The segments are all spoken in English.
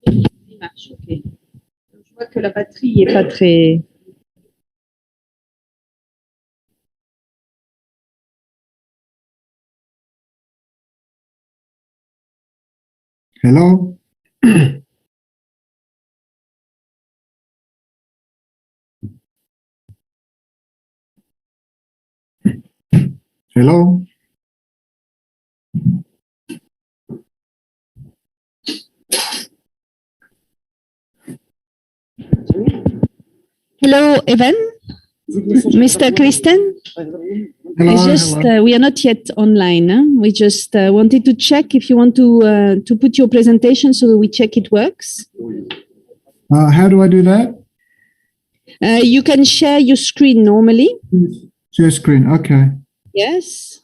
Il marche, ok. Je vois que la batterie n'est pas très... Hello? Hello? Hello, Evan? Mr. CHRISTEN? Hello, hello. We are not yet online. Huh? We just wanted to check if you want to put your presentation so that we check it works. How do I do that? You can share your screen normally. Share screen, okay. Yes.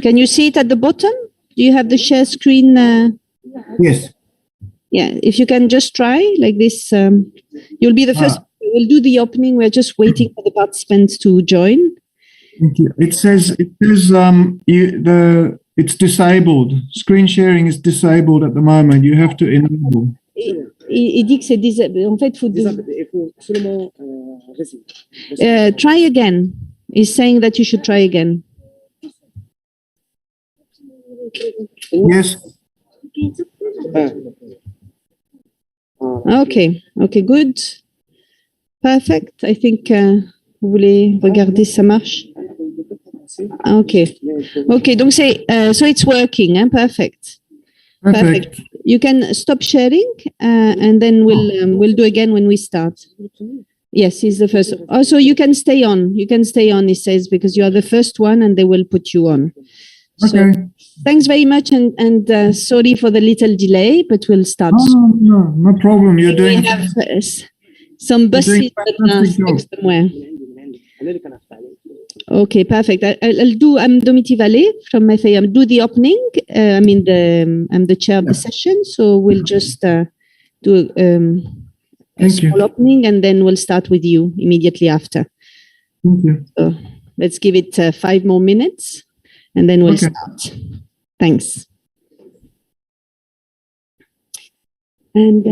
Can you see it at the bottom? Do you have the share screen? Yes. Yeah, if you can just try like this, you'll be the first. We'll do the opening. We're just waiting for the participants to join. Thank you. It says it's disabled. Screen sharing is disabled at the moment. You have to enable. Il dit que c'est en fait, faut seulement try again. He's saying that you should try again. Yes. Okay. Okay. Good. Perfect. I think vous voulez regarder si ça marche. Okay. Okay. Donc c'est so it's working. Hein? Perfect. Perfect. You can stop sharing, and then we'll do again when we start. Yes, he's the first. Also, you can stay on. You can stay on, he says, because you are the first one, and they will put you on. Okay. So, thanks very much, and sorry for the little delay, but we'll start. Oh, no problem. You're doing. We have some buses that are stuck somewhere. Okay, perfect. I'll do. I'm Domiti Valley from my I'll do the opening. I'm the chair of the session, so we'll just do a small opening, and then we'll start with you immediately after. Thank you. So let's give it 5 more minutes, and then we'll start. Thanks. And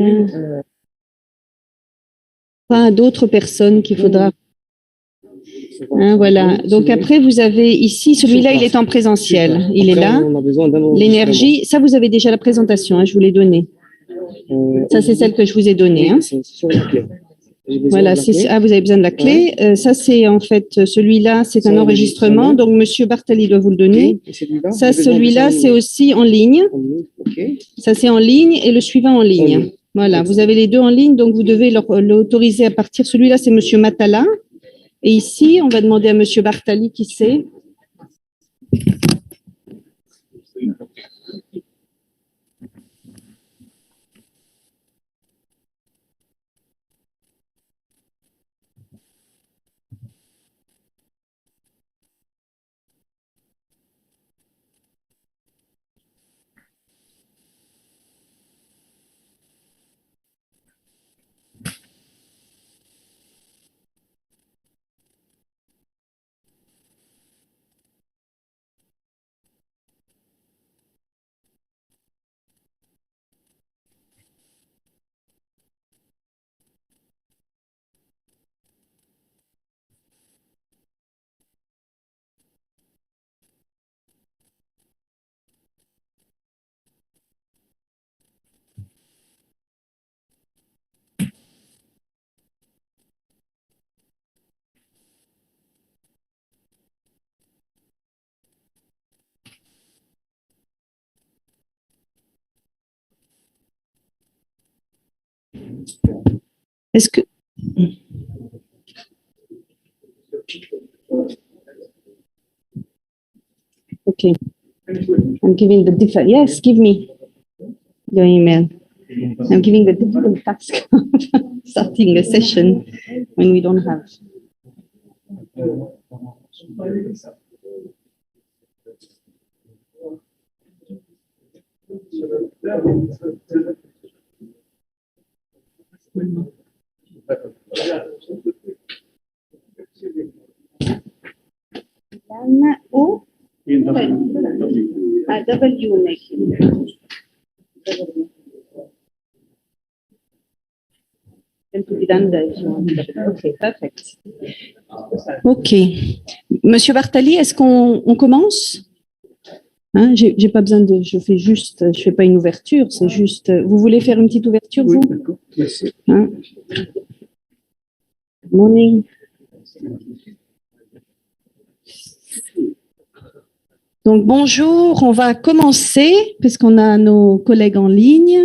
pas d'autres personnes qu'il faudra. Hein, voilà. Donc après, vous avez ici, celui-là, il est en présentiel. Il est là. L'énergie, ça, vous avez déjà la présentation, hein, je vous l'ai donnée. Ça, c'est celle que je vous ai donnée. Hein. Voilà, vous avez besoin de la clé. Ça, c'est en fait, celui-là, c'est un enregistrement. Donc, Monsieur Bartali doit vous le donner. Ça, celui-là, c'est aussi en ligne. Ça, c'est en ligne et le suivant en ligne. Voilà, vous avez les deux en ligne, donc vous devez l'autoriser à partir. Celui-là, c'est Monsieur Matala. Et ici, on va demander à Monsieur Bartali qui c'est. Est-ce que... Okay. I'm giving the different... Yes, give me your email. I'm giving the difficult task of starting a session when we don't have... O Okay, perfect. Ok. Monsieur Bartali, est-ce qu'on commence? Hein, j'ai pas besoin de... Je fais pas une ouverture, c'est juste... Vous voulez faire une petite ouverture, vous? Oui, d'accord. Merci. Hein? Morning. Donc, bonjour, on va commencer, puisqu'on a nos collègues en ligne.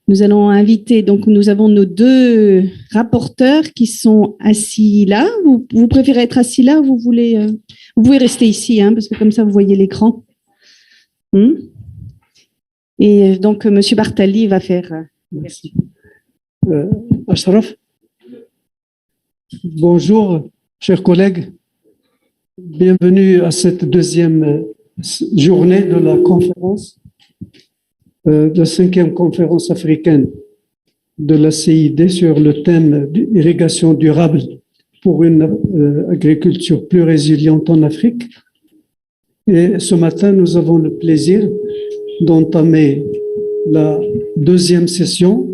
Nous allons inviter, donc nous avons nos deux rapporteurs qui sont assis là. Vous préférez être assis là ou vous voulez... vous pouvez rester ici, hein, parce que comme ça, vous voyez l'écran. Et donc, Monsieur Bartali va faire... Merci. Ashraf. Bonjour, chers collègues. Bienvenue à cette deuxième journée de la conférence, de la 5e conférence africaine de la CID sur le thème d'irrigation durable pour une agriculture plus résiliente en Afrique. Et ce matin, nous avons le plaisir d'entamer la deuxième session,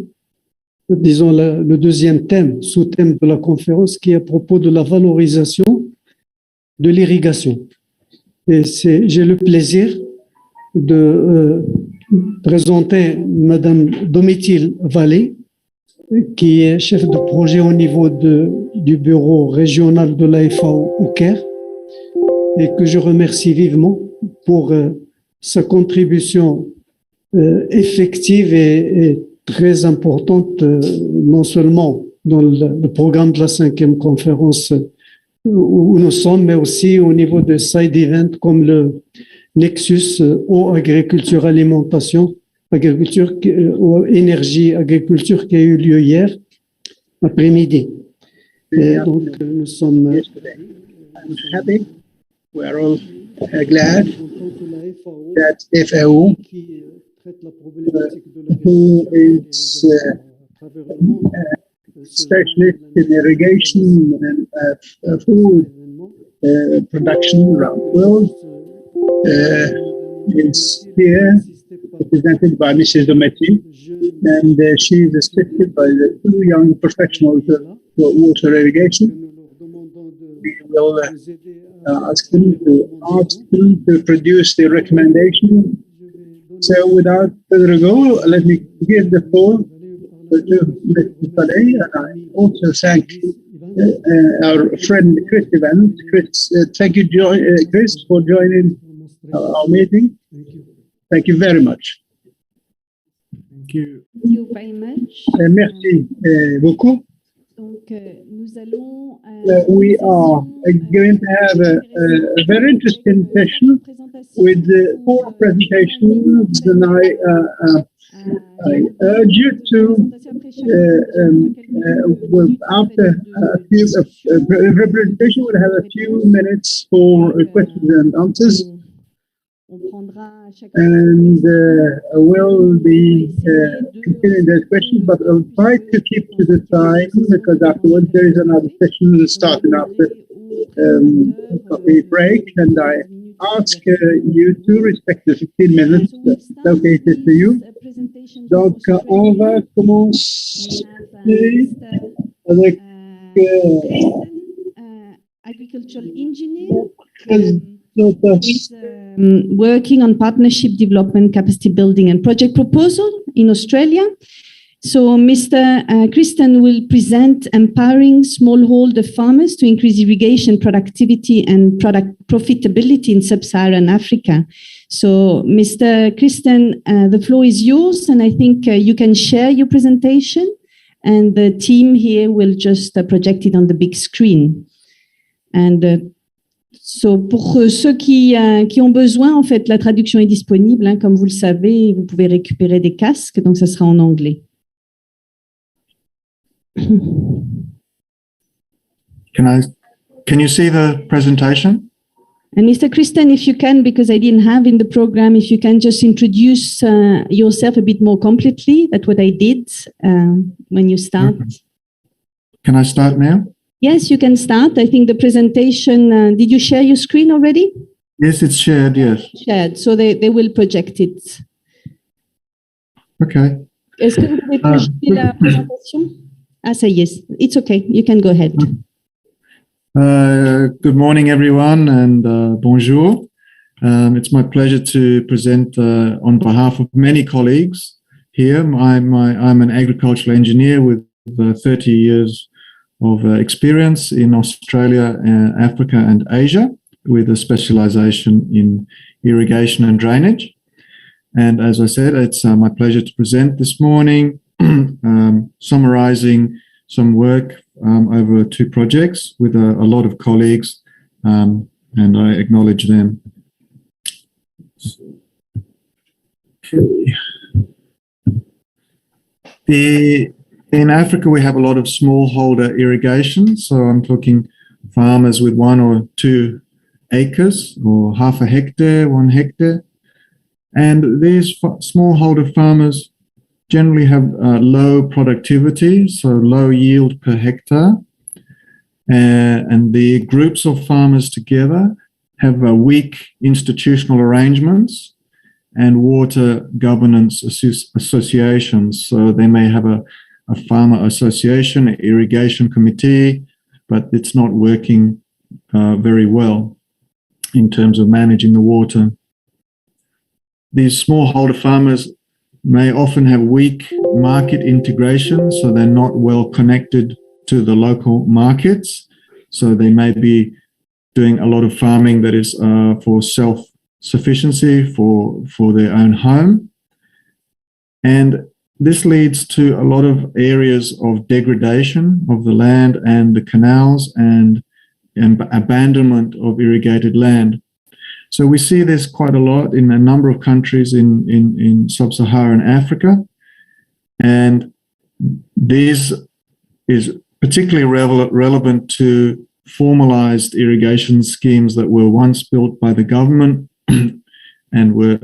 disons le deuxième thème, sous-thème de la conférence, qui est à propos de la valorisation de l'irrigation. Et j'ai le plaisir de présenter Madame Domitil Vallée, qui est chef de projet au niveau du bureau régional de la FAO au Caire, et que je remercie vivement pour sa contribution effective et très importante, non seulement dans le programme de la 5e conférence où nous sommes, mais aussi au niveau de side events comme le Nexus eau, agriculture, alimentation, agriculture, eau, énergie, agriculture qui a eu lieu hier après-midi. Et donc, nous sommes I'm happy. We are all glad that FAO, who is specialist in irrigation and food production around the world, is here, represented by Mrs. Dometti, and she is assisted by the two young professionals of water irrigation. We will ask them to produce the recommendation. So without further ado, let me give the floor to Mr. Saleh, and I also thank our friend Chris Evans. Chris, thank you, Chris, for joining our meeting. Thank you very much. Thank you. Thank you very much. Merci beaucoup. Donc, nous allons, we are going to have a very interesting session with four presentations, and I urge you to, after a few every presentation, we'll have a few minutes for questions and answers. And we'll be continuing those questions, but I'll try to keep to the time, because afterwards there is another session starting after coffee break, and I ask you to respect the 15 minutes allocated to you. Donc, on va commencer avec agricultural engineer. Working on partnership development, capacity building, and project proposal in Australia. So Mr. CHRISTEN will present empowering smallholder farmers to increase irrigation productivity and product profitability in Sub Saharan Africa. So Mr. CHRISTEN, the floor is yours, and I think you can share your presentation, and the team here will just project it on the big screen. And So, pour ceux qui ont besoin, en fait, la traduction est disponible. Hein, comme vous le savez, vous pouvez récupérer des casques, donc ça sera en anglais. Can you see the presentation? And Mr. CHRISTEN, if you can, because I didn't have in the program, if you can just introduce yourself a bit more completely. That's what I did when you start. Can I start now? Yes, you can start. I think the presentation, did you share your screen already? Yes, it's shared, yes. Shared, so they will project it. Okay. Est-ce que vous pouvez projeter la présentation? Ah, ça y est. It's okay. You can go ahead. Good morning, everyone, and bonjour. It's my pleasure to present on behalf of many colleagues here. I'm an agricultural engineer with 30 years of experience in Australia, Africa, and Asia, with a specialization in irrigation and drainage. And as I said, it's my pleasure to present this morning, summarizing some work over two projects with a lot of colleagues, and I acknowledge them. Okay. In Africa, we have a lot of smallholder irrigation. So I'm talking farmers with 1 or 2 acres, or half a hectare, 1 hectare. And these smallholder farmers generally have low productivity, so low yield per hectare. And the groups of farmers together have weak institutional arrangements and water governance associations. So they may have a farmer association, an irrigation committee, but it's not working very well in terms of managing the water. These smallholder farmers may often have weak market integration, so they're not well connected to the local markets. So they may be doing a lot of farming that is for self-sufficiency, for their own home. And this leads to a lot of areas of degradation of the land and the canals, and abandonment of irrigated land. So we see this quite a lot in a number of countries in Sub-Saharan Africa. And this is particularly relevant to formalized irrigation schemes that were once built by the government and were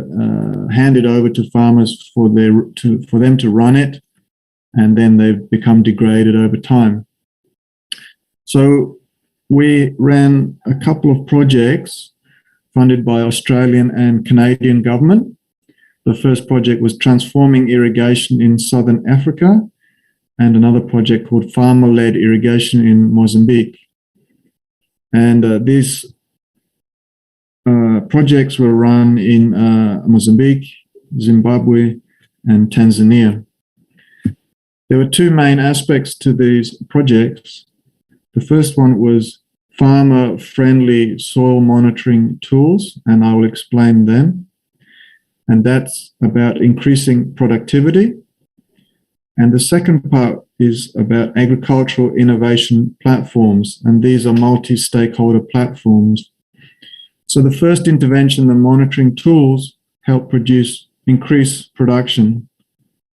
handed over to farmers for them to run it, and then they've become degraded over time. So we ran a couple of projects funded by Australian and Canadian government. The first project was transforming irrigation in Southern Africa, and another project called farmer-led irrigation in Mozambique. And these projects were run in Mozambique, Zimbabwe, and Tanzania. There were two main aspects to these projects. The first one was farmer-friendly soil monitoring tools, and I will explain them. And that's about increasing productivity. And the second part is about agricultural innovation platforms, and these are multi-stakeholder platforms. So the first intervention, the monitoring tools, help increase production,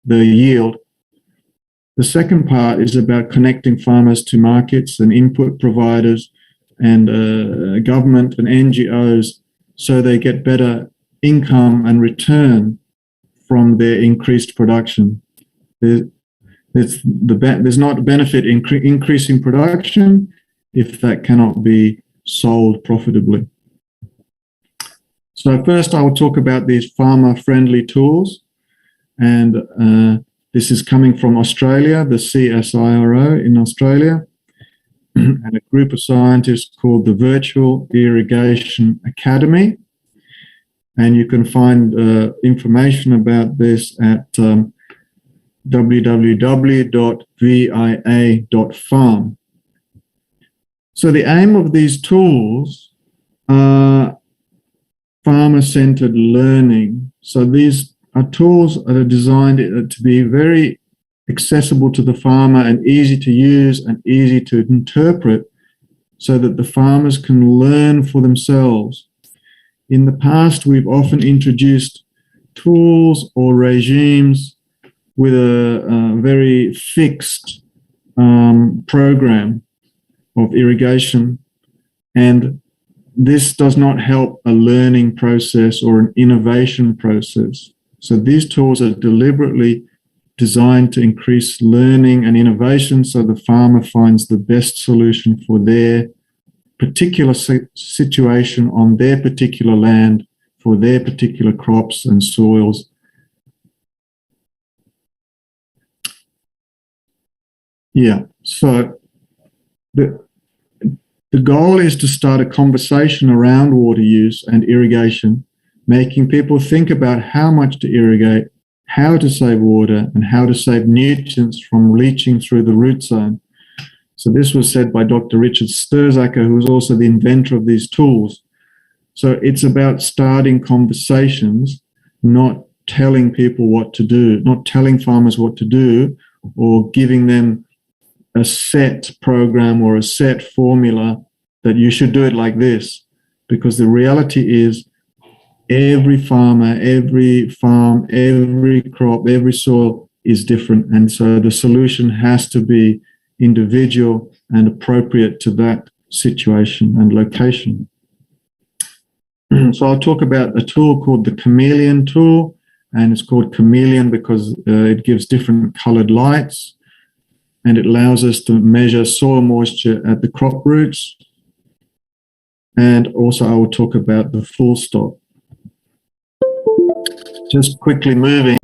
the yield. The second part is about connecting farmers to markets and input providers and government and NGOs so they get better income and return from their increased production. There's not a benefit in increasing production if that cannot be sold profitably. So first I will talk about these farmer-friendly tools, and this is coming from Australia, the CSIRO in Australia, and a group of scientists called the Virtual Irrigation Academy. And you can find information about this at www.via.farm. So the aim of these tools are farmer-centered learning. So these are tools that are designed to be very accessible to the farmer and easy to use and easy to interpret so that the farmers can learn for themselves. In the past, we've often introduced tools or regimes with a very fixed program of irrigation, and this does not help a learning process or an innovation process. So these tools are deliberately designed to increase learning and innovation so the farmer finds the best solution for their particular situation on their particular land for their particular crops and soils. Yeah, so the goal is to start a conversation around water use and irrigation, making people think about how much to irrigate, how to save water, and how to save nutrients from leaching through the root zone. So this was said by Dr. Richard Sturzaker, who was also the inventor of these tools. So it's about starting conversations, not telling people what to do, not telling farmers what to do, or giving them a set program or a set formula that you should do it like this. Because the reality is every farmer, every farm, every crop, every soil is different. And so the solution has to be individual and appropriate to that situation and location. So I'll talk about a tool called the Chameleon tool, and it's called Chameleon because it gives different colored lights, and it allows us to measure soil moisture at the crop roots. And also I will talk about the full stop. Just quickly moving.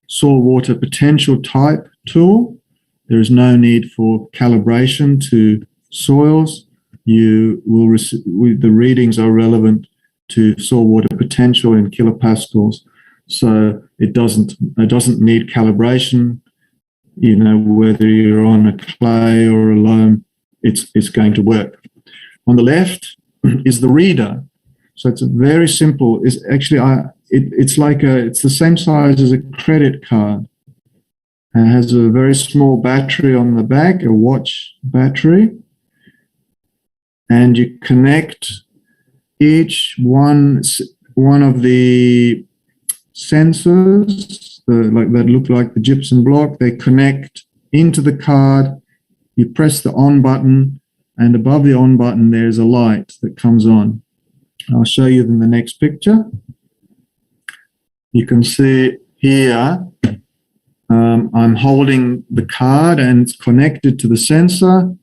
Soil water potential type tool. There is no need for calibration to soils. you will receive, the readings are relevant to soil water potential in kilopascals. So it doesn't need calibration. You know, whether you're on a clay or a loam, it's going to work. On the left is the reader. So it's very simple. It's actually it's the same size as a credit card. It has a very small battery on the back, a watch battery, and you connect each one of the sensors that look like the gypsum block. They connect into the card. You press the on button, and above the on button there's a light that comes on. I'll show you in the next picture. You can see here I'm holding the card and it's connected to the sensor.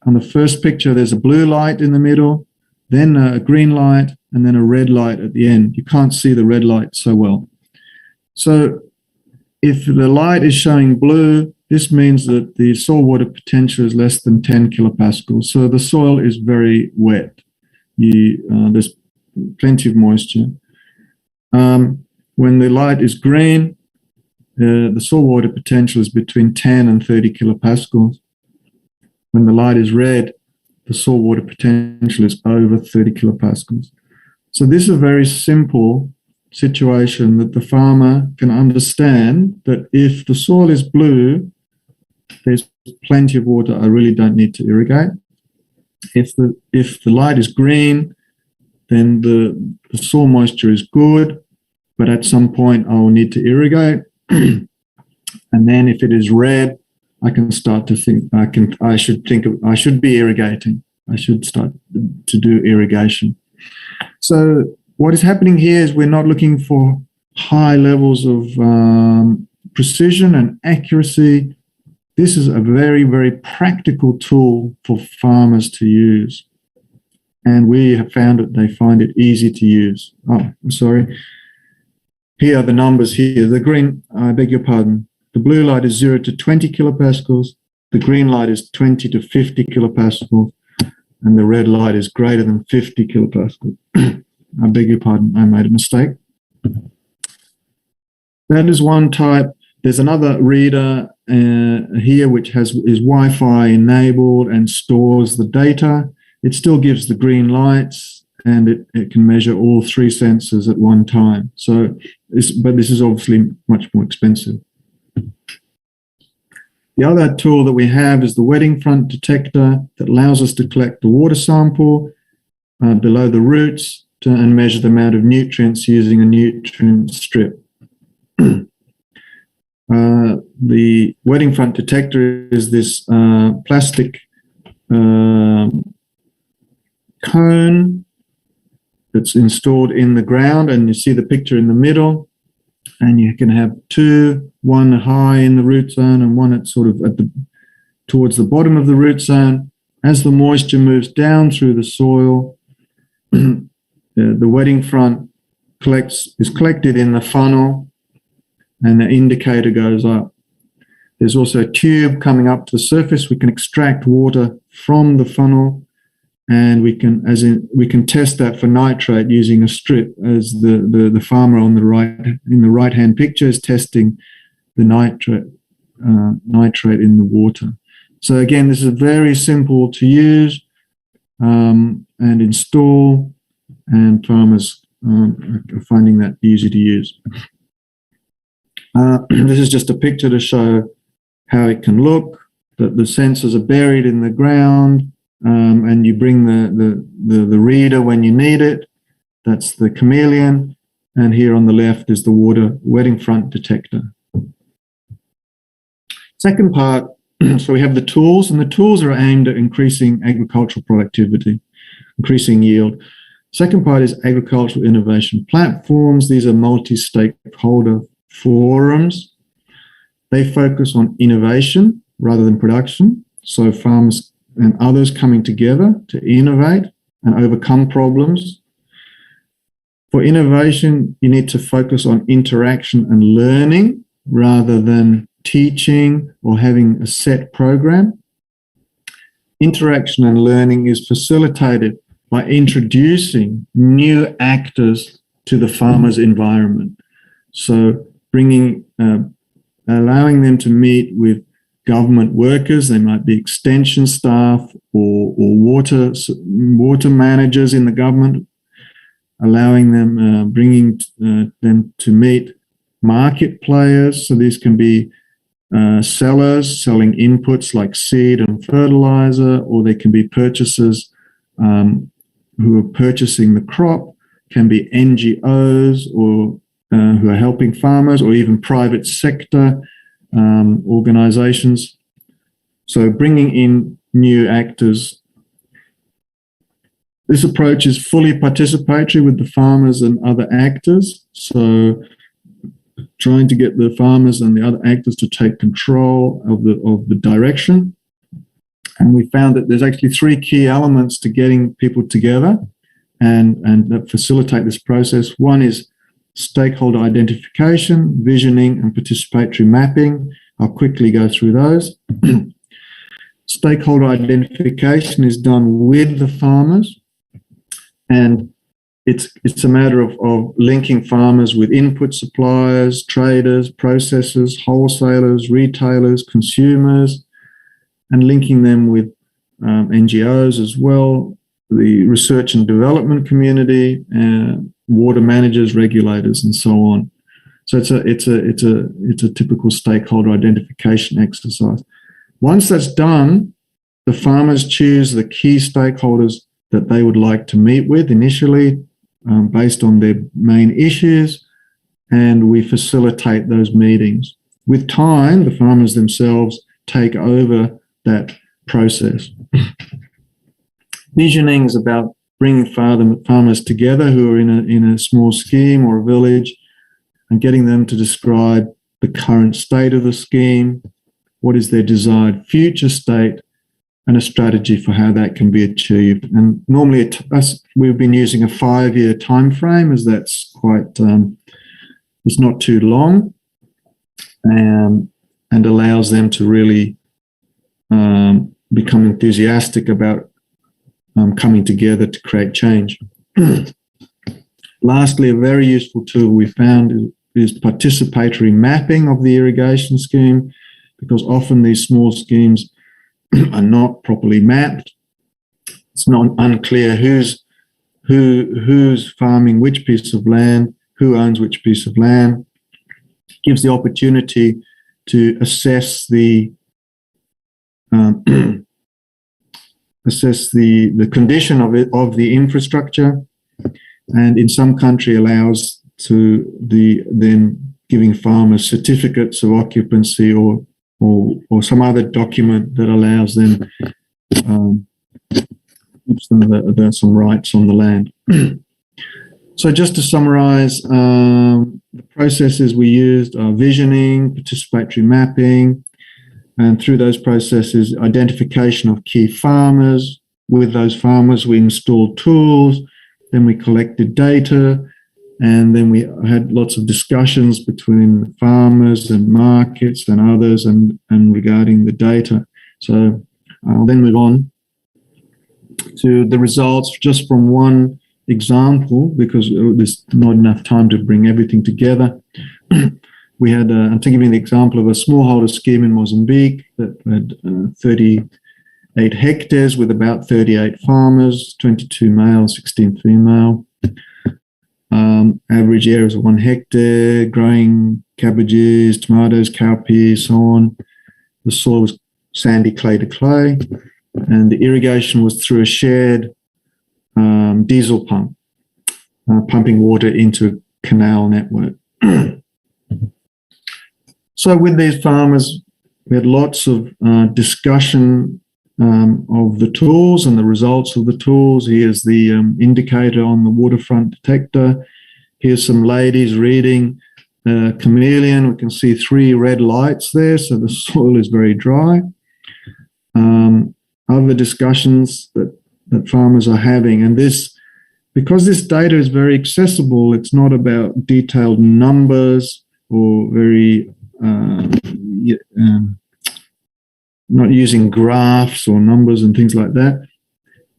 On the first picture there's a blue light in the middle, then a green light, and then a red light at the end. You can't see the red light so well. So if the light is showing blue, this means that the soil water potential is less than 10 kilopascals. So the soil is very wet. There's plenty of moisture. When the light is green, the soil water potential is between 10 and 30 kilopascals. When the light is red, the soil water potential is over 30 kilopascals. So this is a very simple situation that the farmer can understand, that if the soil is blue, there's plenty of water, I really don't need to irrigate. If the light is green, then the soil moisture is good, but at some point I will need to irrigate. And then if it is red, I can start to think I should be irrigating. I should start to do irrigation. So what is happening here is we're not looking for high levels of precision and accuracy. This is a very, very practical tool for farmers to use. And we have found that they find it easy to use. Oh, I'm sorry. Here are the numbers here. The green, I beg your pardon. The blue light is 0 to 20 kilopascals. The green light is 20 to 50 kilopascals. And the red light is greater than 50 kilopascals. I beg your pardon, I made a mistake. That is one type. There's another reader here which is Wi-Fi enabled and stores the data. It still gives the green lights, and it can measure all three sensors at one time. So, but this is obviously much more expensive. The other tool that we have is the wetting front detector that allows us to collect the water sample below the roots and measure the amount of nutrients using a nutrient strip. The wetting front detector is this plastic cone that's installed in the ground, and you see the picture in the middle, and you can have two, one high in the root zone and one at sort of towards the bottom of the root zone. As the moisture moves down through the soil, the wetting front is collected in the funnel, and the indicator goes up. There's also a tube coming up to the surface. We can extract water from the funnel, and we can test that for nitrate using a strip, as the farmer on the right in the right-hand picture is testing the nitrate in the water. So again, this is very simple to use and install, and farmers are finding that easy to use. This is just a picture to show how it can look, that the sensors are buried in the ground, and you bring the reader when you need it. That's the chameleon. And here on the left is the wetting front detector. Second part, so we have the tools, and the tools are aimed at increasing agricultural productivity, increasing yield. Second part is agricultural innovation platforms. These are multi-stakeholder forums. They focus on innovation rather than production. So farmers and others coming together to innovate and overcome problems. For innovation, you need to focus on interaction and learning rather than teaching or having a set program. interaction and learning is facilitated by introducing new actors to the farmer's environment. So allowing them to meet with government workers, they might be extension staff or water managers in the government, allowing them, bringing them to meet market players. So these can be sellers selling inputs like seed and fertilizer, or they can be purchasers who are purchasing the crop, can be NGOs or who are helping farmers, or even private sector organizations. So bringing in new actors. This approach is fully participatory with the farmers and other actors. So trying to get the farmers and the other actors to take control of the direction. And we found that there's actually three key elements to getting people together and that facilitate this process. One is stakeholder identification, visioning, and participatory mapping. I'll quickly go through those. Stakeholder identification is done with the farmers, and it's a matter of linking farmers with input suppliers, traders, processors, wholesalers, retailers, consumers, and linking them with NGOs as well, the research and development community, water managers, regulators, and so on. So it's a typical stakeholder identification exercise. Once that's done, the farmers choose the key stakeholders that they would like to meet with initially, based on their main issues, and we facilitate those meetings. With time, the farmers themselves take over that process. Visioning is about bringing farmers together who are in a small scheme or a village and getting them to describe the current state of the scheme, what is their desired future state, and a strategy for how that can be achieved. And normally we've been using a 5-year time frame, as that's quite, it's not too long, and allows them to really become enthusiastic about coming together to create change. Lastly, a very useful tool we found is participatory mapping of the irrigation scheme, because often these small schemes are not properly mapped. It's not unclear who's farming which piece of land, who owns which piece of land. It gives the opportunity to assess the condition of the infrastructure, and in some country allows to then giving farmers certificates of occupancy or some other document that allows them gives them some rights on the land. So just to summarize, the processes we used are visioning, participatory mapping, and through those processes, identification of key farmers. With those farmers, we installed tools, then we collected data, and then we had lots of discussions between farmers and markets and others and regarding the data. So I'll then move on to the results just from one example, because there's not enough time to bring everything together. We had, I'm taking the example of a smallholder scheme in Mozambique that had 38 hectares with about 38 farmers, 22 male, 16 female. Average areas of 1 hectare, growing cabbages, tomatoes, cowpeas, so on. The soil was sandy clay to clay, and the irrigation was through a shared diesel pump, pumping water into a canal network. So with these farmers, we had lots of discussion of the tools and the results of the tools. Here's the indicator on the waterfront detector. Here's some ladies reading chameleon. We can see 3 red lights there, so the soil is very dry. Other discussions that farmers are having, and because this data is very accessible, it's not about detailed numbers or very not using graphs or numbers and things like that.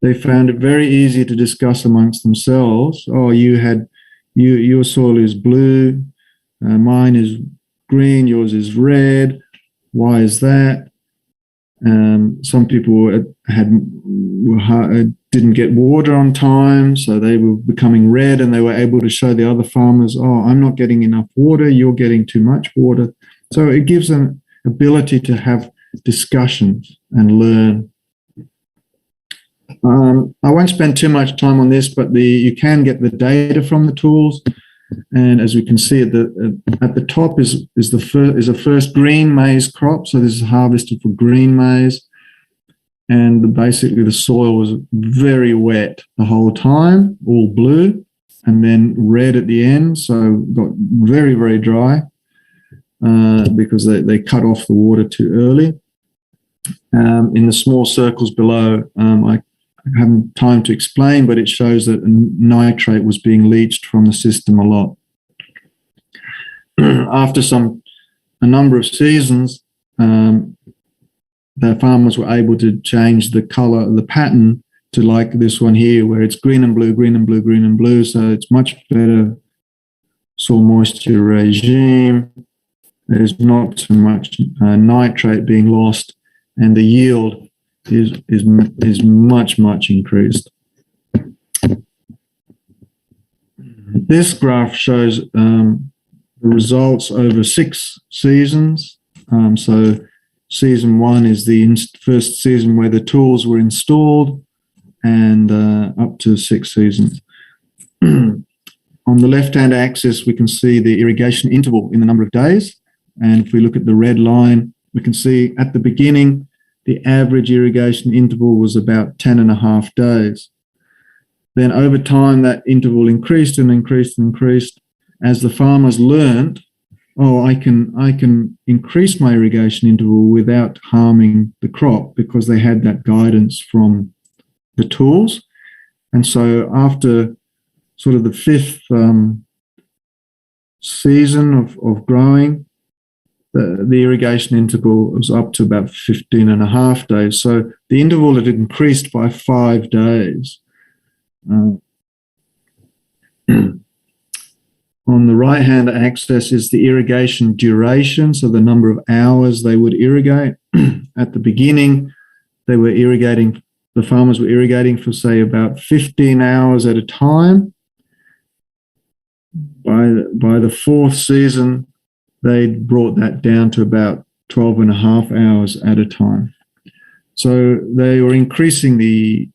They found it very easy to discuss amongst themselves. Oh, your soil is blue, mine is green, yours is red. Why is that? Some people didn't get water on time, so they were becoming red, and they were able to show the other farmers, oh, I'm not getting enough water, you're getting too much water. So it gives them ability to have discussions and learn. I won't spend too much time on this, but you can get the data from the tools. And as we can see at the top is a first green maize crop. So this is harvested for green maize. And basically the soil was very wet the whole time, all blue, and then red at the end. So got very, very dry because they cut off the water too early. In the small circles below, I haven't time to explain, but it shows that nitrate was being leached from the system a lot. After a number of seasons, the farmers were able to change the color, the pattern to like this one here, where it's green and blue, green and blue, green and blue. So it's much better soil moisture regime. There's not so much nitrate being lost, and the yield is much increased. This graph shows the results over 6 seasons. So season 1 is the first season where the tools were installed, and up to 6 seasons. On the left-hand axis, we can see the irrigation interval in the number of days. And if we look at the red line, we can see at the beginning, the average irrigation interval was about 10.5 days. Then over time, that interval increased and increased and increased as the farmers learned, oh, I can increase my irrigation interval without harming the crop, because they had that guidance from the tools. And so after sort of the 5th season of growing, the irrigation interval was up to about 15.5 days. So the interval had increased by 5 days. On the right-hand axis is the irrigation duration, so the number of hours they would irrigate. At the beginning, the farmers were irrigating for, say, about 15 hours at a time. By the 4th season, they brought that down to about 12.5 hours at a time. So they were increasing the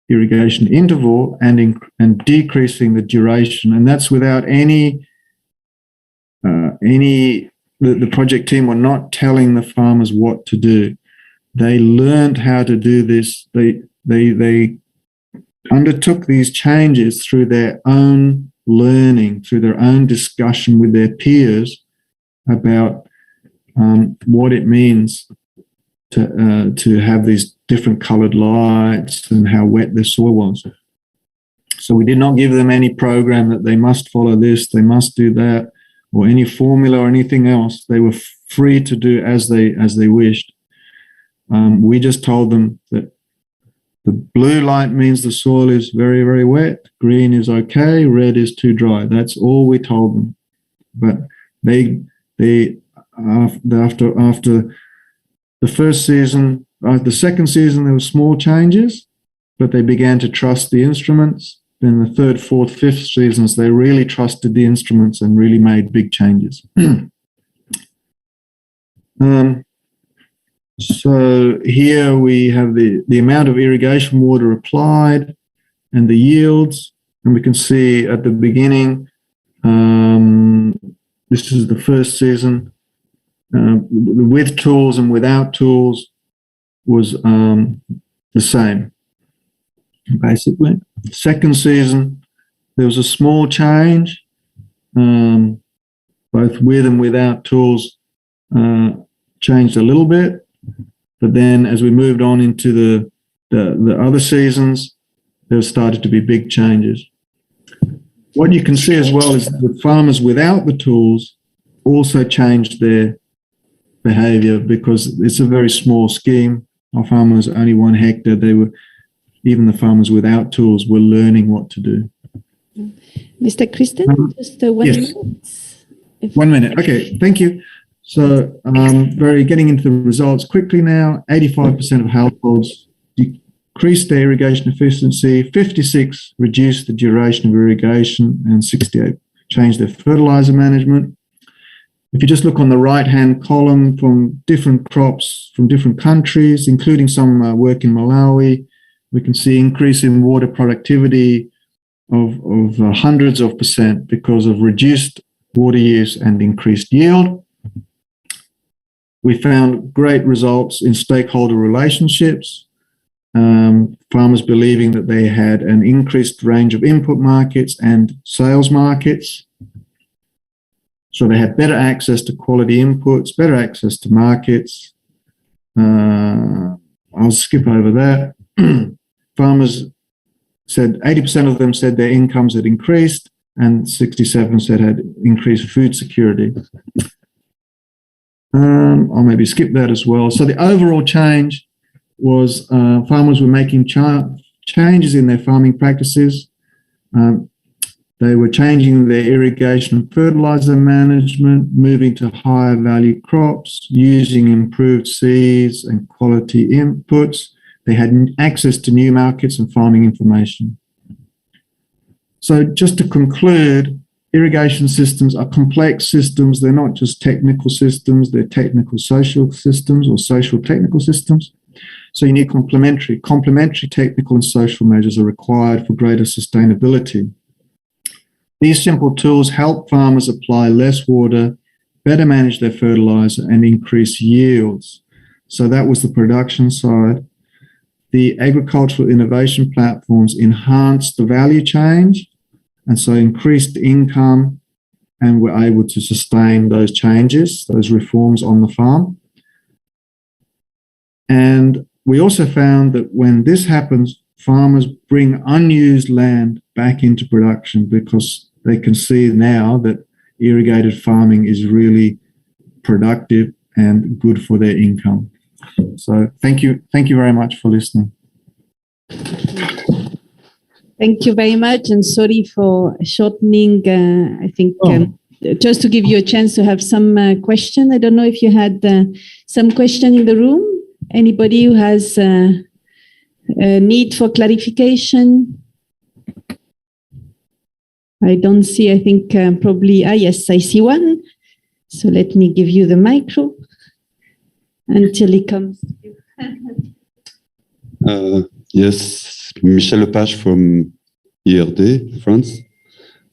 irrigation interval and decreasing the duration, and that's without the project team were not telling the farmers what to do. They learned how to do this. They undertook these changes through their own learning, through their own discussion with their peers about what it means to have these different colored lights and how wet their soil was. So we did not give them any program that they must follow this, they must do that, or any formula or anything else. They were free to do as they wished. We just told them that the blue light means the soil is very, very wet. Green is okay. Red is too dry. That's all we told them. But after the first season, the second season, there were small changes, but they began to trust the instruments. Then the 3rd, 4th, 5th seasons, they really trusted the instruments and really made big changes. So here we have the amount of irrigation water applied and the yields. And we can see at the beginning, this is the first season, with tools and without tools was the same, basically. Second season, there was a small change, both with and without tools changed a little bit. But then as we moved on into the other seasons, there started to be big changes. What you can see as well is that the farmers without the tools also changed their behavior because it's a very small scheme. Our farmers only 1 hectare. Even the farmers without tools were learning what to do. Mr. CHRISTEN, just 1 yes. minute. 1 minute. Okay, thank you. So getting into the results quickly now. 85% of households decreased their irrigation efficiency, 56 reduced the duration of irrigation, and 68 changed their fertilizer management. If you just look on the right-hand column from different crops from different countries, including some work in Malawi, we can see increase in water productivity of hundreds of percent because of reduced water use and increased yield. We found great results in stakeholder relationships, farmers believing that they had an increased range of input markets and sales markets. So they had better access to quality inputs, better access to markets. I'll skip over that. Farmers said 80% of them said their incomes had increased, and 67 said had increased food security. I'll maybe skip that as well. So the overall change was farmers were making changes in their farming practices. They were changing their irrigation and fertilizer management, moving to higher value crops, using improved seeds and quality inputs. They had access to new markets and farming information. So just to conclude, irrigation systems are complex systems. They're not just technical systems, they're technical social systems or social technical systems. So you need complementary technical and social measures are required for greater sustainability. These simple tools help farmers apply less water, better manage their fertilizer, and increase yields. So that was the production side. The agricultural innovation platforms enhanced the value chain and so increased income, and were able to sustain those changes, those reforms on the farm. And we also found that when this happens, farmers bring unused land back into production because they can see now that irrigated farming is really productive and good for their income. So thank you very much for listening. Thank you very much, and sorry for shortening. I think just to give you a chance to have some question. I don't know if you had some question in the room. Anybody who has a need for clarification? I don't see. I think probably. Yes, I see one. So let me give you the micro until he comes. Yes, Michel Lepage from IRD, France.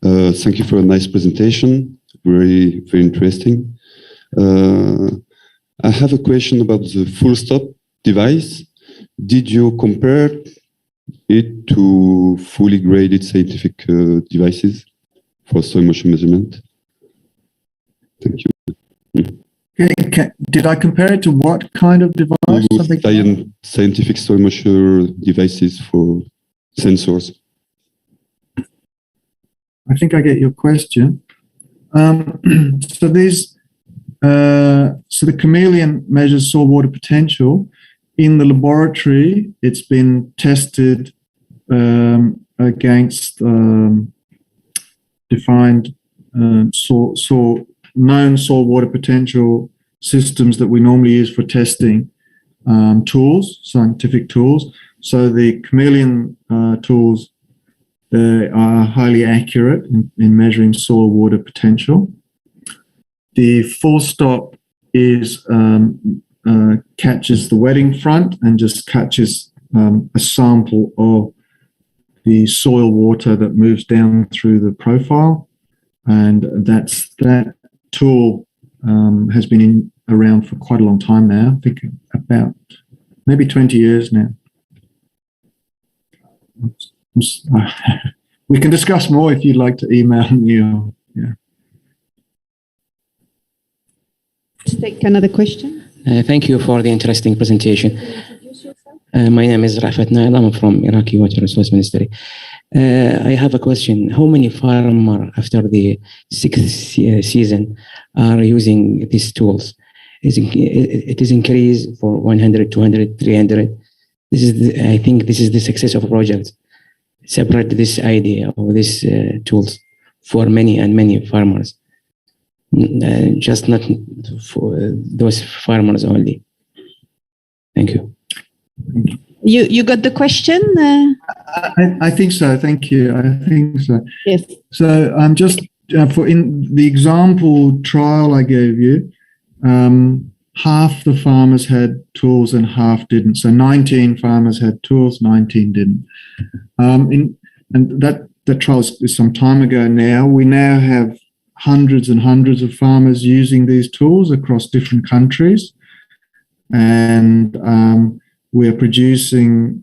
Thank you for a nice presentation. Very, very interesting. I have a question about the full stop device. Did you compare it to fully graded scientific devices for soil moisture measurement? Thank you. Okay. Did I compare it to what kind of device? Scientific soil moisture devices for sensors. I think I get your question. So the chameleon measures soil water potential. In the laboratory, it's been tested against defined known soil water potential systems that we normally use for testing tools, scientific tools. So the chameleon tools, they are highly accurate in measuring soil water potential. The full stop is catches the wetting front and just catches a sample of the soil water that moves down through the profile, and that tool has been around for quite a long time now. I think about maybe 20 years now. We can discuss more if you'd like to email me. Let's take another question. Thank you for the interesting presentation. My name is Rafat Nail. I'm from Iraqi Water Resource Ministry. I have a question. How many farmers after the 6th season are using these tools? it is increased for 100, 200, 300. I think this is the success of a project. Separate this idea of these tools for many and many farmers, just not for those farmers only. Thank you. You got the question? I think so. Thank you. I think so. Yes. So just for in the example trial I gave you, half the farmers had tools and half didn't. So 19 farmers had tools, 19 didn't. And that trial is some time ago now. We now have hundreds and hundreds of farmers using these tools across different countries. And we are producing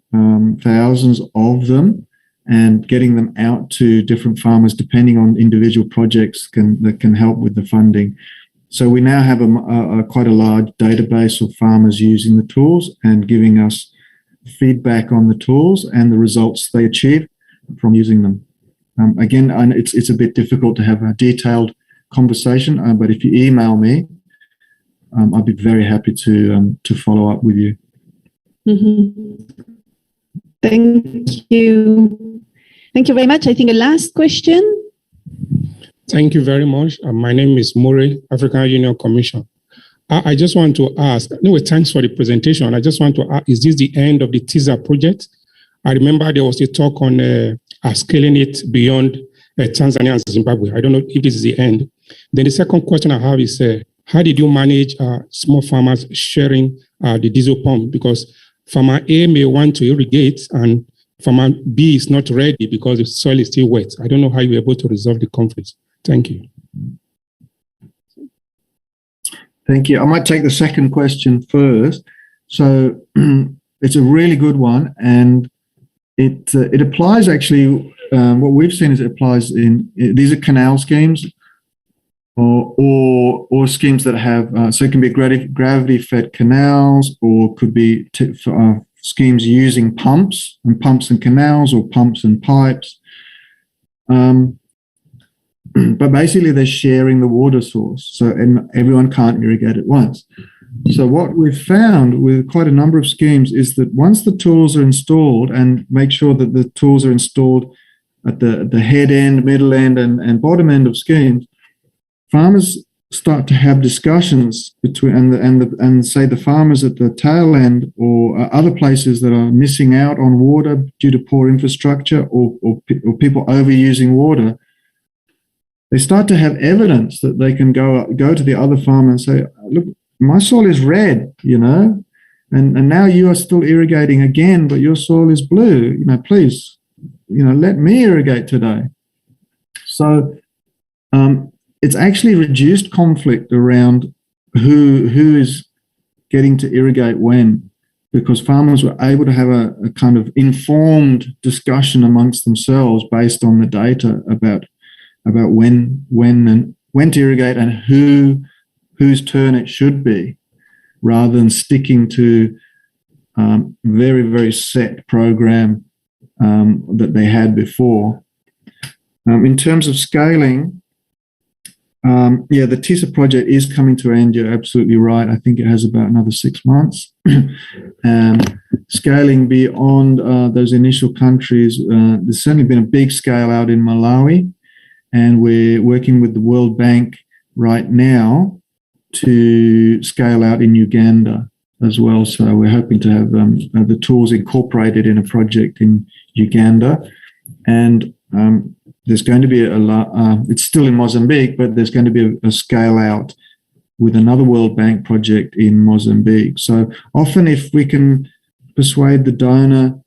thousands of them and getting them out to different farmers depending on individual projects that can help with the funding. So we now have quite a large database of farmers using the tools and giving us feedback on the tools and the results they achieve from using them. Again, it's a bit difficult to have a detailed conversation, but if you email me, I'd be very happy to follow up with you. Mm-hmm. Thank you. Thank you very much. I think a last question. Thank you very much. My name is Murray, African Union Commission. I just want to ask, anyway, thanks for the presentation. I just want to ask, is this the end of the teaser project? I remember there was a talk on scaling it beyond Tanzania and Zimbabwe. I don't know if this is the end. Then the second question I have is, how did you manage small farmers sharing the diesel pump? Because farmer A may want to irrigate and farmer B is not ready because the soil is still wet. I don't know how you were able to resolve the conflict. Thank you. Thank you. I might take the second question first. So it's a really good one, and it applies actually. What we've seen is it applies in these are canal schemes, or schemes that have so it can be gravity-fed canals, or could be schemes using pumps and canals, or pumps and pipes. But basically, they're sharing the water source, and everyone can't irrigate at once. So what we've found with quite a number of schemes is that once the tools are installed, and make sure that the tools are installed at the head end, middle end, and bottom end of schemes, farmers start to have discussions between and say the farmers at the tail end or other places that are missing out on water due to poor infrastructure or people overusing water. They start to have evidence that they can go to the other farmer and say, look, my soil is red, and now you are still irrigating again, but your soil is blue. Please, let me irrigate today. So it's actually reduced conflict around who is getting to irrigate when, because farmers were able to have a kind of informed discussion amongst themselves based on the data about when to irrigate and whose turn it should be, rather than sticking to very, very set program that they had before. In terms of scaling, the TISA project is coming to an end. You're absolutely right. I think it has about another 6 months. Scaling beyond those initial countries, there's certainly been a big scale out in Malawi. And we're working with the World Bank right now to scale out in Uganda as well. So we're hoping to have the tools incorporated in a project in Uganda. And there's going to be it's still in Mozambique, but there's going to be a scale out with another World Bank project in Mozambique. So often if we can persuade the donor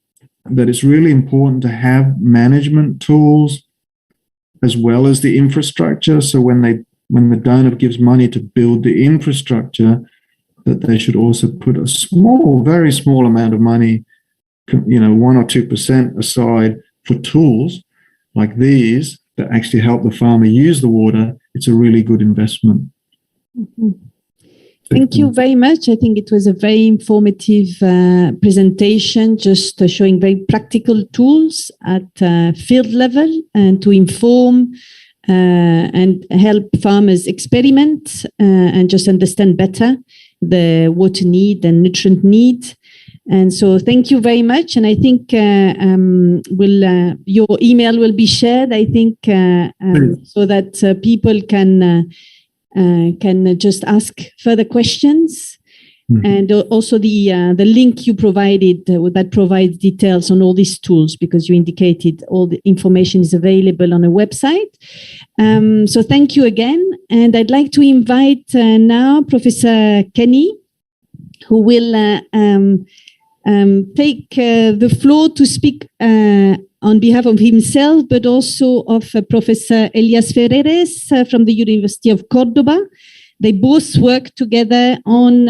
that it's really important to have management tools as well as the infrastructure. So when the donor gives money to build the infrastructure, that they should also put a very small amount of money, 1 or 2% aside for tools like these that actually help the farmer use the water. It's a really good investment. Mm-hmm. Thank you very much. I think it was a very informative presentation, just showing very practical tools at field level and to inform and help farmers experiment and just understand better the water need and nutrient need. And so thank you very much. And I think your email will be shared, I think, so that people can just ask further questions. And also the link you provided that provides details on all these tools, because you indicated all the information is available on a website. So thank you again. And I'd like to invite now Professor Kenny, who will take the floor to speak on behalf of himself, but also of Professor Elias FERERES from the University of Cordoue. They both work together on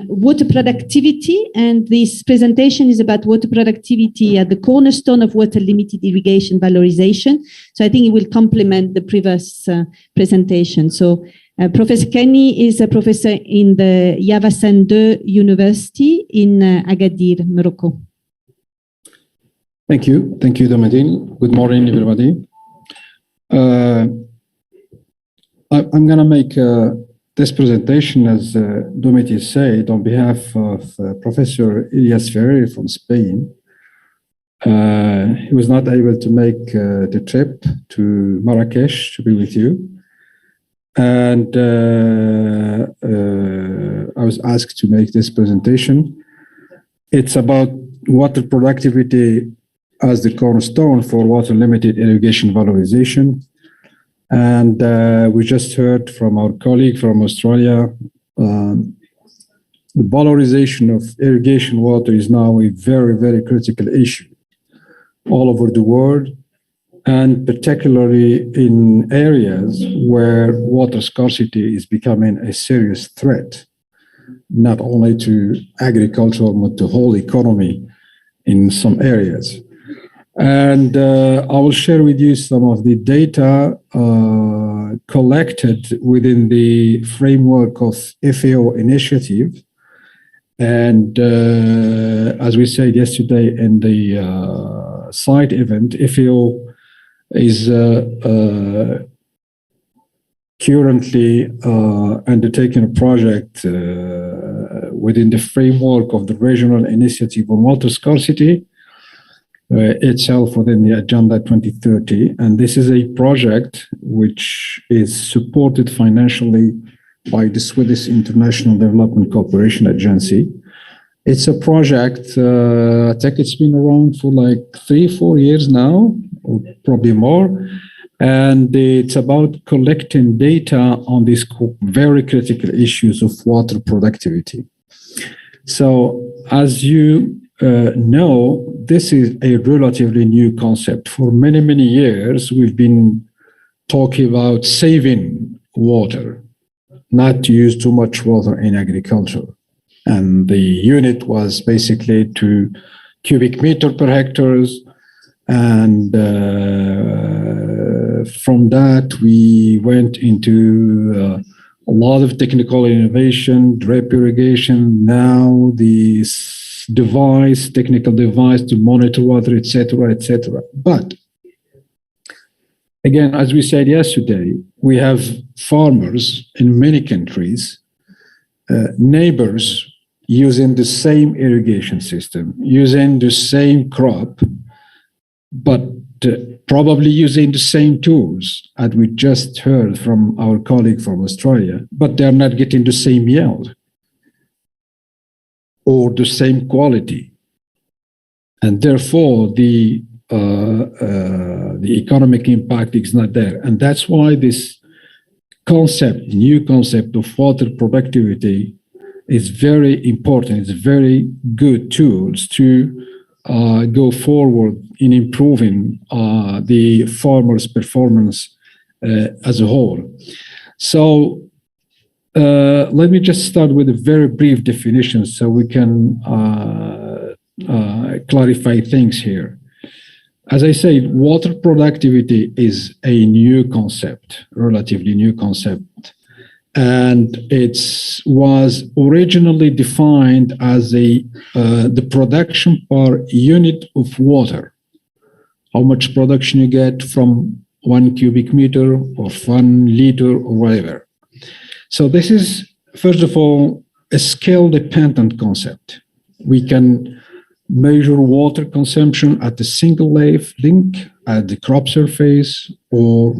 water productivity, and this presentation is about water productivity at the cornerstone of water limited irrigation valorization. So I think it will complement the previous presentation. So Professor Kenny is a professor in the IAV Hassan II University in Agadir, Morocco. Thank you. Thank you, Domitille. Good morning, everybody. I'm going to make this presentation, as Domitille said, on behalf of Professor Elias FERERES from Spain. He was not able to make the trip to Marrakesh to be with you. And I was asked to make this presentation. It's about water productivity as the cornerstone for water limited irrigation valorization. And we just heard from our colleague from Australia, the valorization of irrigation water is now a very, very critical issue all over the world, and particularly in areas where water scarcity is becoming a serious threat, not only to agriculture, but to the whole economy in some areas. And I will share with you some of the data collected within the framework of FAO initiative. And as we said yesterday in the side event, FAO is currently undertaking a project within the framework of the Regional Initiative on Water Scarcity, itself within the Agenda 2030. And this is a project which is supported financially by the Swedish International Development Cooperation Agency. It's a project, I think it's been around for like 3-4 years now, or probably more. And it's about collecting data on these very critical issues of water productivity. So as you know, this is a relatively new concept. For many, many years, we've been talking about saving water, not to use too much water in agriculture. And the unit was basically 2 cubic meter per hectares. And from that, we went into a lot of technical innovation, drip irrigation, now this technical device to monitor water, etc., etc. But again, as we said yesterday, we have farmers in many countries, neighbors using the same irrigation system, using the same crop, but probably using the same tools, as we just heard from our colleague from Australia, but they're not getting the same yield or the same quality. And therefore, the economic impact is not there. And that's why this new concept of water productivity is very important. It's very good tools to go forward in improving the farmers' performance as a whole. So let me just start with a very brief definition so we can clarify things here. As I said, water productivity is a new concept, relatively new concept. And it was originally defined as the production per unit of water. How much production you get from 1 cubic meter or 1 liter or whatever. So this is, first of all, a scale-dependent concept. We can measure water consumption at a single link, at the crop surface, or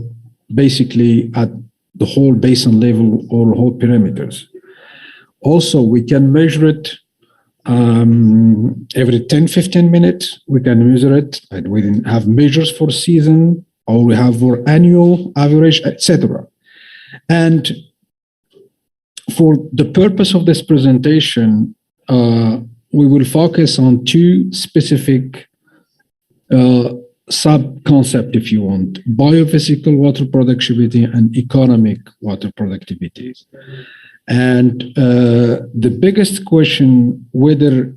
basically at the whole basin level or whole perimeters. Also, we can measure it every 10-15 minutes. We can measure it, and we have measures for season, or we have for annual average, etc. And for the purpose of this presentation, we will focus on two specific sub-concepts, if you want: biophysical water productivity and economic water productivity. And the biggest question, whether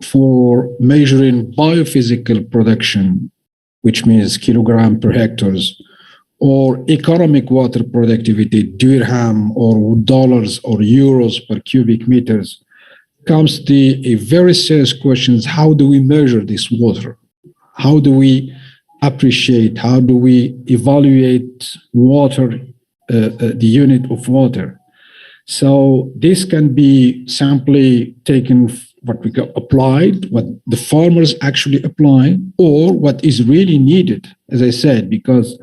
for measuring biophysical production, which means kilogram per hectares, or economic water productivity, dirham or dollars or euros per cubic meters, comes to a very serious question: how do we measure this water? How do we appreciate, how do we evaluate water, the unit of water? So this can be simply taken, what we call applied, what the farmers actually apply, or what is really needed, as I said, because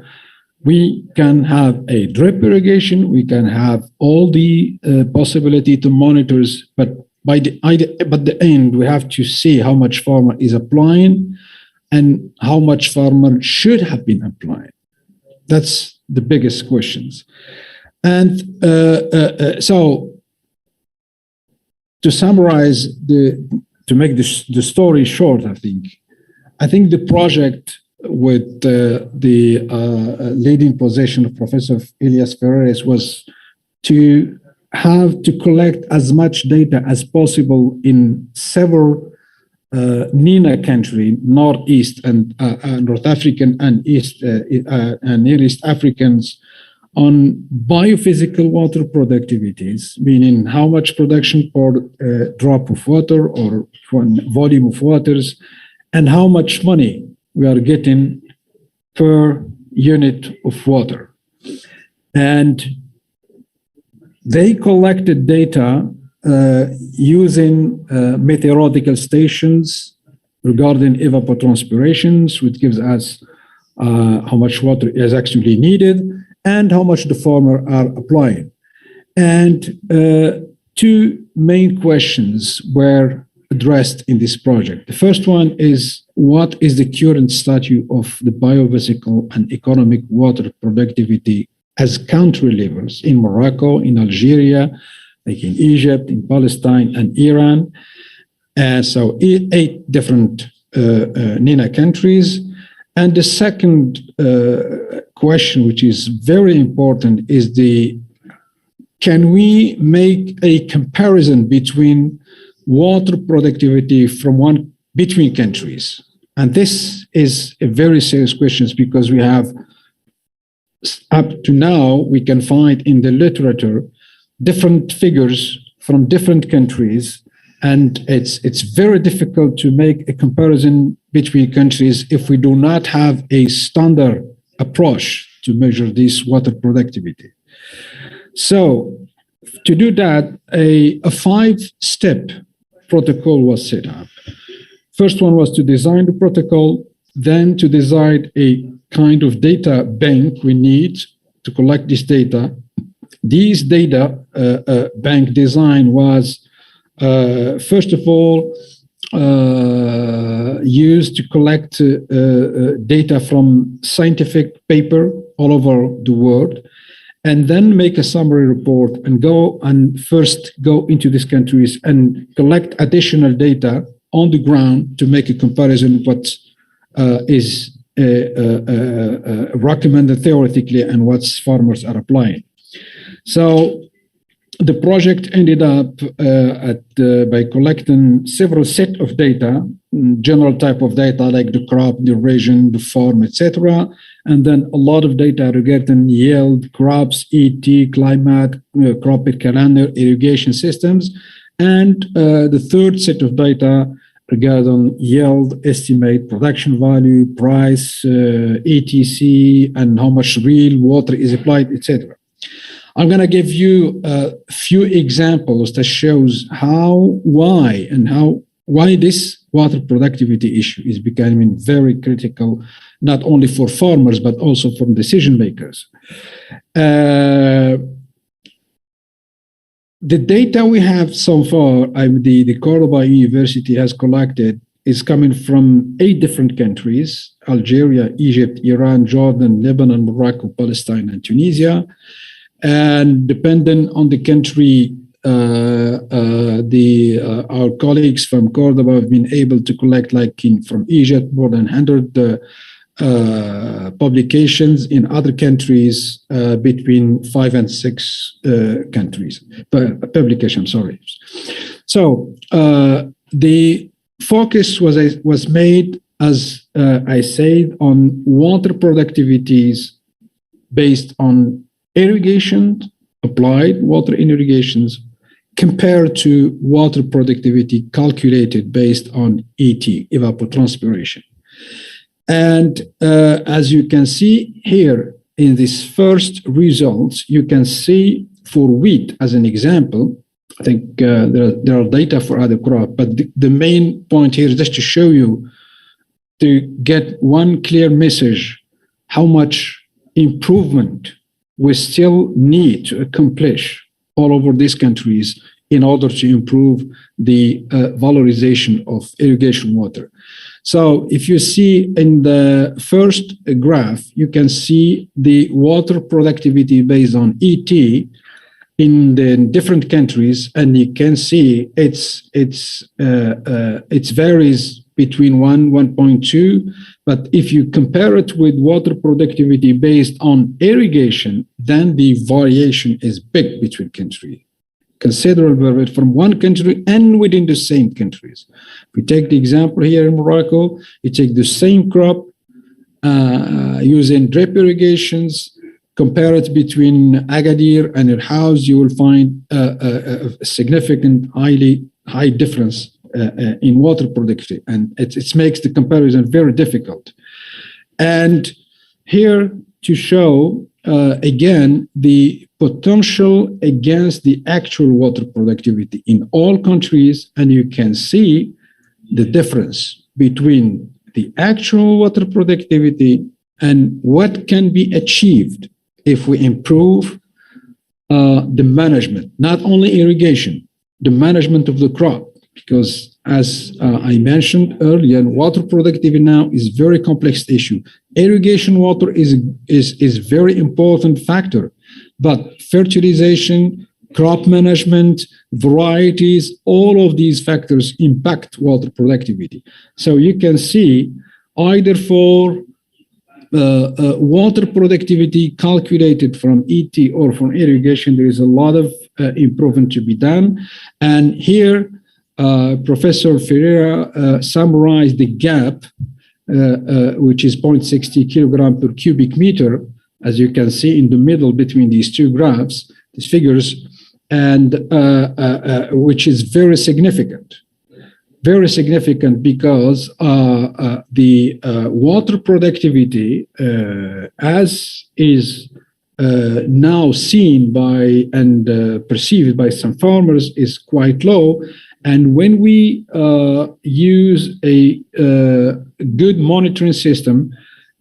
we can have a drip irrigation, we can have all the possibility to monitors, but by the end, we have to see how much farmer is applying and how much farmer should have been applying. That's the biggest questions. And so to summarize, to make the story short, I think the project with the leading position of Professor Elias FERERES was to have to collect as much data as possible in several NENA country, Northeast and North African and East and Near East Africans, on biophysical water productivities, meaning how much production per drop of water or volume of waters, and how much money we are getting per unit of water. And they collected data using meteorological stations regarding evapotranspirations, which gives us how much water is actually needed and how much the farmer are applying. And two main questions were addressed in this project. The first one is, what is the current status of the biophysical and economic water productivity as country levels in Morocco, in Algeria, like in Egypt, in Palestine, and Iran? And so 8 different NENA countries. And the second question, which is very important, is can we make a comparison between water productivity from between countries? And this is a very serious question, because we have, up to now, we can find in the literature different figures from different countries, and it's very difficult to make a comparison between countries if we do not have a standard approach to measure this water productivity. So to do that, a 5-step protocol was set up. First one was to design the protocol, then to design a kind of data bank we need to collect this data. This data bank design was, first of all, used to collect data from scientific paper all over the world, and then make a summary report and go into these countries and collect additional data on the ground to make a comparison of what is recommended theoretically and what farmers are applying. So the project ended up by collecting several sets of data, general type of data like the crop, the region, the farm, etc., and then a lot of data regarding yield, crops, ET, climate, crop calendar, irrigation systems, and the third set of data regarding yield, estimate, production value, price, ETC, and how much real water is applied, etc. I'm going to give you a few examples that shows why this water productivity issue is becoming very critical, not only for farmers, but also for decision makers. The data we have so far, the Cordoue University has collected, is coming from 8 different countries: Algeria, Egypt, Iran, Jordan, Lebanon, Morocco, Palestine, and Tunisia. And depending on the country, our colleagues from Cordoue have been able to collect, from Egypt, more than 100 publications. In other countries, between 5 and 6 publications. Sorry. So the focus was made, as I said, on water productivities based on irrigation, applied water in irrigations, compared to water productivity calculated based on ET, evapotranspiration. And as you can see here in this first results, you can see for wheat as an example. I think there are data for other crop, but the main point here is just to show you, to get one clear message, how much improvement we still need to accomplish all over these countries in order to improve the valorization of irrigation water. So if you see in the first graph, you can see the water productivity based on ET in the different countries, and you can see it varies between 1.2, but if you compare it with water productivity based on irrigation, then the variation is big between countries, considerable from one country and within the same countries. If we take the example here in Morocco, you take the same crop using drip irrigations, compare it between Agadir and El House, you will find a significant, high difference in water productivity, and it makes the comparison very difficult. And here to show again the potential against the actual water productivity in all countries, and you can see the difference between the actual water productivity and what can be achieved if we improve the management, not only irrigation, the management of the crop. Because as I mentioned earlier, water productivity now is a very complex issue. Irrigation water is very important factor, but fertilization, crop management, varieties, all of these factors impact water productivity. So you can see either for water productivity calculated from ET or from irrigation, there is a lot of improvement to be done. And here, Professor Ferreira summarized the gap, which is 0.60 kilogram per cubic meter, as you can see in the middle between these two graphs, these figures, and which is very significant. Very significant because the water productivity, as is now seen by and perceived by some farmers, is quite low. And when we use a good monitoring system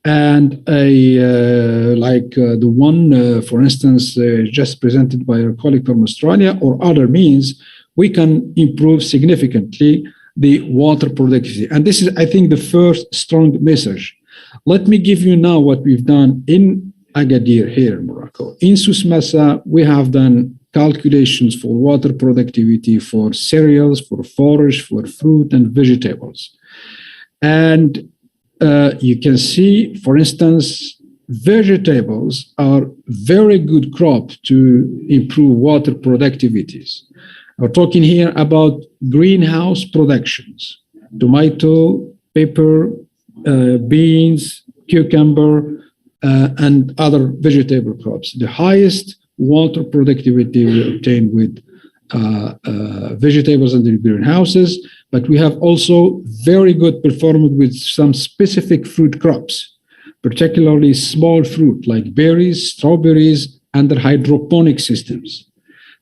and the one, for instance, just presented by our colleague from Australia or other means, we can improve significantly the water productivity. And this is, I think, the first strong message. Let me give you now what we've done in Agadir here in Morocco. In Sousmassa, we have done calculations for water productivity for cereals, for forage, for fruit and vegetables. And you can see, for instance, vegetables are very good crop to improve water productivities. We're talking here about greenhouse productions, tomato, pepper, beans, cucumber, and other vegetable crops. The highest water productivity we obtain with vegetables and greenhouses, but we have also very good performance with some specific fruit crops, particularly small fruit like berries, strawberries, under hydroponic systems.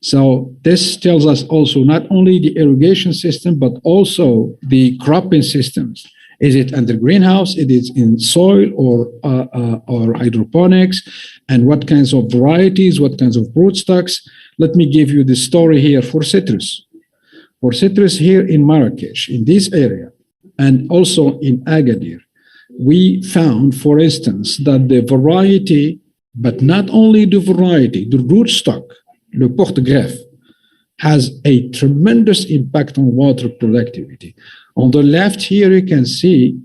So this tells us also not only the irrigation system, but also the cropping systems. Is it under greenhouse? It is in soil or hydroponics? And what kinds of varieties, what kinds of rootstocks? Let me give you the story here for citrus. For citrus here in Marrakesh, in this area, and also in Agadir, we found, for instance, that the variety, but not only the variety, the rootstock, le porte-greffe, has a tremendous impact on water productivity. On the left here, you can see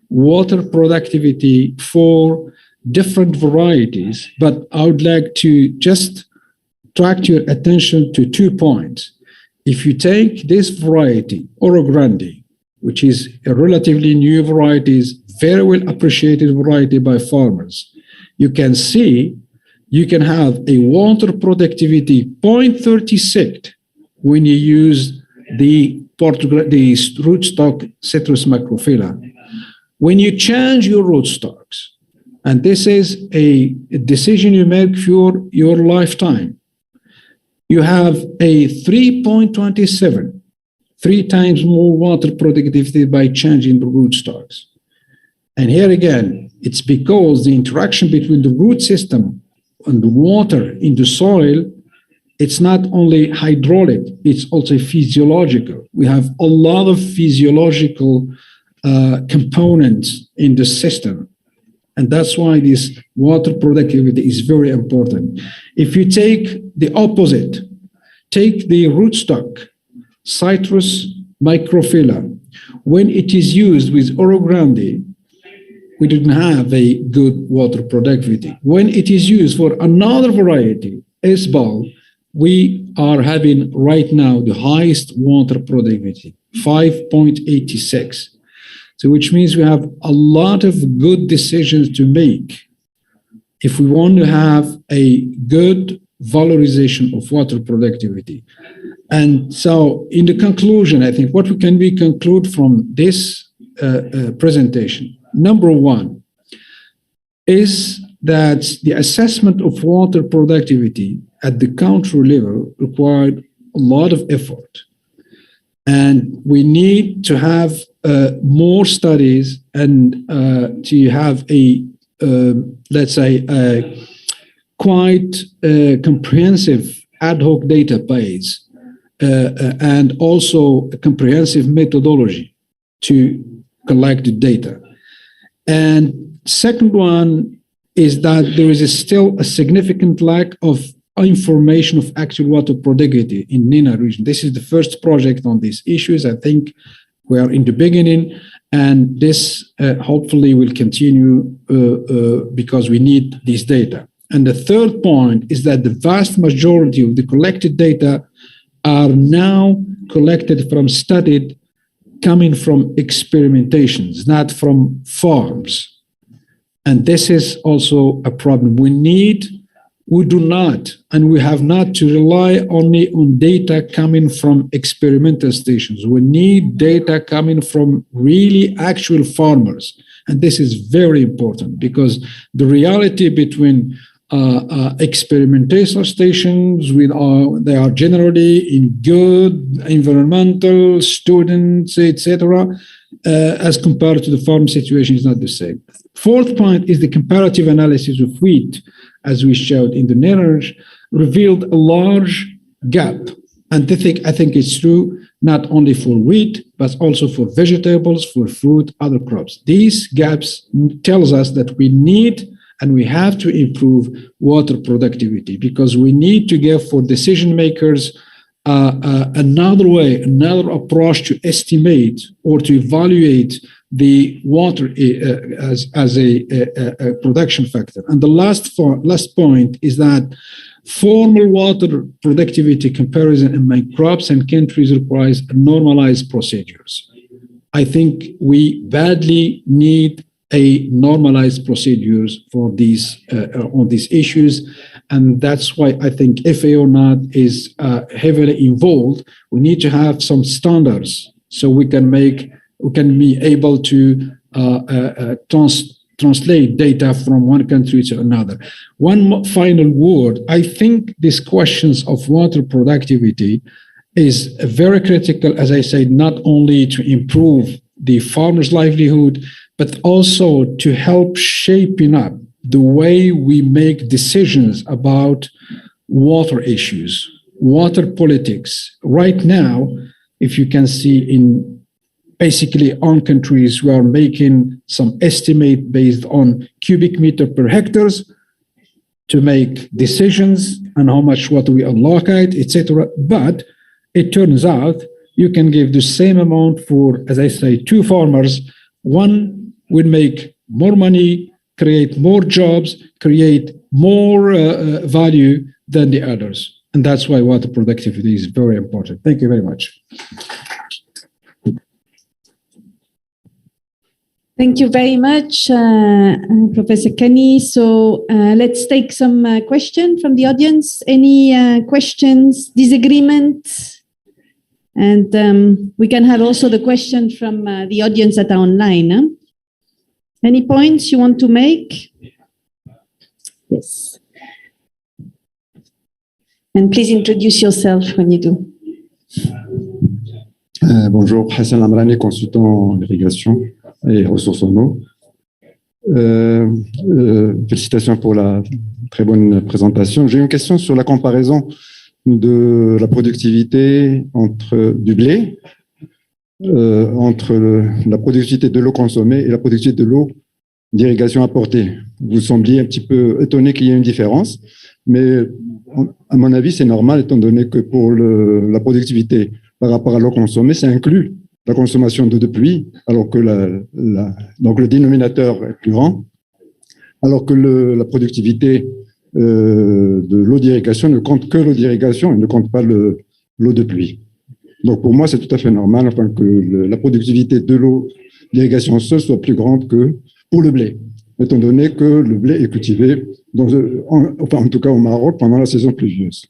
water productivity for different varieties, but I would like to just attract your attention to 2 points. If you take this variety, Oro Grande, which is a relatively new variety, very well appreciated variety by farmers, you can see you can have a water productivity 0.36 when you use the rootstock Citrus macrophylla. When you change your rootstocks, and this is a decision you make for your lifetime, you have a 3.27, 3 times more water productivity by changing the rootstocks. And here again, it's because the interaction between the root system and the water in the soil, it's not only hydraulic, it's also physiological. We have a lot of physiological components in the system. And that's why this water productivity is very important. If you take the opposite, take the rootstock, Citrus microphylla, when it is used with Oro Grande, we didn't have a good water productivity. When it is used for another variety, Esbal, we are having right now the highest water productivity, 5.86. So which means we have a lot of good decisions to make if we want to have a good valorization of water productivity. And so in the conclusion, I think what can we conclude from this presentation? Number one is that the assessment of water productivity at the country level required a lot of effort. And we need to have more studies and to have a, let's say, a quite comprehensive ad hoc database and also a comprehensive methodology to collect the data. And second one is that there is still a significant lack of information of actual water productivity in NENA region. This is the first project on these issues. I think we are in the beginning, and this hopefully will continue because we need this data. And the third point is that the vast majority of the collected data are now collected from studied coming from experimentations, not from farms. And this is also a problem. We do not, and we have not to rely only on data coming from experimental stations. We need data coming from really actual farmers. And this is very important because the reality between experimental stations, they are generally in good environmental, students, etc., as compared to the farm situation is not the same. Fourth point is the comparative analysis of wheat, as we showed in the narrative, revealed a large gap. And I think it's true not only for wheat, but also for vegetables, for fruit, other crops. These gaps tells us that we need and we have to improve water productivity because we need to give for decision makers another approach to estimate or to evaluate the water as a production factor. And the last point is that formal water productivity comparison among crops and countries requires normalized procedures. I think we badly need a normalized procedures for these on these issues, and that's why I think FAO NAT is heavily involved. We need to have some standards so we can be able to translate data from one country to another. One final word. I think these questions of water productivity is very critical, as I said, not only to improve the farmer's livelihood, but also to help shaping up the way we make decisions about water issues, water politics. Right now, if you can see in basically on countries, we are making some estimate based on cubic meter per hectares to make decisions on how much water we allocate, etc. But it turns out you can give the same amount for, as I say, two farmers. One will make more money, create more jobs, create more value than the others. And that's why water productivity is very important. Thank you very much. Thank you very much, Professor Kani. So let's take some questions from the audience. Any questions, disagreements? And we can have also the question from the audience that are online. Huh? Any points you want to make? Yes. And please introduce yourself when you do. Bonjour, Hassan Amrani, consultant en irrigation et ressources en eau. Félicitations pour la très bonne présentation. J'ai une question sur la comparaison de la productivité du blé, entre la productivité de l'eau consommée et la productivité de l'eau d'irrigation apportée. Vous sembliez un petit peu étonné qu'il y ait une différence, mais à mon avis, c'est normal étant donné que pour la productivité par rapport à l'eau consommée, ça inclut la consommation d'eau de pluie, alors que donc le dénominateur est plus grand, alors que la productivité de l'eau d'irrigation ne compte que l'eau d'irrigation et ne compte pas l'eau de pluie. Donc pour moi, c'est tout à fait normal enfin, que la productivité de l'eau d'irrigation seule soit plus grande que pour le blé, étant donné que le blé est cultivé, en tout cas au Maroc, pendant la saison pluvieuse.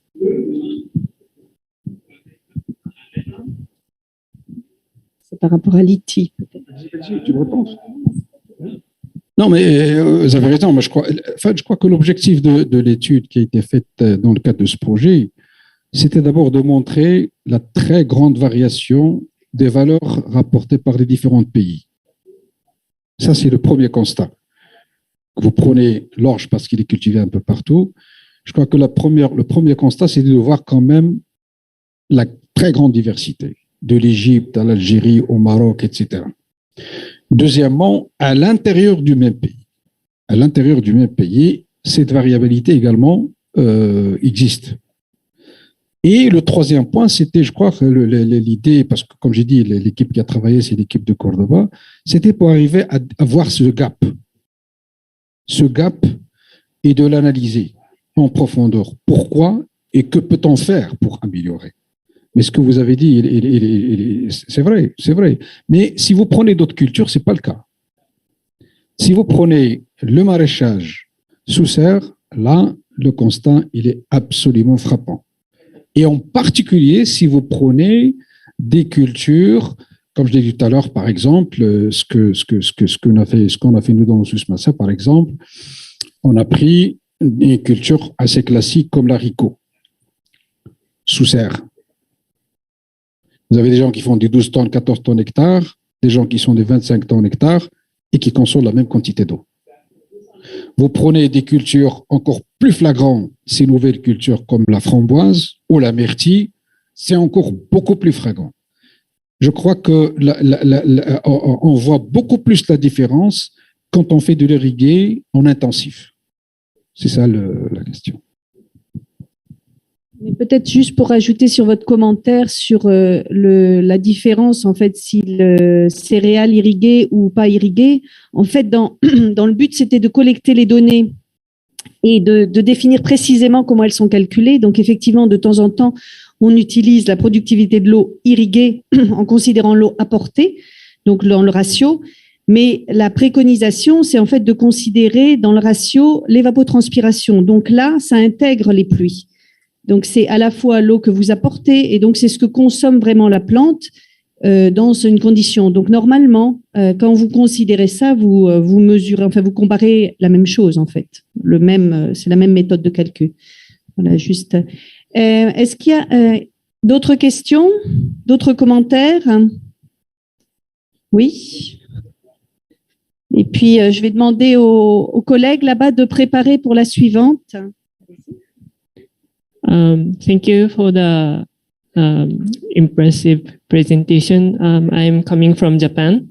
C'est par rapport à l'ITI, peut-être. Tu me réponds? Non, mais vous avez raison. Je crois que l'objectif de l'étude qui a été faite dans le cadre de ce projet, c'était d'abord de montrer la très grande variation des valeurs rapportées par les différents pays. Ça, c'est le premier constat. Vous prenez l'orge parce qu'il est cultivé un peu partout. Je crois que le premier constat, c'est de voir quand même la très grande diversité de l'Égypte à l'Algérie, au Maroc, etc. Deuxièmement, à l'intérieur du même pays. À l'intérieur du même pays, cette variabilité également existe. Et le troisième point, c'était, je crois, l'idée, parce que comme j'ai dit, l'équipe qui a travaillé, c'est l'équipe de Cordoue, c'était pour arriver à voir ce gap. Ce gap et de l'analyser en profondeur. Pourquoi et que peut-on faire pour améliorer? Mais ce que vous avez dit, c'est vrai, c'est vrai. Mais si vous prenez d'autres cultures, ce n'est pas le cas. Si vous prenez le maraîchage sous serre, là, le constat, il est absolument frappant. Et en particulier, si vous prenez des cultures, comme je l'ai dit tout à l'heure, par exemple, ce qu'on a fait nous dans le Sous-Massa, par exemple, on a pris une culture assez classique comme l'haricot, sous serre. Vous avez des gens qui font des 12 tonnes, 14 tonnes hectares, des gens qui sont des 25 tonnes hectares et qui consomment la même quantité d'eau. Vous prenez des cultures encore plus flagrantes, ces nouvelles cultures comme la framboise ou la myrtille, c'est encore beaucoup plus flagrant. Je crois que on voit beaucoup plus la différence quand on fait de l'irriguer en intensif. C'est ça la question. Mais peut-être juste pour ajouter sur votre commentaire sur la différence, en fait, si le céréal irrigué ou pas irrigué, en fait, dans le but, c'était de collecter les données et de définir précisément comment elles sont calculées. Donc, effectivement, de temps en temps, on utilise la productivité de l'eau irriguée en considérant l'eau apportée, donc dans le ratio. Mais la préconisation, c'est en fait de considérer dans le ratio l'évapotranspiration. Donc là, ça intègre les pluies. Donc, c'est à la fois l'eau que vous apportez et donc c'est ce que consomme vraiment la plante dans une condition. Donc, normalement, quand vous considérez ça, vous mesurez, enfin, vous comparez la même chose, en fait. C'est la même méthode de calcul. Voilà, juste. Est-ce qu'il y a d'autres questions, d'autres commentaires? Oui. Et puis, je vais demander aux collègues là-bas de préparer pour la suivante. Thank you for the impressive presentation. I'm coming from Japan,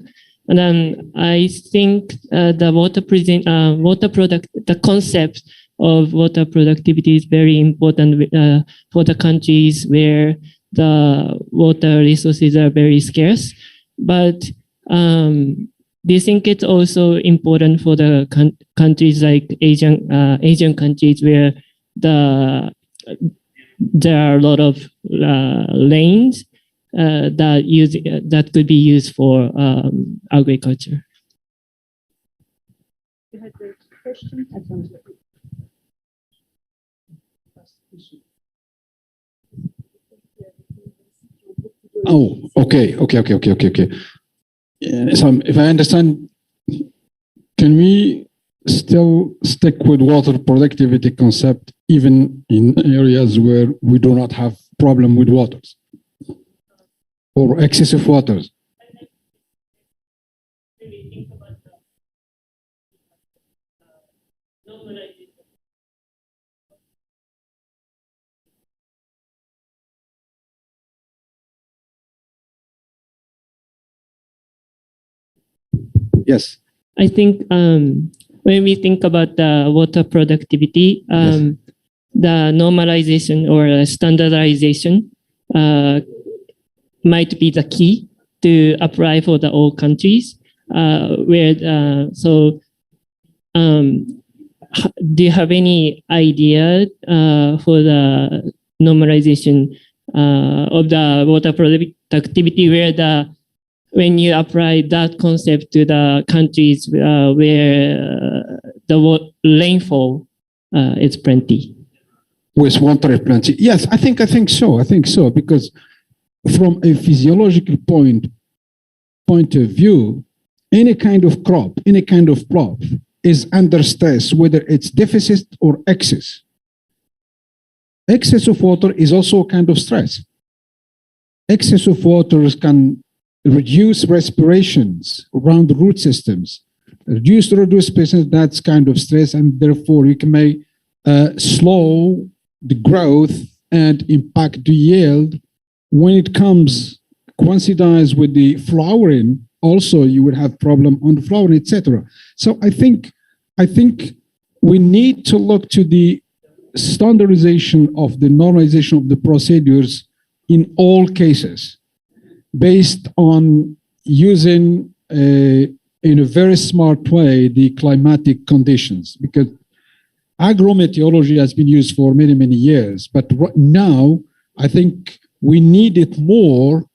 and I think the concept of water productivity is very important for the countries where the water resources are very scarce. But do you think it's also important for the countries like Asian countries where there are a lot of lanes that could be used for agriculture? You had the question? Oh, okay. So if I understand, can we still stick with water productivity concept even in areas where we do not have problem with waters or excessive waters? Yes. I think when we think about the water productivity, Yes. the normalization or standardization might be the key to apply for the all countries. Do you have any idea for the normalization of the water productivity when you apply that concept to the countries where the rainfall is plenty? With water plenty. Yes, I think so, because from a physiological point of view, any kind of crop is under stress, whether it's deficit or excess. Excess of water is also a kind of stress. Excess of water can reduce respirations around the root systems, reduce patients, that's kind of stress, and therefore you may slow the growth and impact the yield. When it coincides with the flowering, also you would have problem on the flowering, etc. So I think we need to look to the standardization of the normalization of the procedures in all cases, based on using in a very smart way the climatic conditions, because agrometeorology has been used for many, many years, but now I think we need it more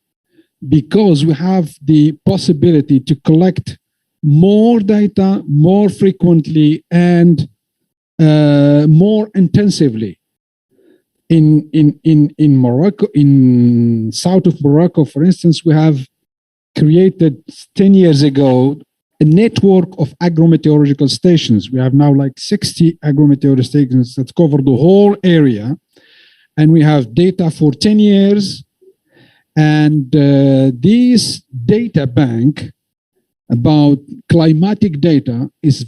because we have the possibility to collect more data more frequently and more intensively. In Morocco, in south of Morocco, for instance, we have created 10 years ago a network of agrometeorological stations. We have now like 60 agrometeorological stations that cover the whole area, and we have data for 10 years. And this data bank about climatic data is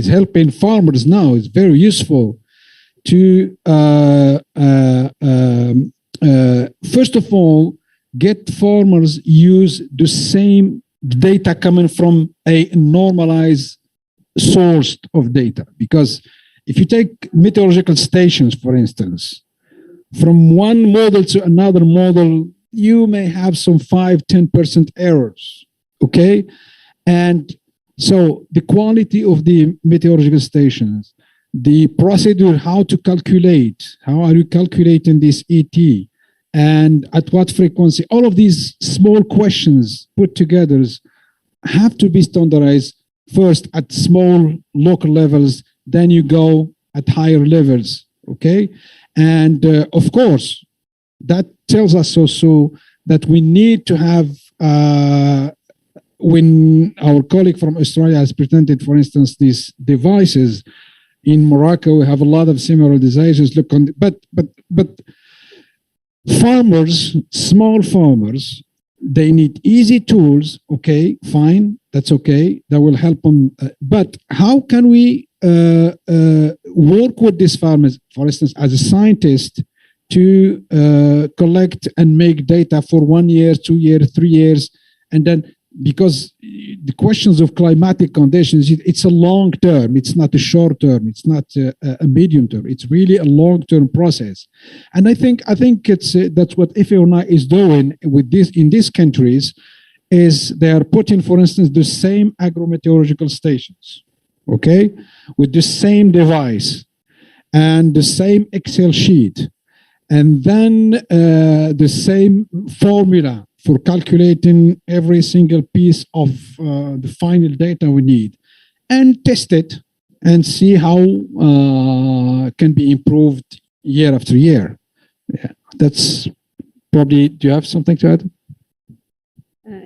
helping farmers now. It's very useful to first of all get farmers use the same data coming from a normalized source of data. Because if you take meteorological stations, for instance, from one model to another model, you may have some 5-10% errors, okay? And so the quality of the meteorological stations, the procedure, how to calculate, how are you calculating this ET, and at what frequency, all of these small questions put together have to be standardized first at small local levels, then you go at higher levels, okay? And of course, that tells us also that we need to have, when our colleague from Australia has presented, for instance, these devices in Morocco, we have a lot of similar devices. Look on, but farmers, small farmers, they need easy tools. Okay, fine, that's okay. That will help them. But how can we work with these farmers, for instance, as a scientist, to collect and make data for 1 year, 2 years, 3 years, and then because the questions of climatic conditions, it's a long term. It's not a short term. It's not a medium term. It's really a long term process. And I think it's that's what FERERES is doing with this in these countries, is they are putting, for instance, the same agrometeorological stations, okay, with the same device and the same Excel sheet, and then the same formula for calculating every single piece of the final data we need, and test it and see how can be improved year after year. Yeah, that's probably, do you have something to add?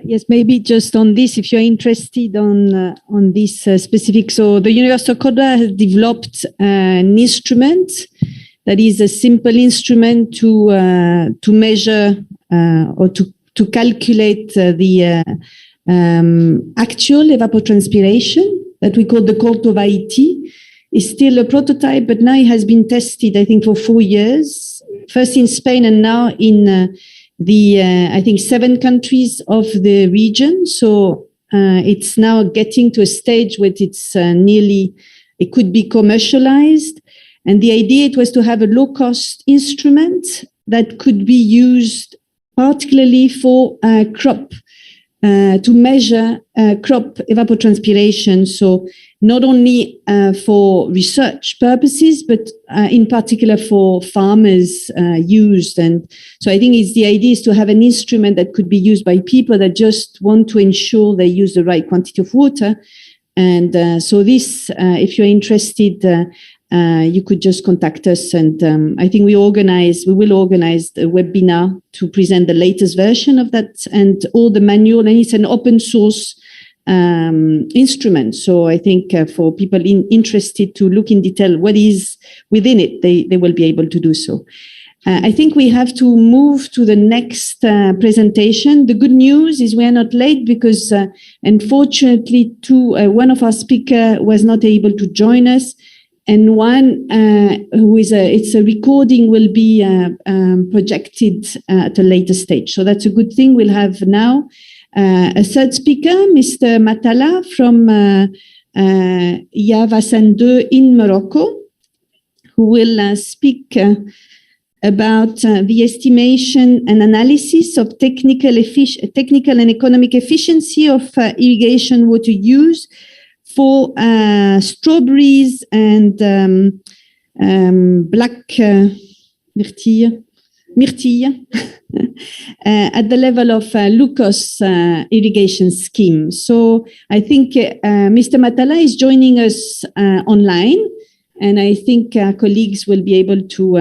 Yes, maybe just on this, if you're interested on this specific. So the University of Cordoue has developed an instrument that is a simple instrument to measure or to calculate the actual evapotranspiration that we call the Cordovaity. It's still a prototype, but now it has been tested, I think, for 4 years, first in Spain and now in I think 7 countries of the region. So it's now getting to a stage where it's it could be commercialized. And the idea, it was to have a low-cost instrument that could be used particularly for crop, to measure crop evapotranspiration. So not only for research purposes, but in particular for farmers used. And so I think the idea is to have an instrument that could be used by people that just want to ensure they use the right quantity of water. And so this, if you're interested, you could just contact us, and I think we will organize a webinar to present the latest version of that and all the manual, and it's an open source instrument. So I think for people interested to look in detail what is within it, they will be able to do so. I think we have to move to the next presentation. The good news is we are not late because unfortunately one of our speakers was not able to join us. And one who is it's a recording will be projected at a later stage. So that's a good thing. We'll have now a third speaker, Mr. Matala from IAV Hassan II in Morocco, who will speak about the estimation and analysis of technical and economic efficiency of irrigation water use for strawberries and black myrtille at the level of Lucas irrigation scheme. So I think Mr. Matala is joining us online, and I think our colleagues will be able to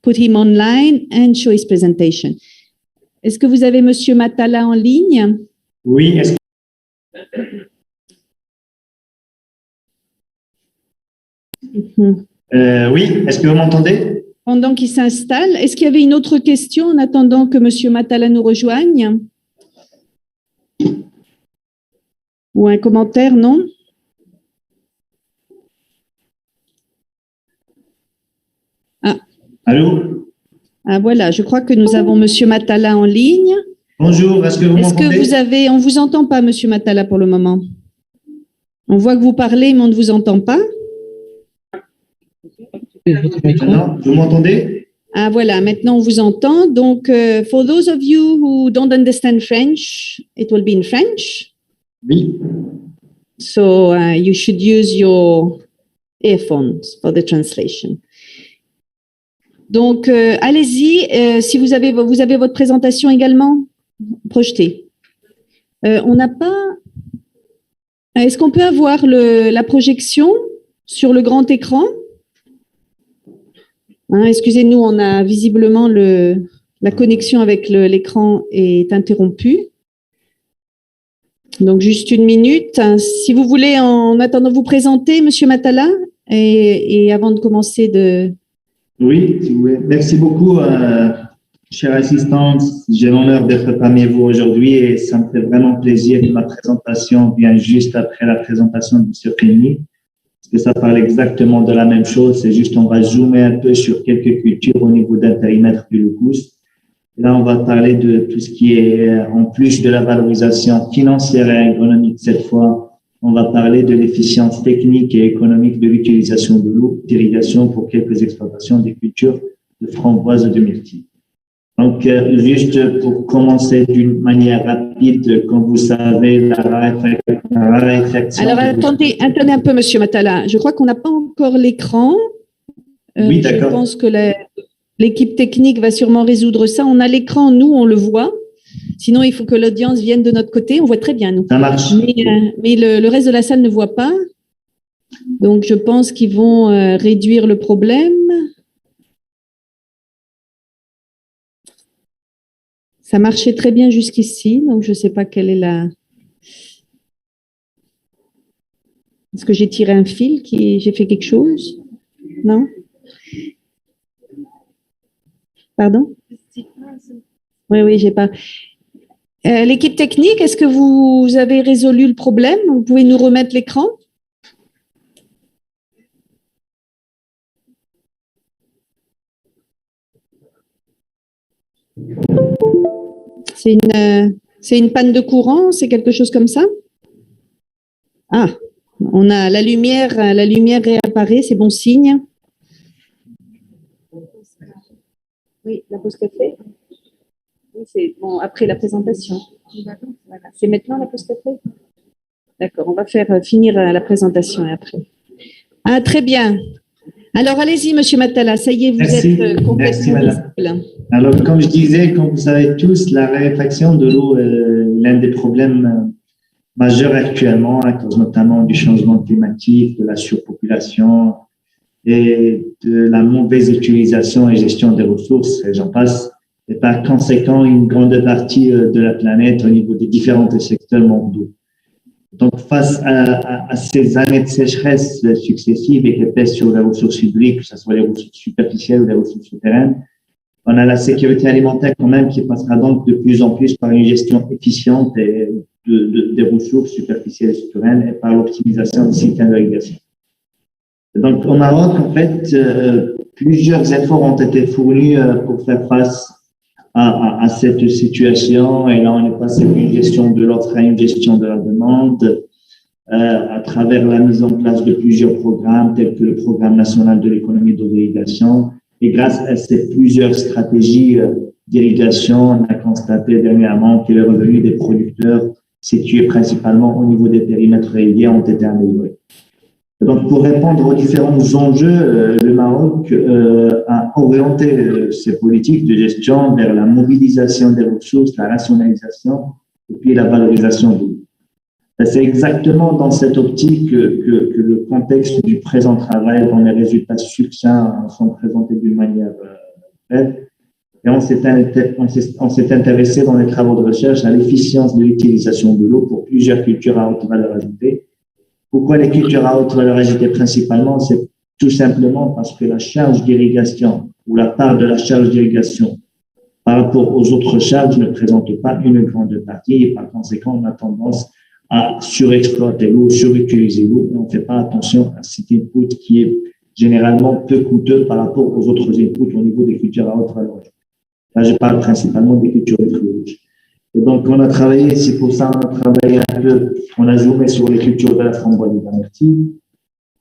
put him online and show his presentation. Est-ce que vous avez Monsieur Matala en ligne? Oui. Oui, est-ce que vous m'entendez? Pendant qu'il s'installe, est-ce qu'il y avait une autre question en attendant que Monsieur Matala nous rejoigne? Ou un commentaire, non? Ah. Allô? Ah voilà, je crois que nous avons Monsieur Matala en ligne. Bonjour, est-ce que vous m'entendez? On vous entend pas, Monsieur Matala, pour le moment. On voit que vous parlez, mais on ne vous entend pas. Maintenant, vous m'entendez? Ah voilà, maintenant on vous entend. Donc, for those of you who don't understand French, it will be in French. Oui. So you should use your earphones for the translation. Donc, allez-y. Si vous avez votre présentation également projetée. On n'a pas. Est-ce qu'on peut avoir la projection sur le grand écran? Excusez-nous, on a visiblement la connexion avec l'écran est interrompue. Donc, juste une minute. Si vous voulez, en attendant, vous présenter, Monsieur Matala, et avant de commencer de... Oui, si vous voulez. Merci beaucoup, chère assistante. J'ai l'honneur d'être parmi vous aujourd'hui et ça me fait vraiment plaisir que ma présentation vient juste après la présentation de M. Kenny, parce que ça parle exactement de la même chose. C'est juste, on va zoomer un peu sur quelques cultures au niveau d'un périmètre du locus. Là, on va parler de tout ce qui est, en plus de la valorisation financière et économique cette fois, on va parler de l'efficience technique et économique de l'utilisation de l'eau d'irrigation pour quelques exploitations des cultures de framboises et de myrtilles. Donc, juste pour commencer d'une manière rapide, comme vous savez, la raréfaction... Alors, attendez un peu, Monsieur Matala. Je crois qu'on n'a pas encore l'écran. Oui, d'accord. Je pense que l'équipe technique va sûrement résoudre ça. On a l'écran, nous, on le voit. Sinon, il faut que l'audience vienne de notre côté. On voit très bien, nous. Ça marche. Mais le reste de la salle ne voit pas. Donc, je pense qu'ils vont réduire le problème. Ça marchait très bien jusqu'ici. Donc, je ne sais pas quelle est la... Est-ce que j'ai tiré un fil? J'ai fait quelque chose? Non? Pardon? Oui, j'ai pas. L'équipe technique, est-ce que vous avez résolu le problème? Vous pouvez nous remettre l'écran? C'est une panne de courant? C'est quelque chose comme ça? Ah, on a la lumière réapparaît, c'est bon signe. Oui, la pause café. Oui, c'est bon, après la présentation. Voilà. C'est maintenant la pause café? D'accord, on va faire finir la présentation et après. Ah, très bien. Alors, allez-y, Monsieur Matala, ça y est, vous êtes complètement visible. Alors, comme je disais, comme vous savez tous, la raréfaction de l'eau est l'un des problèmes majeurs actuellement, à cause notamment du changement climatique, de la surpopulation et de la mauvaise utilisation et gestion des ressources, et j'en passe. Et par conséquent, une grande partie de la planète, au niveau des différents secteurs, manque d'eau. Donc, face à ces années de sécheresse successives et qui pèsent sur les ressources hydriques, que ce soit les ressources superficielles ou les ressources souterraines, on a la sécurité alimentaire quand même qui passera donc de plus en plus par une gestion efficiente des ressources superficielles et souterraines et par l'optimisation des systèmes d'irrigation. Donc, au Maroc, en fait, plusieurs efforts ont été fournis pour faire face à cette situation. Et là, on est passé d'une gestion de l'offre à une gestion de la demande à travers la mise en place de plusieurs programmes tels que le Programme national de l'économie de l'irrigation. Et grâce à ces plusieurs stratégies d'irrigation, on a constaté dernièrement que les revenus des producteurs situés principalement au niveau des périmètres irrigués ont été améliorés. Donc, pour répondre aux différents enjeux, le Maroc a orienté ses politiques de gestion vers la mobilisation des ressources, la rationalisation et puis la valorisation de l'eau. C'est exactement dans cette optique que le contexte du présent travail, dont les résultats succincts sont présentés d'une manière brève. Et on s'est intéressé dans les travaux de recherche à l'efficience de l'utilisation de l'eau pour plusieurs cultures à haute valeur ajoutée. Pourquoi les cultures à haute valeur ajoutée principalement? C'est tout simplement parce que la charge d'irrigation ou la part de la charge d'irrigation par rapport aux autres charges ne présente pas une grande partie et par conséquent, on a tendance à surexploiter l'eau, surutiliser l'eau et on ne fait pas attention à cet input qui est généralement peu coûteux par rapport aux autres inputs au niveau des cultures à haute valeur ajoutée. Là, je parle principalement des cultures de fruits rouges. Et donc, on a travaillé, c'est pour ça on a travaillé un peu, on a zoomé sur les cultures de la framboise et de la myrtille.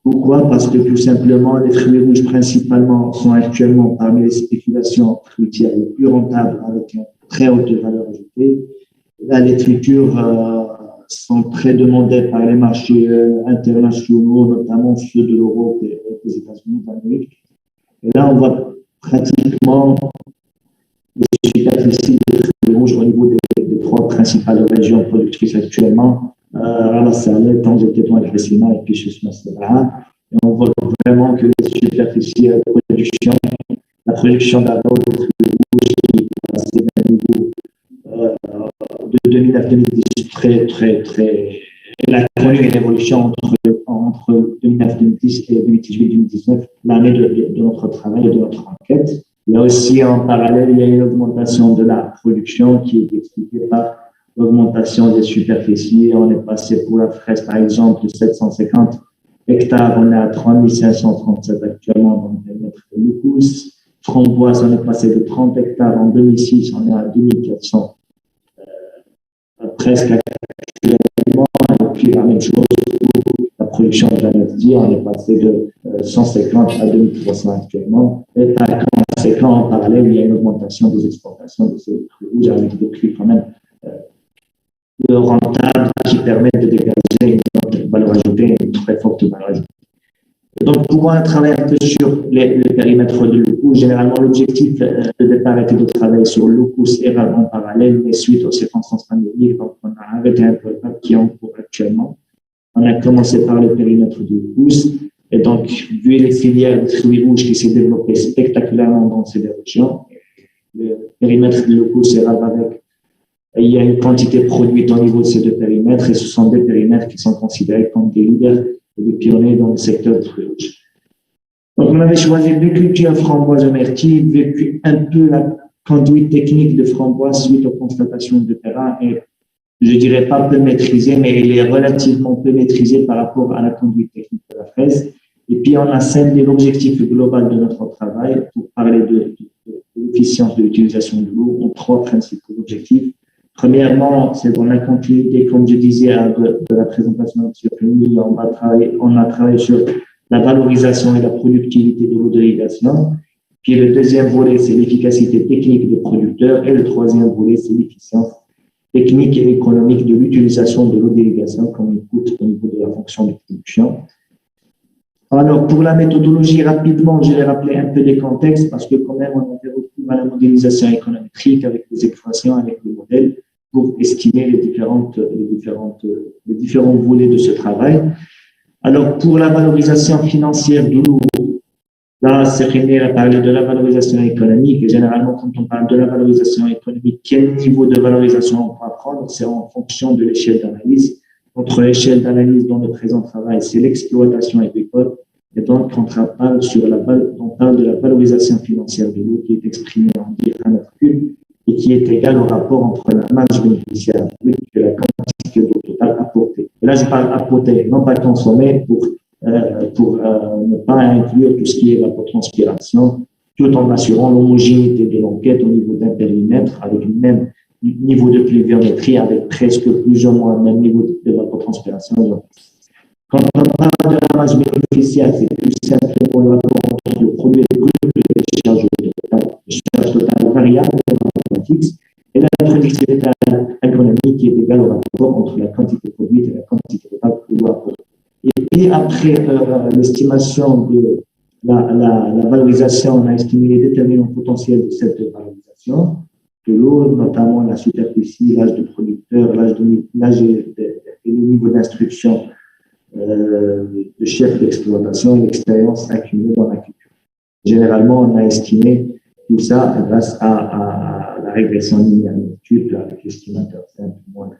Pourquoi? Parce que tout simplement, les fruits rouges principalement sont actuellement parmi les spéculations fruitières les plus rentables avec une très haute valeur ajoutée. Là, les cultures sont très demandées par les marchés internationaux, notamment ceux de l'Europe et des États-Unis d'Amérique. Et là, on voit pratiquement les superficies de fruits rouges au niveau des trois principales régions productrices actuellement, Ramassale, Tanger, Tétouan, Gressina et puis Chesma-Sebra. Et on voit vraiment que les superficies de production, la production d'abord des fruits rouges qui niveau de 2009 2010 très. Elle a connu une évolution entre 2009 2010 et 2018 2019, l'année de notre travail et de notre enquête. Il y a aussi en parallèle, il y a une augmentation de la production qui est expliquée par l'augmentation des superficies. On est passé pour la fraise, par exemple, de 750 hectares, on est à 3537 actuellement dans le périmètre de Loukous. Framboise, on est passé de 30 hectares en 2006, on est à 2400 presque actuellement. Et puis la même chose pour la production de la dit, on est passé de 150 à 2300 actuellement. Et par conséquent, en parallèle, il y a une augmentation des exportations de ces fruits rouges avec des prix quand même rentables qui permettent de dégager une valeur ajoutée, une très forte valeur ajoutée. Donc, pour moi, travailler un peu sur le périmètre de Loukous, généralement, l'objectif de départ était de travailler sur Loukous et en parallèle, mais suite aux circonstances pandémiques, donc on a arrêté un peu qui est en cours actuellement. On a commencé par le périmètre de Loukous, et donc, vu les filières de fruits rouges qui s'est développée spectaculairement dans ces deux régions, le périmètre de Loukous est avec, il y a une quantité produite au niveau de ces deux périmètres, et ce sont des périmètres qui sont considérés comme des leaders et des pionniers dans le secteur de fruits rouges. Donc, on avait choisi deux cultures framboises et myrtilles, vécu un peu la conduite technique de framboise suite aux constatations de terrain, et je dirais pas peu maîtrisée, mais il est relativement peu maîtrisé par rapport à la conduite technique de la fraise. Et puis, on a scindé l'objectif global de notre travail pour parler de l'efficience de l'utilisation de l'eau en trois principaux objectifs. Premièrement, c'est dans la continuité, comme je disais, de la présentation de M. Rémy, on a travaillé sur la valorisation et la productivité de l'eau d'irrigation. Puis le deuxième volet, c'est l'efficacité technique des producteurs. Et le troisième volet, c'est l'efficience technique et économique de l'utilisation de l'eau d'irrigation comme il coûte au niveau de la fonction de production. Alors, pour la méthodologie, rapidement, je vais rappeler un peu les contextes parce que quand même, on a fait recours à la modélisation économétrique avec des équations, avec des modèles pour estimer les différents volets de ce travail. Alors, pour la valorisation financière de l'eau, là, Rémy a parlé de la valorisation économique et généralement, quand on parle de la valorisation économique, quel niveau de valorisation on peut prendre? C'est en fonction de l'échelle d'analyse. Notre échelle d'analyse dans le présent travail, c'est l'exploitation agricole. Et donc, on parle de la valorisation financière de l'eau qui est exprimée en dirhams/cube et qui est égale au rapport entre la marge bénéficiaire brute et la quantité d'eau totale apportée. Et là, je parle apportée, non pas consommée, pour ne pas inclure tout ce qui est evapotranspiration, tout en assurant l'homogénéité de l'enquête au niveau d'un périmètre avec le même niveau de pluviométrie, avec presque plus ou moins le même niveau d'évapotranspiration. Quand on parle de la marge bénéficiaire, c'est plus simplement le rapport entre le produit brut et les charges totales variables fixes et la productivité agronomique qui est égale au rapport entre la quantité produite et la quantité totale de l'eau apportée. Et après l'estimation de la valorisation, on a estimé les déterminants potentiels de cette valorisation de l'eau, notamment la superficie, l'âge de producteur, l'âge et le niveau d'instruction de chef d'exploitation et l'expérience accumulée dans la culture. Généralement, on a estimé tout ça grâce à la régression linéaire multiple avec l'estimateur simple moins.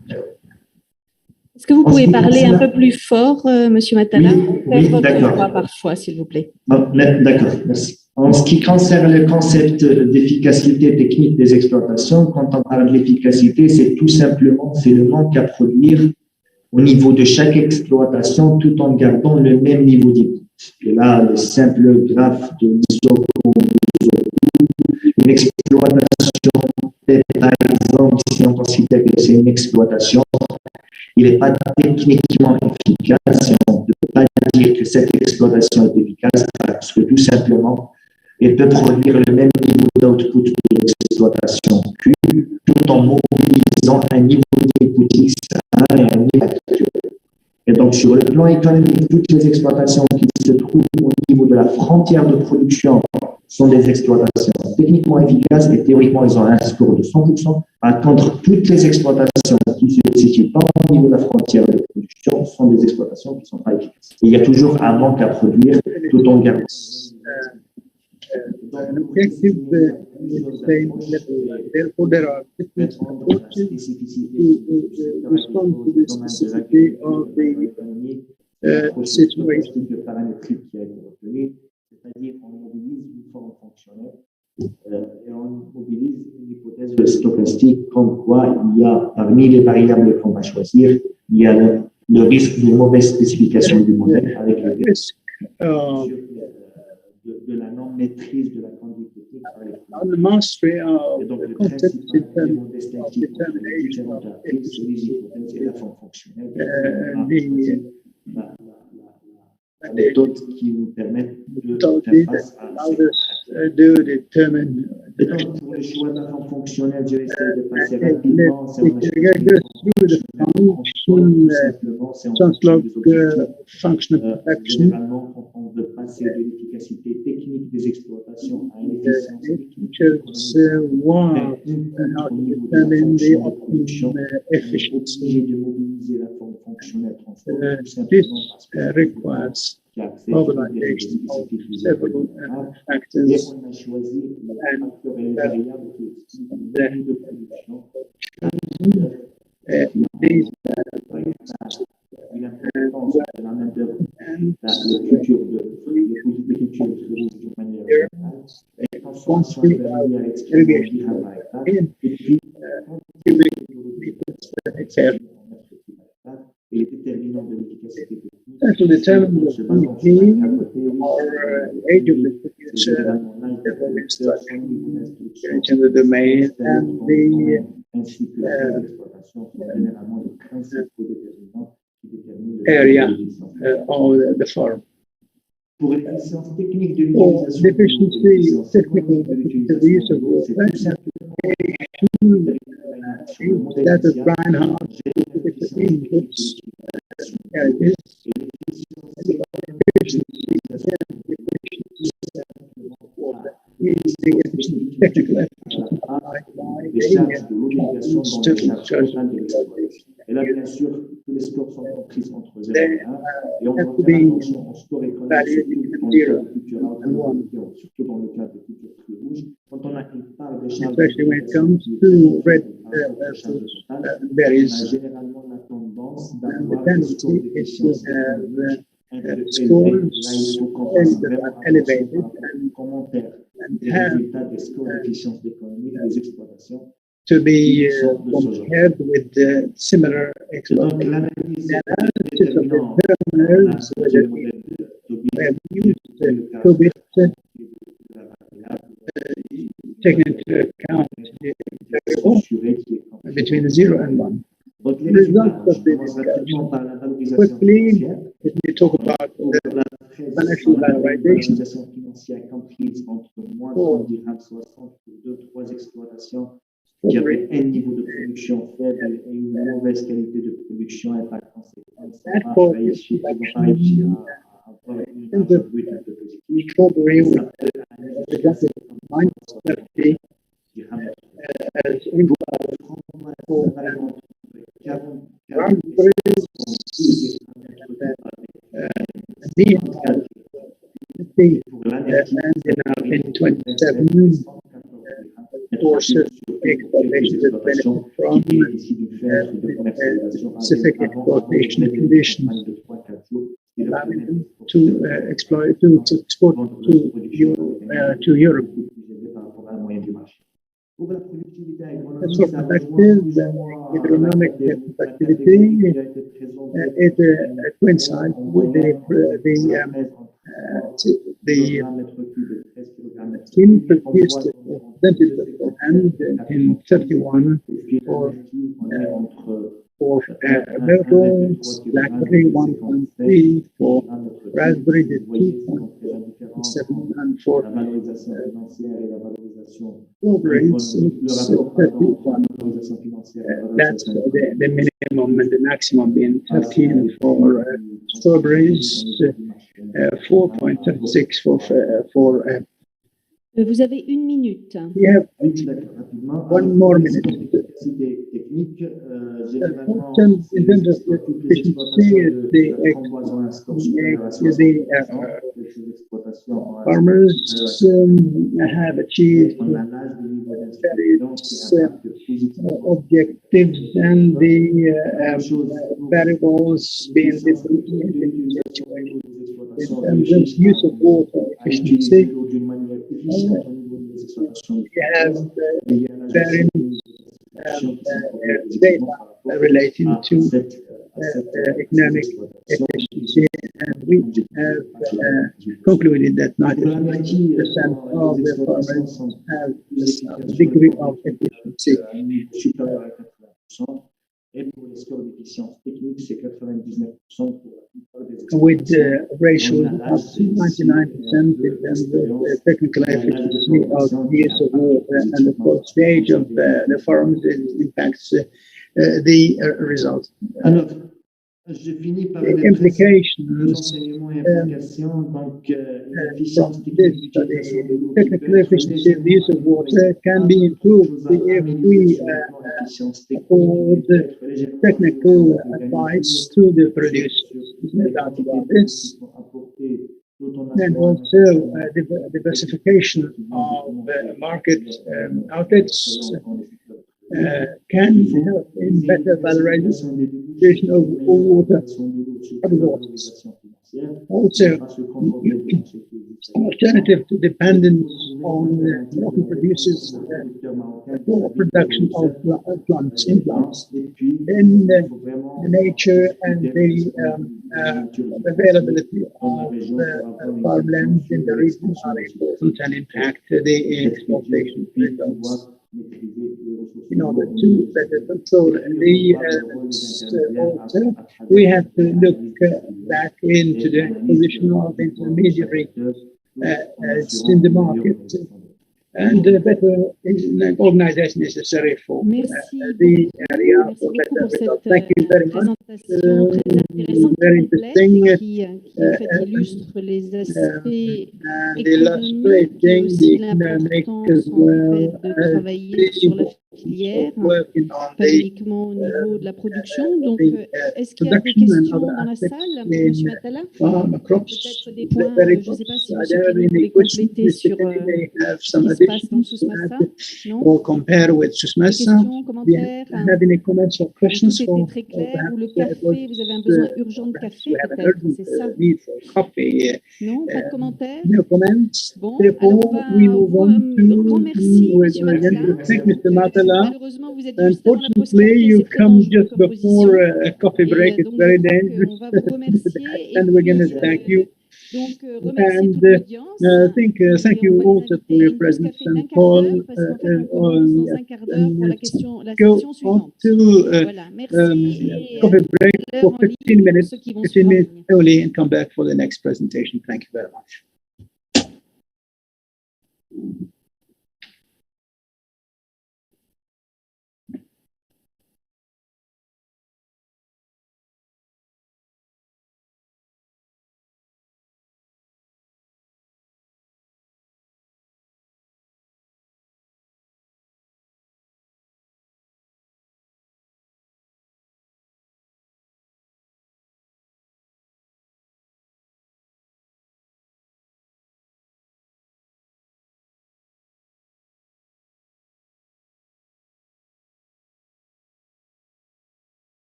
Est-ce que vous pouvez parler un peu plus fort, Monsieur Matala? Oui, d'accord. Parfois, s'il vous plaît. D'accord, merci. En ce qui concerne le concept d'efficacité technique des exploitations, quand on parle de l'efficacité, c'est tout simplement le manque à produire au niveau de chaque exploitation tout en gardant le même niveau d'input. Et là, le simple graphe de une exploitation, par exemple, si on considère que c'est une exploitation, il n'est pas techniquement efficace et on ne peut pas dire que cette exploitation est efficace parce que tout simplement, elle peut produire le même niveau d'output de l'exploitation Q tout en mobilisant un niveau d'input X et un niveau actuel. Et donc, sur le plan économique, toutes les exploitations qui se trouvent au niveau de la frontière de production sont des exploitations techniquement efficaces et théoriquement, ils ont un score de 100%. Par contre, toutes les exploitations qui ne se situent pas au niveau de la frontière de production sont des exploitations qui ne sont pas efficaces. Et il y a toujours un manque à produire tout en gardant. an objective with the same level. Therefore, there are different approaches to respond to the specificity of the situation. C'est-à-dire on mobilise une forme fonctionnelle et on mobilise une hypothèse stochastique comme quoi il y a parmi les variables qu'on va choisir, il y a le risque d'une mauvaise spécification du modèle avec le risque de la non-maîtrise de la conduite technique par les on the mastery of et donc the le concept principal élément distinctif entre les différentes actrices, les hypothèses et la forme fonctionnelle. La méthode qui nous permet de faire face à et donc, pour le choix d'un forme fonctionnelle, je vais essayer de passer rapidement. C'est généralement, quand on veut passer de l'efficacité technique des exploitations à une efficience technique, au niveau de la fonction de production, on est obligé de mobiliser la forme fonctionnelle transformée, tout simplement parce que mobilization of several factors et on a choisi le facteur et les variables qui expliquent le niveau de production. L'importance de la main-d'œuvre, les cultures de culture de riz d'une manière générale, les transformations intermédiaires extrêmement durables par hectare, et puis et les déterminants de l'efficacité technique. To determine the need or age of the producer, the domain, and the area of the farm. Pour l'efficience technique de l'utilisation, technical use of water, that is Reinhardt inputs et là, bien sûr, tous les scores sont comprises entre 0 et 1. Et on va faire attention au score économique, surtout dans le cas de culture très rouge. Quand on a une part de charge, especially when it comes to red berries, généralement la tendance the d'avoir tendency is to have scores that are elevated and have to be compared with the similar exploitation. The analysis of the terminals that we have used KUPER² taking into account the variable between 0 and 1. The results of the discussion. Quickly, if we talk about the financial valorization qui avait un niveau de production faible et une mauvaise qualité de production et par conséquent, ils n'ont pas réussi à avoir une marge brute un peu positive. Pour l'année in 27 sources of exploitation that benefit from specific exploitation conditions, allowing them to export to Europe. As for productive, agronomic productivity, it coincides with the team produced percentage of hand in 31 for myrtles, blackberry 1.3, for raspberry 2.7, and for strawberries it's 31. That's the minimum and the maximum being 13 for strawberries, 4.36 for Vous avez 1 minute. We have one more minute. In terms of efficiency, the farmers have achieved various objectives and the variables being different in different situations. In terms of use of water efficiency, we have very data relating to economic efficiency, and we have concluded that 90% of the farmers have a degree of efficiency. With ratios up to 99% in terms of technical efficiency of the use of water, and of course the age of the farms impacts the result. The implications from this study, technical efficiency of the use of water can be improved if we afford technical advice to the producers about this, and also diversification of market outlets can help in better valorization of water. Also, alternative to dependence on local producers for production of plants in the nature and the availability of farmlands in the region are important and impact the exploitation results. In order to better control the water, we have to look back into the position of intermediary in the market, and better organization necessary for the area for better results. Thank you very much. Very interesting. And illustrating the economic as well as working on pas uniquement au niveau de la production. Donc, est-ce qu'il y a des questions dans la salle, Monsieur Attala? Peut-être des points, je ne sais pas si vous pouvez compléter sur ce qui se passe dans Sousmassa, non? Or compare with Sousmassa. Questions, commentaires? Have any comments or questions? Tout était très clair. Ou le café, vous avez un besoin urgent de café, peut-être, c'est ça? Non, pas de commentaires? No comments. Bon, alors on va grand merci, Monsieur Attala. Thank Mr. Matala. Malheureusement, vous êtes juste avant la pause Unfortunately, café, you c'est très come dangereux just comme before position. a coffee break. It's Donc, very je crois dangerous. qu'on va vous remercier. And we're going to thank you. Donc, remercier toute l'audience. Thank you also for your presence and call. Parce qu'en fait, on commence dans un quart d'heure pour la session suivante. Voilà, merci. Coffee break for 15 minutes only, and come back for the next presentation. Thank you very much.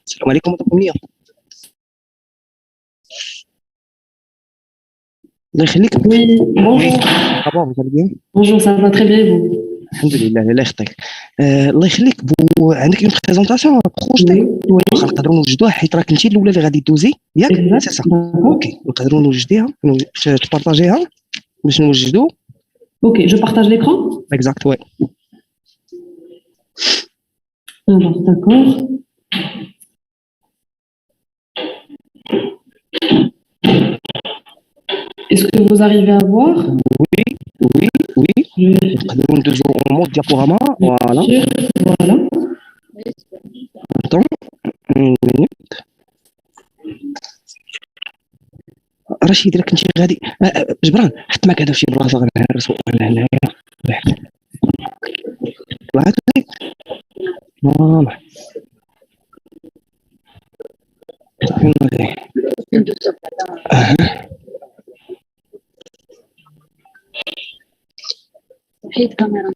السلام عليكم ورحمة الله. الله يخليك. Bonjour. Ça va, vous allez bien? Bonjour, ça va très bien et vous? الحمد لله. الله يخليك. الله يخليك. عندك اون بريزونطاسيون بروجتي واخا نقدروا نوجدوها حيت راك انت الاولى اللي غادي دوزي ياك سي صح. اوكي نقدروا نوجديها تبارطاجيها باش نوجدوا. Ok, je partage l'écran. Exact, ouais. Alors, d'accord. Est-ce que vous arrivez à voir? Oui. نقدروا ندوزوا au mode diaporama. Voilà. Voilà. Attends, une minute. رشيد راك انت غادي جبران حط معك هذا شي بلاصه غنهرس ولا هنايا طلعت لك فوالا حيد كاميرا.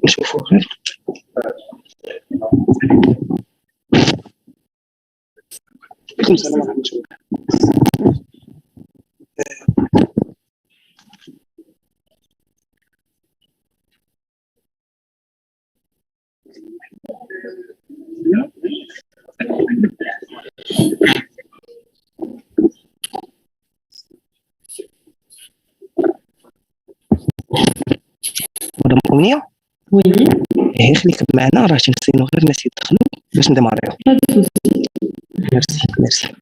نشوفوا غير عليكم السلام ورحمة الله. مدام أمنية؟ وي. خليك معنا راه تنسينو غير الناس يدخلوا باش نديماريو. ميرسي.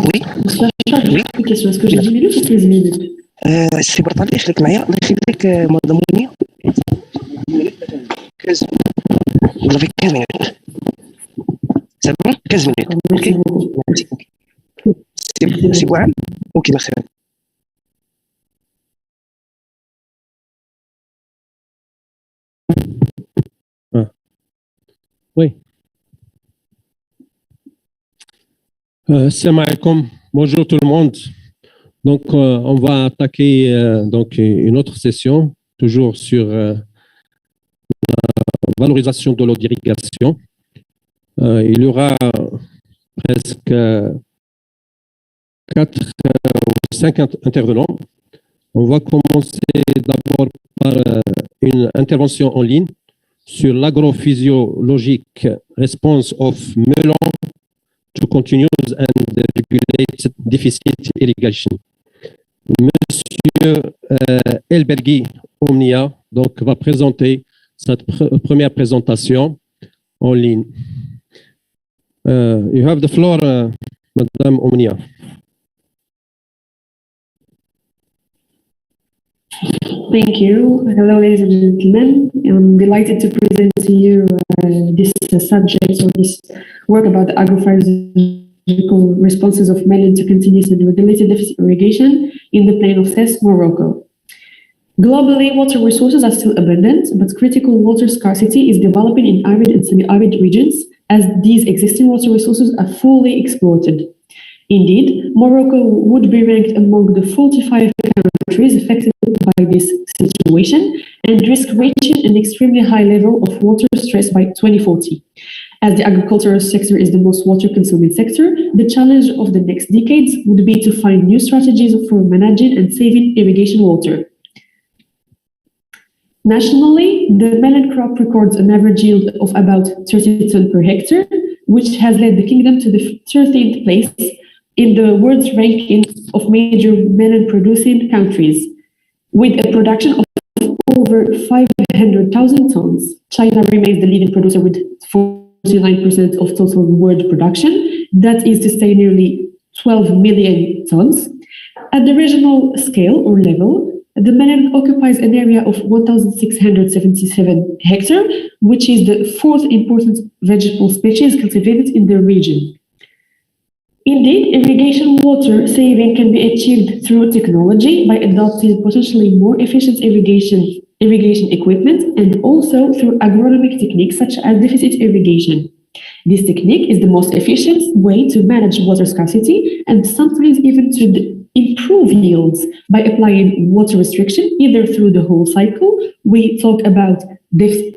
Oui. Est-ce que j'ai 10 minutes ou 15 minutes? السي برطالي خليك معايا. الله يخليك مدام أمنية. 15 vous avez 15 minutes. C'est bon? 15 minutes. Merci beaucoup. C'est bon? Ok, merci. Oui. Salam alaikum. Bonjour tout le monde. Donc, on va attaquer donc une autre session, toujours sur la valorisation de l'eau d'irrigation. Il y aura presque 4 ou 5 intervenants. On va commencer d'abord par une intervention en ligne sur l'agrophysiologic response of melon to continuous and regulated deficit irrigation. Monsieur Elbergui Omnia donc, va présenter cette première présentation en ligne. You have the floor, Madame Omnia. Thank you. Hello, ladies and gentlemen. I'm delighted to present to you this subject or this work about the agrophysiological responses of melon to continuous and regulated deficit irrigation in the plain of Fes, Morocco. Globally, water resources are still abundant, but critical water scarcity is developing in arid and semi-arid regions as these existing water resources are fully exploited. Indeed, Morocco would be ranked among the 45 countries affected by this situation and risk reaching an extremely high level of water stress by 2040. As the agricultural sector is the most water-consuming sector, the challenge of the next decades would be to find new strategies for managing and saving irrigation water. Nationally, the melon crop records an average yield of about 30 tons per hectare, which has led the kingdom to the 13th place in the world's ranking of major melon-producing countries, with a production of over 500,000 tons. China remains the leading producer with 49% of total world production. That is to say nearly 12 million tons. At the regional scale or level, the melon occupies an area of 1,677 hectares, which is the fourth important vegetable species cultivated in the region. Indeed, irrigation water saving can be achieved through technology by adopting potentially more efficient irrigation equipment and also through agronomic techniques such as deficit irrigation. This technique is the most efficient way to manage water scarcity and sometimes even to improve yields by applying water restriction either through the whole cycle. We talk about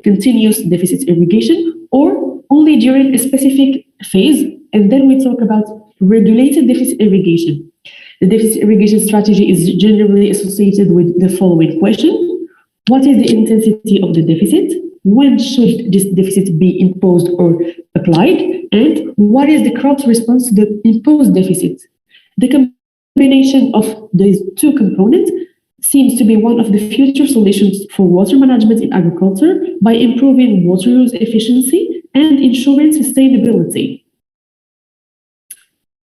continuous deficit irrigation or only during a specific phase, and then we talk about regulated deficit irrigation. The deficit irrigation strategy is generally associated with the following question: what is the intensity of the deficit? When should this deficit be imposed or applied? And what is the crop's response to the imposed deficit? The combination of these two components seems to be one of the future solutions for water management in agriculture by improving water use efficiency and ensuring sustainability.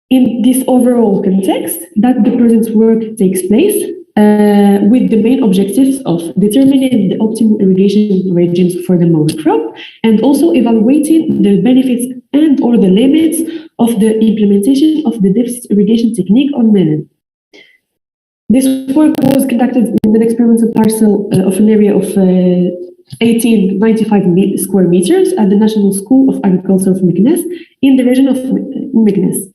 In this overall context, that the present work takes place with the main objectives of determining the optimal irrigation regimes for the melon crop and also evaluating the benefits and or the limits of the implementation of the deficit irrigation technique on melon. This work was conducted in an experimental parcel of an area of 1895 square meters at the National School of Agriculture of Meknes in the region of Meknes.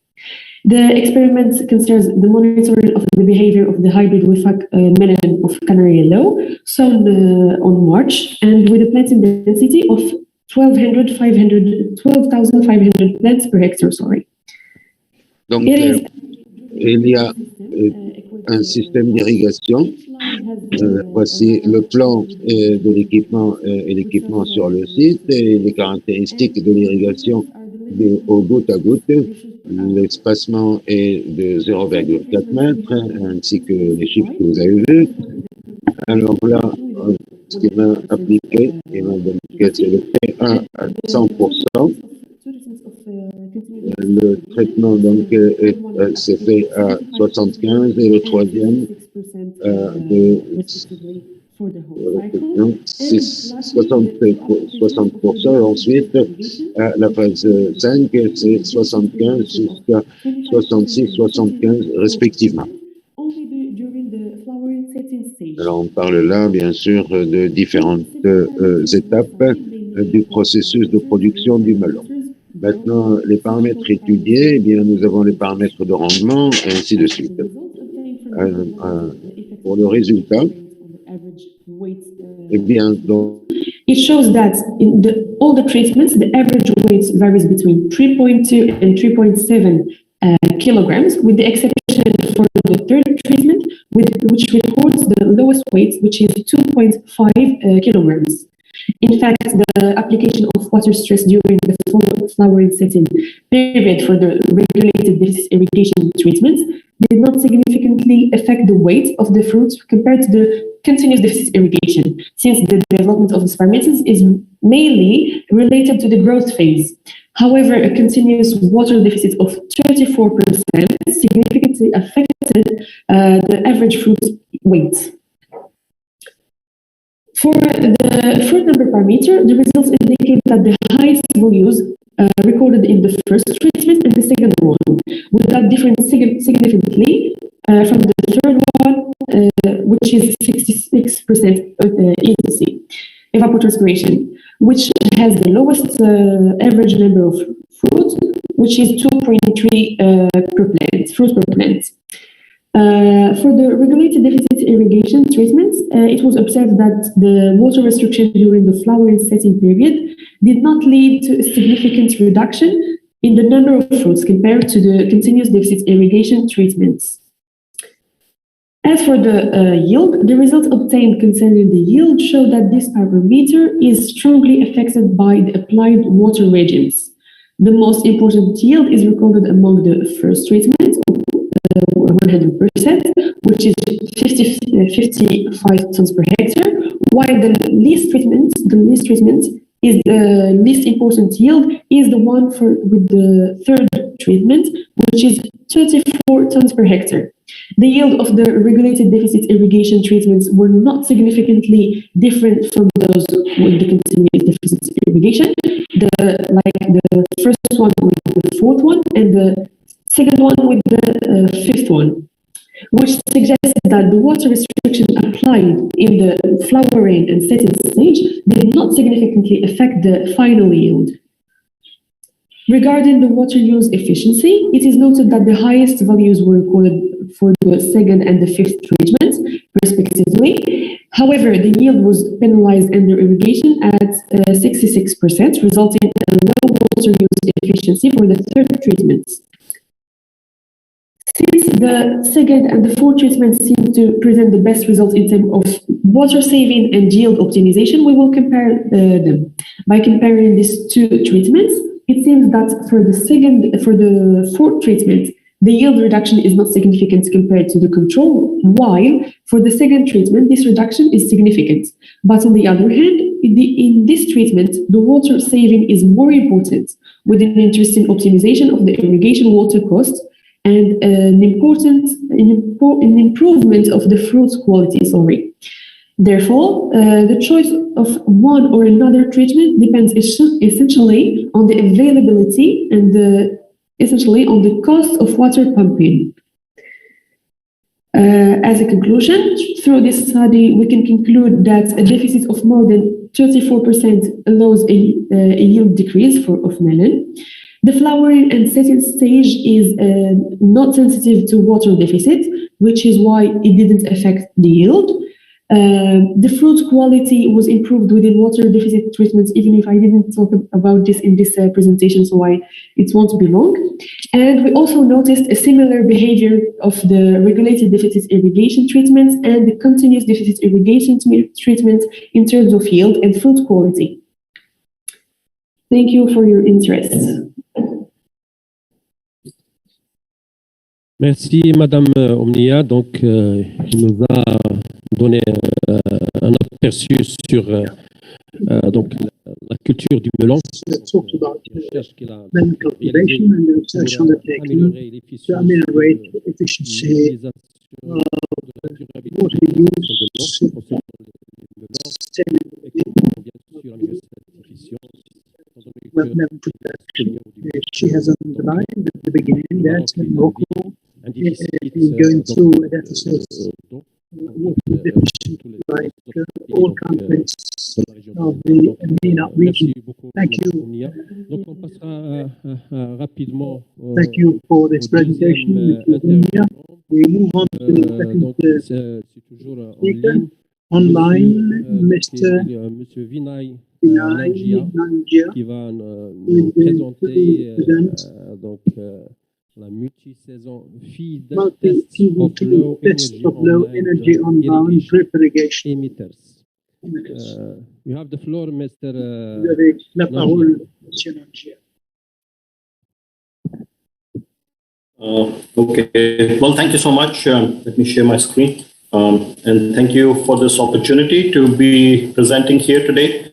The experiment concerns the monitoring of the behavior of the hybrid wifak melon of Canary Yellow, sown on March, and with a planting density of 12,500 plants per hectare. Donc, il y a un système d'irrigation. Voici le plan de l'équipement et l'équipement sur le site et les caractéristiques de l'irrigation au goutte à goutte. L'espacement est de 0,4 mètres, ainsi que les chiffres que vous avez vus. Alors là, ce qui m'a appliqué, c'est le P1 à 100%. Le traitement donc s'est fait à 75 et le troisième c'est 60%. Ensuite, la phase 5, c'est 75 jusqu'à 66, 75 respectivement. Alors, on parle là, bien sûr, de différentes étapes du processus de production du melon. Maintenant, les paramètres étudiés, eh bien, nous avons les paramètres de rendement, et ainsi de suite. Pour le résultat, eh bien, donc, it shows that in all the treatments, the average weight varies between 3.2 and 3.7 kilograms, with the exception for the third treatment, which records the lowest weight, which is 2.5 kilograms. In fact, the application of water stress during the flowering setting period for the regulated deficit irrigation treatments did not significantly affect the weight of the fruits compared to the continuous deficit irrigation, since the development of the spermatids is mainly related to the growth phase. However, a continuous water deficit of 34% significantly affected the average fruit weight. For the fruit number parameter, the results indicate that the highest values recorded in the first treatment and the second one, without differing significantly from the third one, which is 66% ETC, evapotranspiration, which has the lowest average number of fruit, which is 2.3 per plant, fruit per plant. For the regulated deficit irrigation treatments, it was observed that the water restriction during the flowering setting period did not lead to a significant reduction in the number of fruits compared to the continuous deficit irrigation treatments. As for the yield, the results obtained concerning the yield show that this parameter is strongly affected by the applied water regimes. The most important yield is recorded among the first treatment, 100%, which is 55 tons per hectare, while the least treatment is the least important yield is the one with the third treatment, which is 34 tons per hectare. The yield of the regulated deficit irrigation treatments were not significantly different from those with the continuous deficit irrigation, like the first one with the fourth one and the second one with the fifth one, which suggests that the water restriction applied in the flowering and setting stage did not significantly affect the final yield. Regarding the water use efficiency, it is noted that the highest values were recorded for the second and the fifth treatments, respectively. However, the yield was penalized under irrigation at 66%, resulting in a low water use efficiency for the third treatments. Since the second and the fourth treatments seem to present the best results in terms of water saving and yield optimization, we will compare them. By comparing these two treatments, it seems that for the fourth treatment, the yield reduction is not significant compared to the control, while for the second treatment, this reduction is significant. But on the other hand, in this treatment, the water saving is more important, with an interest in optimization of the irrigation water cost and an improvement of the fruit quality. Therefore, the choice of one or another treatment depends essentially on the availability and essentially on the cost of water pumping. As a conclusion, through this study, we can conclude that a deficit of more than 34% allows a yield decrease of melon. The flowering and setting stage is not sensitive to water deficit, which is why it didn't affect the yield. The fruit quality was improved within water deficit treatments, even if I didn't talk about this in this presentation, so it won't be long. And we also noticed a similar behavior of the regulated deficit irrigation treatments and the continuous deficit irrigation treatment in terms of yield and fruit quality. Thank you for your interest. Merci, Madame Omnia. Donc, il nous a donné un aperçu sur donc, la culture du melon. Talked about melon cultivation and the research undertaken to ameliorate the efficiency of water use, melon production. She has underlined at the beginning that Morocco is going through a deficit water deficit like all countries of the MENA region. Thank you. Thank you for this presentation. We move on to the second speaker, online, Mr. Vinay Nangia, qui va nous présenter donc La multi-saison feed multi-season tests of low energy on-bound drip irrigation emitters. You have the floor, Mr. Vous avez la parole, Monsieur Nangia. Okay, well, thank you so much. Let me share my screen. And thank you for this opportunity to be presenting here today.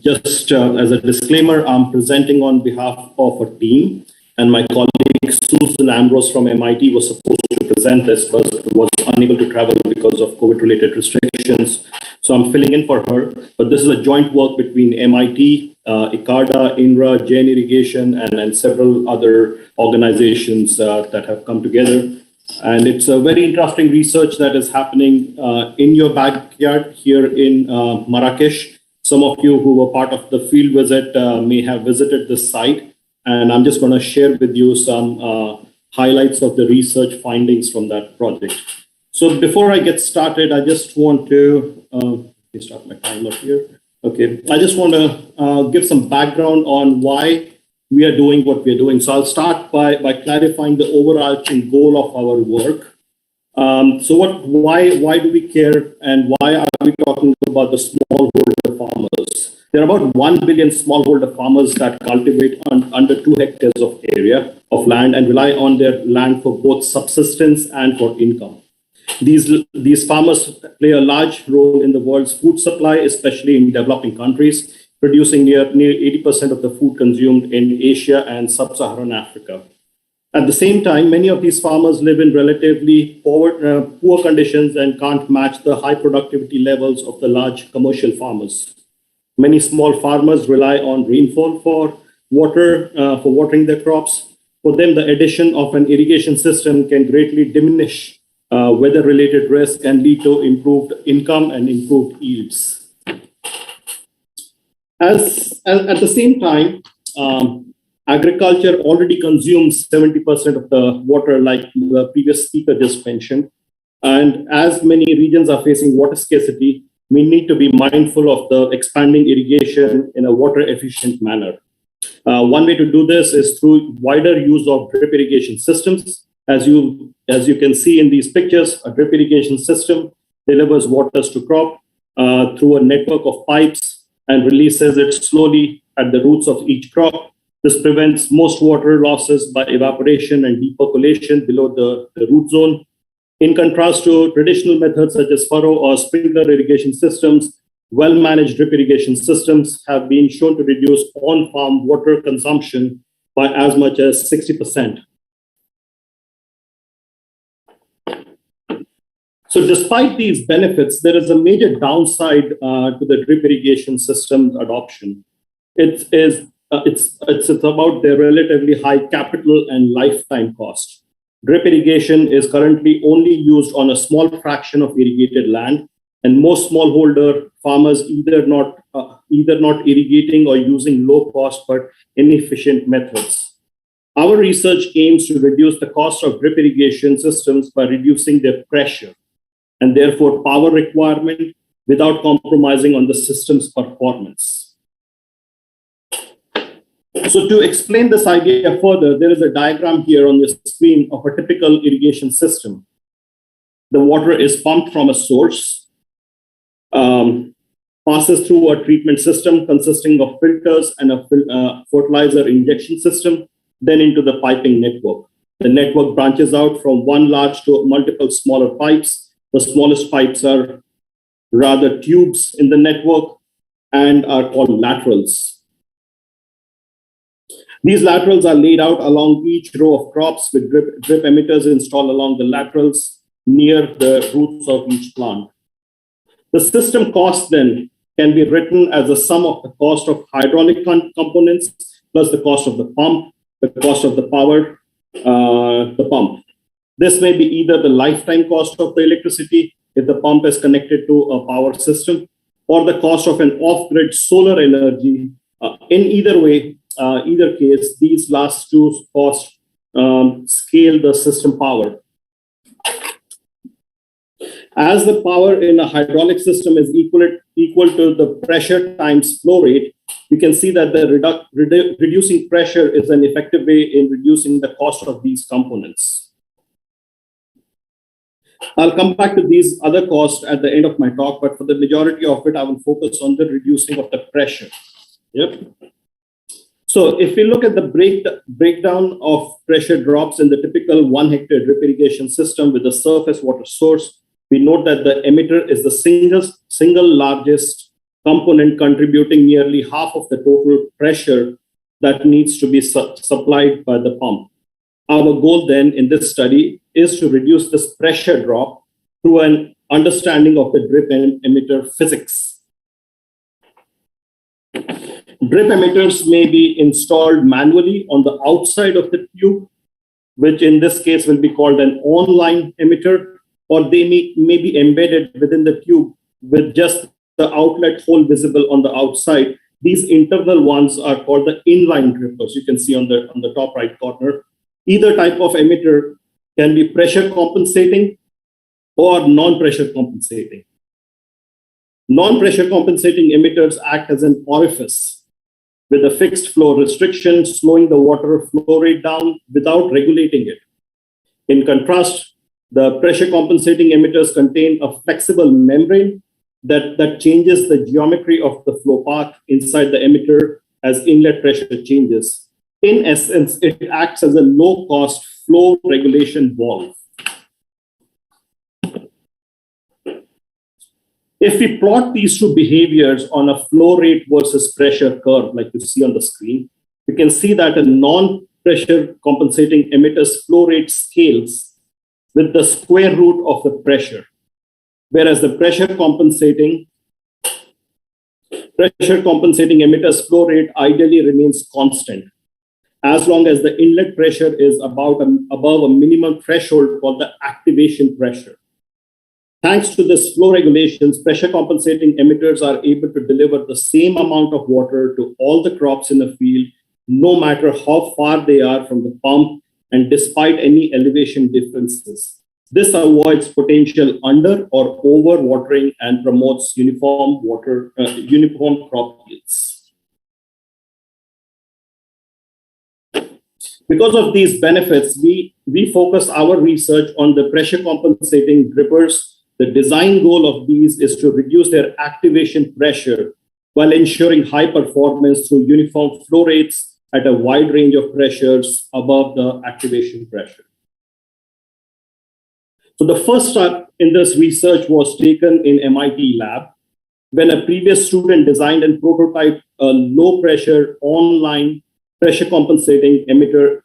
Just as a disclaimer, I'm presenting on behalf of a team, and my colleague Susan Ambrose from MIT was supposed to present this, but was unable to travel because of COVID-related restrictions. So I'm filling in for her. But this is a joint work between MIT, ICARDA, INRA, Jain Irrigation, and several other organizations that have come together. And it's a very interesting research that is happening in your backyard here in Marrakesh. Some of you who were part of the field visit may have visited this site. And I'm just going to share with you some highlights of the research findings from that project. So before I get started, I just want to, let me start my timer here. Okay, I just want to give some background on why we are doing what we're doing. So I'll start by clarifying the overarching goal of our work. So why do we care, and why are we talking about the smallholder farmers? There are about 1 billion smallholder farmers that cultivate under 2 hectares of area of land and rely on their land for both subsistence and for income. These farmers play a large role in the world's food supply, especially in developing countries, producing near 80% of the food consumed in Asia and Sub Saharan Africa. At the same time, many of these farmers live in relatively poor conditions and can't match the high productivity levels of the large commercial farmers. Many small farmers rely on rainfall for water, for watering their crops. For them, the addition of an irrigation system can greatly diminish weather-related risk and lead to improved income and improved yields. At the same time, agriculture already consumes 70% of the water, like the previous speaker just mentioned. And as many regions are facing water scarcity, we need to be mindful of the expanding irrigation in a water-efficient manner. One way to do this is through wider use of drip irrigation systems. As you can see in these pictures, a drip irrigation system delivers water to crop through a network of pipes and releases it slowly at the roots of each crop. This prevents most water losses by evaporation and depercolation below the root zone. In contrast to traditional methods such as furrow or sprinkler irrigation systems, well-managed drip irrigation systems have been shown to reduce on-farm water consumption by as much as 60%. So despite these benefits, there is a major downside to the drip irrigation system adoption. It's about their relatively high capital and lifetime cost. Drip irrigation is currently only used on a small fraction of irrigated land, and most smallholder farmers either not irrigating or using low-cost but inefficient methods. Our research aims to reduce the cost of drip irrigation systems by reducing their pressure and therefore power requirement without compromising on the system's performance. So to explain this idea further, there is a diagram here on your screen of a typical irrigation system. The water is pumped from a source, passes through a treatment system consisting of filters and a fertilizer injection system, then into the piping network. The network branches out from one large to multiple smaller pipes. The smallest pipes are rather tubes in the network and are called laterals. These laterals are laid out along each row of crops with drip emitters installed along the laterals near the roots of each plant. The system cost then can be written as a sum of the cost of hydraulic components plus the cost of the pump, the cost of the power, the pump. This may be either the lifetime cost of the electricity if the pump is connected to a power system, or the cost of an off-grid solar energy. In either case, these last two costs scale the system power. As the power in a hydraulic system is equal to the pressure times flow rate, we can see that the reducing pressure is an effective way in reducing the cost of these components. I'll come back to these other costs at the end of my talk, but for the majority of it, I will focus on the reducing of the pressure. Yep. So if we look at the breakdown of pressure drops in the typical 1 hectare drip irrigation system with a surface water source, we note that the emitter is the single largest component, contributing nearly half of the total pressure that needs to be supplied by the pump. Our goal then in this study is to reduce this pressure drop through an understanding of the drip emitter physics. Drip emitters may be installed manually on the outside of the tube, which in this case will be called an online emitter, or they may be embedded within the tube with just the outlet hole visible on the outside. These internal ones are called the inline drippers. You can see on the top right corner. Either type of emitter can be pressure compensating or non-pressure compensating. Non-pressure compensating emitters act as an orifice with a fixed flow restriction, slowing the water flow rate down without regulating it. In contrast, the pressure compensating emitters contain a flexible membrane that changes the geometry of the flow path inside the emitter as inlet pressure changes. In essence, it acts as a low-cost flow regulation valve. If we plot these two behaviors on a flow rate versus pressure curve, like you see on the screen, you can see that a non-pressure compensating emitter's flow rate scales with the square root of the pressure, whereas the pressure compensating emitter's flow rate ideally remains constant, as long as the inlet pressure is above a minimum threshold called the activation pressure. Thanks to this flow regulations, pressure compensating emitters are able to deliver the same amount of water to all the crops in the field, no matter how far they are from the pump and despite any elevation differences. This avoids potential under or over watering and promotes uniform crop yields. Because of these benefits, we focus our research on the pressure compensating drippers. The design goal of these is to reduce their activation pressure while ensuring high performance through uniform flow rates at a wide range of pressures above the activation pressure. So the first step in this research was taken in MIT lab when a previous student designed and prototyped a low pressure online pressure compensating emitter.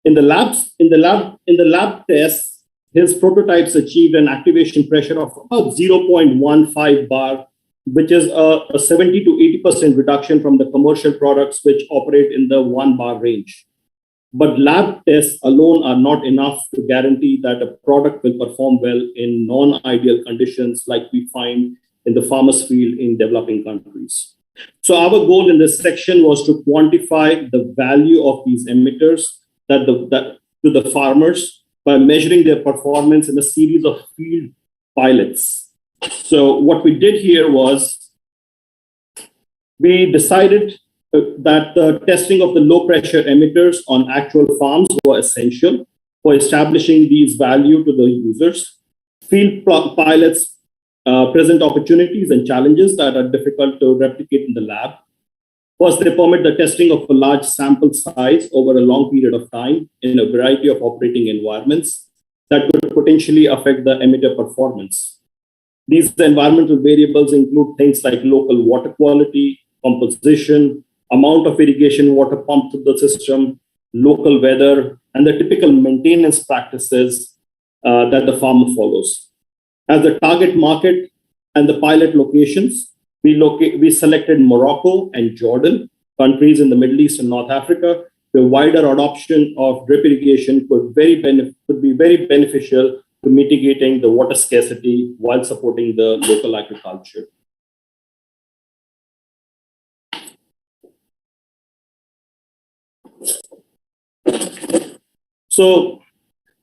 In the lab tests, his prototypes achieved an activation pressure of about 0.15 bar, which is a 70 to 80% reduction from the commercial products which operate in the 1 bar range. But lab tests alone are not enough to guarantee that a product will perform well in non-ideal conditions like we find in the farmers' field in developing countries. So our goal in this section was to quantify the value of these emitters to the farmers by measuring their performance in a series of field pilots. So what we did here was we decided that the testing of the low pressure emitters on actual farms were essential for establishing these value to the users. Field pilots present opportunities and challenges that are difficult to replicate in the lab. First, they permit the testing of a large sample size over a long period of time in a variety of operating environments that could potentially affect the emitter performance. These environmental variables include things like local water quality, composition, amount of irrigation water pumped through the system, local weather, and the typical maintenance practices that the farmer follows. As the target market and the pilot locations, we selected Morocco and Jordan, countries in the Middle East and North Africa. The wider adoption of drip irrigation could be very beneficial to mitigating the water scarcity while supporting the local agriculture. So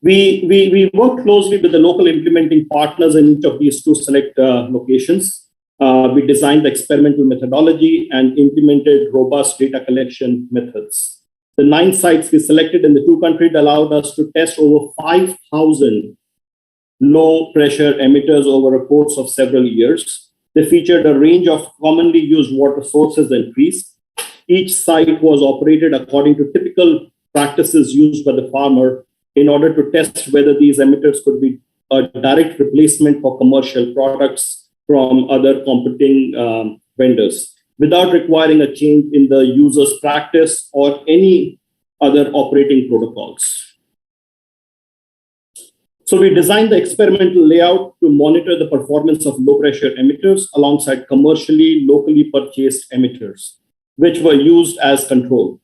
We work closely with the local implementing partners in each of these two select locations. We designed the experimental methodology and implemented robust data collection methods. The 9 sites we selected in the 2 countries allowed us to test over 5,000 low pressure emitters over a course of several years. They featured a range of commonly used water sources and trees. Each site was operated according to typical practices used by the farmer in order to test whether these emitters could be a direct replacement for commercial products from other competing vendors without requiring a change in the user's practice or any other operating protocols. So we designed the experimental layout to monitor the performance of low pressure emitters alongside commercially locally purchased emitters, which were used as control.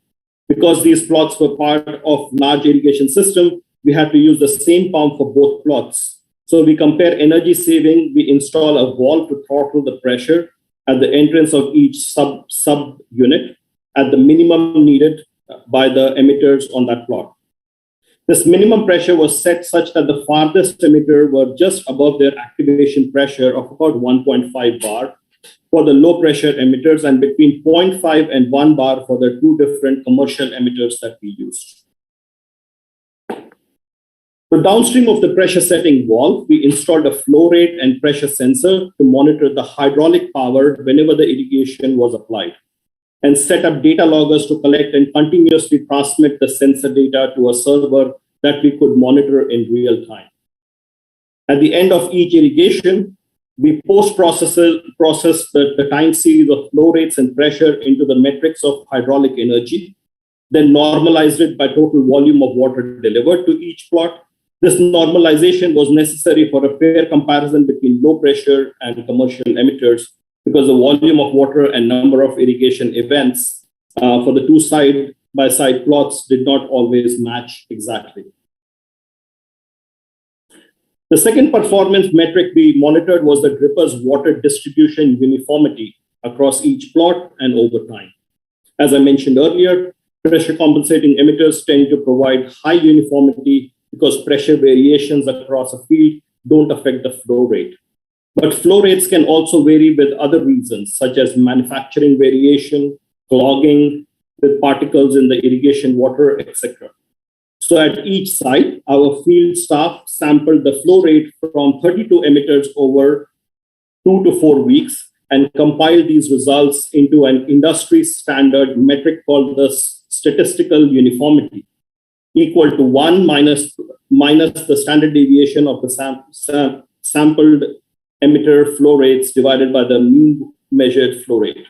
Because these plots were part of large irrigation system, we had to use the same pump for both plots. So we compare energy saving, we install a valve to throttle the pressure at the entrance of each sub unit at the minimum needed by the emitters on that plot. This minimum pressure was set such that the farthest emitter were just above their activation pressure of about 1.5 bar for the low pressure emitters and between 0.5 and 1 bar for the 2 different commercial emitters that we used. So downstream of the pressure setting valve, we installed a flow rate and pressure sensor to monitor the hydraulic power whenever the irrigation was applied, and set up data loggers to collect and continuously transmit the sensor data to a server that we could monitor in real time. At the end of each irrigation, we post-process the time series of flow rates and pressure into the metrics of hydraulic energy, then normalized it by total volume of water delivered to each plot. This normalization was necessary for a fair comparison between low pressure and commercial emitters because the volume of water and number of irrigation events for the 2 side-by-side plots did not always match exactly. The second performance metric we monitored was the dripper's water distribution uniformity across each plot and over time. As I mentioned earlier, pressure compensating emitters tend to provide high uniformity because pressure variations across a field don't affect the flow rate. But flow rates can also vary with other reasons, such as manufacturing variation, clogging with particles in the irrigation water, etc. So at each site, our field staff sampled the flow rate from 32 emitters over 2 to 4 weeks and compiled these results into an industry standard metric called the statistical uniformity, equal to 1 minus the standard deviation of the sampled emitter flow rates divided by the mean measured flow rate.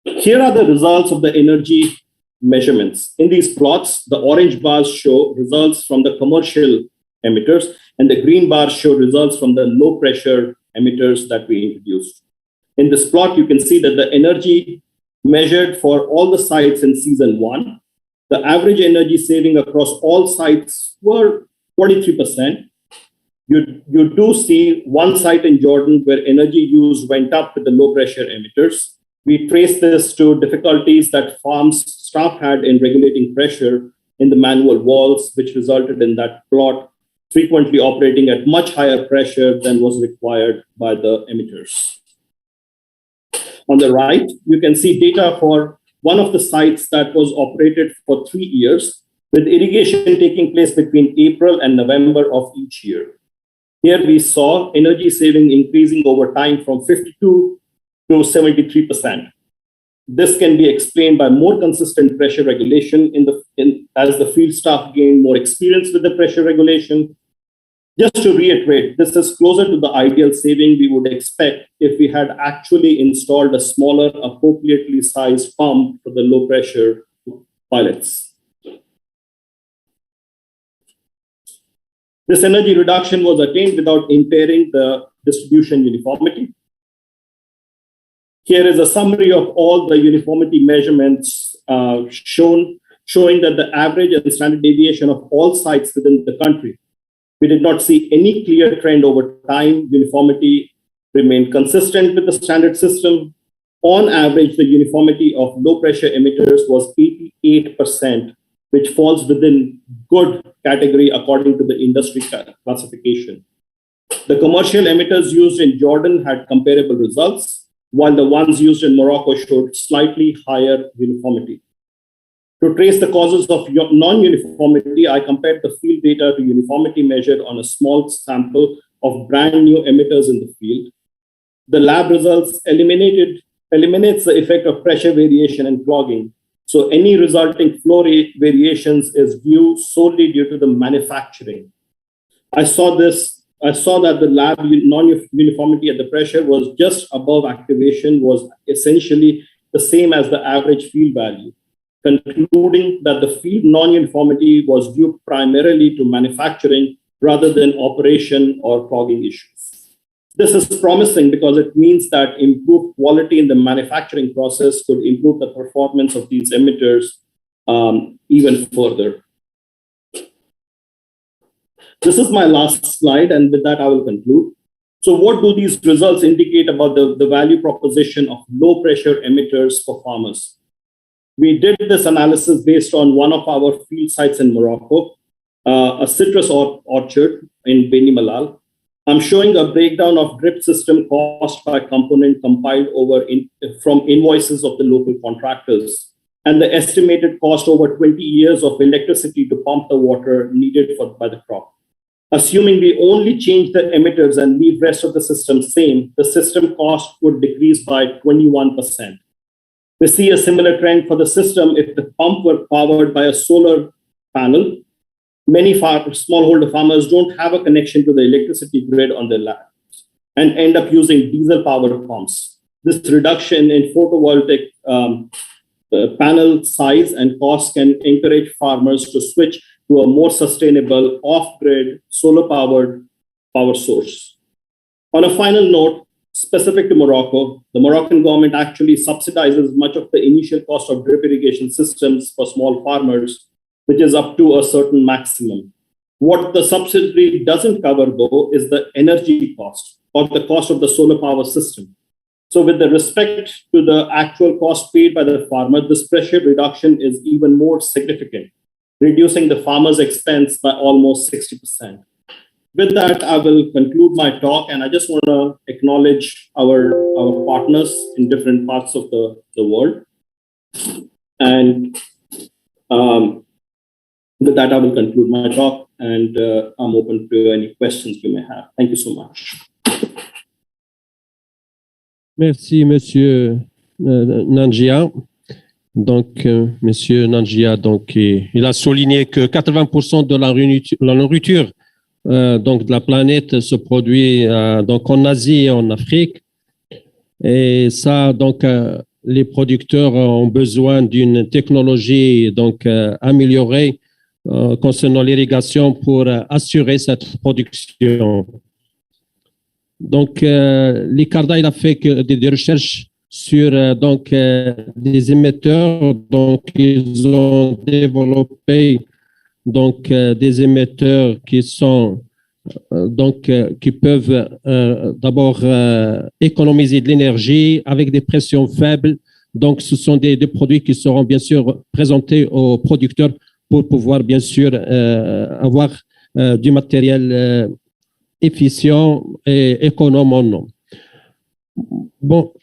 Here are the results of the energy measurements. In these plots, the orange bars show results from the commercial emitters, and the green bars show results from the low pressure emitters that we introduced. In this plot, you can see that the energy measured for all the sites in season 1, the average energy saving across all sites were 43%. You do see one site in Jordan where energy use went up with the low pressure emitters. We trace this to difficulties that farms staff had in regulating pressure in the manual valves, which resulted in that plot frequently operating at much higher pressure than was required by the emitters. On the right, you can see data for one of the sites that was operated for 3 years, with irrigation taking place between April and November of each year. Here we saw energy saving increasing over time from 52 to 73%. This can be explained by more consistent pressure regulation as the field staff gained more experience with the pressure regulation. Just to reiterate, this is closer to the ideal saving we would expect if we had actually installed a smaller, appropriately sized pump for the low pressure pilots. This energy reduction was attained without impairing the distribution uniformity. Here is a summary of all the uniformity measurements showing that the average and standard deviation of all sites within the country. We did not see any clear trend over time. Uniformity remained consistent with the standard system. On average, the uniformity of low pressure emitters was 88%, which falls within good category according to the industry classification. The commercial emitters used in Jordan had comparable results, while the ones used in Morocco showed slightly higher uniformity. To trace the causes of non-uniformity, I compared the field data to uniformity measured on a small sample of brand new emitters in the field. The lab results eliminates the effect of pressure variation and clogging. So any resulting flow rate variations is viewed solely due to the manufacturing. I saw that the lab non-uniformity at the pressure was just above activation was essentially the same as the average field value, concluding that the field non-uniformity was due primarily to manufacturing rather than operation or clogging issues. This is promising because it means that improved quality in the manufacturing process could improve the performance of these emitters even further. This is my last slide, and with that, I will conclude. So what do these results indicate about the value proposition of low pressure emitters for farmers? We did this analysis based on one of our field sites in Morocco, a citrus orchard in Beni Mellal. I'm showing a breakdown of drip system cost by component compiled from invoices of the local contractors and the estimated cost over 20 years of electricity to pump the water needed by the crop. Assuming we only change the emitters and leave rest of the system same, the system cost would decrease by 21%. We see a similar trend for the system if the pump were powered by a solar panel. Many smallholder farmers don't have a connection to the electricity grid on their lands and end up using diesel-powered pumps. This reduction in photovoltaic panel size and cost can encourage farmers to switch to a more sustainable off-grid solar-powered power source. On a final note, specific to Morocco, the Moroccan government actually subsidizes much of the initial cost of drip irrigation systems for small farmers, which is up to a certain maximum. What the subsidy doesn't cover, though, is the energy cost or the cost of the solar power system. So with the respect to the actual cost paid by the farmer, this pressure reduction is even more significant, reducing the farmer's expense by almost 60%. With that, I will conclude my talk, and I just want to acknowledge our partners in different parts of the world. And with that, I will conclude my talk, and I'm open to any questions you may have. Thank you so much. Merci, Monsieur Nangia. Donc, Monsieur Nangia, donc, il a souligné que 80% de la nourriture donc de la planète se produit donc en Asie et en Afrique. Et ça, donc, les producteurs ont besoin d'une technologie donc améliorée concernant l'irrigation pour assurer cette production. Donc, l'ICARDA, il a fait des recherches sur donc des émetteurs. Donc, ils ont développé donc des émetteurs qui sont donc qui peuvent d'abord économiser de l'énergie avec des pressions faibles. Donc, ce sont des produits qui seront bien sûr présentés aux producteurs pour pouvoir bien sûr avoir du matériel efficient et économe en eau. Bon,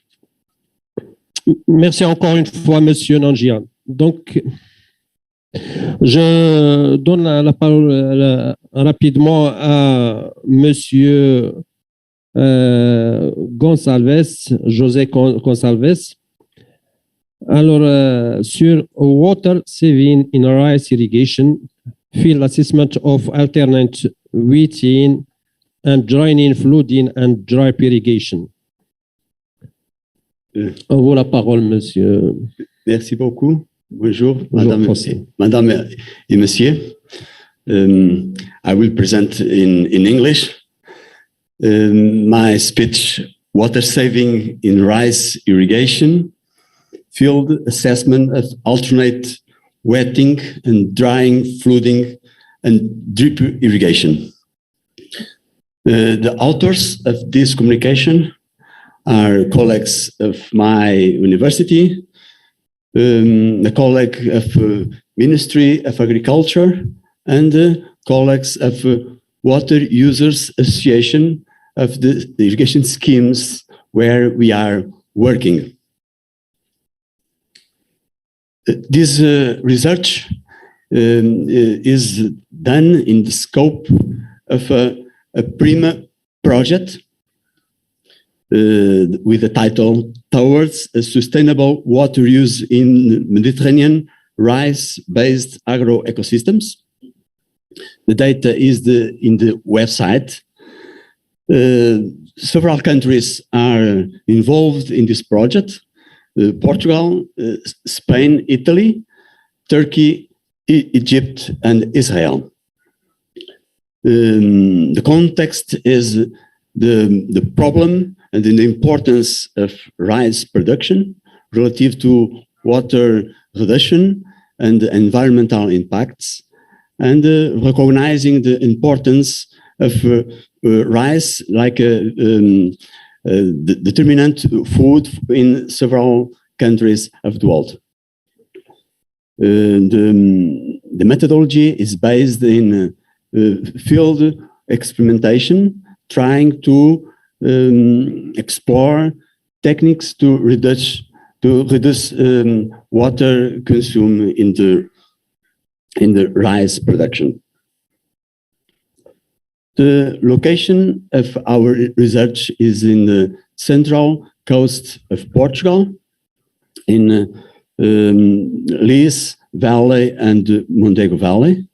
merci encore une fois, Monsieur Nangia. Donc, je donne la parole rapidement à Monsieur José Gonçalves. Alors, sur water saving in rice irrigation, field assessment of alternate wetting and draining, flooding and drip irrigation. On vous la parole, monsieur. Merci beaucoup. Bonjour, Madame et Monsieur. I will present in English my speech, Water Saving in Rice Irrigation, Field Assessment of Alternate Wetting and Drying, Flooding and Drip Irrigation. The authors of this communication are colleagues of my university, a colleague of Ministry of Agriculture, and colleagues of Water Users Association of the irrigation schemes where we are working. This research is done in the scope of a PRIMA project with the title Towards a Sustainable Water Use in Mediterranean Rice-Based Agro-Ecosystems. The data is in the website. Several countries are involved in this project. Portugal, Spain, Italy, Turkey, Egypt, and Israel. The context is the problem and the importance of rice production relative to water reduction and environmental impacts, and recognizing the importance of rice like a determinant food in several countries of the world. The methodology is based in field experimentation, trying to explore techniques to reduce water consumed in the rice production. The location of our research is in the central coast of Portugal, in Lis Valley and Mondego Valley.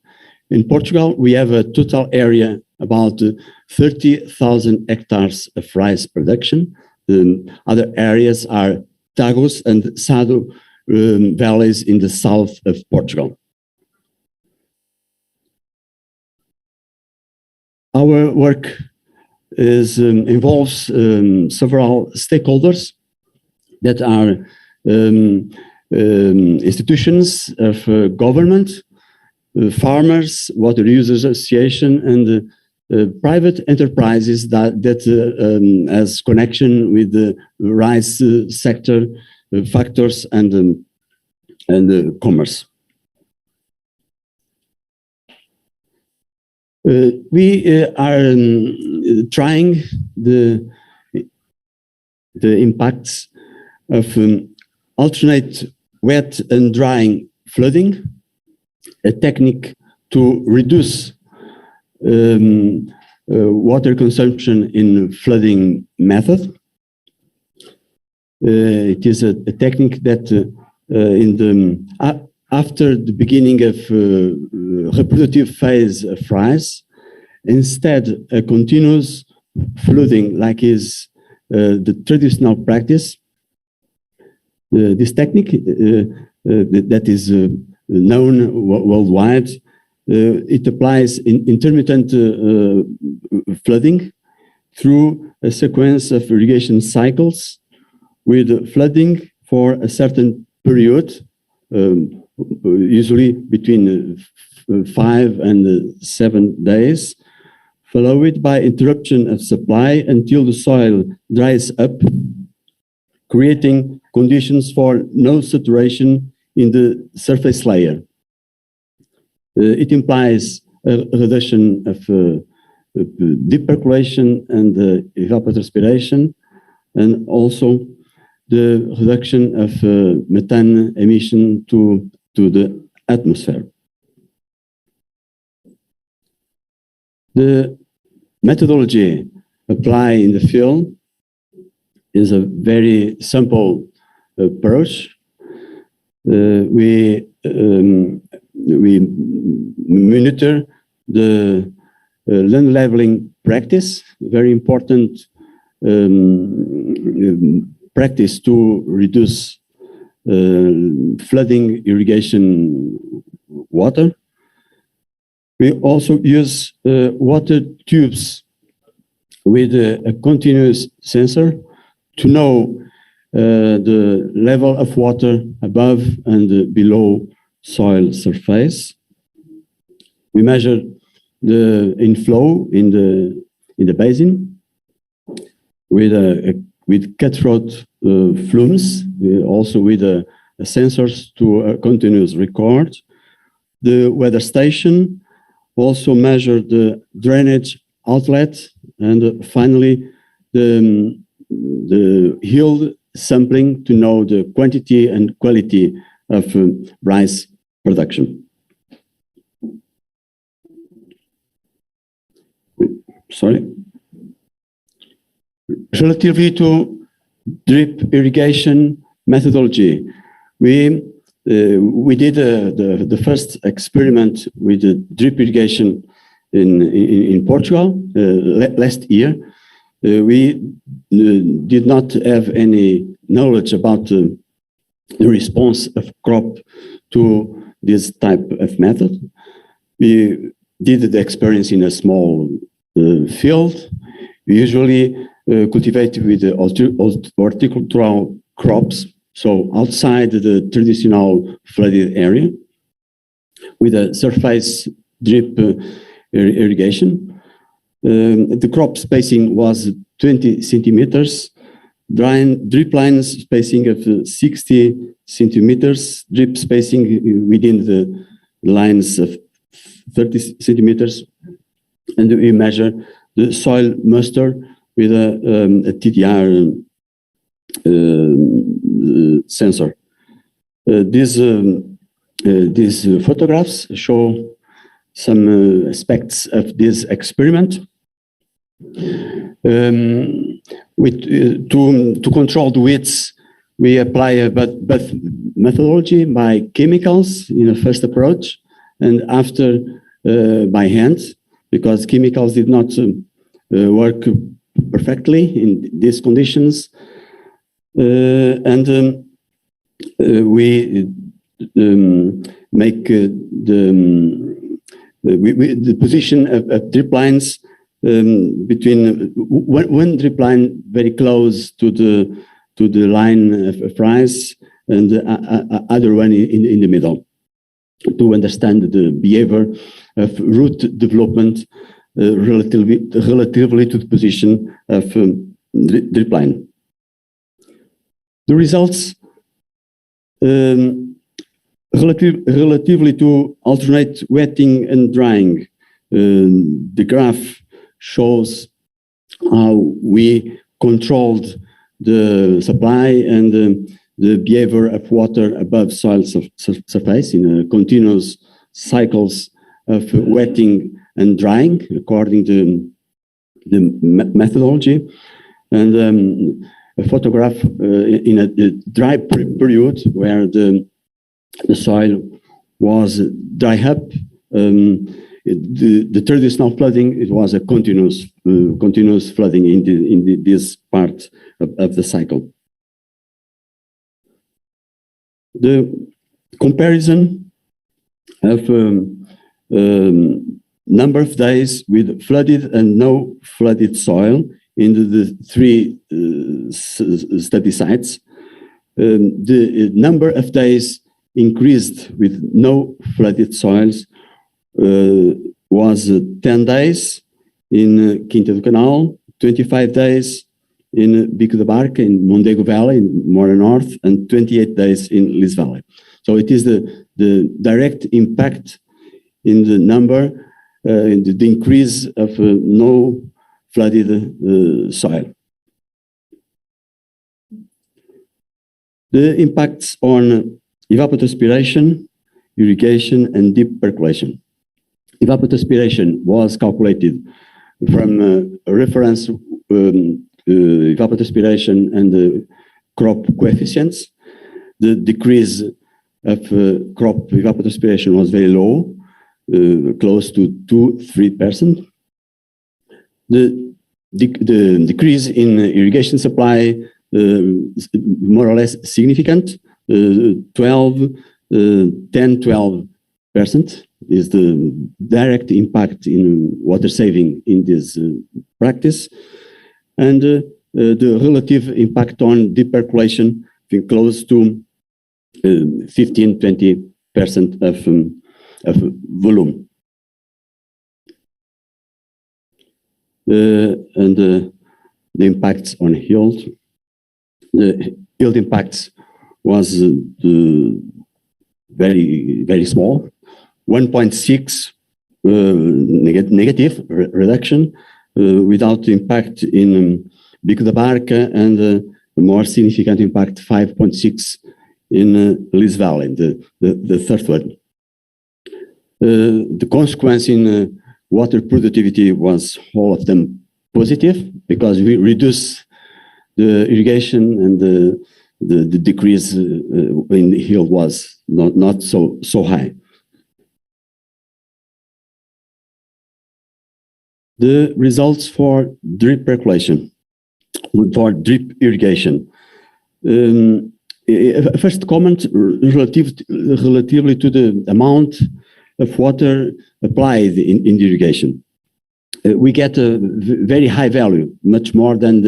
In Portugal, we have a total area about 30,000 hectares of rice production. Other areas are Tagus and Sado valleys in the south of Portugal. Our work involves several stakeholders that are institutions of government, farmers, water users association, and private enterprises that has connection with the rice sector factors and commerce. We are trying the impacts of alternate wet and drying flooding, a technique to reduce water consumption in flooding method. It is a technique that after the beginning of reproductive phase of rice, instead a continuous flooding like is the traditional practice. This technique that is known worldwide, it applies in intermittent flooding through a sequence of irrigation cycles with flooding for a certain period, usually between 5 and 7 days, followed by interruption of supply until the soil dries up, creating conditions for no saturation in the surface layer. It implies a reduction of deep percolation and evapotranspiration, and also the reduction of methane emission to the atmosphere. The methodology applied in the field is a very simple approach. We monitor the land leveling practice, very important practice to reduce flooding irrigation water. We also use water tubes with a continuous sensor to know the level of water above and below soil surface. We measure the inflow in the basin with a with cutthroat flumes, also with sensors to continuous record. The weather station also measured the drainage outlet, and finally the yield sampling to know the quantity and quality of rice production. Sorry. Relatively to drip irrigation methodology, we did the first experiment with the drip irrigation in Portugal last year. We did not have any knowledge about the response of crop to this type of method. We did the experience in a small field. We usually cultivate with horticultural crops, so outside the traditional flooded area, with a surface drip irrigation. The crop spacing was 20 centimeters, drip lines spacing of 60 centimeters, drip spacing within the lines of 30 centimeters, and we measure the soil moisture with a TDR sensor. These photographs show some aspects of this experiment. To control the weeds, we apply a bath methodology by chemicals in a first approach, and after by hand, because chemicals did not work perfectly in these conditions. We make the position of drip lines between one drip line very close to the line of rice, and other one in the middle, to understand the behavior of root development relatively to the position of drip line. The results relatively to alternate wetting and drying. The graph shows how we controlled the supply and the behavior of water above soil surface in continuous cycles of wetting and drying according to the methodology, and a photograph in a dry period where the soil was dry up. The traditional flooding, it was a continuous flooding in this part of the cycle. The comparison of number of days with flooded and no flooded soil in the three study sites. The number of days increased with no flooded soils was 10 days in Quinta do Canal, 25 days in Bico da Barca in Mondego Valley in more north, and 28 days in Lis Valley. So it is the direct impact in the number, the increase of no flooded soil. The impacts on evapotranspiration, irrigation, and deep percolation. Evapotranspiration was calculated from a reference evapotranspiration and the crop coefficients. The decrease of crop evapotranspiration was very low, close to 2-3%. The decrease in irrigation supply more or less significant, 10-12% is the direct impact in water saving in this practice, and the relative impact on deep percolation close to 15-20% of volume. And the impacts on yield the yield impact was very, very small, 1.6 negative reduction without impact in Bico da Barca, and the more significant impact 5.6 in Lis Valley, the third one. The consequence in water productivity was all of them positive, because we reduce the irrigation, and the decrease in the yield was not so high. The results for drip percolation, for drip irrigation. First comment relatively to the amount of water applied in the irrigation. We get a very high value, much more than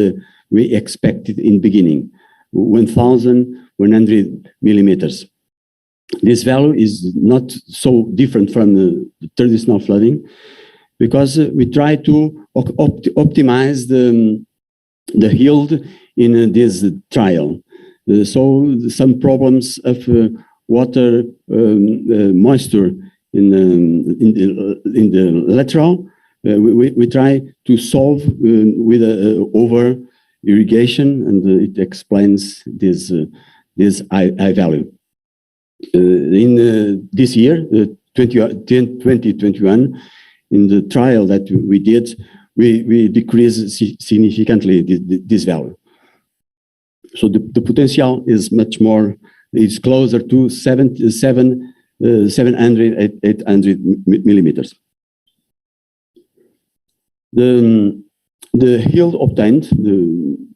we expected in beginning, 1,100 millimeters. This value is not so different from the traditional flooding, because we try to optimize the yield in this trial. So some problems of water moisture in the lateral, we try to solve with over irrigation, and it explains this high value. In this year, 2021, in the trial that we did, we decreased significantly this value. So the potential is much more, it's closer to 700, 800 millimeters. The yield obtained,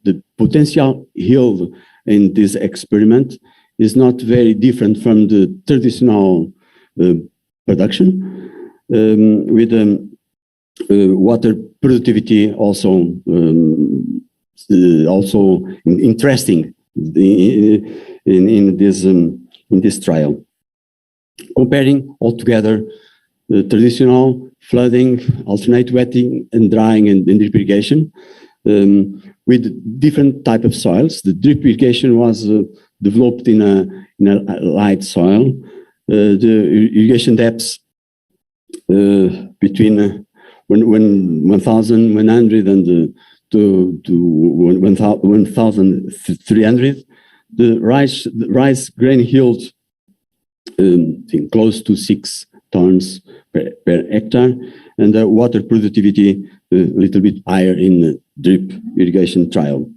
the potential yield in this experiment is not very different from the traditional production, with water productivity also interesting in this trial. Comparing altogether the traditional flooding, alternate wetting and drying, and drip irrigation with different type of soils. The drip irrigation was developed in a light soil. The irrigation depths between 1,100 and to 1,300. The rice grain yield close to 6 tons per hectare, and the water productivity a little bit higher in the drip irrigation trial.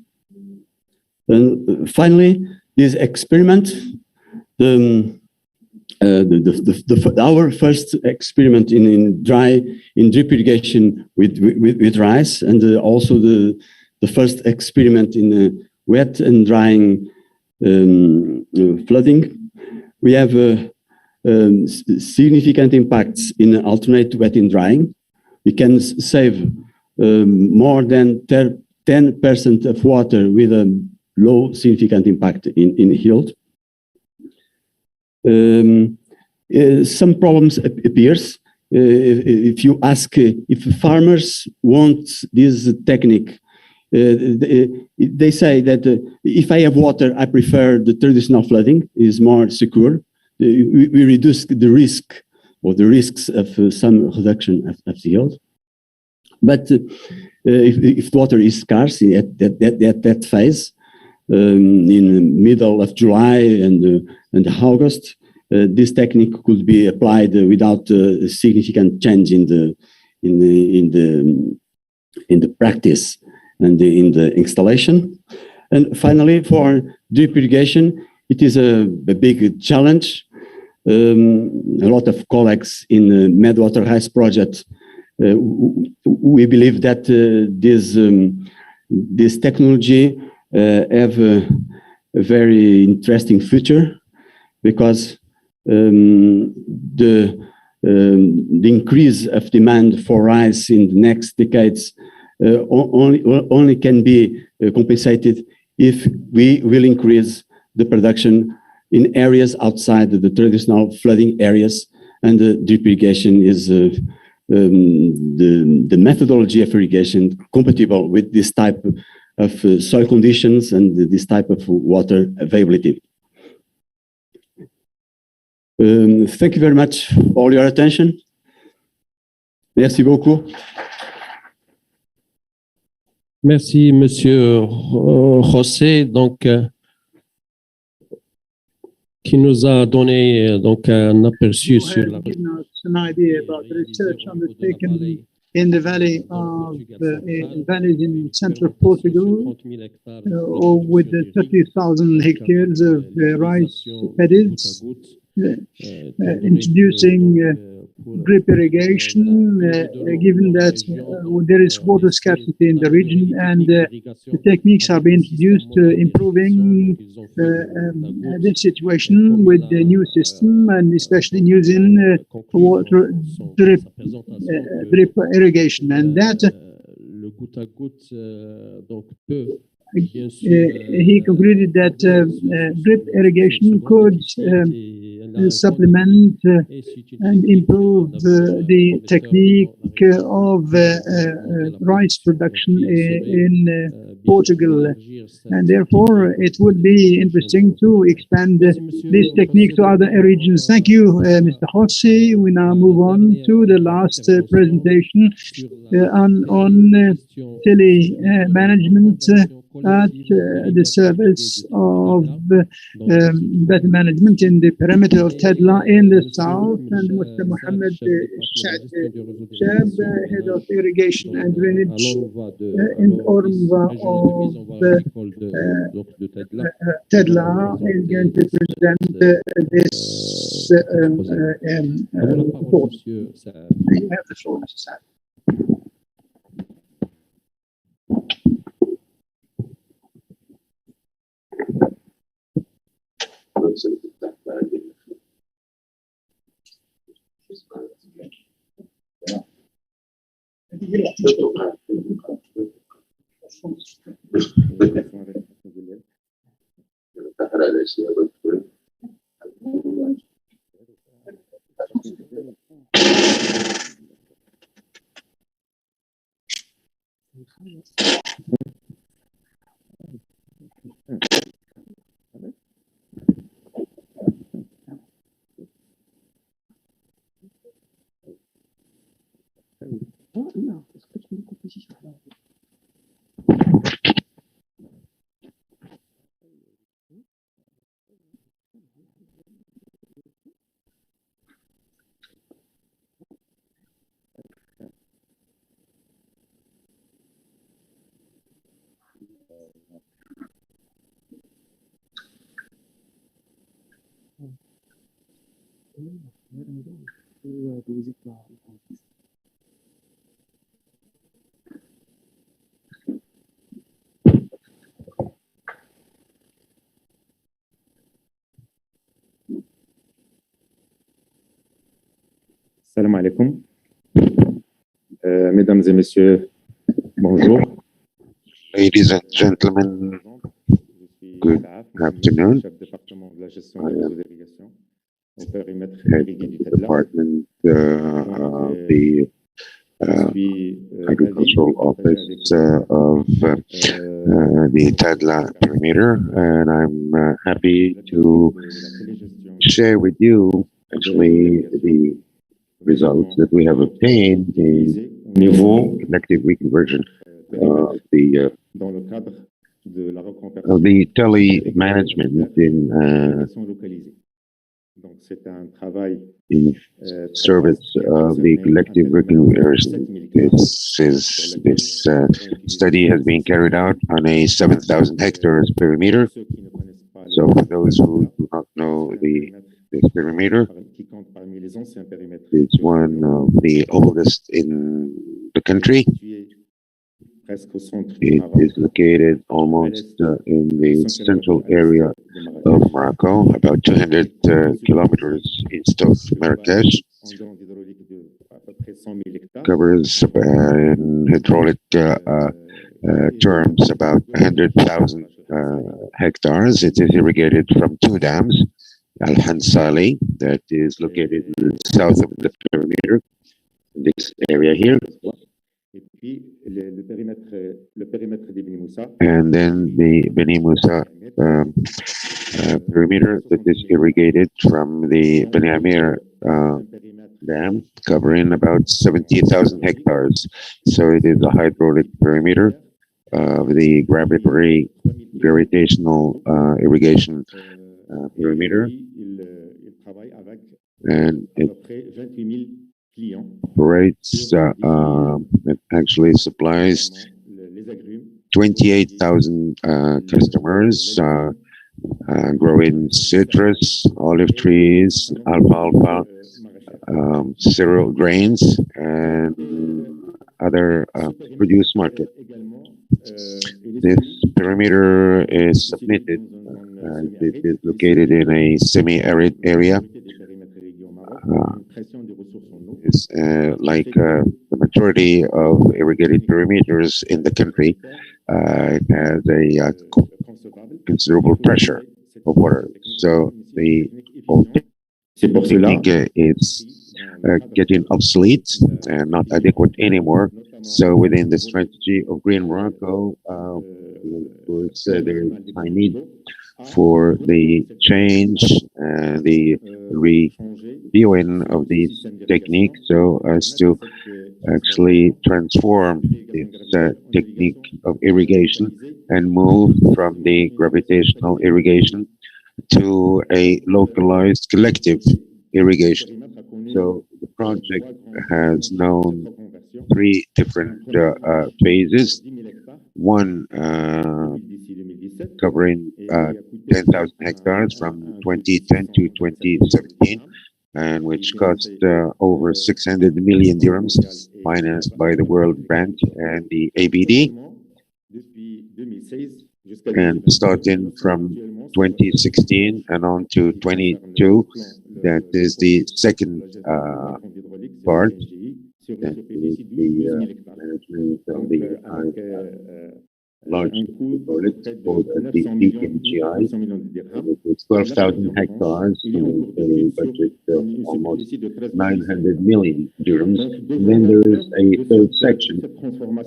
And finally, this experiment, our first experiment in drip irrigation with rice, and also the first experiment in wet and drying flooding. We have significant impacts in alternate wet and drying. We can save more than 10% of water with a low significant impact in yield. Some problems appears if you ask if farmers want this technique. They say that if I have water, I prefer the traditional flooding, is more secure. We reduce the risk or the risks of some reduction of the yield. But if the water is scarce at that phase, in middle of July and August, this technique could be applied without a significant change in the practice and in the installation. And finally, for drip irrigation, it is a big challenge. A lot of colleagues in the Medwater Rice project, we believe that this technology have a very interesting future, because the increase of demand for rice in the next decades only can be compensated if we will increase the production in areas outside the traditional flooding areas, and the drip irrigation is the methodology of irrigation compatible with this type of soil conditions and this type of water availability. Thank you very much for all your attention. Merci beaucoup. Merci, Monsieur José, donc, qui nous a donné donc un aperçu sur la. Given us an idea about the research undertaken in the valley of valleys in central Portugal, or with the 30,000 hectares of rice paddies, introducing drip irrigation, given that there is water scarcity in the region, and the techniques are being introduced to improving this situation with the new system, and especially using water drip irrigation, and that he concluded that drip irrigation could supplement and improve the technique of rice production in Portugal, and therefore it would be interesting to expand this technique to other regions. Thank you, Mr. José. We now move on to the last presentation on tele-management at the service of better management in the perimeter of Tedla in the south, and Mr. Mohammed Shab, head of irrigation and drainage in Ormva of Tedla, is going to present this report. You have the floor, Mr. Shab. Salam alaikum. Mesdames et messieurs, bonjour. Ladies and gentlemen, good afternoon. I am head of the department of the agricultural office of the Tadla perimeter, and I'm happy to share with you actually the results that we have obtained in collective reconversion of the tele-management in service of the collective reconversion. This study has been carried out on a 7,000 hectares perimeter. So for those who do not know this perimeter, it's one of the oldest in the country. It is located almost in the central area of Morocco, about 200 kilometers east of Marrakesh. Covers in hydraulic terms about 100,000 hectares. It is irrigated from two dams, Al Hansali, that is located in the south of the perimeter, this area here, And then the Beni Moussa perimeter that is irrigated from the Beni Amir dam, covering about 70,000 hectares. So it is a hydraulic perimeter of the gravitational irrigation perimeter, and it operates, it actually supplies 28,000 customers growing citrus, olive trees, alfalfa, cereal grains, and other produce market. This perimeter is submitted. It is located in a semi-arid area. It's like the majority of irrigated perimeters in the country. It has a considerable pressure of water. So the technique is getting obsolete and not adequate anymore. So within the strategy of Green Morocco, of course, there is high need for the change, the reviewing of these techniques, so as to actually transform this technique of irrigation and move from the gravitational irrigation to a localized collective irrigation. So the project has known 3 different phases. One covering 10,000 hectares from 2010 to 2017, and which cost over 600 million dirhams, financed by the World Bank and the ABD. And starting from 2016 and on to 22, that is the second part, that is the management of the large project called the DMGI. It's 12,000 hectares with a budget of almost 900 million dirhams. And then there is a third section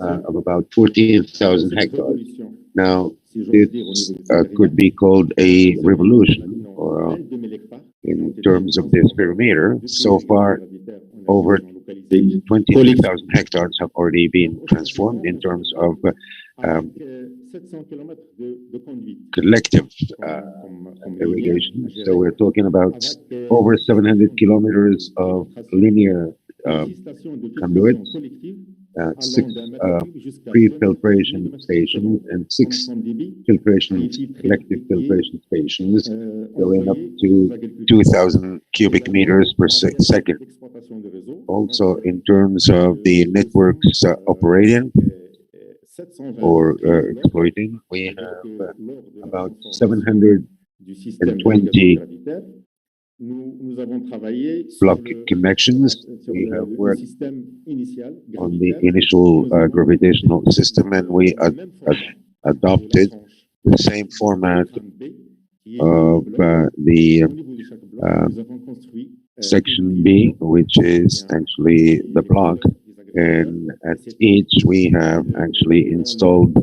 of about 14,000 hectares. Now, this could be called a revolution, or in terms of this perimeter. So far, over 20,000 hectares have already been transformed in terms of collective irrigation. So we're talking about over 700 kilometers of linear conduits, 6 pre-filtration stations and 6 collective filtration stations, going up to 2,000 cubic meters per second. Also, in terms of the networks operating or exploiting, we have about 720 block connections. We have worked on the initial gravitational system, and we adopted the same format of the section B, which is actually the block. And at each, we have actually installed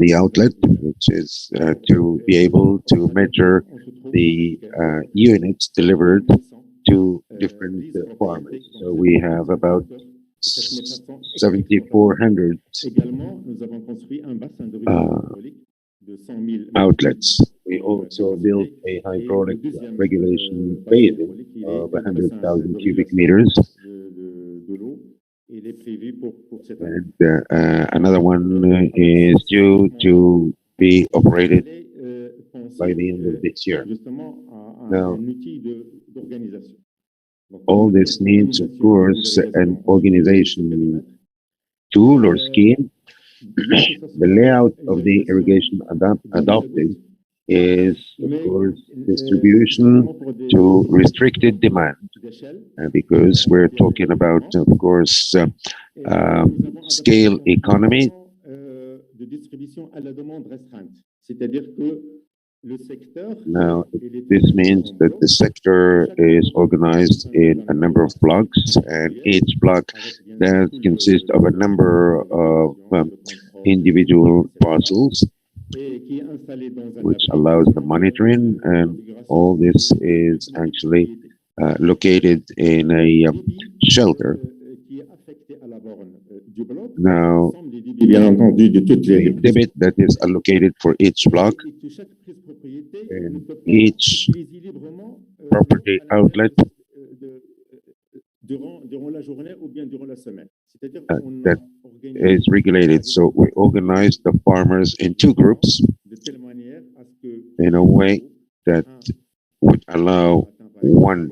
the outlet, which is to be able to measure the units delivered to different farmers. So we have about 7,400 outlets. We also built a hydraulic regulation basin of 100,000 cubic meters. And another one is due to be operated by the end of this year. Now, all this needs, of course, an organization tool or scheme. The layout of the irrigation adopted is, of course, distribution to restricted demand, because we're talking about, of course, scale economy. Now, this means that the sector is organized in a number of blocks, and each block that consists of a number of individual parcels, which allows the monitoring, and all this is actually located in a shelter. Now, the debit that is allocated for each block and each property outlet that is regulated. So we organize the farmers in two groups in a way that would allow one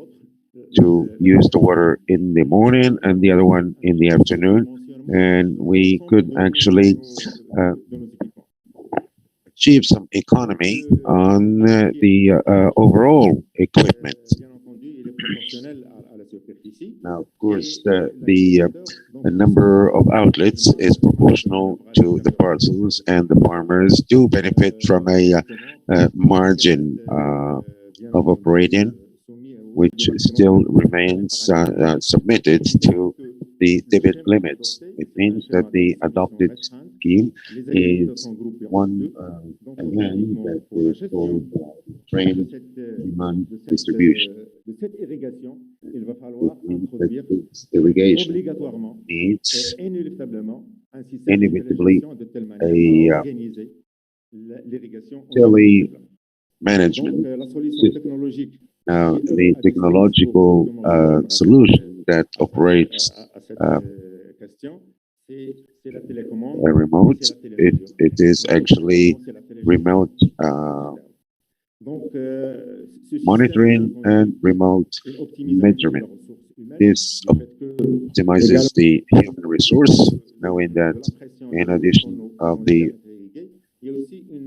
to use the water in the morning and the other one in the afternoon. And we could actually achieve some economy on the overall equipment. Now, of course, the number of outlets is proportional to the parcels, and the farmers do benefit from a margin of operating, which still remains submitted to the debit limits. It means that the adopted scheme is one, again, that is called trained demand distribution. It means that this irrigation needs inevitably a management system. Now, the technological solution that operates a remote, it is actually remote monitoring and remote measurement. This optimizes the human resource, knowing that in addition of the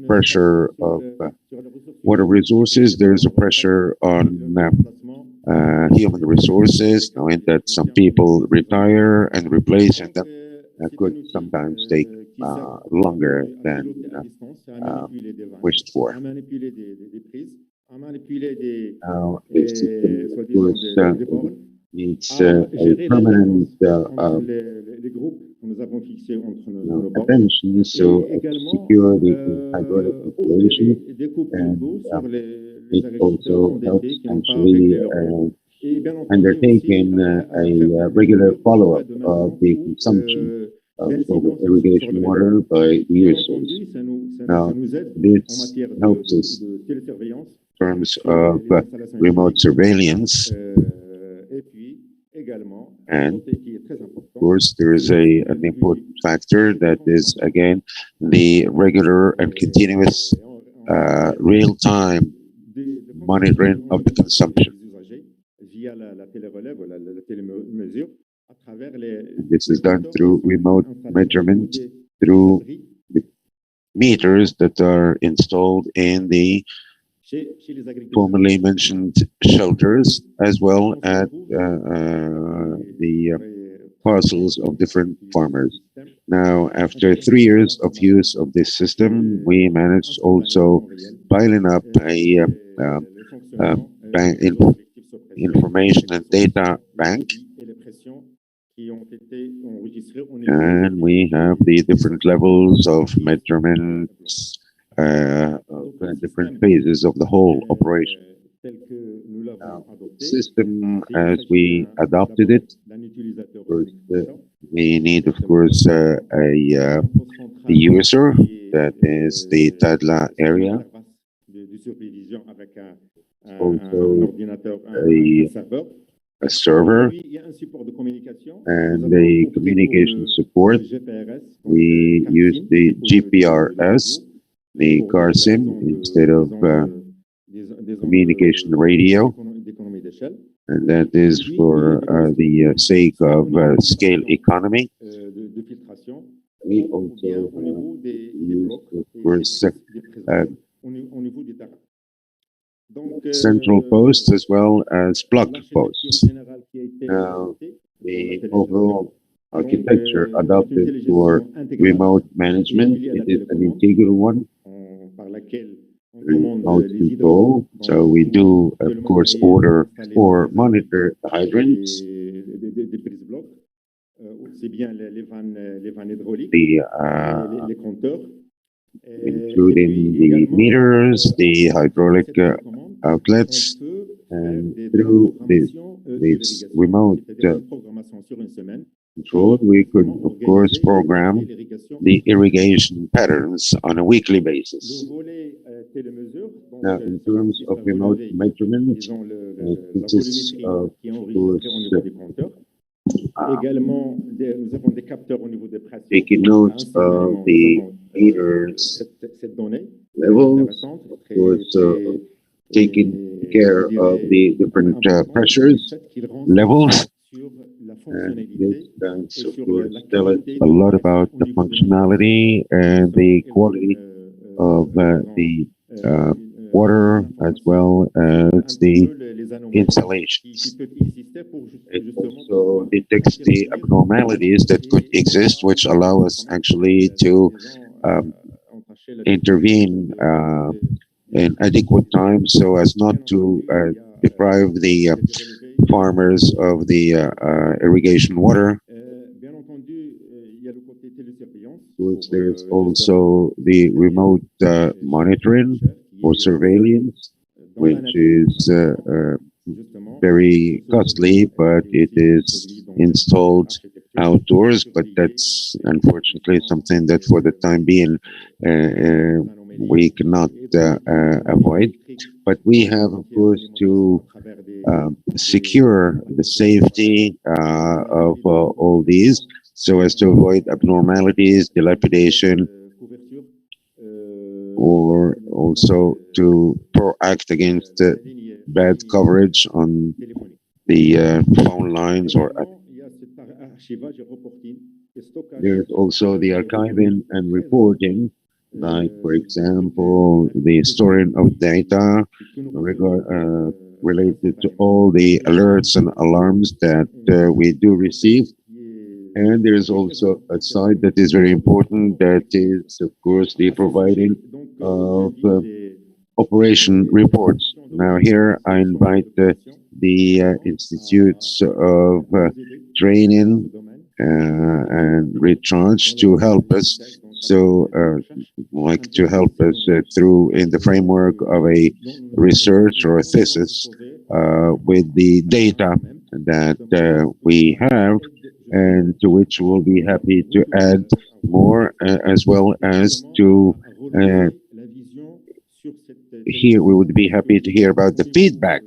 pressure of water resources, there's a pressure on human resources, knowing that some people retire and replacing them could sometimes take longer than wished for. Now, this system, of course, needs a permanent attention, so secure the hydraulic installation, and it also helps actually undertaking a regular follow-up of the consumption of irrigation water by users. Now, this helps us in terms of remote surveillance, and of course there is an important factor that is, again, the regular and continuous real-time monitoring of the consumption. This is done through remote measurement, through the meters that are installed in the formerly mentioned shelters, as well as the parcels of different farmers. Now, after 3 years of use of this system, we managed also piling up a information and data bank, and we have the different levels of measurements of different phases of the whole operation. Now, system as we adopted it, first, we need, of course, a user, that is the TADLA area, also a server, and the communication support. We use the GPRS, the car SIM, instead of communication radio, and that is for the sake of scale economy. We also use, of course, central posts as well as block posts. Now, the overall architecture adopted for remote management, it is an integral one, remote control. So we do, of course, order or monitor the hydrants, including the meters, the hydraulic outlets, and through this remote control, we could, of course, program the irrigation patterns on a weekly basis. Now, in terms of remote measurement, it consists of course, taking note of the meters levels, of course, taking care of the different pressures levels. And this does, of course, tell us a lot about the functionality and the quality of the water as well as the installations. It also detects the abnormalities that could exist, which allow us actually to intervene in adequate time so as not to deprive the farmers of the irrigation water. Of course, there's also the remote monitoring or surveillance, which is very costly, but it is installed outdoors. But that's unfortunately something that for the time being we cannot avoid. But we have, of course, to secure the safety of all these so as to avoid abnormalities, dilapidation, or also to proact against bad coverage on the phone lines. Or there's also the archiving and reporting, like, for example, the storing of data related to all the alerts and alarms that we do receive. And there's also a side that is very important, that is, of course, the providing of operation reports. Now, here I invite the institutes of training and recharge to help us. So, like to help us through in the framework of a research or a thesis with the data that we have, and to which we'll be happy to add more, as well as to here we would be happy to hear about the feedback,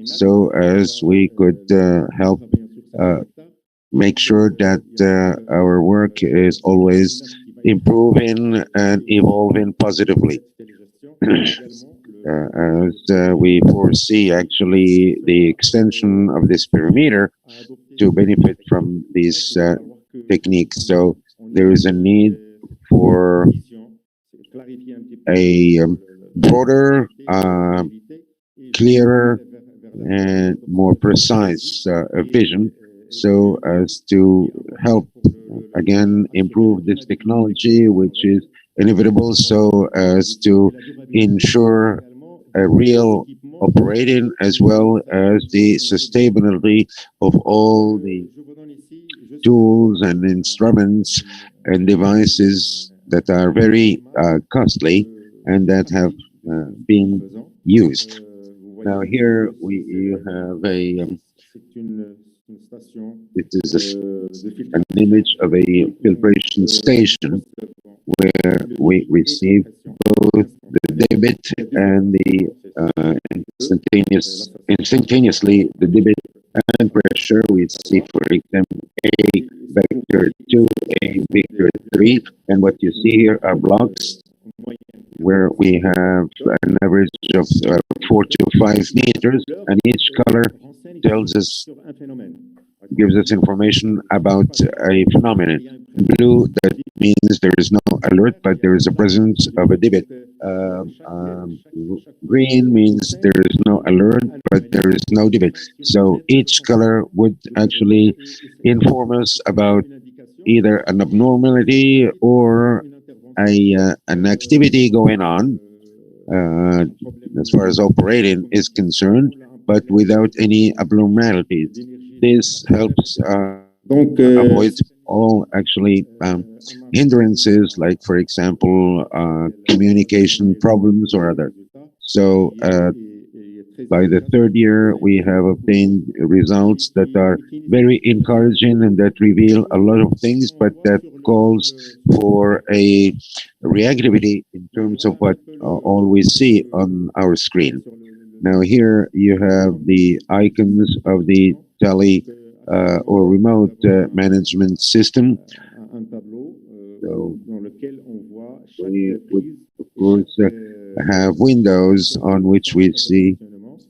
so as we could help make sure that our work is always improving and evolving positively. As we foresee actually the extension of this perimeter to benefit from these techniques. So there is a need for a broader, clearer, and more precise vision, so as to help again improve this technology, which is inevitable, so as to ensure a real operating as well as the sustainability of all the tools and instruments and devices that are very costly and that have been used. Now here you have a it is an image of a filtration station where we receive both the debit and the instantaneously the debit and pressure. We see, for example, a vector 2, a vector 3, and what you see here are blocks where we have an average of 4 to 5 meters, and each color tells us, gives us information about a phenomenon. Blue, that means there is no alert, but there is a presence of a divot. Green means there is no alert, but there is no divot. So each color would actually inform us about either an abnormality or an activity going on as far as operating is concerned, but without any abnormalities. This helps avoid all actually hindrances, like, for example, communication problems or other. So by the third year, we have obtained results that are very encouraging and that reveal a lot of things, but that calls for a reactivity in terms of what all we see on our screen. Now here you have the icons of the tele or remote management system. So we would, of course, have windows on which we see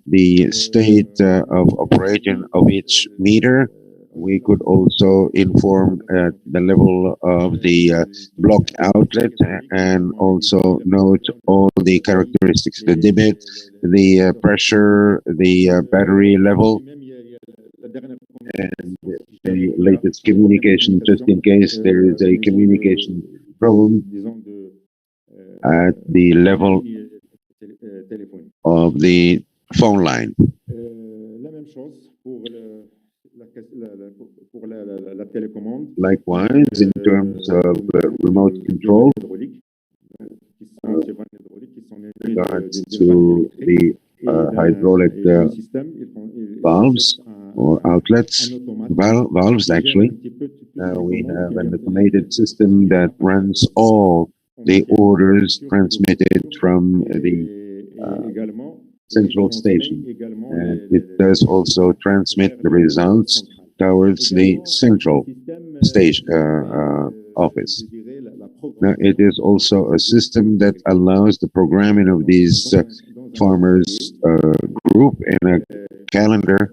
the state of operation of each meter. We could also inform at the level of the block outlet and also note all the characteristics, the debit, the pressure, the battery level, and the latest communication, just in case there is a communication problem at the level of the phone line. Likewise, in terms of remote control, regards to the hydraulic valves or outlets, valves actually, we have an automated system that runs all the orders transmitted from the central station, and it does also transmit the results towards the central station office. Now, it is also a system that allows the programming of these farmers group in a calendar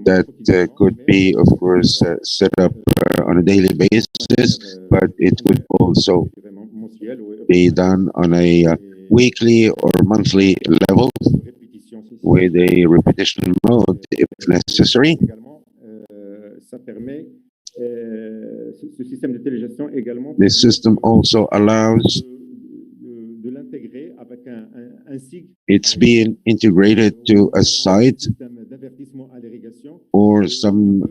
that could be, of course, set up on a daily basis, but it could also be done on a weekly or monthly level with a repetition mode if necessary. This system also allows it's being integrated to a site or some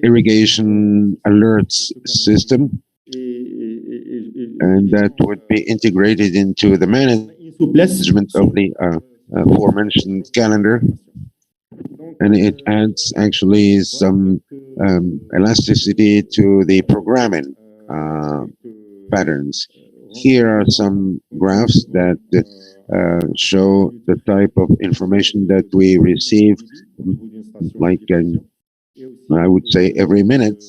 irrigation alerts system, and that would be integrated into the management of the aforementioned calendar, and it adds actually some elasticity to the programming patterns. Here are some graphs that show the type of information that we receive, like I would say every minute.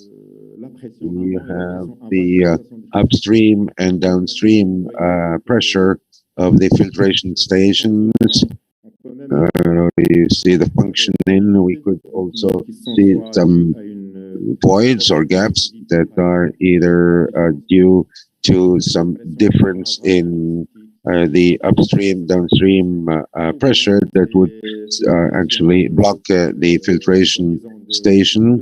We have the upstream and downstream pressure of the filtration stations. You see the functioning. We could also see some voids or gaps that are either due to some difference in the upstream, downstream pressure that would actually block the filtration station,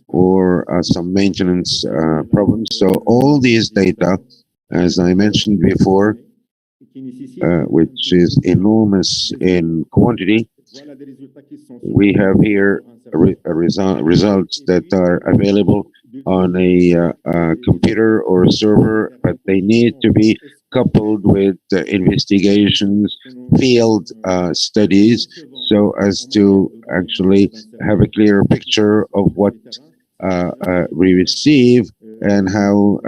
or some maintenance problems. So all these data, as I mentioned before, which is enormous in quantity, we have here results that are available on a computer or a server, but they need to be coupled with investigations, field studies, so as to actually have a clearer picture of what we receive and how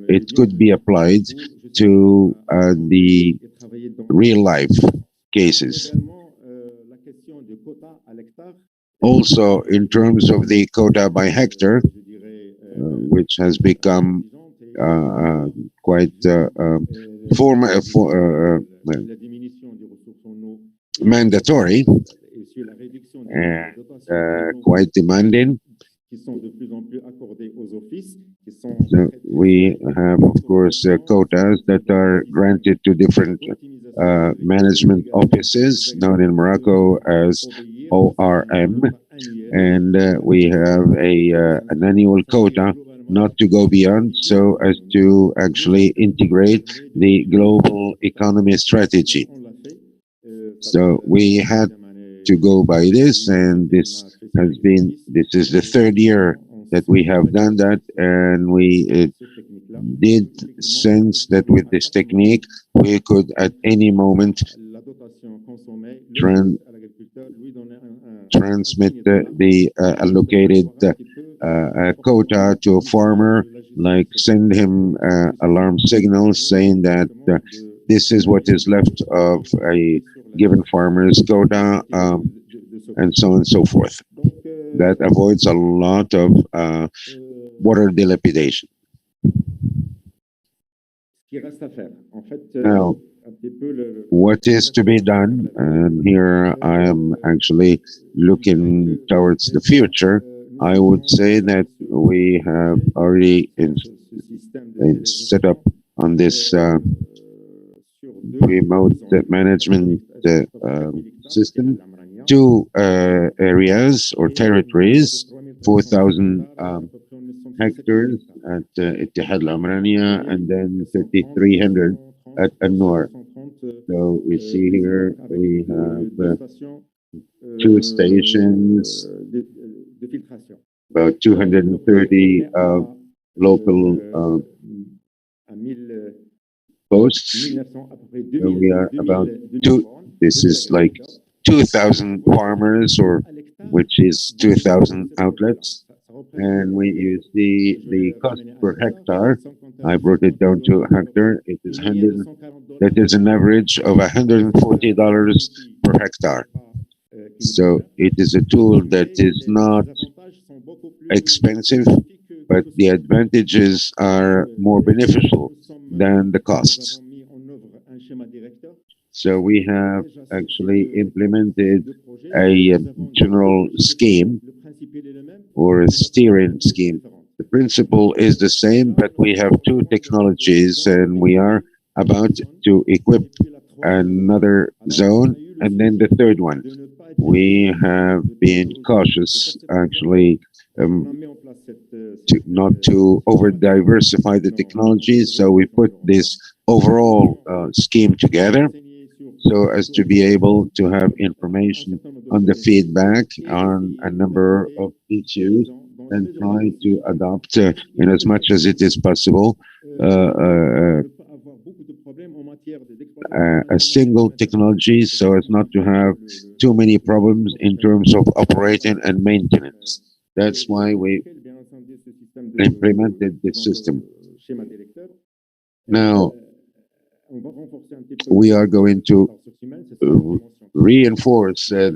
it could be applied to the real life cases. Also, in terms of the quota by hectare, which has become quite mandatory and quite demanding. So we have, of course, quotas that are granted to different management offices, known in Morocco as ORM, and we have an annual quota not to go beyond, so as to actually integrate the global economy strategy. So we had to go by this, and this is the third year that we have done that, and we did sense that with this technique, we could at any moment transmit the allocated quota to a farmer, like send him alarm signals saying that this is what is left of a given farmer's quota, and so on and so forth. That avoids a lot of water dilapidation. Now, what is to be done? And here I am actually looking towards the future. I would say that we have already set up on this remote management system 2 areas or territories, 4,000 hectares at Ittihad Al-Amraniya, and then 3,300 at An-Noor. So we see here we have 2 stations, about 230 local posts. So we are about this is like 2,000 farmers, or which is 2,000 outlets. And we use the cost per hectare. I brought it down to a hectare. It is that is an average of $140 per hectare. So it is a tool that is not expensive, but the advantages are more beneficial than the costs. So we have actually implemented a general scheme or a steering scheme. The principle is the same, but we have 2 technologies, and we are about to equip another zone, and then the third one. We have been cautious, actually, not to over-diversify the technologies, so we put this overall scheme together, so as to be able to have information on the feedback on a number of issues, and try to adopt, in as much as it is possible, a single technology, so as not to have too many problems in terms of operating and maintenance. That's why we implemented this system. Now, we are going to reinforce the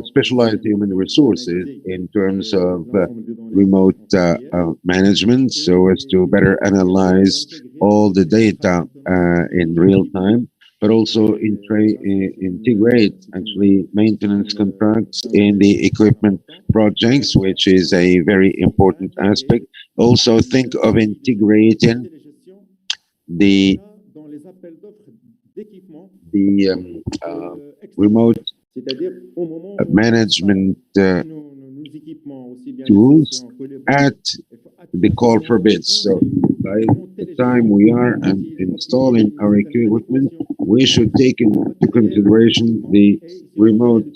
specialized human resources in terms of remote management, so as to better analyze all the data in real time, but also integrate actually maintenance contracts in the equipment projects, which is a very important aspect. Also think of integrating the remote management tools at the call for bids. So by the time we are installing our equipment, we should take into consideration the remote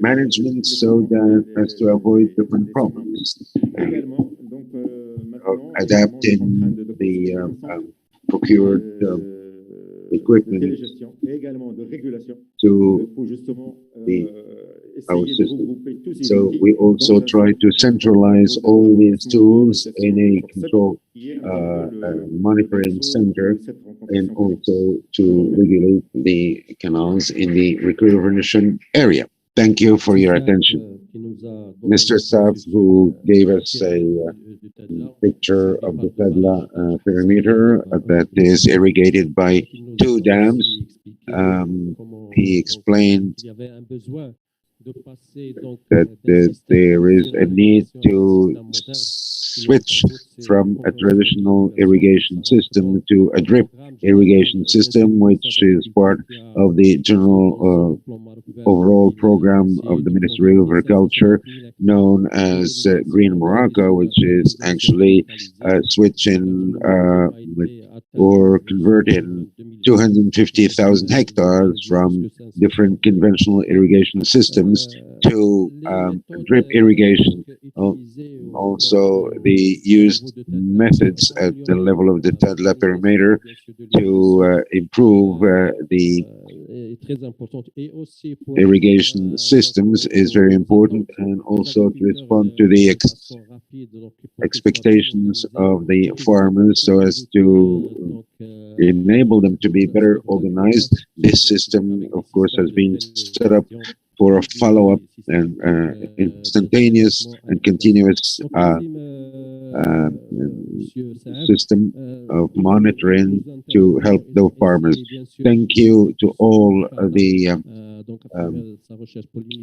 management, so that as to avoid different problems. Adapting the procured equipment to our system. So we also try to centralize all these tools in a control monitoring center, and also to regulate the canals in the recursion area. Thank you for your attention. Mr. Saf, who gave us a picture of the Fedla perimeter that is irrigated by 2 dams. He explained that there is a need to switch from a traditional irrigation system to a drip irrigation system, which is part of the general overall program of the Ministry of Agriculture, known as Green Morocco, which is actually switching or converting 250,000 hectares from different conventional irrigation systems to drip irrigation. Also, the used methods at the level of the Tadla perimeter to improve the irrigation systems is very important, and also to respond to the expectations of the farmers so as to enable them to be better organized. This system, of course, has been set up for a follow-up and instantaneous and continuous system of monitoring to help the farmers. Thank you to all the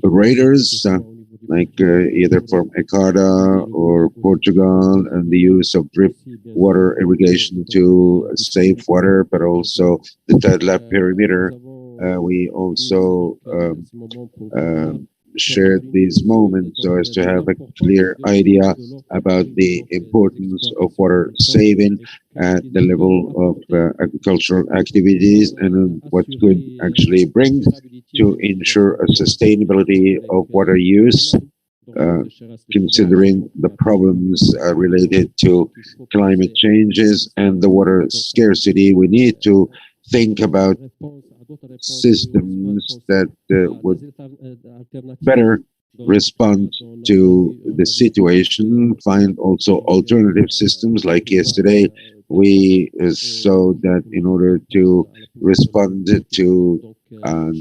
raters, like either from ECARDA or Portugal, and the use of drip water irrigation to save water, but also the Tadla perimeter. We also shared these moments so as to have a clear idea about the importance of water saving at the level of agricultural activities and what could actually bring to ensure a sustainability of water use, considering the problems related to climate changes and the water scarcity. We need to think about systems that would better respond to the situation, find also alternative systems. Like yesterday, we saw that in order to respond to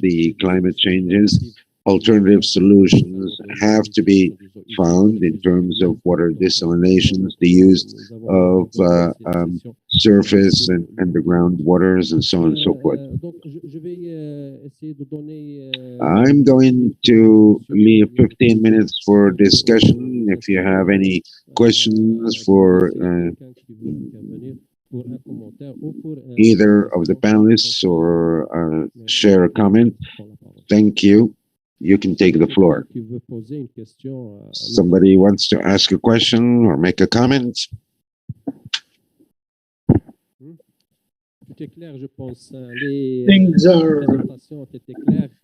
the climate changes, alternative solutions have to be found in terms of water desalinations, the use of surface and underground waters, and so on and so forth. I'm going to leave 15 minutes for discussion. If you have any questions for either of the panelists or share a comment, thank you. You can take the floor. Somebody wants to ask a question or make a comment? Things are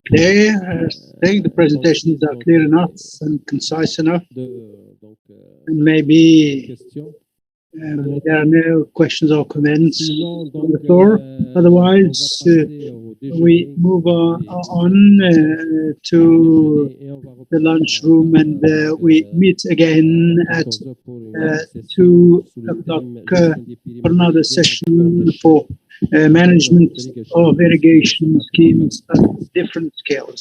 clear. I think the presentations are clear enough and concise enough. And maybe there are no questions or comments on the floor. Otherwise, we move on to the lunchroom, and we meet again at 2 o'clock for another session for management of irrigation schemes at different scales.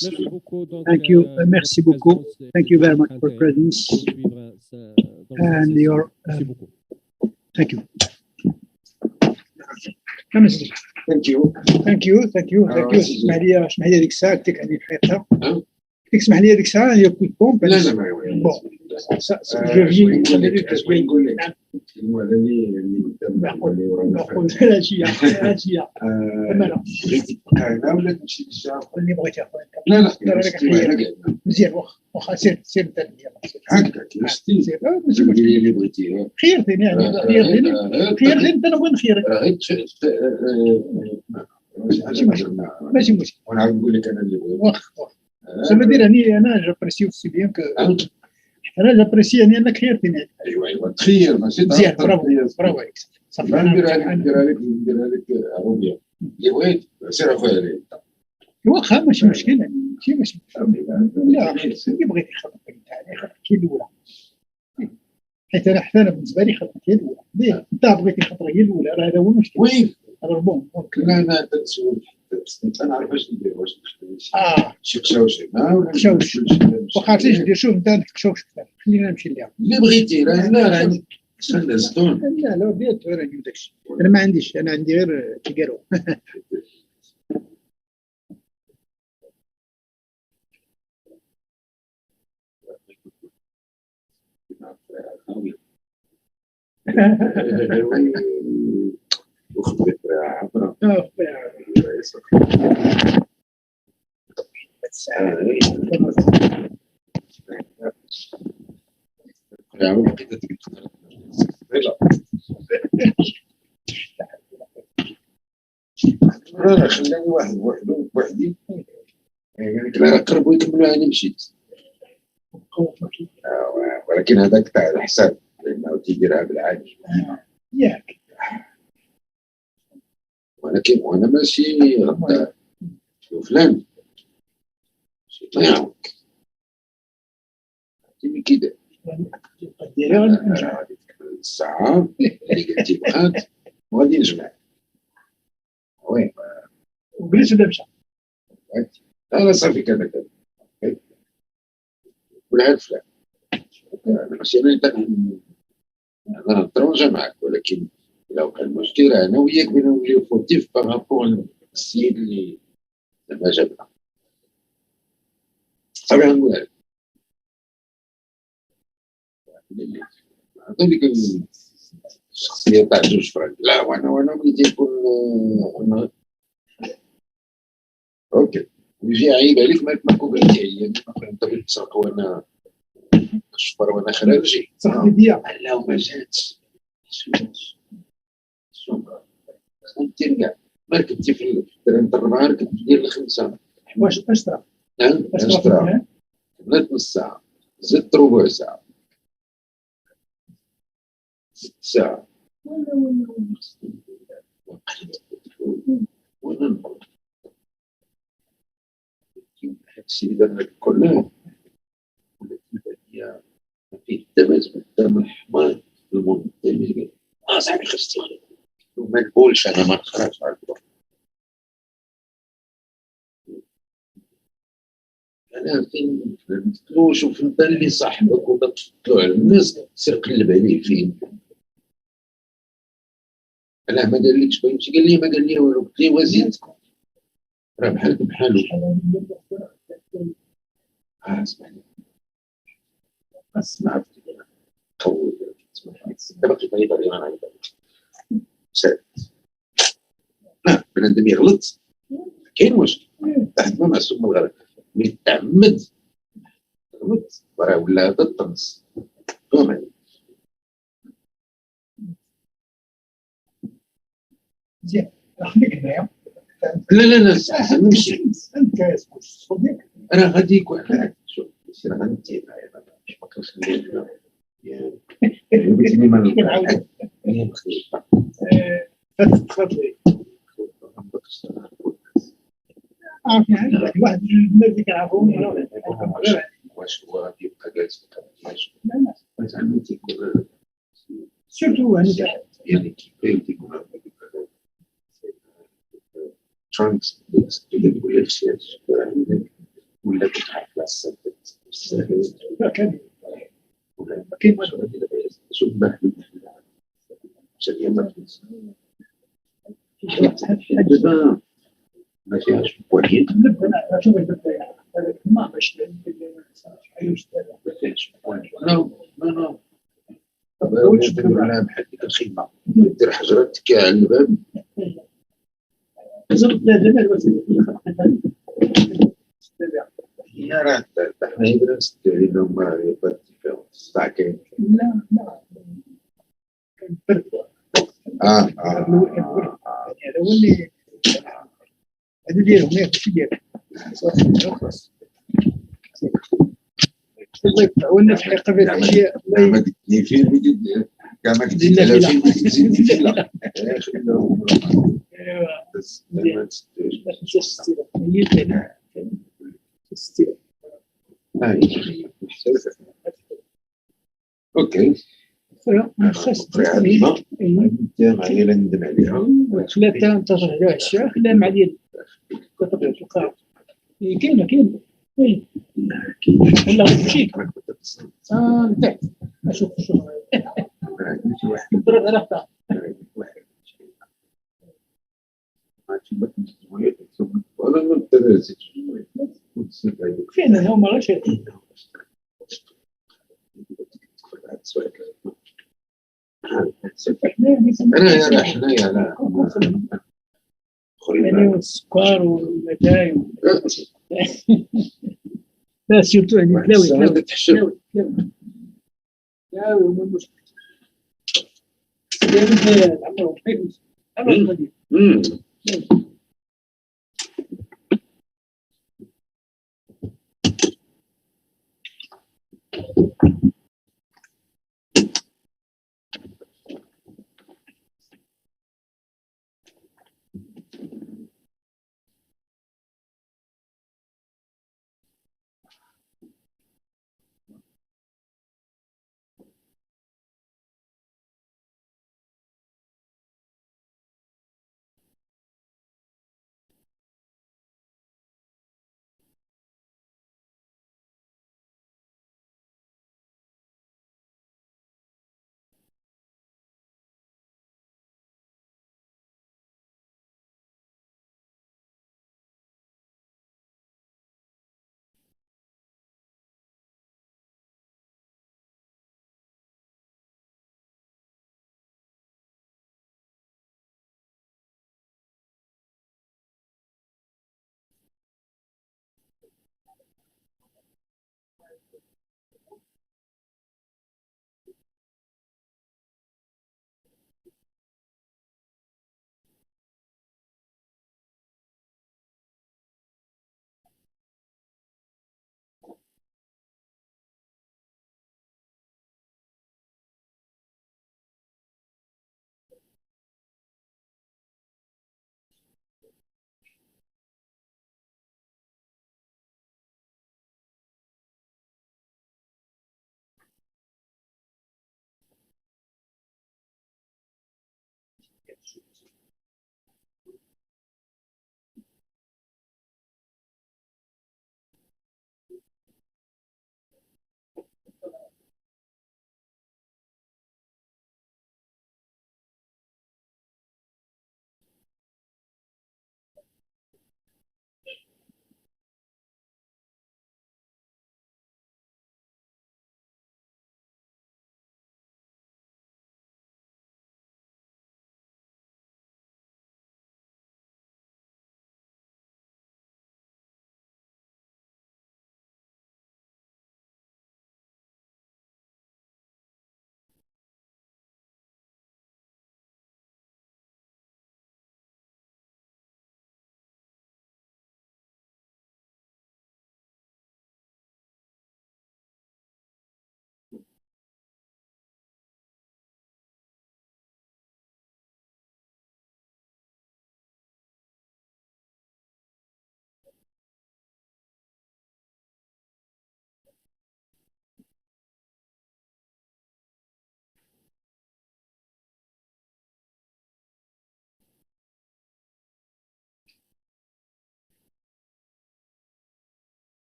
Thank you. Merci beaucoup. Thank you very much for presence and your thank you. Thank you. Thank you. Thank you. Thank you. اسمح لي هذيك الساعة قلت لك هذه حياتها. تسمح لي هذيك الساعة هي كويك بومب. لا لا ما هو. بون. اللي بغيتي اخويا. لا لا. مزيان واخا سير التربية. هكاك. سير اللي بغيتي. خيرتني يعني خيرتني انت انا وين خيرك؟ ماشي مشكل. وانا عاد نقول لك انا اللي واخا سما دير هني انا جابريسي اوسي بيان كو انا جابريسي يعني انك خيرتني. ايوا تخير ماشي مزيان. برافو عليك. صافي نديرها لك عروبيه اللي بغيت سير اخويا واخا ماشي مشكل ماشي مشكل. لا اللي بغيت خطبك انت يعني خطبك هي الاولى حيت انا بالنسبه لي خطبك هي الاولى. انت بغيتي خطبك هي الاولى راه هذا هو المشكل. وين بون لا تسولك انا عارف اش ندير واش شي خشوشي واخا عرفتي ندير. شوف انت عندك خشوش خلينا نمشي ليها اللي بغيتي. لا استنى زدون. لا بيت راني داكشي انا ما عنديش. انا عندي غير كيكارو. خلاني وحدي لا قربوا يكملوا انا مشيت. ولكن هذاك تاع الحساب لانه تيديرها بالعادي ياك. ولكن وانا ماشي غدا فلان ما يعاونك تيجي كده الساعة اللي قلتي بغات وغادي نجمع وين وبلاش نمشي لا صافي كذا كذا ولا عارف لا انا ماشي انا نترونجا معك ولكن لو كان مشكل انا وياك بينا نوليو فورتيف بارابور السيد اللي ما جابنا صافي غنقول لك هذيك الشخصيه تاع جوج فرانك لا وانا وليت يكون اوكي يجي عيب عليك ما قبلتي هي انت بتسرق وانا الشفره وانا خارجي صح ديال لا وما جاتش انت كاع ما ركبتي في التران تاع الربعه ركبت ديال الخمسه واش اشترى اشترى كملت نص ساعه زدت ربع ساعه 6 ساعات وانا نقول هادشي اللي درنا كله هي فيه التماس قدام الحمار المنتمي صاحبي خصني وما نقولش انا ما نخرجش على البر انا فين نتلوش وفهمت اللي صاحبك ولا تطلع على الناس سير قلب عليه فين انا ما قالكش بغيتي قال لي ما قال لي والو قلت لي وزيد راه بحالك بحالو اسمعني اسمع قول دابا كيفاش يقدر انا ساد لا بنادم يغلط كاين واش تحت ما معصوم من الغلط متعمد غلط راه ولا هذا الطنس زين خليك هنايا لا نمشي انا غادي يكون شوف انا غنمشي معايا ما كنخليش بغيتيني ما نلقاش تفضلي واحد الناس اللي كيعرفوني واش هو غادي يبقى جالس لا زعما تيكون سيرتو يعني كيف تيكون trunks ولا الشاش ولا تحت السبت كاين شبه دابا ما فيهاش ولكن ما باش لا لا بحال ديك الخدمه دير حجرتك على الباب هي راه حنا هنا نستعملوا لهم راه الصداع كاين لا هذا هو اللي هذا ديالهم ياك شي ديالهم خلاص الله يطلعونا في حقيقه في الاشياء ما قلتني فين بديت كاع ما قلت على فين تزيد لا بس ما تستيرش اوكي خاص معايا لا ندم عليها ثلاثه انتظر على العشاء خليها مع ديال تلقى كاينه ولا تمشي انت اشوف ضرب على اختها فين هم غير والسكر والمتاي لا سيرتو يعني تلاوي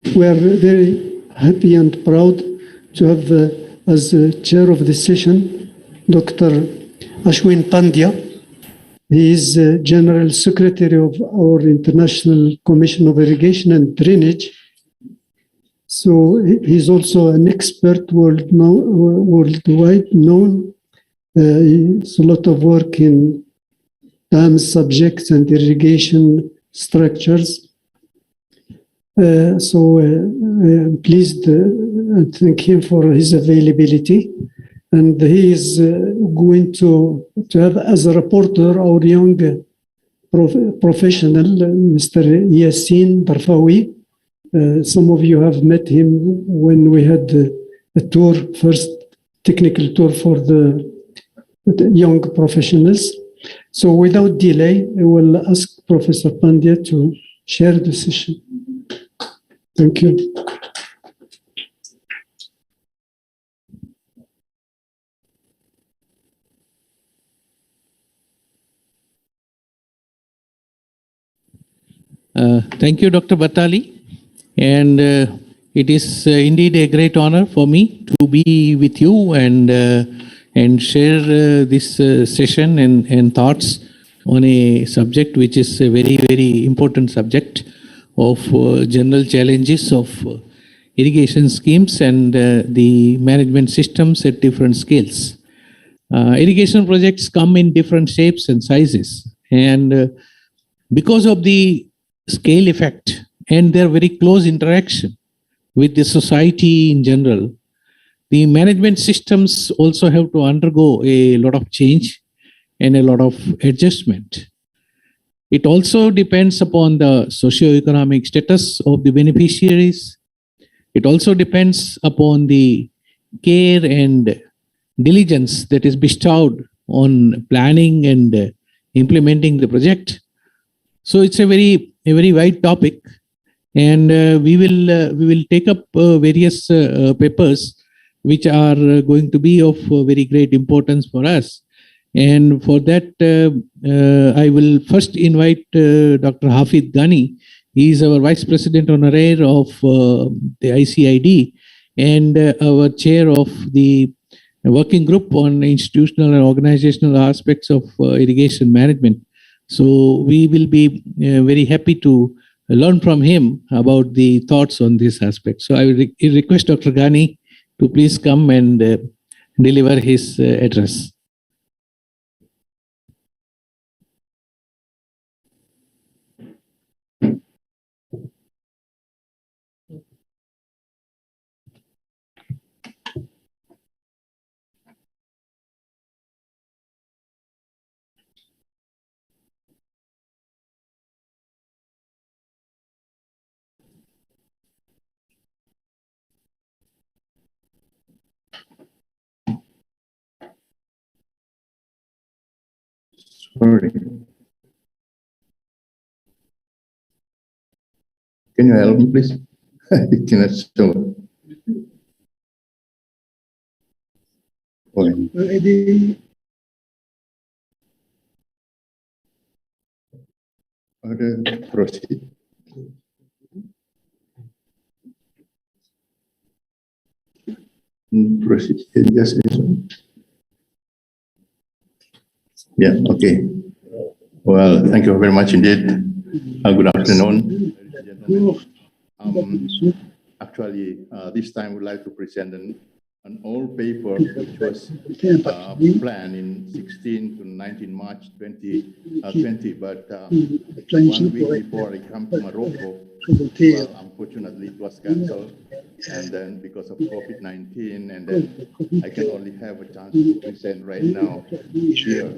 We are very happy and proud to have as chair of the session Dr. Ashwin Pandya. He is General Secretary of our International Commission of Irrigation and Drainage. So he's also an expert worldwide known. It's a lot of work in dams, subjects, and irrigation structures. So I'm pleased and thank him for his availability. And he is going to have as a reporter our young professional, Mr. Yassin Darfawi. Some of you have met him when we had a tour, first technical tour for the young professionals. So without delay, I will ask Professor Pandya to share the session. Thank you. Thank you, Dr. Batali. And it is indeed a great honor for me to be with you and share this session and thoughts on a subject which is a very, very important subject of general challenges of irrigation schemes and the management systems at different scales. Irrigation projects come in different shapes and sizes. And because of the scale effect and their very close interaction with the society in general, the management systems also have to undergo a lot of change and a lot of adjustment. It also depends upon the socio-economic status of the beneficiaries. It also depends upon the care and diligence that is bestowed on planning and implementing the project. So it's a very wide topic, and we will take up various papers which are going to be of very great importance for us. And for that, I will first invite Dr. Hafid Ghani. He is our Vice President Honorary of the ICID and our chair of the working group on institutional and organizational aspects of irrigation management. So we will be very happy to learn from him about the thoughts on this aspect. So I will request Dr. Ghani to please come and deliver his address. Sorry. Can you help me, please? It cannot show. Okay. Proceed. Proceed. Just yeah, okay. Well, thank you very much indeed. Good afternoon. Actually, this time I would like to present an old paper which was planned in 16 to 19 March 2020, but 1 week before I come to Morocco, well, unfortunately it was cancelled, and then because of COVID-19, and then I can only have a chance to present right now here,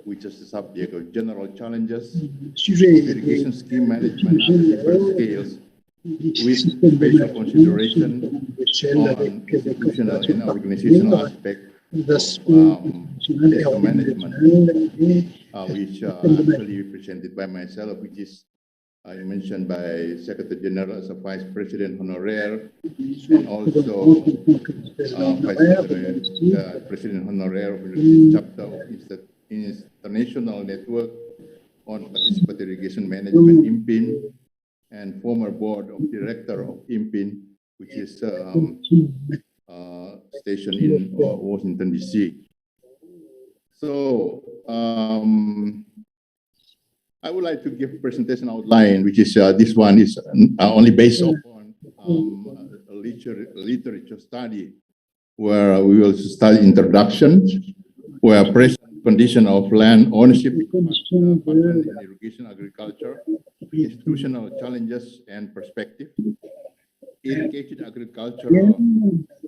which is the subject of general challenges of irrigation scheme management at different scales, with special consideration on institutional and organizational aspect of management, which actually presented by myself, which is mentioned by Secretary General as a Vice President Honorary, and also President Honorary of the chapter of International Network on Participatory Irrigation Management, IMPIN, and former board of director of IMPIN, which is stationed in Washington, D.C. So I would like to give a presentation outline, which is this one is only based upon a literature study, where we will study introduction, where present condition of land ownership, pattern in irrigation agriculture, institutional challenges and perspective, irrigated agricultural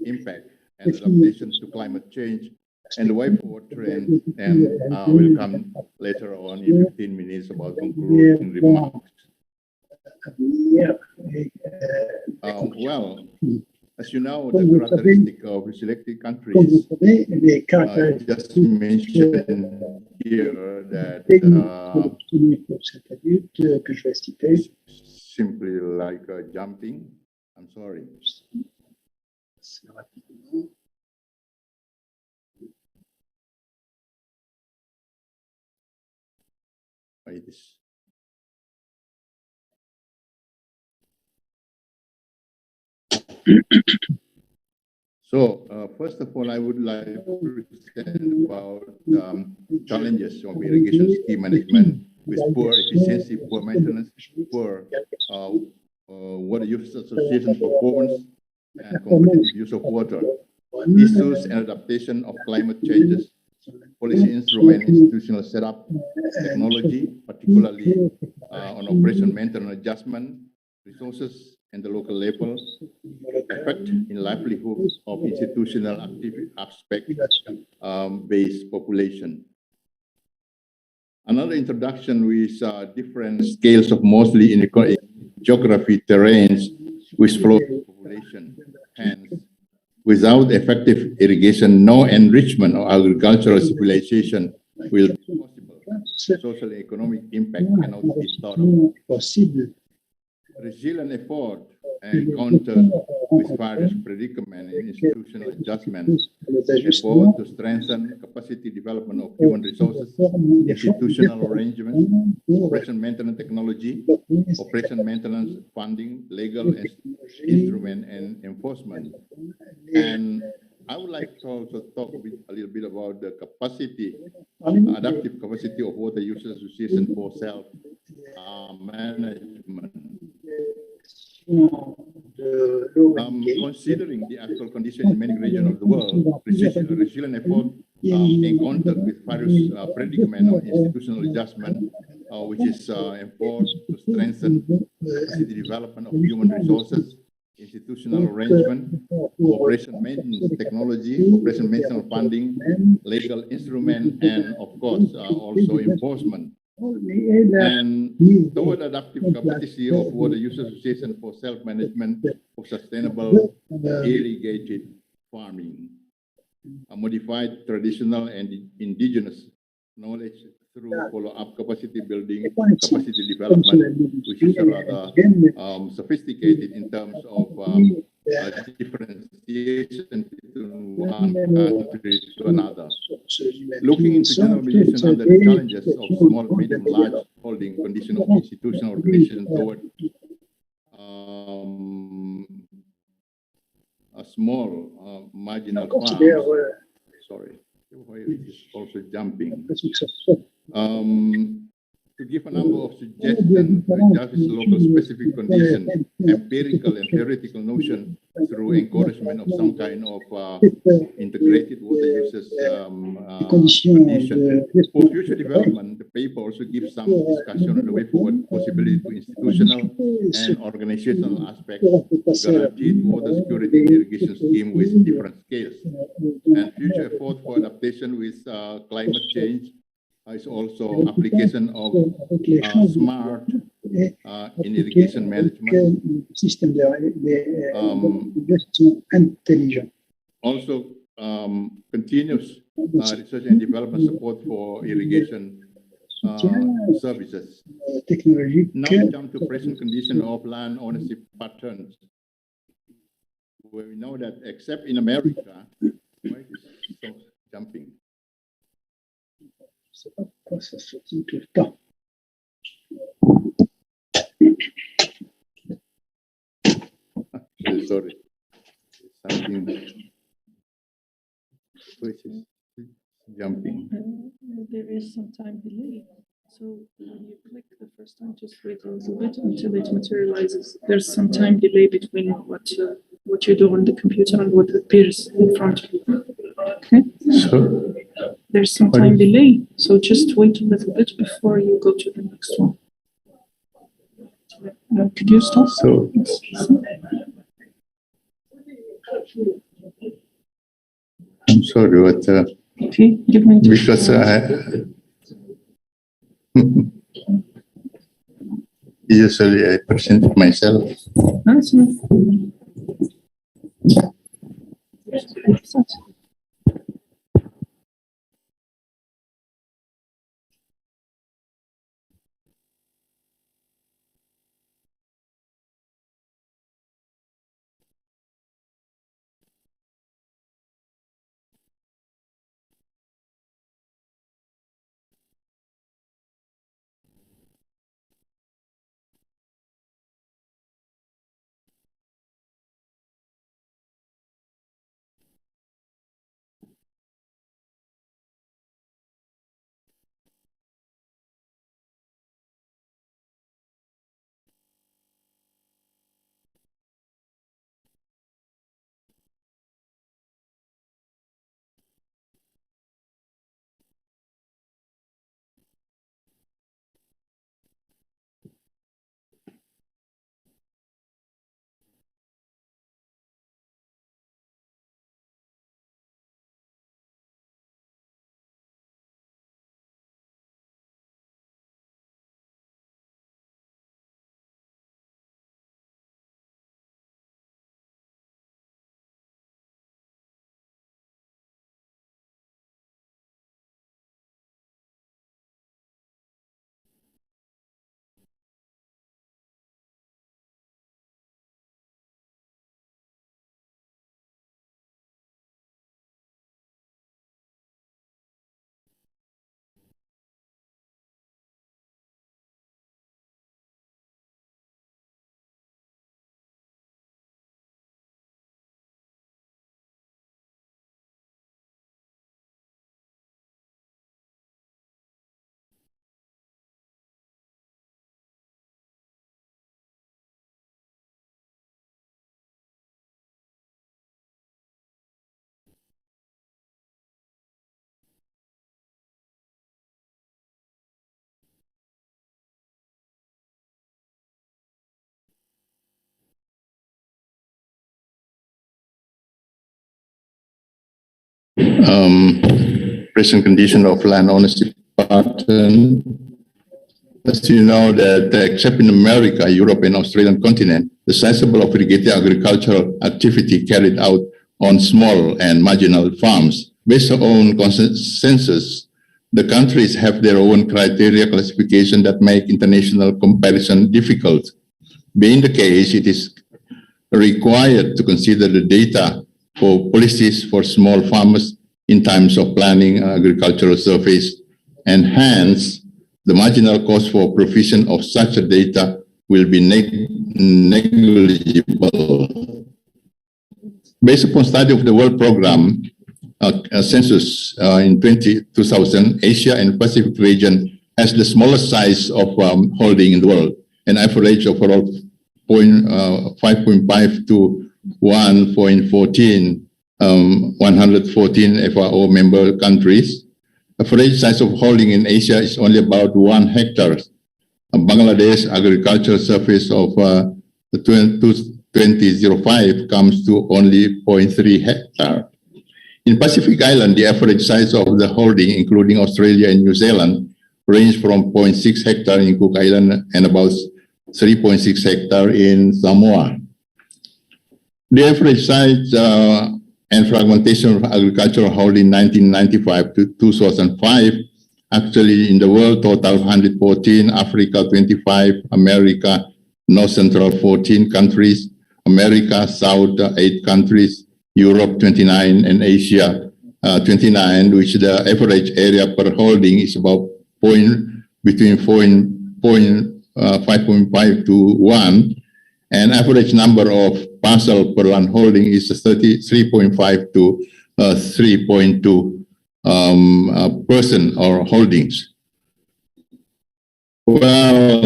impact and adaptation to climate change, and the way forward trend, and will come later on in 15 minutes about concluding remarks. Well, as you know, the characteristic of selected countries, just mentioned here that simply like jumping. I'm sorry. Wait this. So, first of all, I would like to present about challenges of irrigation scheme management with poor efficiency, poor maintenance, poor water use association performance, and competitive use of water, issues and adaptation of climate changes, policy instrument, institutional setup, technology, particularly on operation maintenance adjustment, resources, and the local level, effect in livelihoods of institutional aspect-based population. Another introduction with different scales of mostly in geography terrains with flow population. Hence, without effective irrigation, no enrichment of agricultural civilization will be possible. Social and economic impact cannot be thought of. Resilient effort encountered with various predicaments and institutional adjustments, effort to strengthen capacity development of human resources, institutional arrangement, operation maintenance technology, operation maintenance funding, legal instrument, and enforcement. And I would like to also talk a little bit about the capacity, adaptive capacity of water users association for self-management. Considering the actual condition in many regions of the world, resilient effort encountered with various predicament or institutional adjustment, which is enforced to strengthen capacity development of human resources, institutional arrangement, operation maintenance technology, operation maintenance funding, legal instrument, and of course also enforcement. And toward adaptive capacity of water use association for self-management of sustainable irrigated farming, a modified traditional and indigenous knowledge through follow-up capacity building, capacity development, which is rather sophisticated in terms of differentiation between one country to another. Looking into generalization under the challenges of small, medium, large holding condition of institutional organization toward a small marginal farm. Sorry, it is also jumping. To give a number of suggestions to adjust local specific conditions, empirical and theoretical notion through encouragement of some kind of integrated water uses condition. For future development, the paper also gives some discussion on the way forward possibility to institutional and organizational aspects, guaranteed water security and irrigation scheme with different scales, and future effort for adaptation with climate change. Is also application of smart in irrigation management. System intelligent. Also, continuous research and development support for irrigation services. Now we jump to present condition of land ownership patterns, where we know that except in America, why is it jumping? C'est pas pourquoi ça sautille tout le temps. Which is jumping. There is some time delay. So when you click the first time, just wait a little bit until it materializes. There's some time delay between what you do on the computer and what appears in front of you. Okay. So there's some time delay. So just wait a little bit before you go to the next one. Could you stop? So I'm sorry, but okay, give me because usually I present myself. That's Present condition of land ownership pattern. As you know, that except in America, Europe, and Australian continent, the sizable of irrigated agricultural activity carried out on small and marginal farms. Based on consensus, the countries have their own criteria classification that make international comparison difficult. Being the case, it is required to consider the data for policies for small farmers in times of planning agricultural surveys, and hence the marginal cost for provision of such a data will be negligible. Based upon study of the World Program Census in 2000, Asia and Pacific region has the smallest size of holding in the world, an average of around 5.5 to 1.14, 114 FAO member countries. Average size of holding in Asia is only about 1 hectare. Bangladesh agricultural surface of 2005 comes to only 0.3 hectare. In Pacific Island, the average size of the holding, including Australia and New Zealand, range from 0.6 hectare in Cook Island and about 3.6 hectare in Samoa. The average size and fragmentation of agricultural holding 1995 to 2005, actually in the world total 114, Africa 25, America, North Central 14 countries, America South 8 countries, Europe 29, and Asia 29, which the average area per holding is about between 5.5 to 1, and average number of parcel per land holding is 33.5 to 3.2 percent or holdings. Well,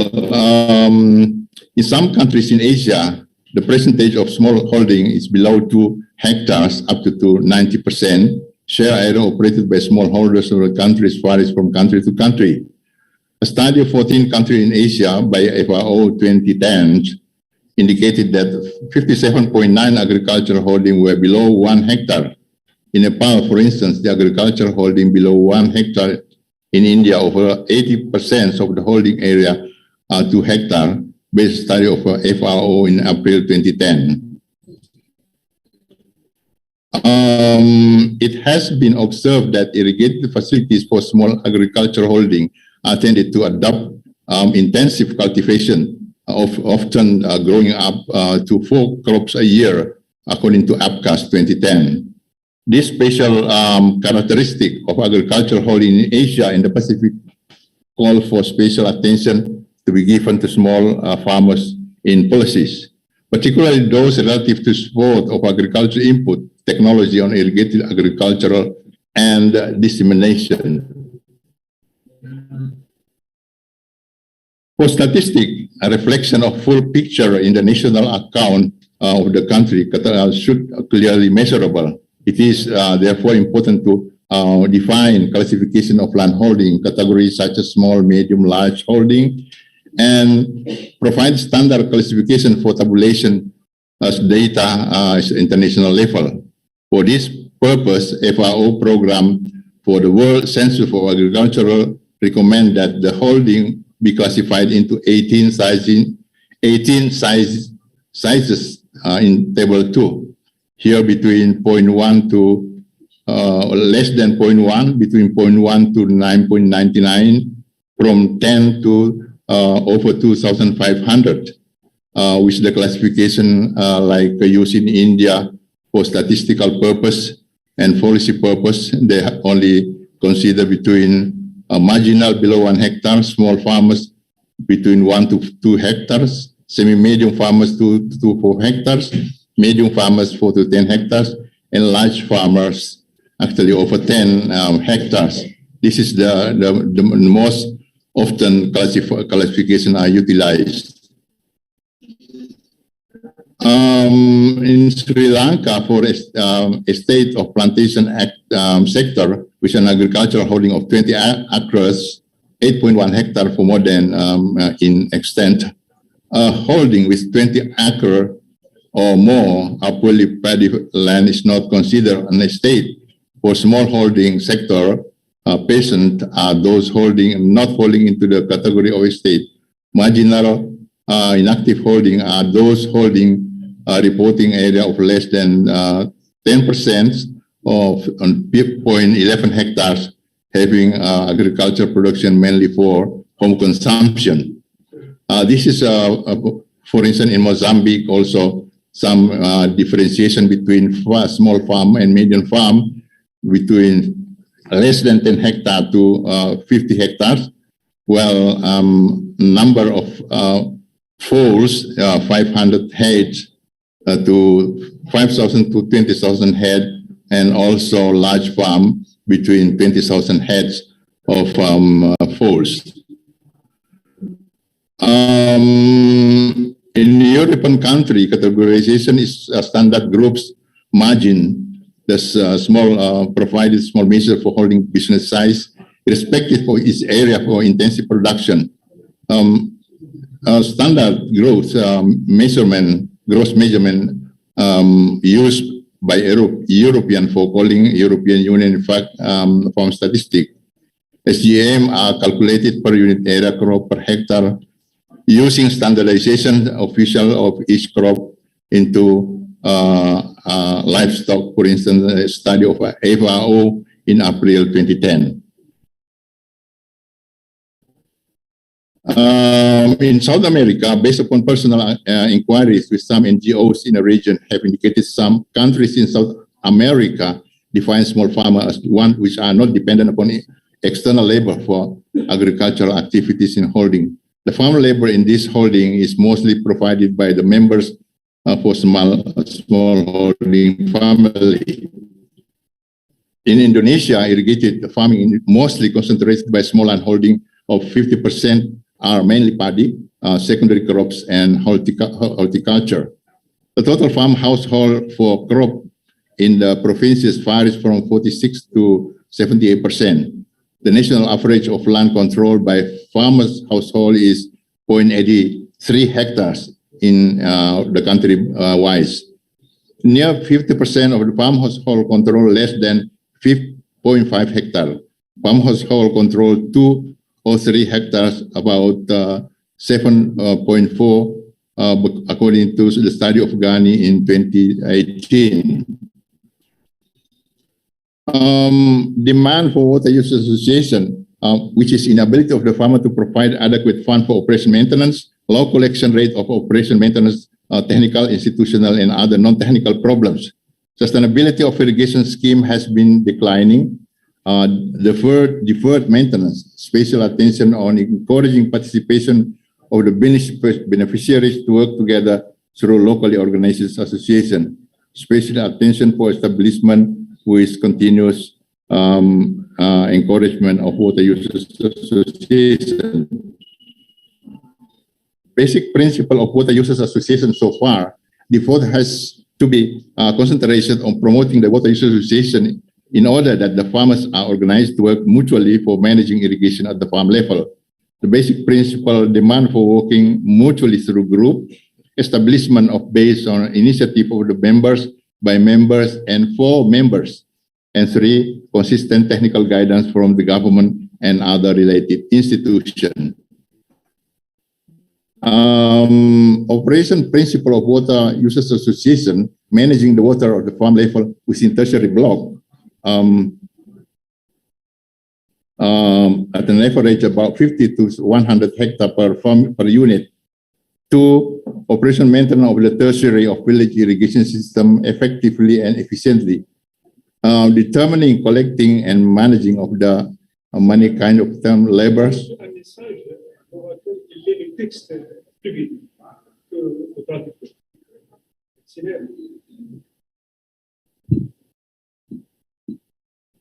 in some countries in Asia, the percentage of small holding is below 2 hectares up to 90%. Share area operated by smallholders of the countries varies from country to country. A study of 14 countries in Asia by FAO 2010 indicated that 57.9 agricultural holding were below 1 hectare. In Nepal, for instance, the agricultural holding below 1 hectare. In India, over 80% of the holding area are 2 hectares, based study of FAO in April 2010. It has been observed that irrigated facilities for small agricultural holding are tended to adopt intensive cultivation, often growing up to 4 crops a year, according to APCAS 2010. This special characteristic of agricultural holding in Asia and the Pacific call for special attention to be given to small farmers in policies, particularly those relative to support of agricultural input, technology on irrigated agricultural, and dissemination. For statistics, a reflection of full picture in the national account of the country should clearly measurable. It is therefore important to define classification of land holding categories such as small, medium, large holding, and provide standard classification for tabulation as data at international level. For this purpose, FAO program for the World Census for Agricultural recommend that the holding be classified into 18 sizes in table 2. Here between 0.1 to less than 0.1, between 0.1 to 9.99, from 10 to over 2,500, which the classification like used in India for statistical purpose and policy purpose. They only consider between marginal below 1 hectare, small farmers between 1 to 2 hectares, semi-medium farmers 2 to 4 hectares, medium farmers 4 to 10 hectares, and large farmers actually over 10 hectares. This is the most often classification are utilized. In Sri Lanka, for estate of plantation sector, with an agricultural holding of 20 acres, 8.1 hectare for more than in extent, holding with 20 acre or more upwardly paddy land is not considered an estate. For small holding sector, peasant are those not falling into the category of estate. Marginal inactive holding are those holding reporting area of less than 10% of 0.11 hectares, having agriculture production mainly for home consumption. This is, for instance, in Mozambique also some differentiation between small farm and medium farm, between less than 10 hectares to 50 hectares. Well, number of foals, 500 heads to 5,000 to 20,000 head, and also large farm between 20,000 heads of foals. In European country, categorization is standard groups margin. There's small provided small measure for holding business size, irrespective of its area for intensive production. Standard growth measurement, gross measurement used by European for calling European Union, in fact, from statistic. SGM are calculated per unit area crop per hectare using standardization official of each crop into livestock, for instance, a study of FAO in April 2010. In South America, based upon personal inquiries with some NGOs in the region, have indicated some countries in South America define small farmers as one which are not dependent upon external labor for agricultural activities in holding. The farm labor in this holding is mostly provided by the members for small holding family. In Indonesia, irrigated farming mostly concentrated by small land holding of 50% are mainly paddy, secondary crops, and horticulture. The total farm household for crop in the provinces varies from 46 to 78%. The national average of land controlled by farmers' household is 0.83 hectares in the country wise. Near 50% of the farm household control less than 5.5 hectares. Farm household control 2 or 3 hectares, about 7.4 according to the study of Ghani in 2018. Demand for water use association, which is inability of the farmer to provide adequate fund for operation maintenance, low collection rate of operation maintenance, technical, institutional, and other non-technical problems. Sustainability of irrigation scheme has been declining. Deferred maintenance, special attention on encouraging participation of the beneficiaries to work together through locally organized association, special attention for establishment with continuous encouragement of water users association. Basic principle of water users association so far, the effort has to be concentrated on promoting the water users association in order that the farmers are organized to work mutually for managing irrigation at the farm level. The basic principle demand for working mutually through group, establishment of based on initiative of the members, by members, and for members. And 3, consistent technical guidance from the government and other related institutions. Operation principle of water users association, managing the water of the farm level within tertiary block, at an average about 50 to 100 hectares per farm per unit. 2, operation maintenance of the tertiary of village irrigation system effectively and efficiently. Determining, collecting, and managing of the many kind of term labors.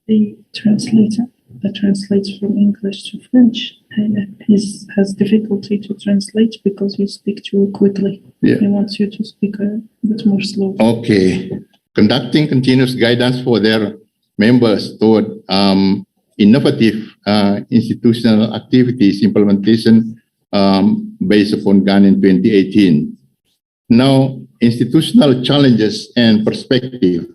The translator that translates from English to French has difficulty to translate because you speak too quickly. Yeah. He wants you to speak a bit more slowly. Okay. Conducting continuous guidance for their members toward innovative institutional activities implementation based upon GAN in 2018. Now, institutional challenges and perspective.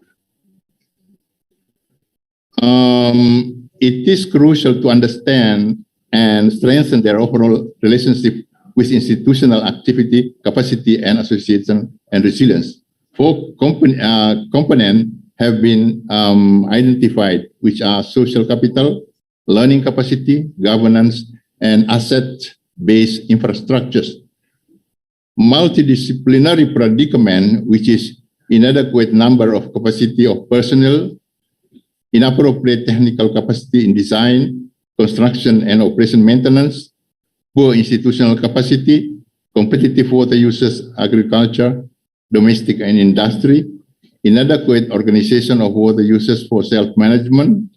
It is crucial to understand and strengthen their overall relationship with institutional activity, capacity, and association and resilience. 4 components have been identified, which are social capital, learning capacity, governance, and asset-based infrastructures. Multidisciplinary predicament, which is inadequate number of capacity of personnel, inappropriate technical capacity in design, construction, and operation maintenance, poor institutional capacity, competitive water uses, agriculture, domestic and industry, inadequate organization of water users for self-management,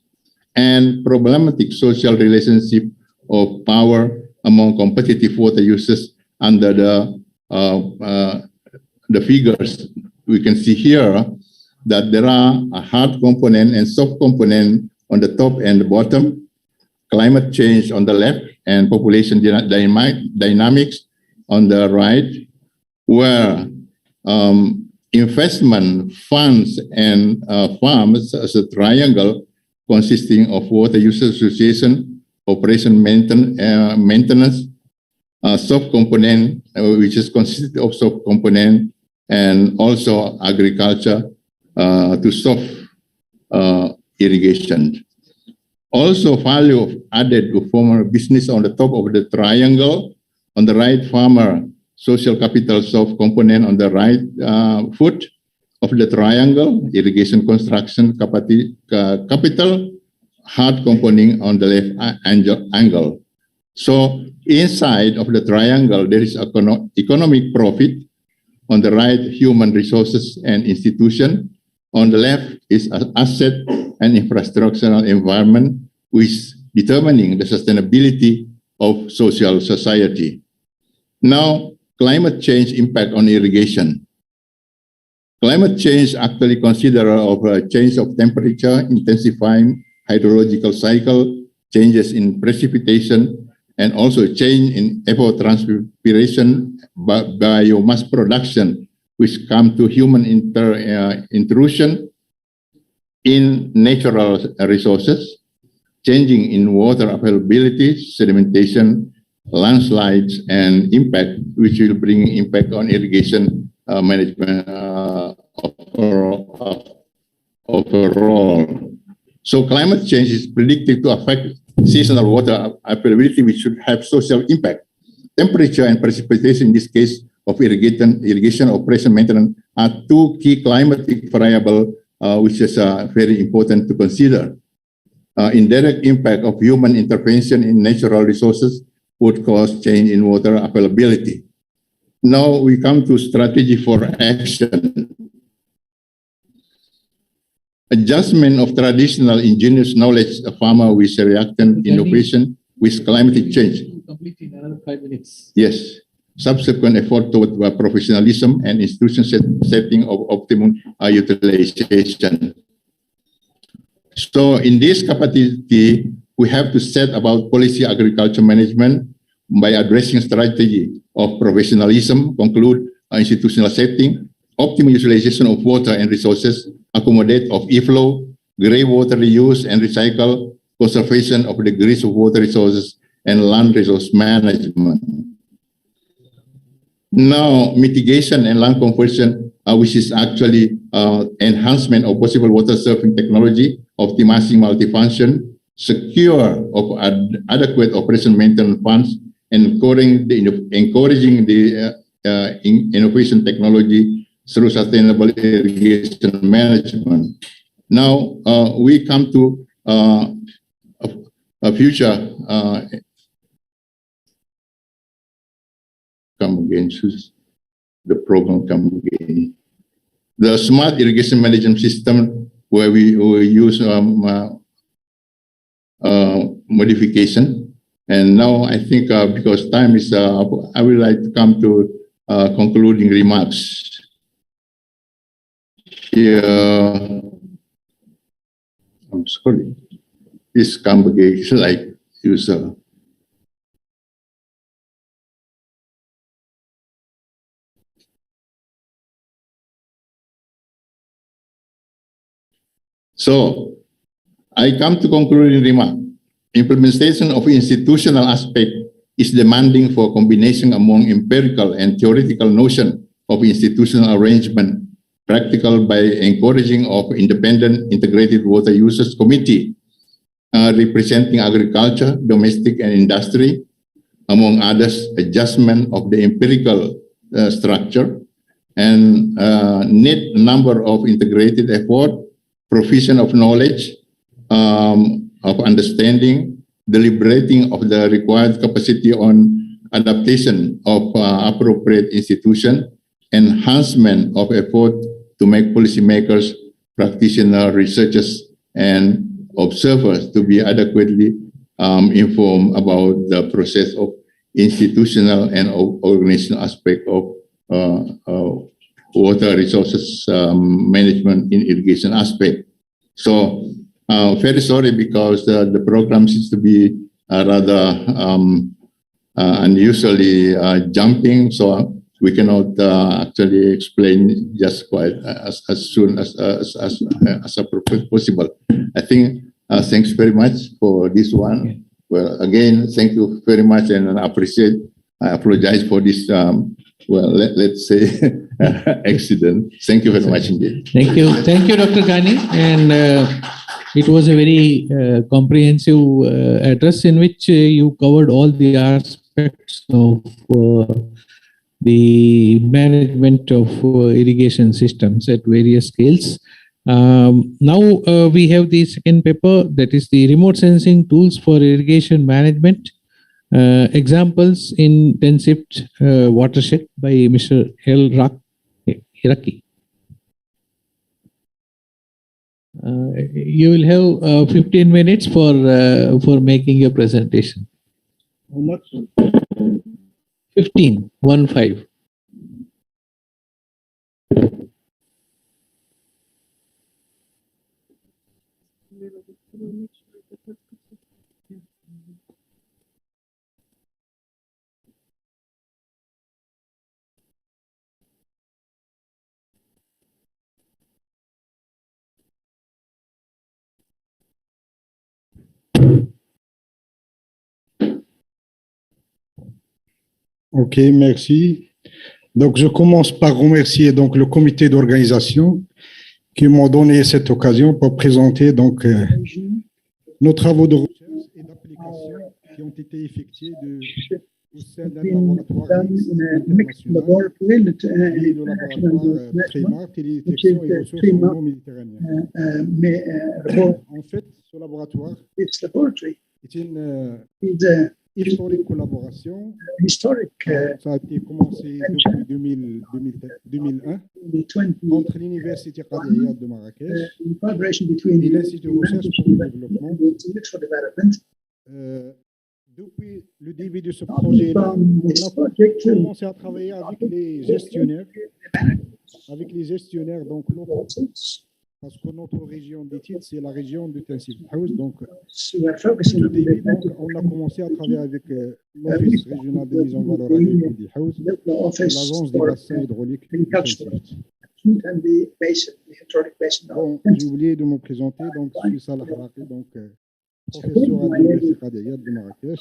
and problematic social relationship of power among competitive water users under the figures. We can see here that there are a hard component and soft component on the top and the bottom, climate change on the left, and population dynamics on the right, where investment funds and farms as a triangle consisting of water user association, operation maintenance, sub-component, which is consisted of sub-component, and also agriculture to soft irrigation. Also, value added to former business on the top of the triangle. On the right, farmer social capital soft component on the right foot of the triangle, irrigation construction capital, hard component on the left angle. So inside of the triangle, there is economic profit. On the right, human resources and institution. On the left is an asset and infrastructural environment, which is determining the sustainability of social society. Now, climate change impact on irrigation. Climate change actually consider of a change of temperature, intensifying hydrological cycle, changes in precipitation, and also change in evapotranspiration, biomass production, which come to human intrusion in natural resources, changing in water availability, sedimentation, landslides, and impact, which will bring impact on irrigation management overall. So climate change is predicted to affect seasonal water availability, which should have social impact. Temperature and precipitation, in this case of irrigation operation maintenance, are two key climatic variables, which is very important to consider. Indirect impact of human intervention in natural resources would cause change in water availability. Now we come to strategy for action. Adjustment of traditional indigenous knowledge of farmer with reactant innovation with climate change. Complete in another 5 minutes. Yes. Subsequent effort toward professionalism and institution setting of optimum utilization. So in this capacity, we have to set about policy agriculture management by addressing strategy of professionalism, conclude institutional setting, optimal utilization of water and resources, accommodate of e-flow, grey water reuse and recycle, conservation of the grid of water resources, and land resource management. Now, mitigation and land conversion, which is actually enhancement of possible water serving technology, optimizing multifunction, secure of adequate operation maintenance funds, encouraging the innovation technology through sustainable irrigation management. Now, we come to a future come again, the program come again. The smart irrigation management system where we use modification. And now I think because time is up, I would like to come to concluding remarks. Here, I'm sorry, this come again like user. So, I come to concluding remark. Implementation of institutional aspect is demanding for combination among empirical and theoretical notion of institutional arrangement, practical by encouraging of independent integrated water users committee, representing agriculture, domestic and industry, among others, adjustment of the empirical structure, and need a number of integrated effort, provision of knowledge, of understanding, deliberating of the required capacity on adaptation of appropriate institution, enhancement of effort to make policymakers, practitioners, researchers, and observers to be adequately informed about the process of institutional and organizational aspect of water resources management in irrigation aspect. So very sorry because the program seems to be rather unusually jumping, so we cannot actually explain just quite as soon as possible. I think thanks very much for this one. Well, again, thank you very much, and I apologize for this. Well, let's say accident. Thank you very much indeed. Thank you, Dr. Ghani, and it was a very comprehensive address in which you covered all the aspects of the management of irrigation systems at various scales. Now we have the second paper, that is the remote sensing tools for irrigation management. Examples in intensive watershed by Mr. Iraqi. You will have 15 minutes for making your presentation. How much? 15, 1-5. Ok, merci. Donc, je commence par remercier donc le comité d'organisation qui m'ont donné cette occasion pour présenter donc nos travaux de recherche et d'application qui ont été effectués au sein d'un laboratoire international, le laboratoire PRIMAR, télédétection et ressources en eau méditerranéenne. En fait, ce laboratoire est une historique collaboration. Ça a été commencé depuis 2001 entre l'Université de Marrakech et l'Institut de recherche pour le développement. Depuis le début de ce projet-là, on a commencé à travailler avec les gestionnaires donc locaux. Parce que notre région d'études, c'est la région du Tensif House. Donc, au début, donc, on a commencé à travailler avec l'Office régional de mise en valeur agricole du House et l'Agence des bassins hydrauliques du Tensif. Bon, j'ai oublié de me présenter, donc je suis Salah Haraki, donc professeur à l'Université de Marrakech.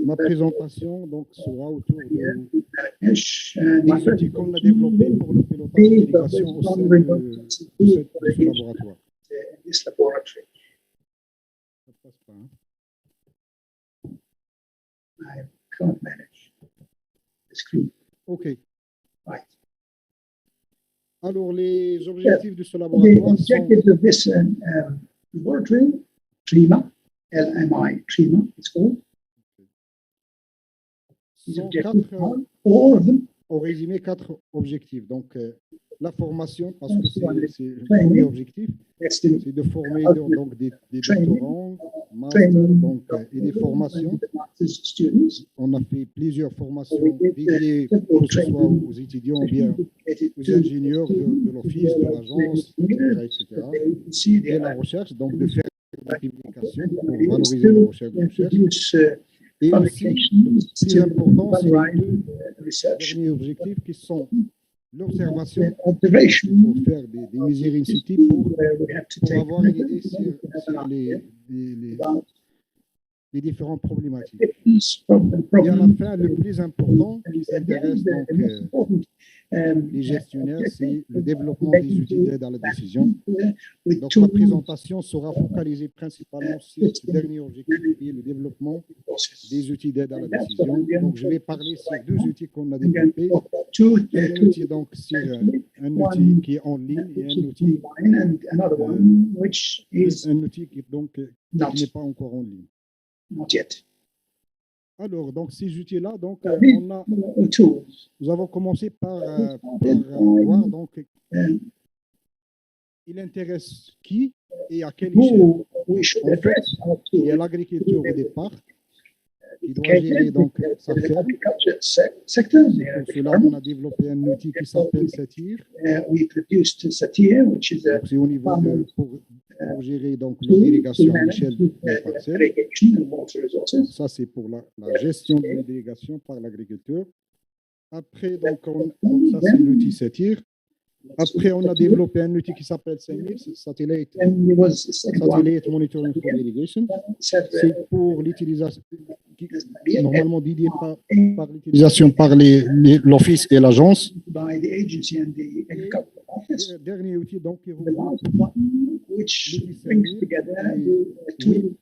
Ma présentation donc, sera autour des outils qu'on a développés pour le pilotage de l'irrigation au sein de ce laboratoire. Ça passe pas, hein? I can't manage the screen. OK. Right. Alors, les objectifs de ce laboratoire The objectives of this laboratory, TRIMA, LMI, TRIMA, it's called. sont All of them. au résumé 4 objectifs. Donc, la formation, parce que c'est le premier objectif, c'est de former donc, des doctorants, masters, donc, et des formations. On a fait plusieurs formations dédiées, que ce soit aux étudiants ou bien aux ingénieurs de l'office, de l'agence, etc. Et la recherche, donc de faire des publications pour valoriser la recherche. Et aussi, le plus important, c'est les 2 derniers objectifs qui sont l'observation pour faire des mesures in situ pour avoir une idée sur les différentes problématiques. Et à la fin, le plus important qui s'intéresse donc les gestionnaires, c'est le développement des outils d'aide à la décision. Donc la présentation sera focalisée principalement sur ce dernier objectif qui est le développement des outils d'aide à la décision. Donc je vais parler sur 2 outils qu'on a développés. Un outil donc sur un outil qui est en ligne et un outil qui donc n'est pas encore en ligne. Alors, donc, ces outils-là, donc, nous avons commencé par voir, donc, il intéresse qui et à quelle échelle. En fait, il y a l'agriculture au départ, qui doit gérer donc sa ferme. Pour cela, on a développé un outil qui s'appelle SATIR. C'est au niveau pour gérer donc l'irrigation à l'échelle de parcelle. Ça, c'est pour la gestion de l'irrigation par l'agriculteur. Après, donc, ça, c'est l'outil SATIR. Après, on a développé un outil qui s'appelle Satellite Monitoring for Irrigation. C'est pour l'utilisation, normalement dédié par l'utilisation par l'office et l'agence. Le dernier outil, donc, qui regroupe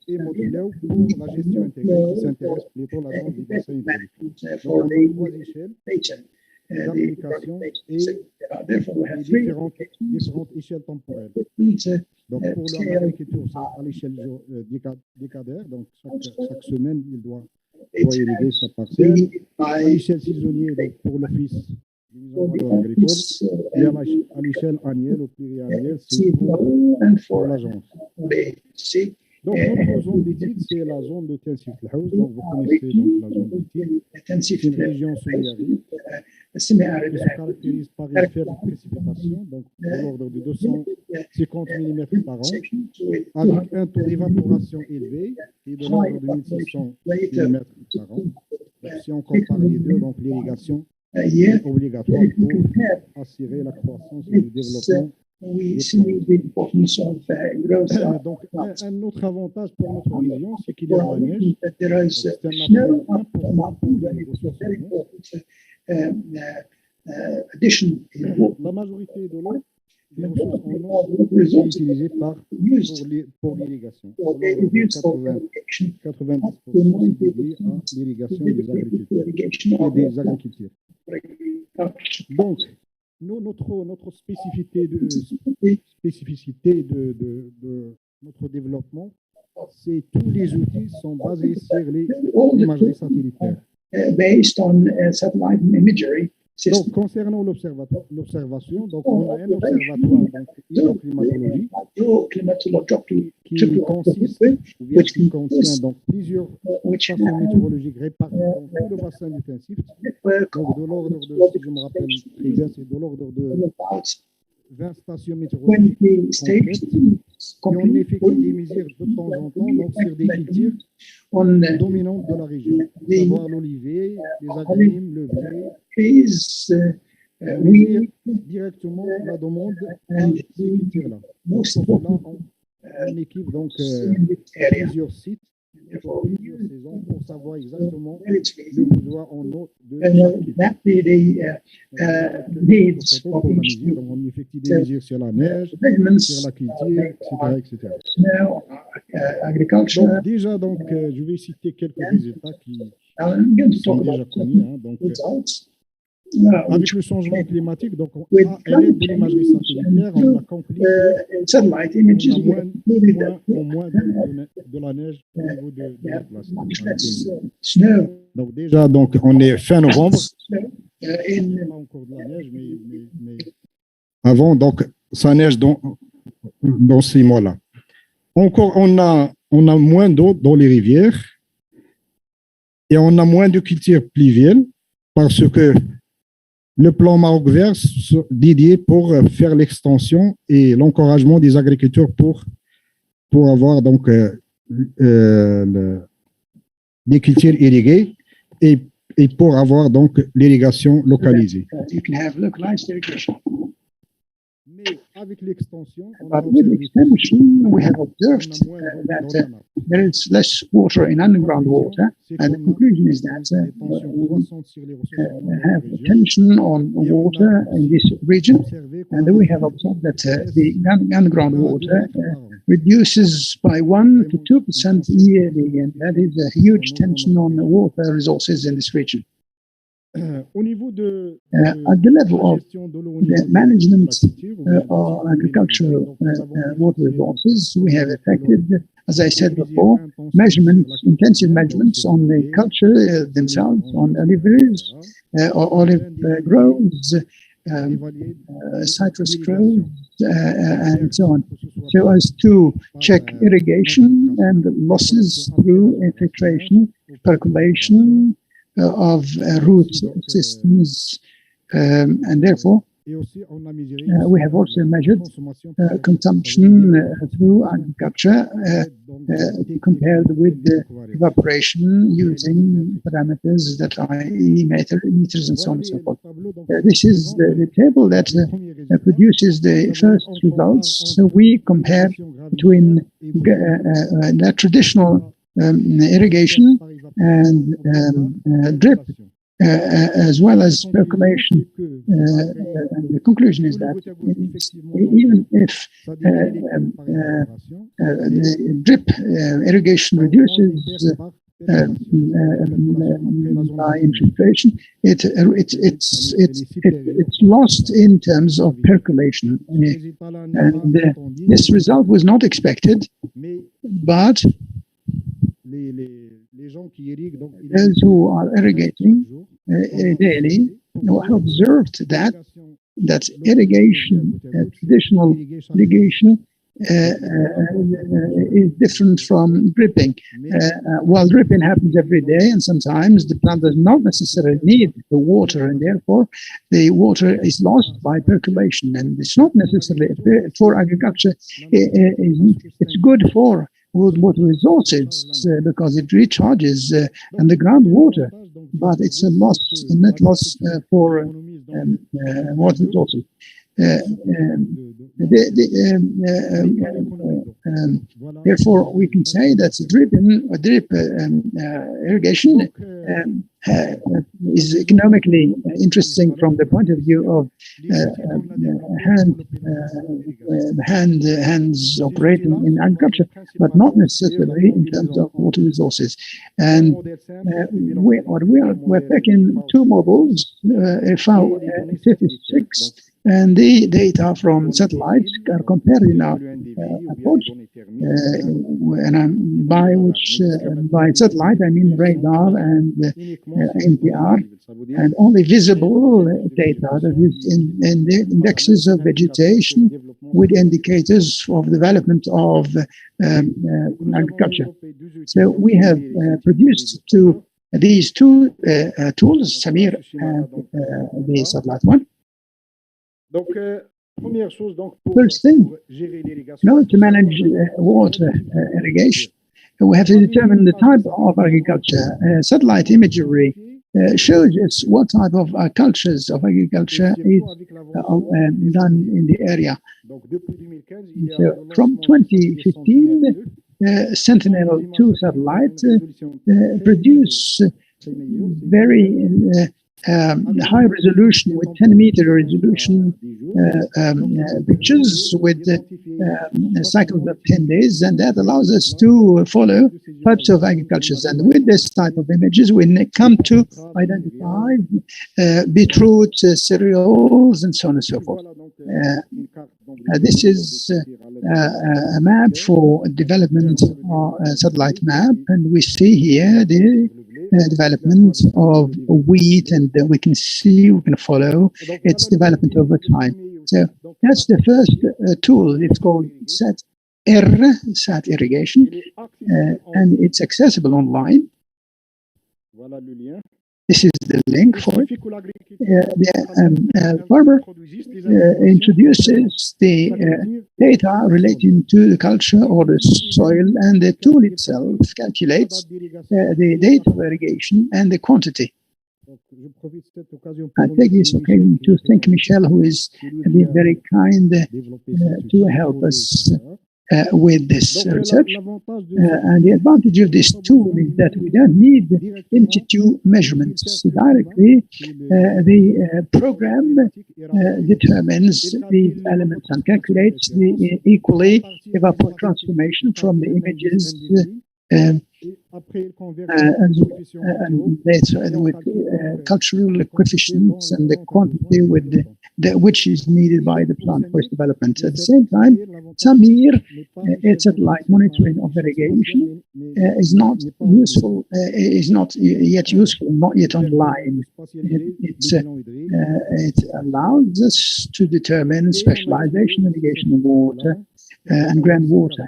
et modulaire pour la gestion intégrée qui s'intéresse plutôt à l'agence des bassins hydrauliques. Donc, on a 3 échelles d'application et différentes échelles temporelles. Donc, pour l'agriculture, c'est à l'échelle décadaire. Donc, chaque semaine, il doit irriguer sa parcelle. À l'échelle saisonnière, donc, pour l'office, de mise en valeur agricole, et à l'échelle annuelle ou pluriannuelle, c'est pour l'agence. Donc, notre zone d'étude, c'est la zone de Tensif House. Donc, vous connaissez donc la zone d'étude. C'est une région semi-aride qui se caractérise par une faible précipitation, donc de l'ordre de 250 mm par an, avec un taux d'évaporation élevé qui est de l'ordre de 1600 mm par an. Donc, si on compare les deux, donc l'irrigation est obligatoire pour assurer la croissance et le développement. Donc, un autre avantage pour notre vision, c'est qu'il y a la neige. C'est un apport important pour les ressources en eau. La majorité de l'eau, les ressources en eau, sont utilisées pour l'irrigation. 90% c'est dédié à l'irrigation des agriculteurs et des agricultures. Donc, nous, notre spécificité de notre développement, c'est tous les outils sont basés sur les imageries satellitaires. Donc, concernant l'observation, donc on a un observatoire hydroclimatologie qui consiste, ou bien qui contient donc plusieurs stations météorologiques réparties dans tout le bassin du Tensif. Donc, de l'ordre de, si je me rappelle très bien, c'est de l'ordre de 20 stations météorologiques complètes. Et on effectue des mesures de temps en temps donc, sur des cultures dominantes de la région, à savoir l'olivier, les agrumes, le blé. Mesurer directement la demande à ces cultures-là. Donc, là, on équipe donc plusieurs sites pour plusieurs saisons pour savoir exactement le besoin en eau de chaque culture. Donc, on effectue des mesures sur la neige, sur la culture, etc. Donc, déjà, donc, je vais citer quelques résultats qui sont déjà connus. Hein, donc, avec le changement climatique, donc à l'aide de l'imagerie satellitaire, on a compris qu'on a moins de la neige au niveau de la place. Donc déjà, donc, on est fin novembre. Il n'y a pas encore de la neige, mais avant, donc, ça neige dans ces mois-là. Encore, on a moins d'eau dans les rivières et on a moins de cultures pluviales parce que le plan Maroc vert dédié pour faire l'extension et l'encouragement des agriculteurs pour avoir donc des cultures irriguées et pour avoir donc l'irrigation localisée. Mais avec l'extension, we have observed that there is less water in underground water, and the conclusion is that we have tension on water in this region, and we have observed that the underground water reduces by 1 to 2% yearly, and that is a huge tension on the water resources in this region. At the level of the management of agricultural water resources, we have effected, as I said before, intensive measurements on the culture themselves, on olives, olive groves, citrus groves, and so on, so as to check irrigation and losses through infiltration, percolation, of root systems, and therefore we have also measured consumption through agriculture compared with the evaporation using parameters that are meters and so on and so forth. This is the table that produces the first results. So we compare between the traditional irrigation and drip, as well as percolation. And the conclusion is that even if the drip irrigation reduces by infiltration, it's lost in terms of percolation. And this result was not expected, but those who are irrigating daily observed that irrigation, traditional irrigation, is different from dripping. While dripping happens every day, and sometimes the plant does not necessarily need the water, and therefore the water is lost by percolation. And it's not necessarily for agriculture. It's good for water resources because it recharges underground water, but it's a net loss for water resources. Therefore, we can say that drip irrigation is economically interesting from the point of view of hands operating in agriculture, but not necessarily in terms of water resources. And we're taking two models, FAO-56, and the data from satellites are compared in our approach, and by satellite I mean radar and NPR, and only visible data that is in the indexes of vegetation with indicators of development of agriculture. So we have produced these two tools, Samir and the satellite one. First thing, in order to manage water irrigation, we have to determine the type of agriculture. Satellite imagery shows us what type of cultures of agriculture is done in the area. So from 2015, Sentinel-2 satellite produce very high resolution with 10-meter resolution pictures with cycles of 10 days, and that allows us to follow types of agricultures. And with this type of images, we come to identify beetroot, cereals, and so on and so forth. This is a map for development, satellite map, and we see here the development of wheat, and we can follow its development over time. So that's the first tool. It's called SAT irrigation, and it's accessible online. This is the link for it. The farmer introduces the data relating to the culture or the soil, and the tool itself calculates the date of irrigation and the quantity. I take this occasion to thank Michel, who is been very kind to help us with this research. And the advantage of this tool is that we don't need in-situ measurements directly. The program determines the elements and calculates the equally evapotranspiration from the images and with cultural coefficients and the quantity with which is needed by the plant for its development. At the same time, Samir, its satellite monitoring of irrigation is not useful, is not yet useful, not yet online. It allows us to determine specialization, irrigation of water, and groundwater.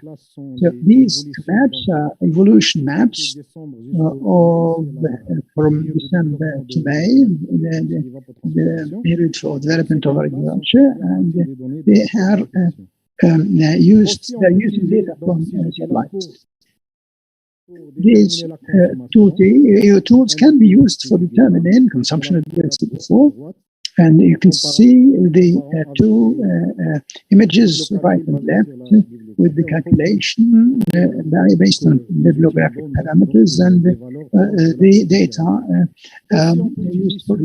So these maps are evolution maps from December to May, the period for development of agriculture, and they are they're using data from satellites. These tools can be used for determining consumption of before. And you can see the two images right and left with the calculation based on bibliographic parameters and the data used for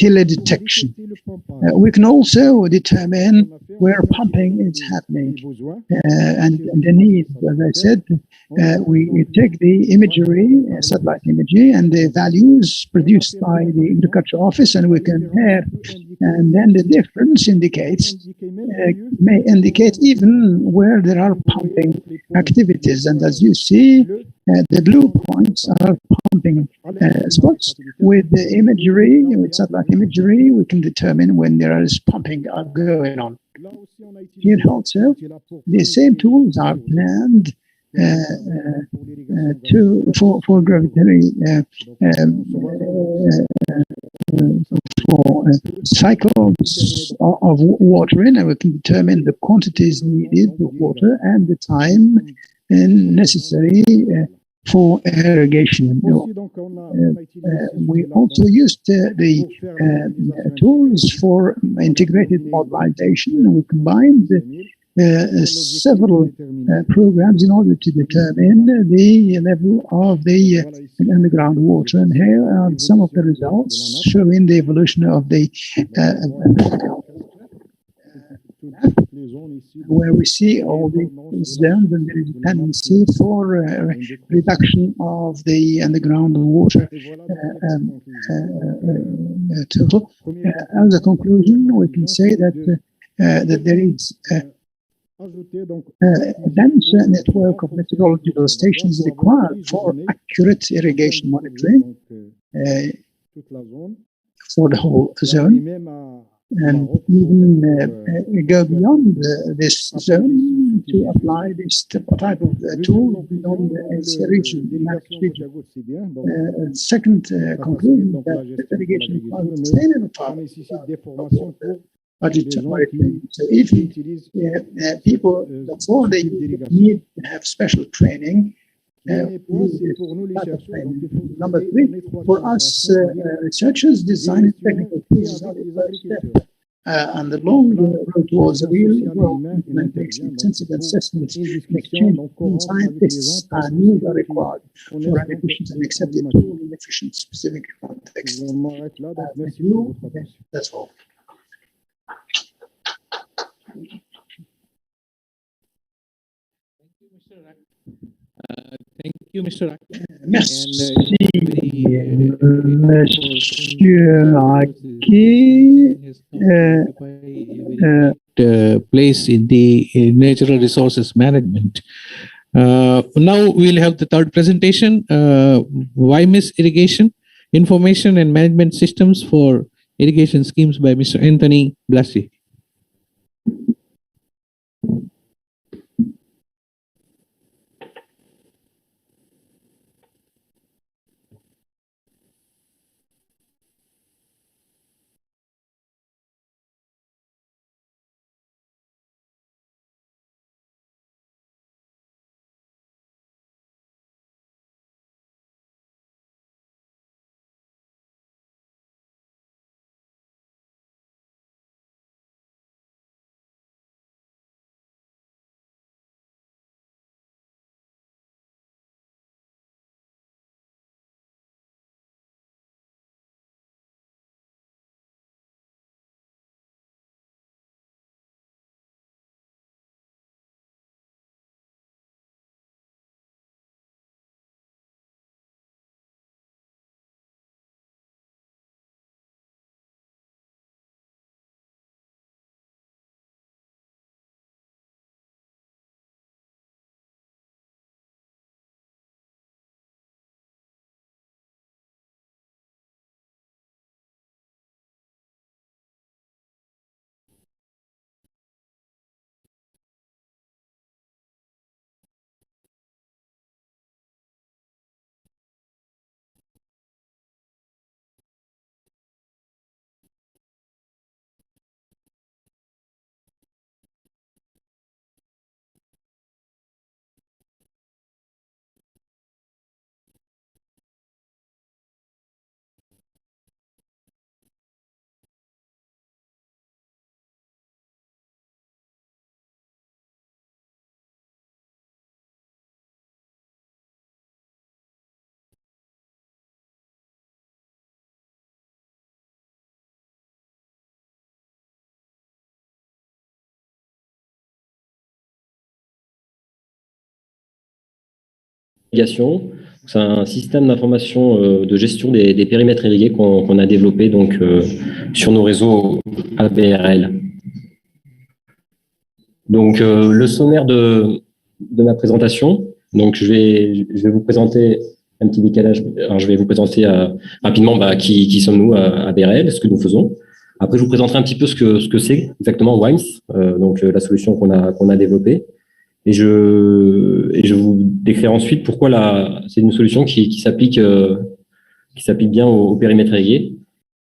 teledetection. We can also determine where pumping is happening and the need. As I said, we take the imagery, satellite imagery, and the values produced by the agriculture office, and we compare And then the difference may indicate even where there are pumping activities. And as you see, the blue points are pumping spots. With the imagery, with satellite imagery, we can determine when there is pumping going on. Here also, the same tools are planned for gravitary for cycles of watering, and we can determine the quantities needed of water and the time necessary for irrigation. We also used the tools for integrated modelization, and we combined several programs in order to determine the level of the underground water. And here are some of the results showing the evolution of the where we see all the zones and there is a tendency for reduction of the underground water total. As a conclusion, we can say that that there is a dense network of meteorological stations required for accurate irrigation monitoring for the whole zone. And even go beyond this zone to apply this type of tool beyond the region, the max region. Second conclusion that the irrigation requires sustainable farming. So if people, before they need to have special training, number three, for us researchers, design and technical tools are the first step. And the long road towards a real world implementation, intensive assessments, and exchange between scientists and needs are required for an efficient and accepted tool in efficient specific context. Thank you. That's all. Thank you, Mr. Merci, Monsieur Aki. Place in the natural resources management. Now we'll have the third presentation, YMIS irrigation, information and management systems for irrigation schemes by Mr. Anthony Blassie. C'est un système d'information de gestion des périmètres irrigués qu'on a développé donc, sur nos réseaux ABRL. Donc, le sommaire de ma présentation. Donc, je vais vous présenter un petit décalage. Alors, je vais vous présenter rapidement qui sommes-nous à ABRL, ce que nous faisons. Après, je vous présenterai un petit peu ce que c'est exactement WIMES, donc la solution qu'on a développée. Et je vous décrirai ensuite pourquoi c'est une solution qui s'applique bien au périmètre irrigué.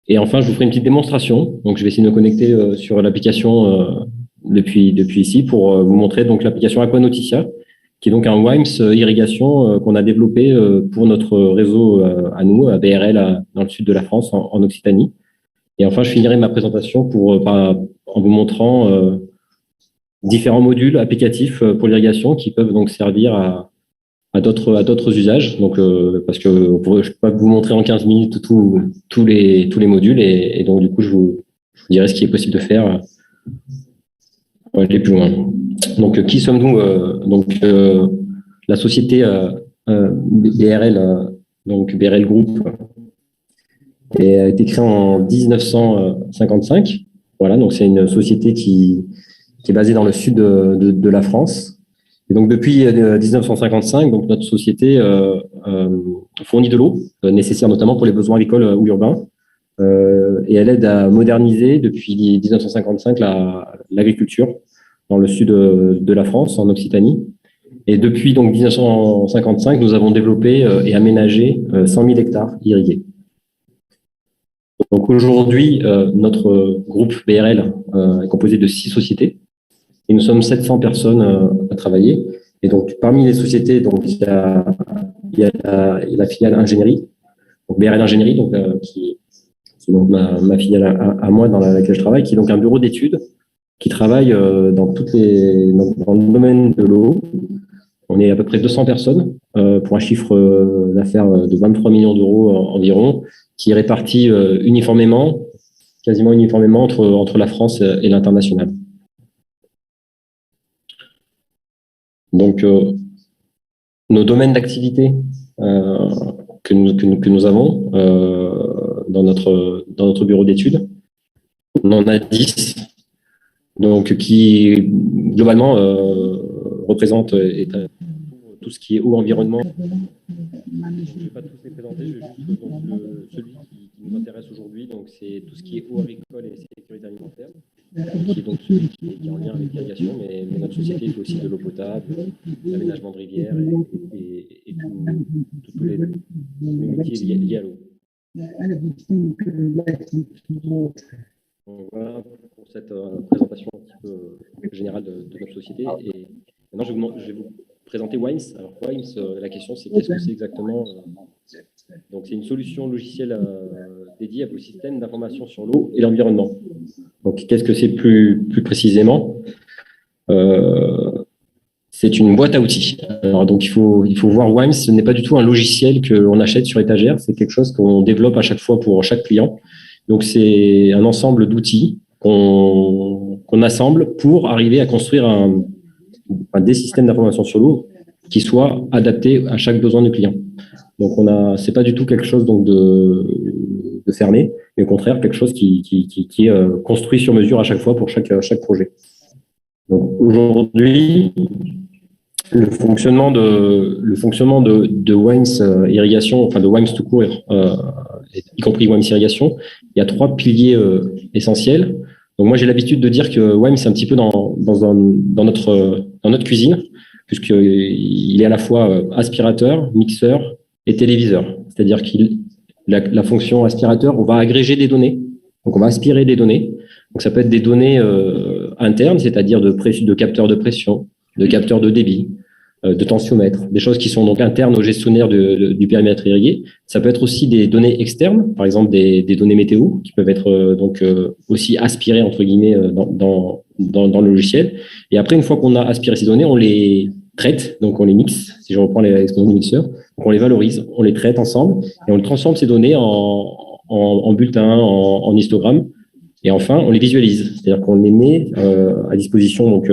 Et enfin, je vous ferai une petite démonstration. Donc, je vais essayer de me connecter sur l'application depuis ici pour vous montrer donc l'application Aquanoticia, qui est donc un WIMES irrigation qu'on a développé pour notre réseau à nous, à BRL, dans le sud de la France, en Occitanie. Et enfin, je finirai ma présentation en vous montrant différents modules applicatifs pour l'irrigation qui peuvent donc servir à d'autres usages. Donc, parce que je ne peux pas vous montrer en 15 minutes tous les modules et donc du coup, je vous dirai ce qui est possible de faire pour aller plus loin. Donc, qui sommes-nous la société BRL, donc BRL Group, a été créée en 1955. Voilà, donc c'est une société qui est basée dans le sud de la France. Et donc, depuis 1955, donc, notre société fournit de l'eau, nécessaire notamment pour les besoins agricoles ou urbains. Et elle aide à moderniser, depuis 1955, l'agriculture dans le sud de la France, en Occitanie. Et depuis donc 1955, nous avons développé et aménagé 100 000 hectares irrigués. Donc aujourd'hui, notre groupe BRL est composé de 6 sociétés. Et nous sommes 700 personnes à travailler. Et donc, parmi les sociétés, donc, il y a la filiale ingénierie, donc BRL Ingénierie, donc, qui est donc ma filiale à moi dans laquelle je travaille, qui est donc un bureau d'études qui travaille dans le domaine de l'eau. On est à peu près 200 personnes pour un chiffre d'affaires de 23 millions d'euros environ, qui est réparti quasiment uniformément entre la France et l'international. Donc, nos domaines d'activité que nous avons dans notre bureau d'études, on en a 10, donc qui globalement représentent tout ce qui est eau, environnement. Je ne vais pas tous les présenter, je vais juste celui qui nous intéresse aujourd'hui, donc c'est tout ce qui est eau agricole et sécurité alimentaire, qui est donc celui qui est en lien avec l'irrigation, mais notre société fait aussi de l'eau potable, l'aménagement de rivières et tous les métiers liés à l'eau. Donc voilà pour cette présentation un petit peu générale de notre société. Et maintenant, je vais vous présenter WIMES. Alors WIMES, la question c'est qu'est-ce que c'est exactement? Donc c'est une solution logicielle dédiée à vos systèmes d'information sur l'eau et l'environnement. Donc qu'est-ce que c'est plus précisément? C'est une boîte à outils. Alors donc il faut voir WIMES, ce n'est pas du tout un logiciel qu'on achète sur étagère, c'est quelque chose qu'on développe à chaque fois pour chaque client. Donc c'est un ensemble d'outils qu'on assemble pour arriver à construire des systèmes d'information sur l'eau qui soient adaptés à chaque besoin du client. Donc c'est pas du tout quelque chose donc de fermé, mais au contraire quelque chose qui est construit sur mesure à chaque fois pour chaque projet. Donc aujourd'hui, le fonctionnement de WIMES irrigation, enfin de WIMES tout court, y compris WIMES irrigation, il y a 3 piliers essentiels. Donc moi j'ai l'habitude de dire que WIMES c'est un petit peu dans notre cuisine, puisqu'il est à la fois aspirateur, mixeur et téléviseur. C'est-à-dire la fonction aspirateur, on va agréger des données, donc on va aspirer des données. Donc ça peut être des données internes, c'est-à-dire de capteurs de pression, de capteurs de débit, de tensiomètre, des choses qui sont donc internes au gestionnaire du périmètre irrigué. Ça peut être aussi des données externes, par exemple des données météo, qui peuvent être aussi aspirées entre guillemets dans le logiciel. Et après, une fois qu'on a aspiré ces données, on les traite, donc on les mixe, si je reprends l'expression du mixeur, donc on les valorise, on les traite ensemble et on transforme ces données en bulletins, en histogrammes. Et enfin, on les visualise, c'est-à-dire qu'on les met à disposition donc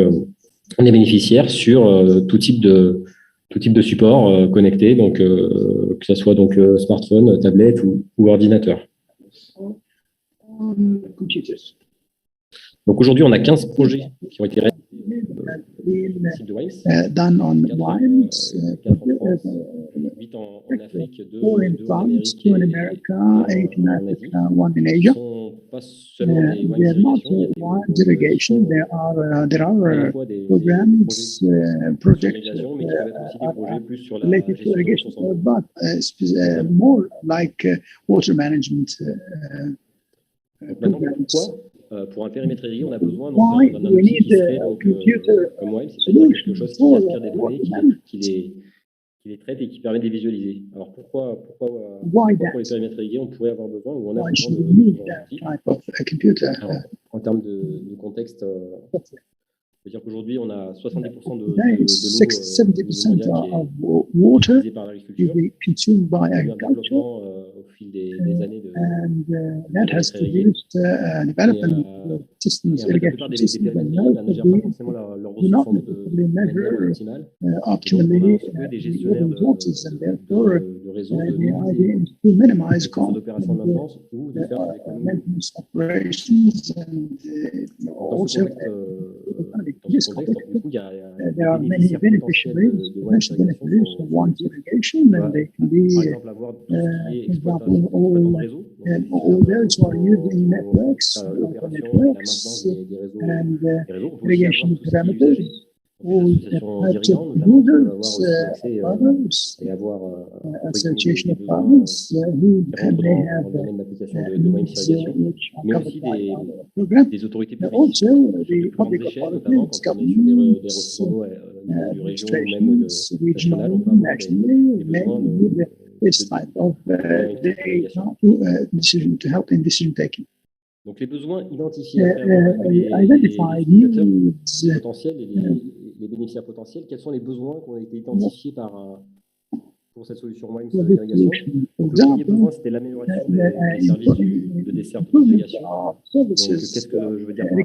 des bénéficiaires sur tout type de tout type de support connecté, donc que ce soit donc smartphone, tablette ou ordinateur. Donc aujourd'hui, on a 15 projets qui ont été réalisés done on wines, 8 en Afrique, 2 4 in en France, Amérique 2 in et America, 8 in en Africa, Asie. 1 in Ce Asia. ne sont pas seulement des They are not wines wines irrigation. There are programs, projects mais qui peuvent être aussi des projets plus sur la related to gestion des irrigation, ressources en eau. but more like water management Donc maintenant, programs. pourquoi pour un périmètre irrigué, on a besoin Why d'un do we outil need qui serait a donc, computer comme WIME, c'est-à-dire quelque chose qui solution aspire des for données, qui les traite et qui permet de les visualiser. Alors pourquoi pour les périmètres irrigués, on pourrait avoir besoin ou on a Why besoin should de we need ce genre that d'outil? type of a computer? Alors, en termes de contexte, c'est-à-dire qu'aujourd'hui, on a 70% de Today, l'eau 70% of qui est water utilisée par l'agriculture. is consumed by Il y a eu un agriculture, développement au fil des années de and that has périmètres irrigués. produced development systems, Et en fait, la plupart irrigation des systems, périmètres and irrigués ne gèrent pas notably forcément leurs do ressources not en eau necessarily de manière measure optimale. Et donc, on a optimally retrouvé des the gestionnaires resources, and therefore de réseaux de the limiter idea is to minimize les coûts cost d'opération de maintenance ou de faire des économies. maintenance operations, and Dans ce also contexte, du coup, il y a there are many beneficiaries, potential beneficiaries of one irrigation, and they can be, par exemple, avoir tout ce qui est example, exploitant de réseau, all those who are using networks, l'opération et la networks, maintenance des réseaux. and On peut aussi irrigation avoir tout ce qui est parameters, usagé. Donc, all les associations types dirigeantes, of notamment, peuvent avoir users, aussi accès farmers, et avoir association of des farmers who qui rentrent may dans have le domaine d'application de WIME irrigation, which are mais covered aussi by our program. des autorités But publiques also sur de the plus grandes public échelles, notamment authorities, quand on est sur des governments, ressources en eau au niveau du région ou même administrations, national, on regionally, peut avoir nationally, des may besoins need this type of decision to help in decision taking. Donc les besoins identifiés à travers les Identified utilisateurs needs potentiels et les bénéficiaires potentiels, quels sont les besoins qui ont été identifiés pour cette solution WIME sur l'irrigation? Donc, le premier besoin, c'était l'amélioration des services de desserte d'irrigation. Donc, qu'est-ce que je veux dire par là?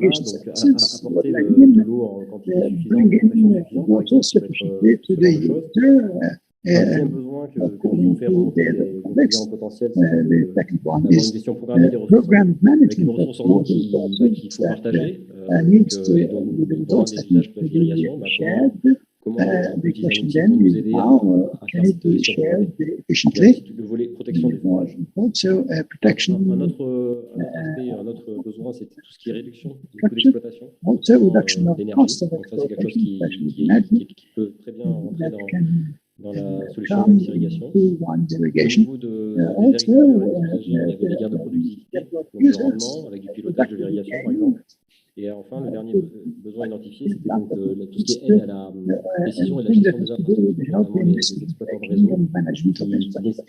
Donc, apporter de l'eau en quantité suffisante, en pression suffisante, par exemple, ça peut être ce genre de choses. Un deuxième besoin que nous fait remonter les clients potentiels, c'est d'avoir une gestion programmée des ressources en eau, avec une ressource en eau qu'il faut partager, et donc dans des usages de l'irrigation, comment l'utilisation peut nous aider à faire cette gestion programmée. Il y a aussi le volet protection des fourrages. Un autre besoin, c'était tout ce qui est réduction du coût d'exploitation d'énergie. Donc ça, c'est quelque chose qui peut très bien rentrer dans la solution WIME irrigation. Au niveau des agriculteurs et des usagers, il y avait des gains de productivité, donc le rendement, avec du pilotage de l'irrigation, par exemple. Et enfin, le dernier besoin identifié, c'était donc tout ce qui est aide à la décision et la gestion des infrastructures, notamment les exploitants de réseau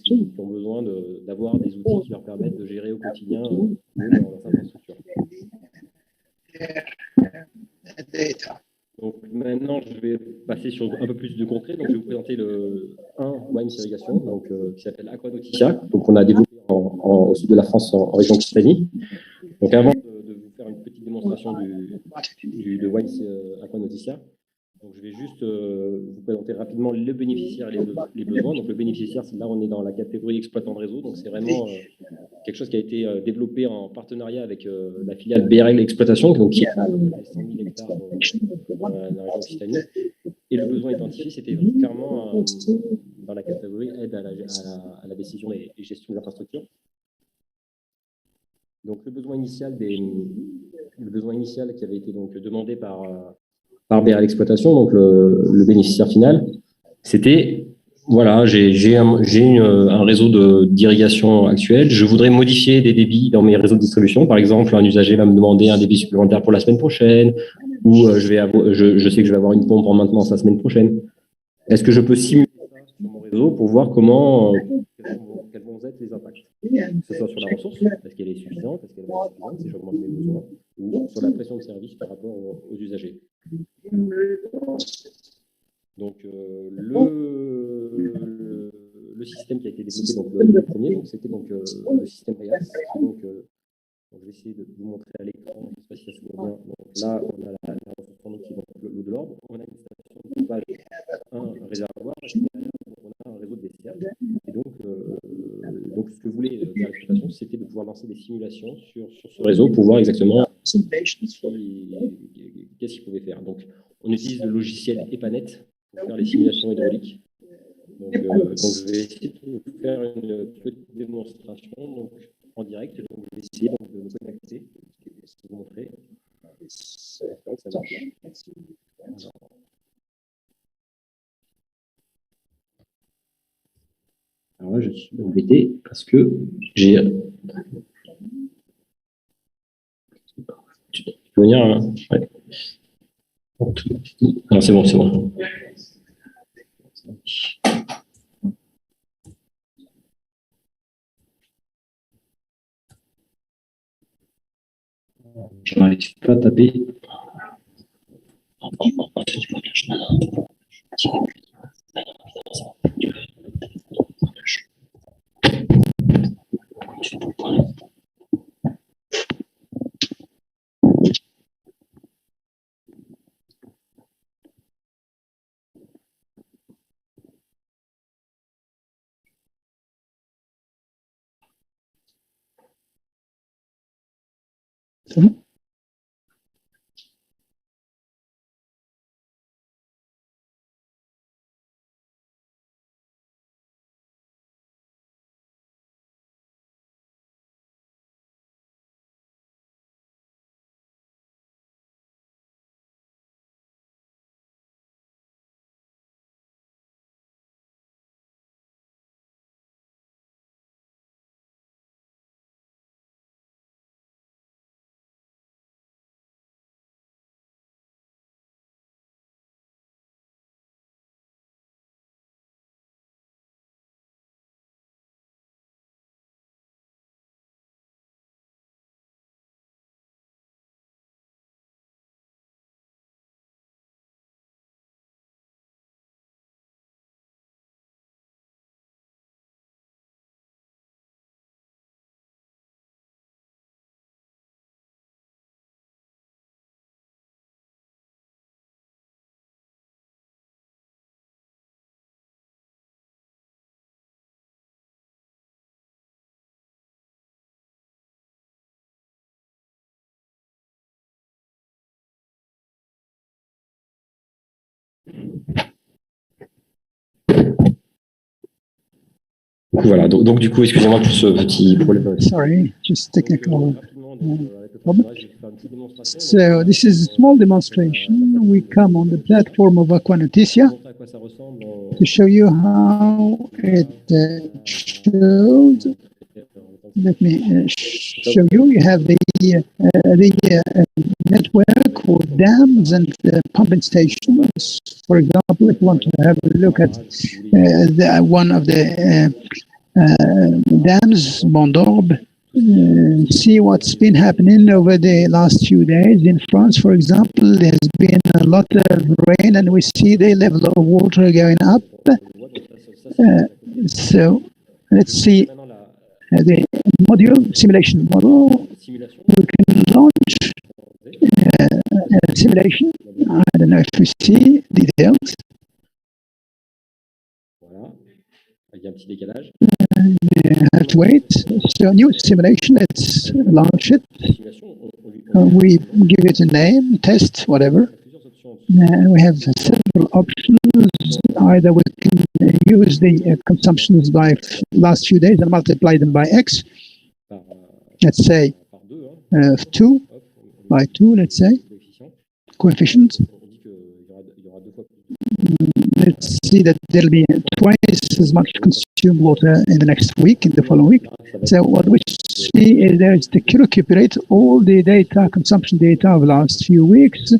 qui ont besoin d'avoir des outils qui leur permettent de gérer au quotidien leurs infrastructures. Donc maintenant, je vais passer sur un peu plus de concret. Donc je vais vous présenter un WIME irrigation, donc qui s'appelle Aquanoticia. Donc on a développé au sud de la France, en région Occitanie. Donc avant de vous faire une petite démonstration de WIME Aquanoticia, donc je vais juste vous présenter rapidement le bénéficiaire et les besoins. Donc le bénéficiaire, là on est dans la catégorie exploitant de réseau. Donc c'est vraiment quelque chose qui a été développé en partenariat avec la filiale BRL Exploitation, donc qui a 100 000 hectares dans la région Occitanie. Et le besoin identifié, c'était clairement dans la catégorie aide à la décision et gestion des infrastructures. Donc le besoin initial qui avait été donc demandé par BRL Exploitation, donc le bénéficiaire final, c'était voilà, j'ai un réseau d'irrigation actuel, je voudrais modifier des débits dans mes réseaux de distribution. Par exemple, un usager va me demander un débit supplémentaire pour la semaine prochaine, ou je sais que je vais avoir une pompe en maintenance la semaine prochaine. Est-ce que je peux simuler ça sur mon réseau pour voir quels vont être les impacts, que ce soit sur la ressource, est-ce qu'elle est suffisante, est-ce qu'elle est insuffisante, si j'augmente mes besoins, ou sur la pression de service par rapport aux usagers. Donc le système qui a été développé, donc le premier, c'était donc le système Elias. Donc je vais essayer de vous montrer à l'écran, je ne sais pas si ça se voit bien. Donc là, on a la ressource en eau qui est l'eau de l'ordre. On a une station page un réservoir, on a un réseau de dessertes. Et donc ce que voulait faire l'exploitation, c'était de pouvoir lancer des simulations sur ce réseau pour voir exactement qu'est-ce qu'il pouvait faire. Donc, on utilise le logiciel EPANET pour faire les simulations hydrauliques. Donc, je vais essayer de vous faire une petite démonstration en direct. Donc, je vais essayer de me connecter, ce que vous montrez. J'espère que ça marche bien. Alors là, je suis embêté parce que j'ai... Tu peux venir, hein? Ouais. Non, c'est bon, c'est bon. Je n'arrive pas à taper. C'est bon? Voilà, donc du coup, excusez-moi pour ce petit problème. Sorry, just technical problem. So this is a small demonstration. We come on the platform of Aquanoticia to show you how it shows. Let me show you. You have the network with dams and pumping stations. For example, if you want to have a look at one of the dams, Mondorbe, see what's been happening over the last few days. In France, for example, there's been a lot of rain and we see the level of water going up. So let's see the module, simulation model. We can launch a simulation. I don't know if we see details. Il y a un petit décalage. You have to wait. So new simulation, let's launch it. We give it a name, test, whatever. And we have several options. Either we can use the consumptions by last few days and multiply them by X. Let's say 2 by 2, let's say, coefficient. Let's see that there'll be twice as much consumed water in the next week, in the following week. So what we see is there's the KUPER², all the data, consumption data of the last few weeks,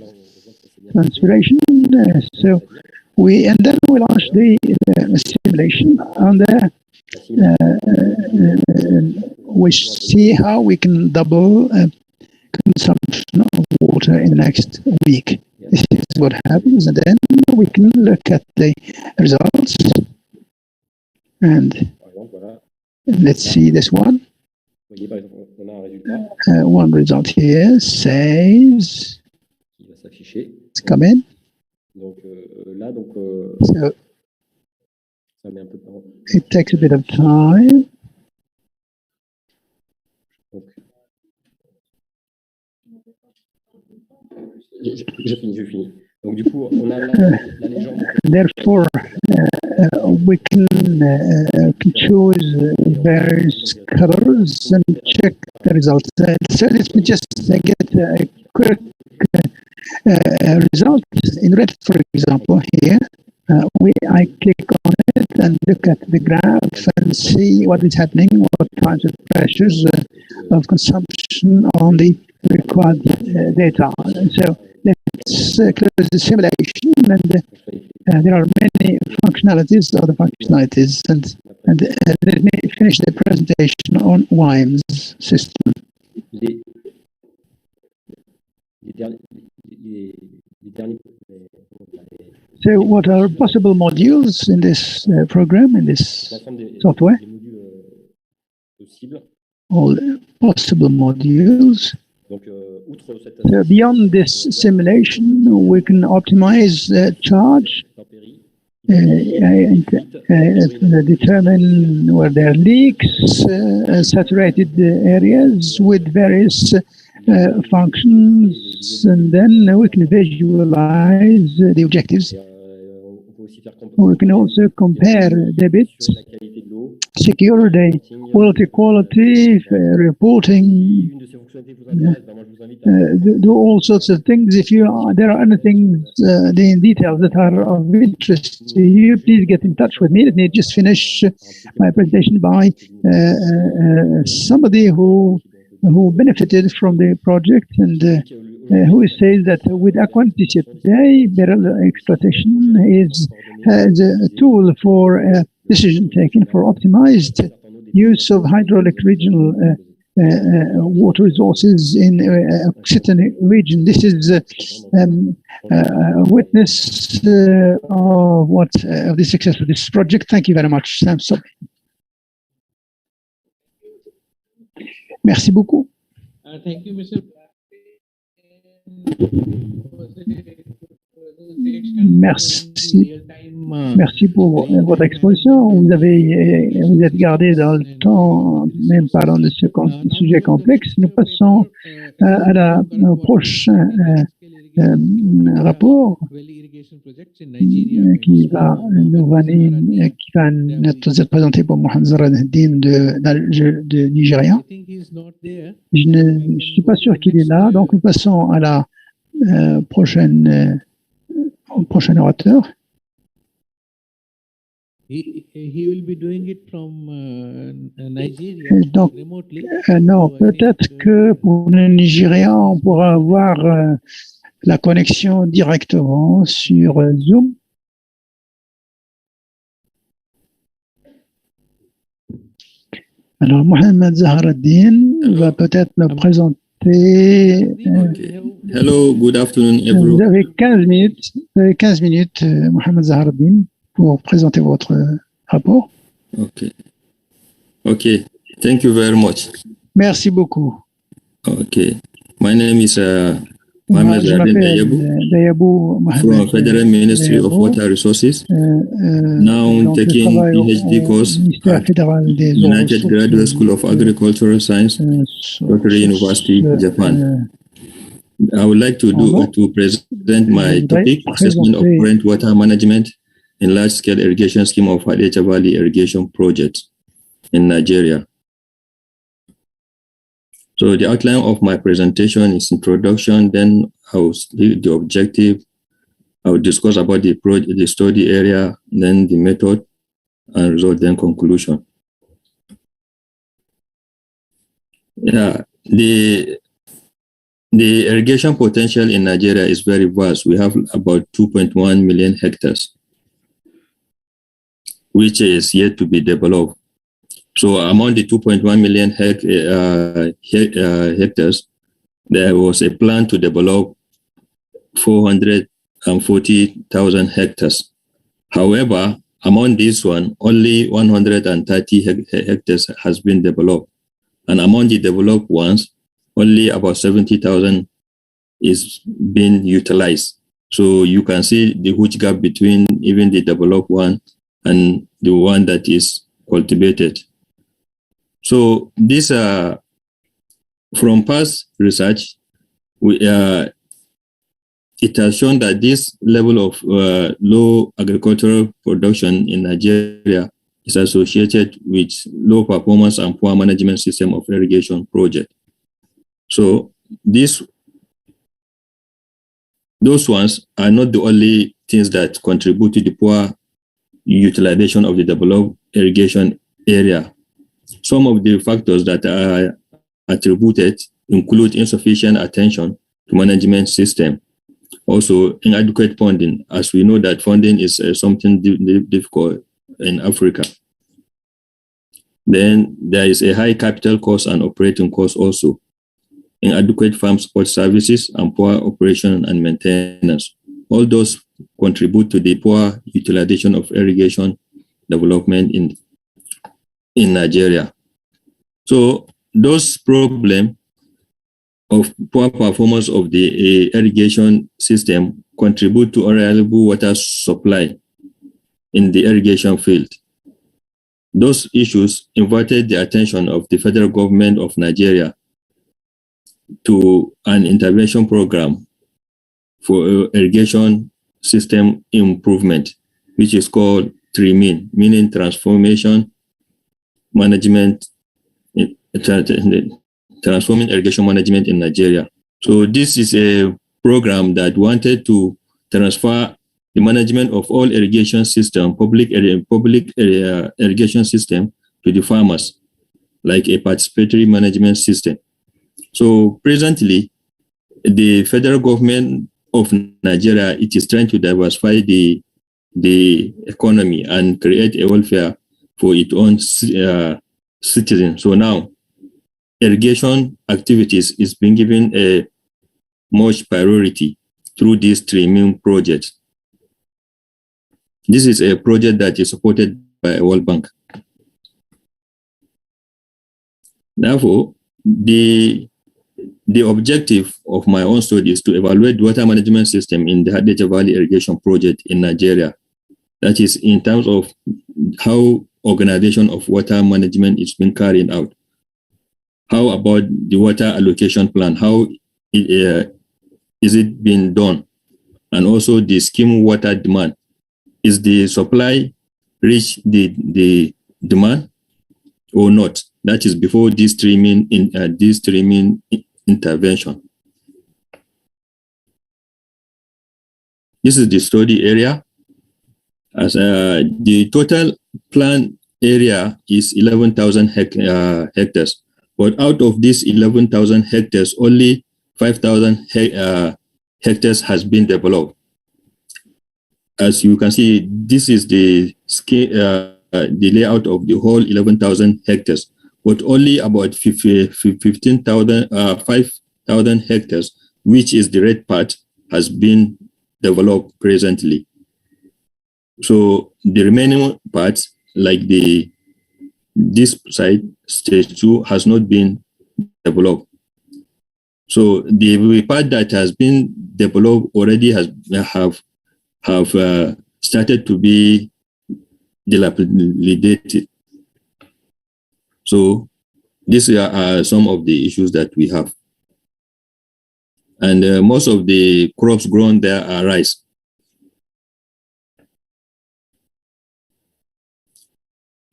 transpiration. So and then we launch the simulation on there. We see how we can double consumption of water in the next week. This is what happens, and then we can look at the results. And let's see this one. One result here says it's come in. Voilà, donc So ça met un peu de temps. it takes a bit of time. Donc, je finis. Donc du coup, on a la légende. Therefore, we can choose various colors and check the results. So let me just get a quick result in red, for example. Here, I click on it and look at the graph and see what is happening, what kinds of pressures of consumption on the required data. So let's close the simulation, and there are many functionalities, other functionalities, and let me finish the presentation on WIME's system. So what are possible modules in this program, in this software? All possible modules. So beyond this simulation, we can optimize charge, determine where there are leaks, saturated areas with various functions, and then we can visualize the objectives. We can also compare debits, security, quality, reporting, do all sorts of things. If there are anything in details that are of interest to you, please get in touch with me. Let me just finish my presentation by somebody who benefited from the project and who says that with Aquanticia today, barrel exploitation is a tool for decision taking for optimized use of hydraulic regional water resources in a certain region. This is a witness of the success of this project. Thank you very much, Sam. Merci beaucoup. Thank you, Mr. Merci pour votre exposition. Vous êtes gardé dans le temps, même parlant de ce sujet complexe. Nous passons à la prochain rapport qui va nous être présenté par Mohamed Zahraddin de Nigeria. Je ne suis pas sûr qu'il est là, donc nous passons à la prochain orateur. He will be doing it from Nigeria, donc, remotely. Non, peut-être que pour le Nigeria, on pourra avoir la connexion directement sur Zoom. Alors, Mohamed Zahraddin va peut-être me présenter. Hello, good afternoon, everyone. Vous avez 15 minutes, Mohamed Zahraddin, pour présenter votre rapport. Okay, thank you very much. Merci beaucoup. Okay, my name is Mohamed Zahraddin Dayabou from Federal Ministry of Water Resources. Now taking PhD course at United Graduate School of Agricultural Science, Tokyo University, Japan. I would like to present my topic, assessment of current water management in large-scale irrigation scheme of Hadeja Valley irrigation project in Nigeria. So the outline of my presentation is introduction, then I will state the objective, I will discuss about the study area, then the method and result, then conclusion. Yeah, the irrigation potential in Nigeria is very vast. We have about 2.1 million hectares, which is yet to be developed. So among the 2.1 million hectares, there was a plan to develop 440,000 hectares. However, among this one, only 130 hectares has been developed. And among the developed ones, only about 70,000 is being utilized. So you can see the huge gap between even the developed one and the one that is cultivated. So this, from past research, it has shown that this level of low agricultural production in Nigeria is associated with low performance and poor management system of irrigation project. So those ones are not the only things that contribute to the poor utilization of the developed irrigation area. Some of the factors that are attributed include insufficient attention to management system. Also, inadequate funding, as we know that funding is something difficult in Africa. Then there is a high capital cost and operating cost also. Inadequate farm support services and poor operation and maintenance. All those contribute to the poor utilization of irrigation development in Nigeria. So those problems of poor performance of the irrigation system contribute to unreliable water supply in the irrigation field. Those issues invited the attention of the federal government of Nigeria to an intervention program for irrigation system improvement, which is called TRIMIN, meaning Transformation Management, Transforming Irrigation Management in Nigeria. So this is a program that wanted to transfer the management of all irrigation system, public irrigation system, to the farmers, like a participatory management system. So presently, the federal government of Nigeria, it is trying to diversify the economy and create a welfare for its own citizens. So now, irrigation activities is being given a much priority through this TRIMIN project. This is a project that is supported by World Bank. Therefore, the objective of my own study is to evaluate the water management system in the Hadejia Valley Irrigation Project in Nigeria. That is in terms of how organization of water management is being carried out. How about the water allocation plan? How is it being done? And also the scheme water demand. Is the supply reach the demand or not? That is before this TRIMIN intervention. This is the study area. As the total plant area is 11,000 hectares. But out of this 11,000 hectares, only 5,000 hectares has been developed. As you can see, this is the scale, the layout of the whole 11,000 hectares, but only about 5,000 hectares, which is the red part, has been developed presently. So the remaining parts, like this side, stage 2, has not been developed. So the part that has been developed already have started to be dilapidated. So these are some of the issues that we have. And most of the crops grown there are rice.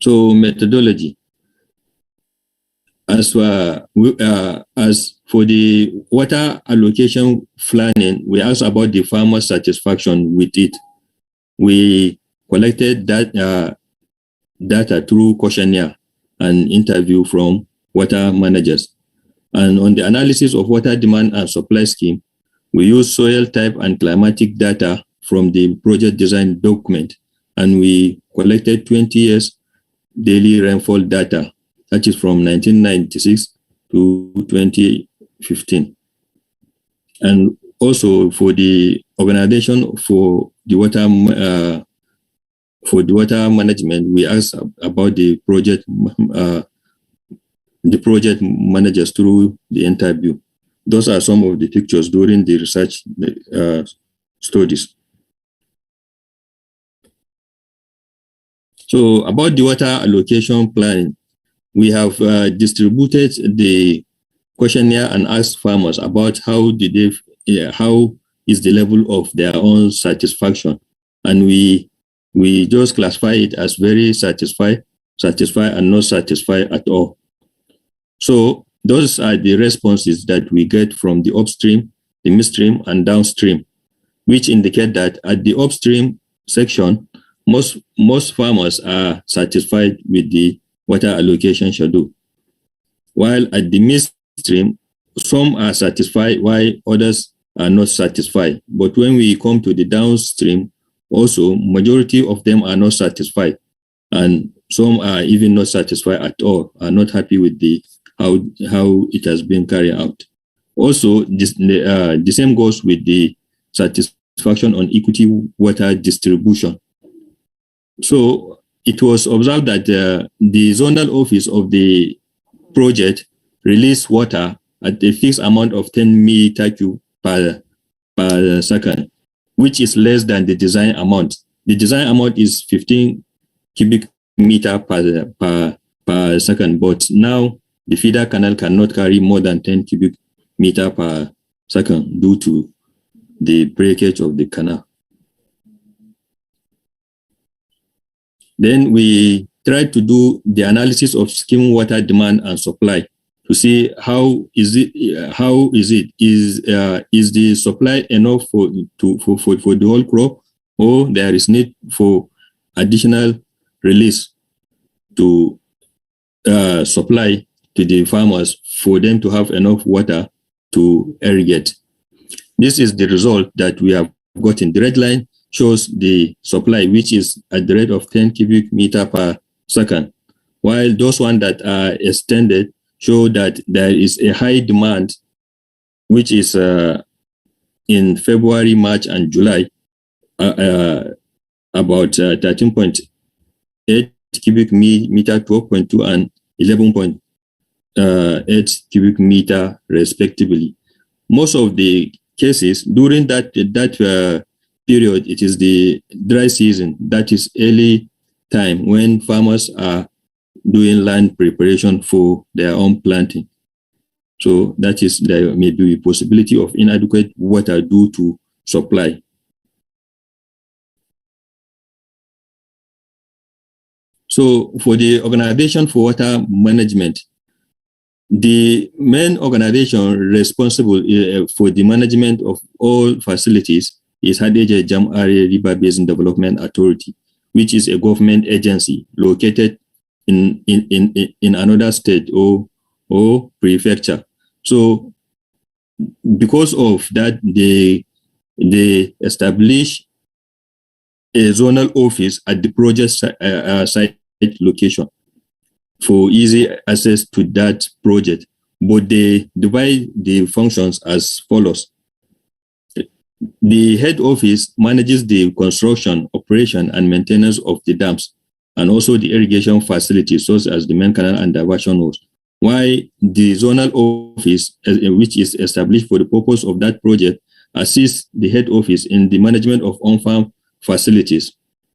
So methodology. As for the water allocation planning, we asked about the farmer's satisfaction with it. We collected that data through questionnaire and interview from water managers. And on the analysis of water demand and supply scheme, we use soil type and climatic data from the project design document, and we collected 20 years daily rainfall data, that is from 1996 to 2015. And also for the organization for the water management, we asked about the project managers through the interview. Those are some of the pictures during the research studies. So about the water allocation planning, we have distributed the questionnaire and asked farmers about how is the level of their own satisfaction, and we just classify it as very satisfied, and not satisfied at all. So those are the responses that we get from the upstream, the midstream, and downstream, which indicate that at the upstream section, most farmers are satisfied with the water allocation schedule, while at the midstream, some are satisfied while others are not satisfied. But when we come to the downstream, also majority of them are not satisfied, and some are even not satisfied at all, are not happy with the how it has been carried out. Also, the same goes with the satisfaction on equity water distribution. So it was observed that the zonal office of the project released water at a fixed amount of 10 meter cube per second, which is less than the design amount. The design amount is 15 cubic meter per second, but now the feeder canal cannot carry more than 10 cubic meter per second due to the breakage of the canal. Then we tried to do the analysis of scheme water demand and supply to see how is the supply enough for the whole crop, or there is need for additional release to supply to the farmers for them to have enough water to irrigate. This is the result that we have gotten. The red line shows the supply, which is at the rate of 10 cubic meter per second, while those ones that are extended show that there is a high demand, which is in February, March, and July, about 13.8 cubic meter, 12.2, and 11.8 cubic meter, respectively. Most of the cases during that period, it is the dry season, that is early time when farmers are doing land preparation for their own planting. So that is, there may be a possibility of inadequate water due to supply. So for the Organization for Water Management, the main organization responsible for the management of all facilities is Hadejia Jam'are River Basin Development Authority, which is a government agency located in another state or prefecture. So because of that, they establish a zonal office at the project site location for easy access to that project, but they divide the functions as follows. The head office manages the construction, operation, and maintenance of the dams, and also the irrigation facilities, such as the main canal and diversion holes, while the zonal office, which is established for the purpose of that project, assists the head office in the management of on-farm facilities,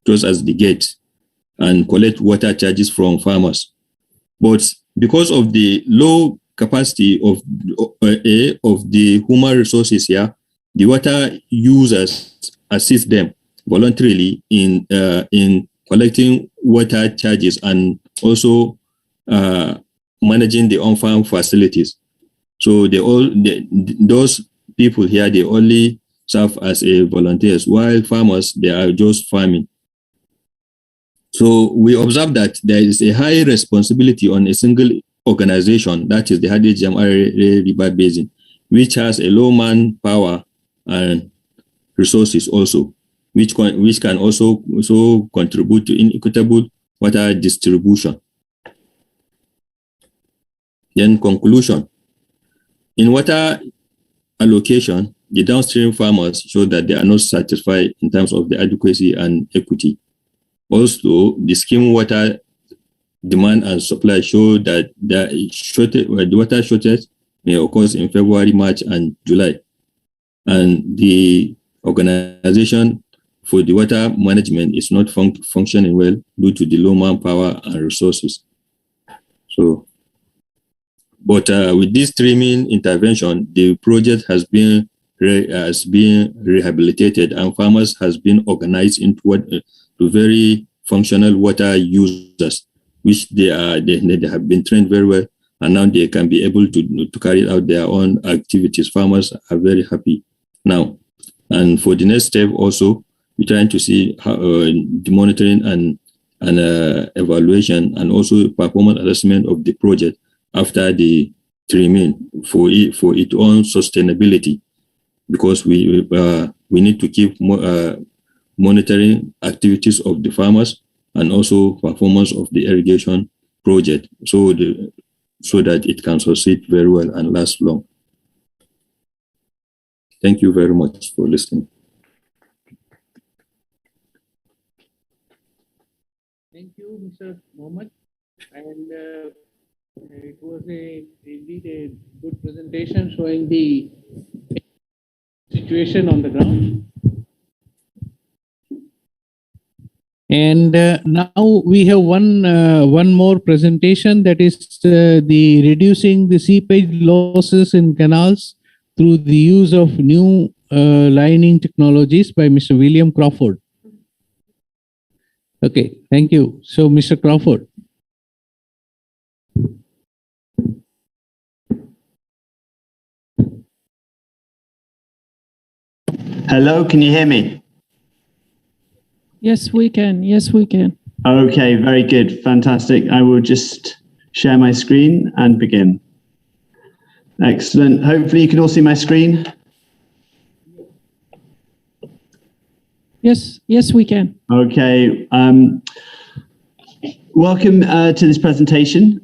such as the gate, and collect water charges from farmers. But because of the low capacity of the human resources here, the water users assist them voluntarily in collecting water charges and also managing the on-farm facilities. So those people here, they only serve as a volunteers, while farmers, they are just farming. So we observe that there is a high responsibility on a single organization, that is the Hadejia Jam'are River Basin, which has a low manpower and resources also, which can also contribute to inequitable water distribution. Then conclusion. In water allocation, the downstream farmers show that they are not satisfied in terms of the adequacy and equity. Also, the scheme water demand and supply show that the water shortage may occur in February, March, and July. And the organization for the water management is not functioning well due to the low manpower and resources. So, but with this streaming intervention, the project has been rehabilitated and farmers has been organized into very functional water users, which they have been trained very well, and now they can be able to carry out their own activities. Farmers are very happy now. And for the next step also, we're trying to see how, the monitoring and evaluation and also performance assessment of the project after the trimming for its own sustainability, because we need to keep monitoring activities of the farmers and also performance of the irrigation project, so that it can succeed very well and last long. Thank you very much for listening. Thank you, Mr. Mohammed. And it was indeed a good presentation showing the situation on the ground. And now we have one more presentation, that is the reducing the seepage losses in canals through the use of new lining technologies by Mr. William Crawford. Okay, thank you. So, Mr. Crawford. Hello, can you hear me? Yes, we can. Yes, we can. Okay, very good. Fantastic. I will just share my screen and begin. Excellent. Hopefully you can all see my screen. Yes, yes, we can. Okay. Welcome to this presentation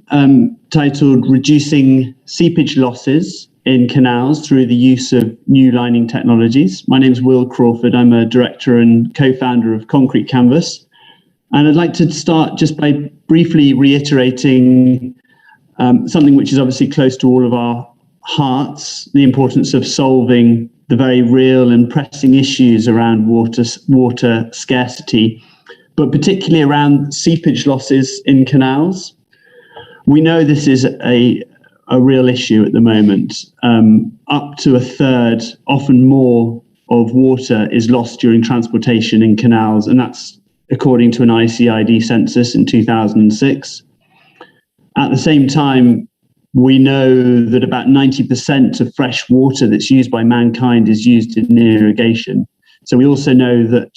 titled Reducing Seepage Losses in Canals Through the Use of New Lining Technologies. My name is Will Crawford. I'm a director and co-founder of Concrete Canvas. And I'd like to start just by briefly reiterating something which is obviously close to all of our hearts, the importance of solving the very real and pressing issues around water scarcity, but particularly around seepage losses in canals. We know this is a real issue at the moment. Up to a third, often more, of water is lost during transportation in canals, and that's according to an ICID census in 2006. At the same time, we know that about 90% of fresh water that's used by mankind is used in irrigation. So we also know that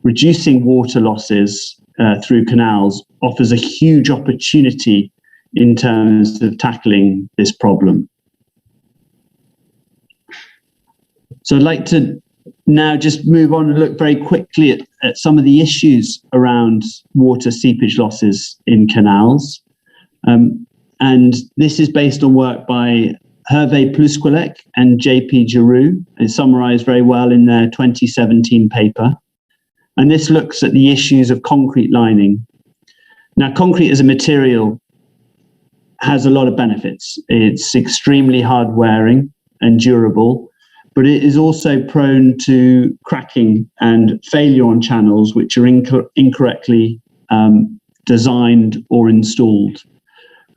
reducing water losses through canals offers a huge opportunity in terms of tackling this problem. So I'd like to now just move on and look very quickly at some of the issues around water seepage losses in canals. And this is based on work by Hervé Plusquelec and JP Giroux. It's summarized very well in their 2017 paper. And this looks at the issues of concrete lining. Now, concrete as a material has a lot of benefits. It's extremely hard wearing and durable, but it is also prone to cracking and failure on channels which are incorrectly designed or installed.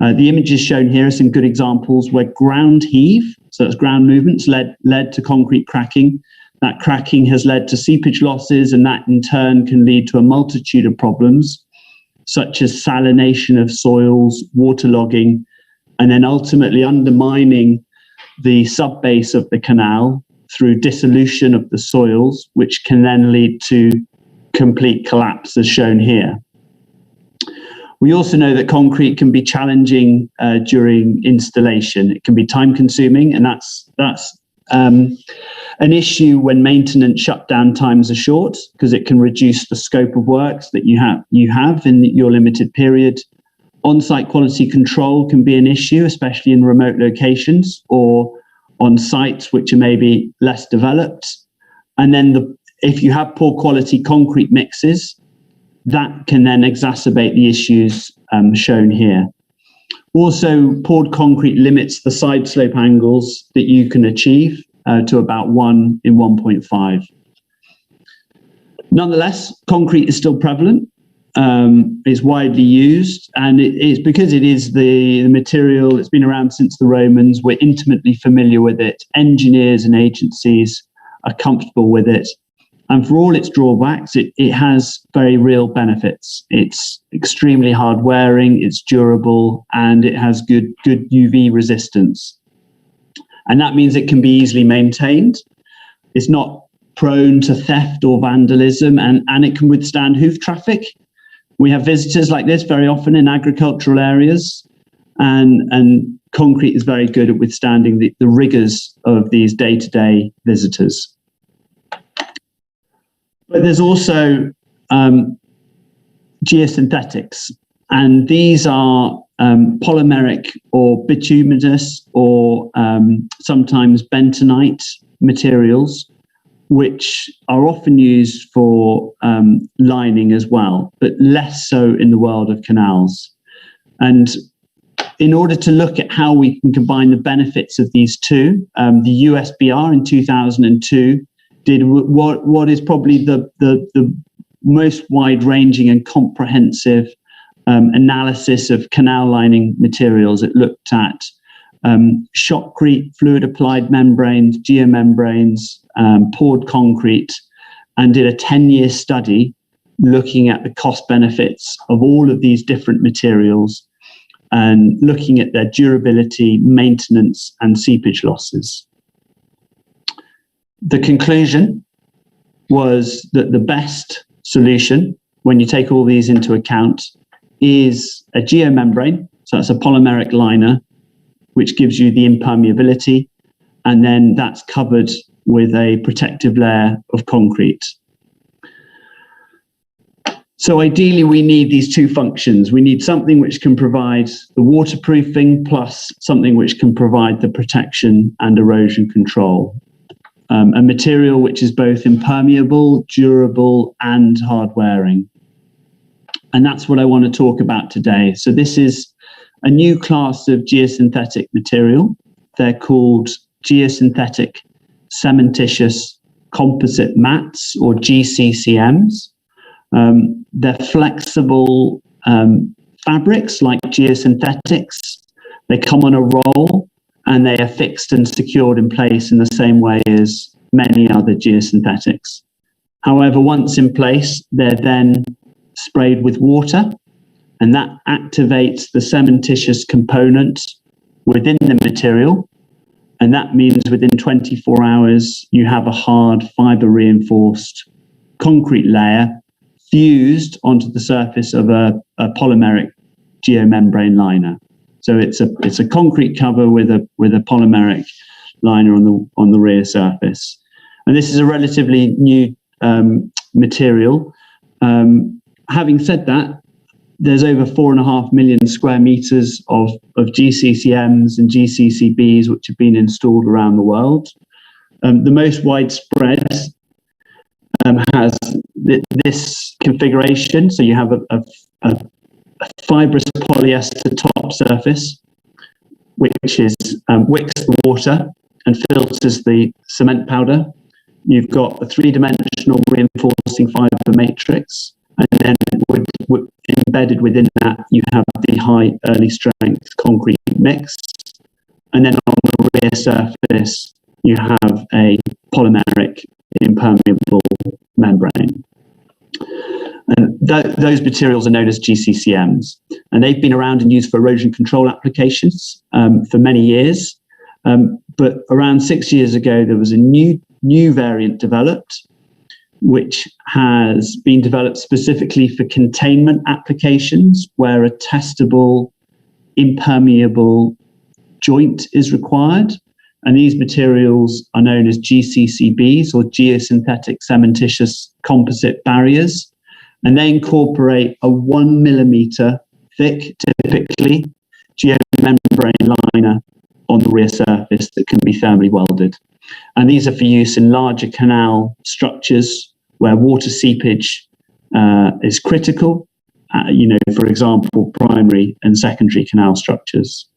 The images shown here are some good examples where ground heave, so that's ground movements, led to concrete cracking. That cracking has led to seepage losses, and that in turn can lead to a multitude of problems, such as salination of soils, waterlogging, and then ultimately undermining the subbase of the canal through dissolution of the soils, which can then lead to complete collapse, as shown here. We also know that concrete can be challenging during installation. It can be time consuming, and that's an issue when maintenance shutdown times are short, because it can reduce the scope of works that you have in your limited period. On-site quality control can be an issue, especially in remote locations or on sites which are maybe less developed. And then if you have poor quality concrete mixes, that can then exacerbate the issues shown here. Also, poured concrete limits the side slope angles that you can achieve to about 1 in 1.5. Nonetheless, concrete is still prevalent. It's widely used, and it's because it is the material that's been around since the Romans. We're intimately familiar with it. Engineers and agencies are comfortable with it. And for all its drawbacks, it has very real benefits. It's extremely hard wearing, it's durable, and it has good UV resistance. And that means it can be easily maintained. It's not prone to theft or vandalism, and it can withstand hoof traffic. We have visitors like this very often in agricultural areas, and concrete is very good at withstanding the rigors of these day-to-day visitors. But there's also geosynthetics, and these are polymeric or bituminous or sometimes bentonite materials, which are often used for lining as well, but less so in the world of canals. And in order to look at how we can combine the benefits of these two, the USBR in 2002 did what is probably the most wide-ranging and comprehensive analysis of canal lining materials. It looked at shotcrete, fluid-applied membranes, geomembranes, poured concrete, and did a 10-year study looking at the cost benefits of all of these different materials and looking at their durability, maintenance, and seepage losses. The conclusion was that the best solution, when you take all these into account, is a geomembrane. So that's a polymeric liner, which gives you the impermeability, and then that's covered with a protective layer of concrete. So ideally, we need these two functions. We need something which can provide the waterproofing plus something which can provide the protection and erosion control. A material which is both impermeable, durable, and hard-wearing. And that's what I want to talk about today. So this is a new class of geosynthetic material. They're called geosynthetic cementitious composite mats, or GCCMs. They're flexible fabrics like geosynthetics. They come on a roll, and they are fixed and secured in place in the same way as many other geosynthetics. However, once in place, they're then sprayed with water, and that activates the cementitious component within the material. And that means within 24 hours, you have a hard fiber-reinforced concrete layer fused onto the surface of a polymeric geomembrane liner. So it's a concrete cover with a polymeric liner on the rear surface. And this is a relatively new material. Having said that, there's over 4.5 million square meters of GCCMs and GCCBs which have been installed around the world. The most widespread has this configuration. So you have a fibrous polyester top surface, which is wicks the water and filters the cement powder. You've got a three-dimensional reinforcing fiber matrix, and then embedded within that, you have the high early strength concrete mix. And then on the rear surface, you have a polymeric impermeable membrane. And those materials are known as GCCMs, and they've been around and used for erosion control applications for many years. But around 6 years ago, there was a new variant developed, which has been developed specifically for containment applications, where a testable, impermeable joint is required. And these materials are known as GCCBs, or geosynthetic cementitious composite barriers. And they incorporate a 1 millimeter thick, typically, geomembrane liner on the rear surface that can be thermally welded. And these are for use in larger canal structures where water seepage is critical, for example, primary and secondary canal structures.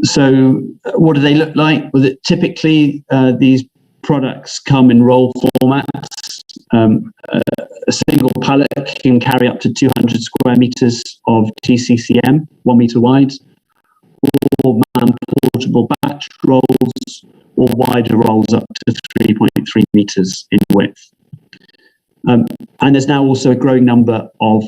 So what do they look like? Well, typically, these products come in roll formats. A single pallet can carry up to 200 square meters of GCCM, 1 meter wide, or man-portable batch rolls, or wider rolls up to 3.3 meters in width. And there's now also a growing number of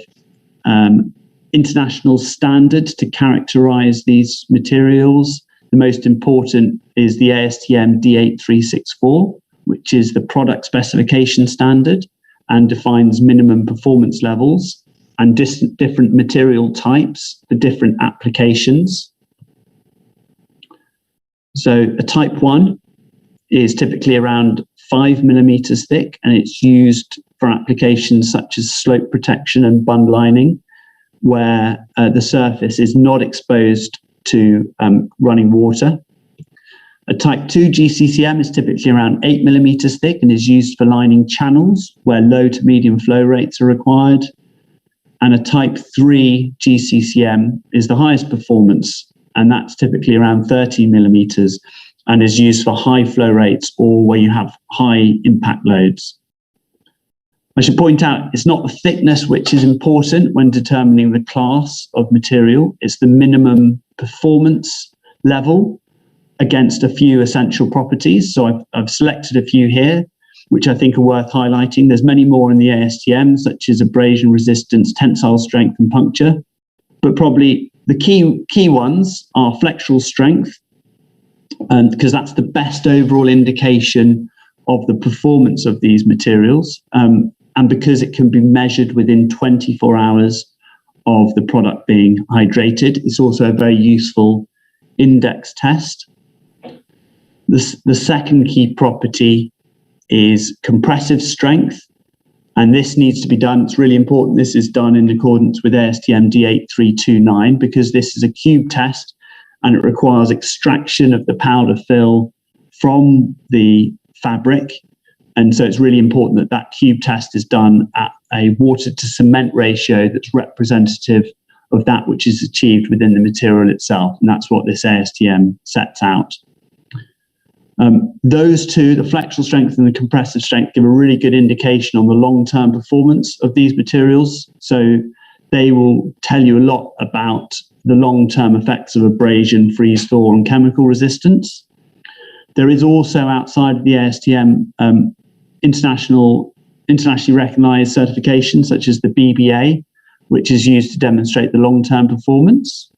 international standards to characterize these materials. The most important is the ASTM D8364, which is the product specification standard and defines minimum performance levels and different material types for different applications. So a type 1 is typically around 5 millimeters thick, and it's used for applications such as slope protection and bund lining, where the surface is not exposed to running water. A type 2 GCCM is typically around 8 millimeters thick and is used for lining channels where low to medium flow rates are required. And a type 3 GCCM is the highest performance, and that's typically around 30 millimeters and is used for high flow rates or where you have high impact loads. I should point out it's not the thickness which is important when determining the class of material, it's the minimum performance level against a few essential properties. So I've selected a few here, which I think are worth highlighting. There's many more in the ASTM, such as abrasion resistance, tensile strength, and puncture. But probably the key ones are flexural strength, because that's the best overall indication of the performance of these materials, and because it can be measured within 24 hours of the product being hydrated. It's also a very useful index test. The second key property is compressive strength, and this needs to be done. It's really important this is done in accordance with ASTM D8329, because this is a cube test and it requires extraction of the powder fill from the fabric. And so it's really important that that cube test is done at a water to cement ratio that's representative of that which is achieved within the material itself. And that's what this ASTM sets out. Those two, the flexural strength and the compressive strength, give a really good indication on the long-term performance of these materials. So they will tell you a lot about the long-term effects of abrasion, freeze thaw, and chemical resistance. There is also, outside of the ASTM, internationally recognized certifications such as the BBA, which is used to demonstrate the long-term performance.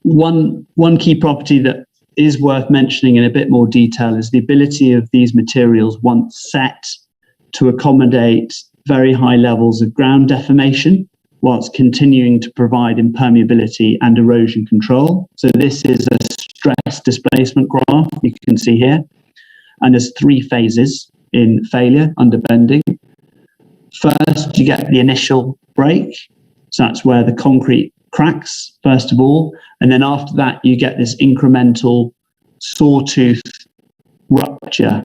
One key property that is worth mentioning in a bit more detail is the ability of these materials, once set, to accommodate very high levels of ground deformation whilst continuing to provide impermeability and erosion control. So this is a stress displacement graph you can see here. And there's 3 phases in failure under bending. First, you get the initial break. So that's where the concrete cracks, first of all. And then after that, you get this incremental sawtooth rupture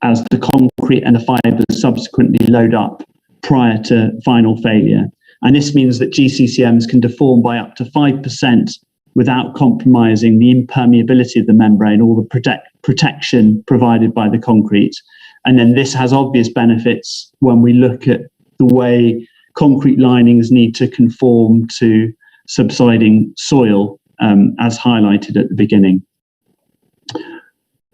as the concrete and the fibers subsequently load up prior to final failure. And this means that GCCMs can deform by up to 5% without compromising the impermeability of the membrane or the protection provided by the concrete. And then this has obvious benefits when we look at the way concrete linings need to conform to subsiding soil, as highlighted at the beginning.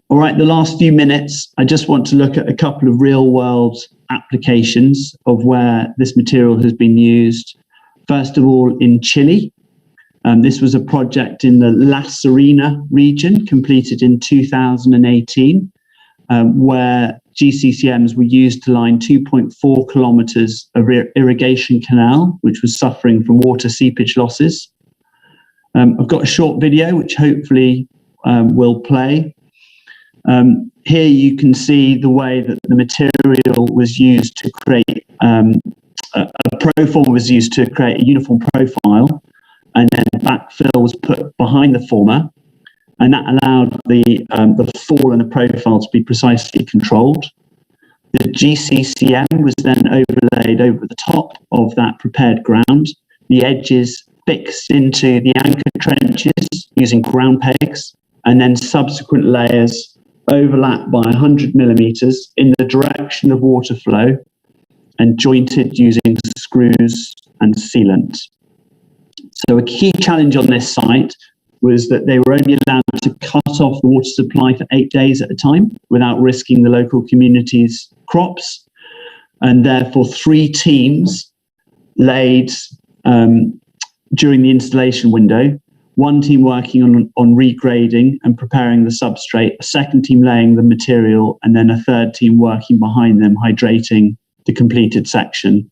All right, the last few minutes, I just want to look at a couple of real-world applications of where this material has been used. First of all, in Chile. This was a project in the La Serena region, completed in 2018, where GCCMs were used to line 2.4 kilometers of irrigation canal, which was suffering from water seepage losses. I've got a short video, which hopefully will play. Here you can see the way that the material was used to create, a proform was used to create a uniform profile, and then backfill was put behind the former, and that allowed the fall and the profile to be precisely controlled. The GCCM was then overlaid over the top of that prepared ground, the edges fixed into the anchor trenches using ground pegs, and then subsequent layers overlap by 100 millimeters in the direction of water flow and jointed using screws and sealant. So a key challenge on this site was that they were only allowed to cut off the water supply for 8 days at a time without risking the local community's crops. And therefore 3 teams laid during the installation window, 1 team working on regrading and preparing the substrate, a 2nd team laying the material, and then a 3rd team working behind them, hydrating the completed section.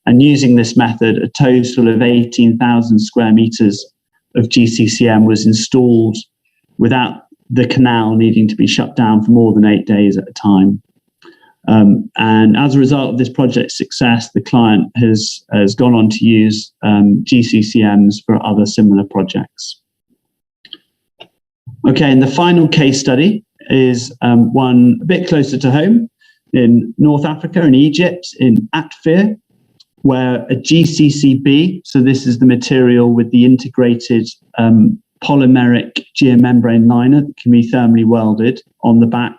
And using this method, a total of 18,000 square meters of GCCM was installed without the canal needing to be shut down for more than 8 days at a time. And as a result of this project's success, the client has gone on to use GCCMs for other similar projects. Okay, and the final case study is one a bit closer to home in North Africa, in Egypt, in Atfir, where a GCCB, so this is the material with the integrated polymeric geomembrane liner that can be thermally welded on the back,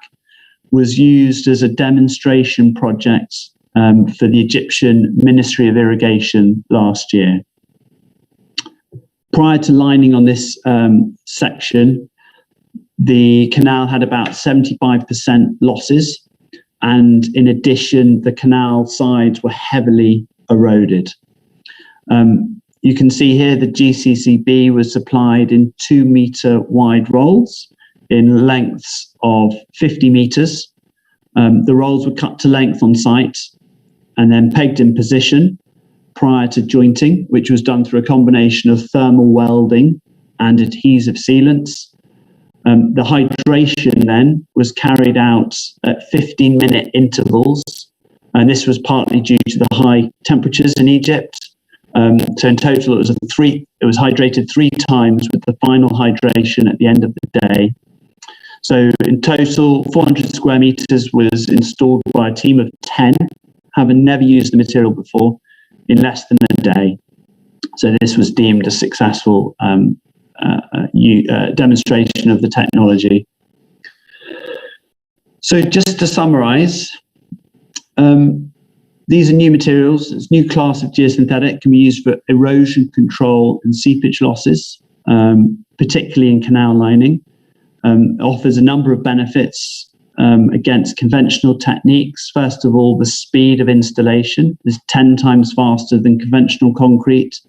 was used as a demonstration project for the Egyptian Ministry of Irrigation last year. Prior to lining on this section, the canal had about 75% losses, and in addition, the canal sides were heavily eroded. You can see here the GCCB was supplied in 2-meter wide rolls in lengths of 50 meters. The rolls were cut to length on site and then pegged in position prior to jointing, which was done through a combination of thermal welding and adhesive sealants. The hydration then was carried out at 15-minute intervals, and this was partly due to the high temperatures in Egypt. So in total, it was hydrated 3 times, with the final hydration at the end of the day. So in total, 400 square meters was installed by a team of 10, having never used the material before, in less than a day. So this was deemed a successful demonstration of the technology. So just to summarize, these are new materials. It's a new class of geosynthetic, can be used for erosion control and seepage losses, particularly in canal lining. Offers a number of benefits against conventional techniques. First of all, the speed of installation is 10 times faster than conventional concrete.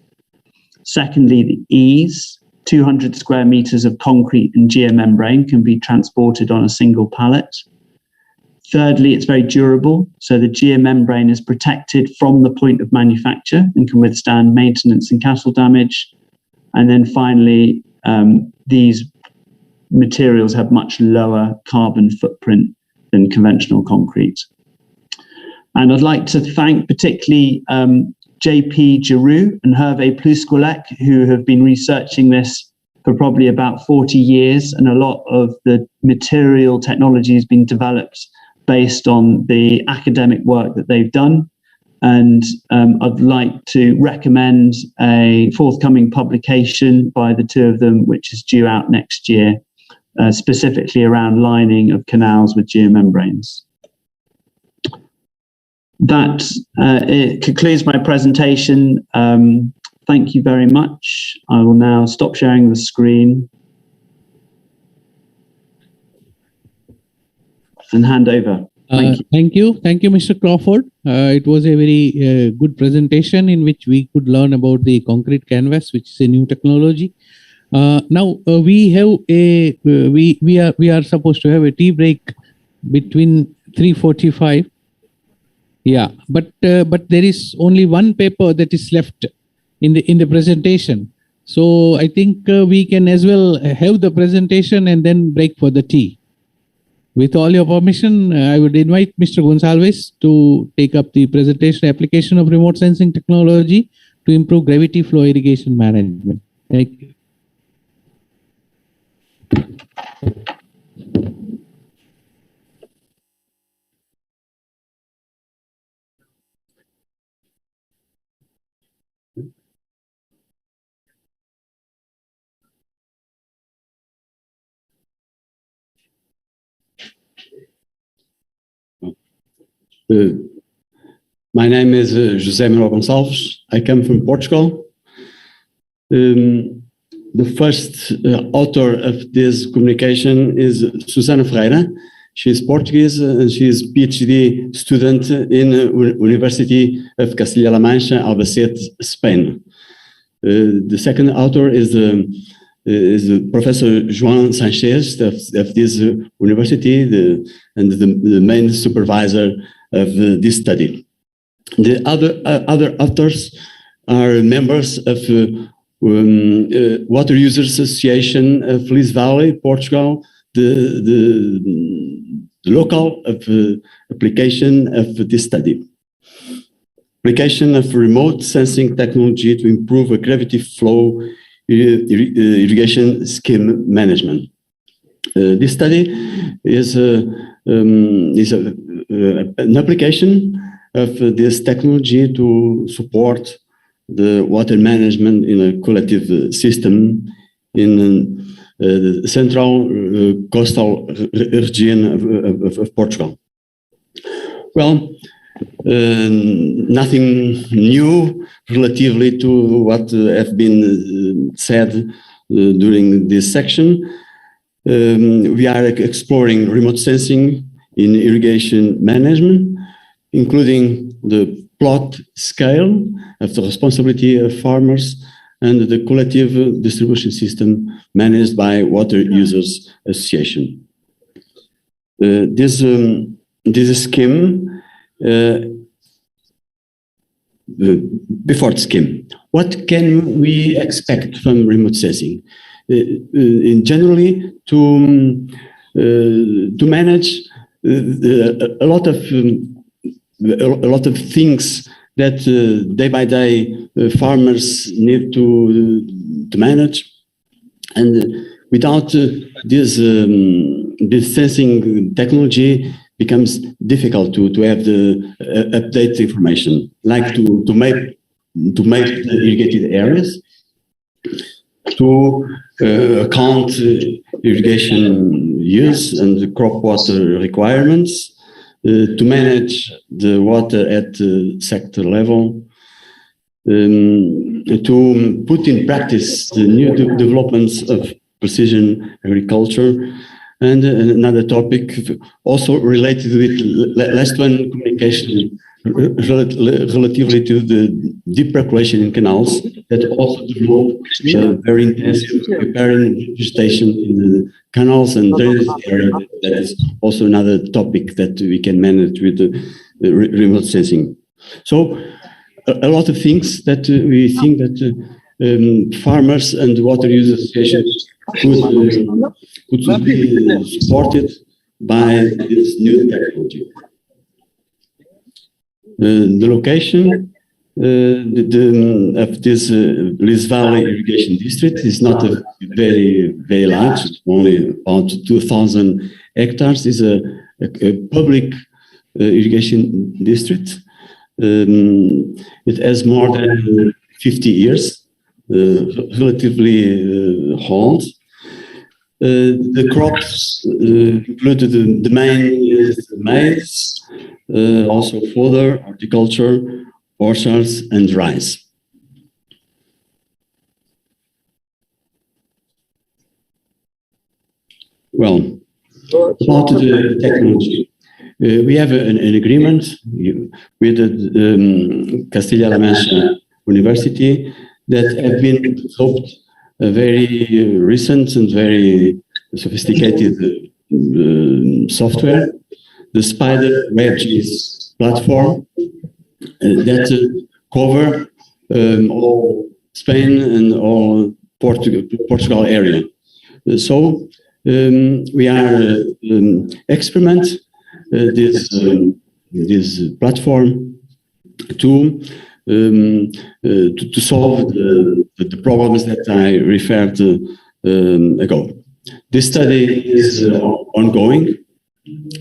Secondly, the ease. 200 square meters of concrete and geomembrane can be transported on a single pallet. Thirdly, it's very durable. So the geomembrane is protected from the point of manufacture and can withstand maintenance and cattle damage. And then finally, these materials have much lower carbon footprint than conventional concrete. And I'd like to thank particularly JP Giroux and Hervé Pluskolek, who have been researching this for probably about 40 years, and a lot of the material technology has been developed based on the academic work that they've done. And I'd like to recommend a forthcoming publication by the 2 of them, which is due out next year, specifically around lining of canals with geomembranes. That it concludes my presentation. Thank you very much. I will now stop sharing the screen and hand over. Thank you, Mr. Crawford. It was a very good presentation in which we could learn about the concrete canvas, which is a new technology. Now we have a we are supposed to have a tea break between 3:45. Yeah, but there is only one paper that is left in the presentation. So I think we can as well have the presentation and then break for the tea. With all your permission, I would invite Mr. Gonsalves to take up the presentation, application of remote sensing technology to improve gravity flow irrigation management. Thank you. My name is José Manuel Gonçalves. I come from Portugal. The first author of this communication is Susana Ferreira. She is Portuguese and she is PhD student in University of Castilla-La Mancha, Albacete, Spain. The second author is Professor João Sanchez of this university and the main supervisor of this study. The other authors are members of Water Users Association of Lis Valley, Portugal, the local application of this study. Application of remote sensing technology to improve a gravity flow irrigation scheme management. This study is an application of this technology to support the water management in a collective system in the central coastal region of Portugal. Well, nothing new relatively to what has been said during this section. We are exploring remote sensing in irrigation management, including the plot scale of the responsibility of farmers and the collective distribution system managed by Water Users Association. This scheme, before the scheme, what can we expect from remote sensing? Generally, to manage a lot of things that day by day farmers need to manage, and without this sensing technology, becomes difficult to have the update information, like to map the irrigated areas, to account irrigation use and crop water requirements, to manage the water at sector level, to put in practice the new developments of precision agriculture. And another topic also related with last one, communication relatively to the deep percolation in canals that also develop very intensive preparing vegetation in the canals and drainage area. That is also another topic that we can manage with the remote sensing. So a lot of things that we think that farmers and water users associations could be supported by this new technology. The location of this Lis Valley irrigation district is not very large. It's only about 2,000 hectares. It's a public irrigation district. It has more than 50 years. Relatively old. The crops included the main is maize, also fodder, horticulture, orchards, and rice. Well, about the technology. We have an agreement with the Castilla-La Mancha University that have been developed a very recent and very sophisticated software, the Spider WebGIS platform that cover all Spain and all Portugal area. So we are experiment this platform to solve the problems that I referred to ago. This study is ongoing.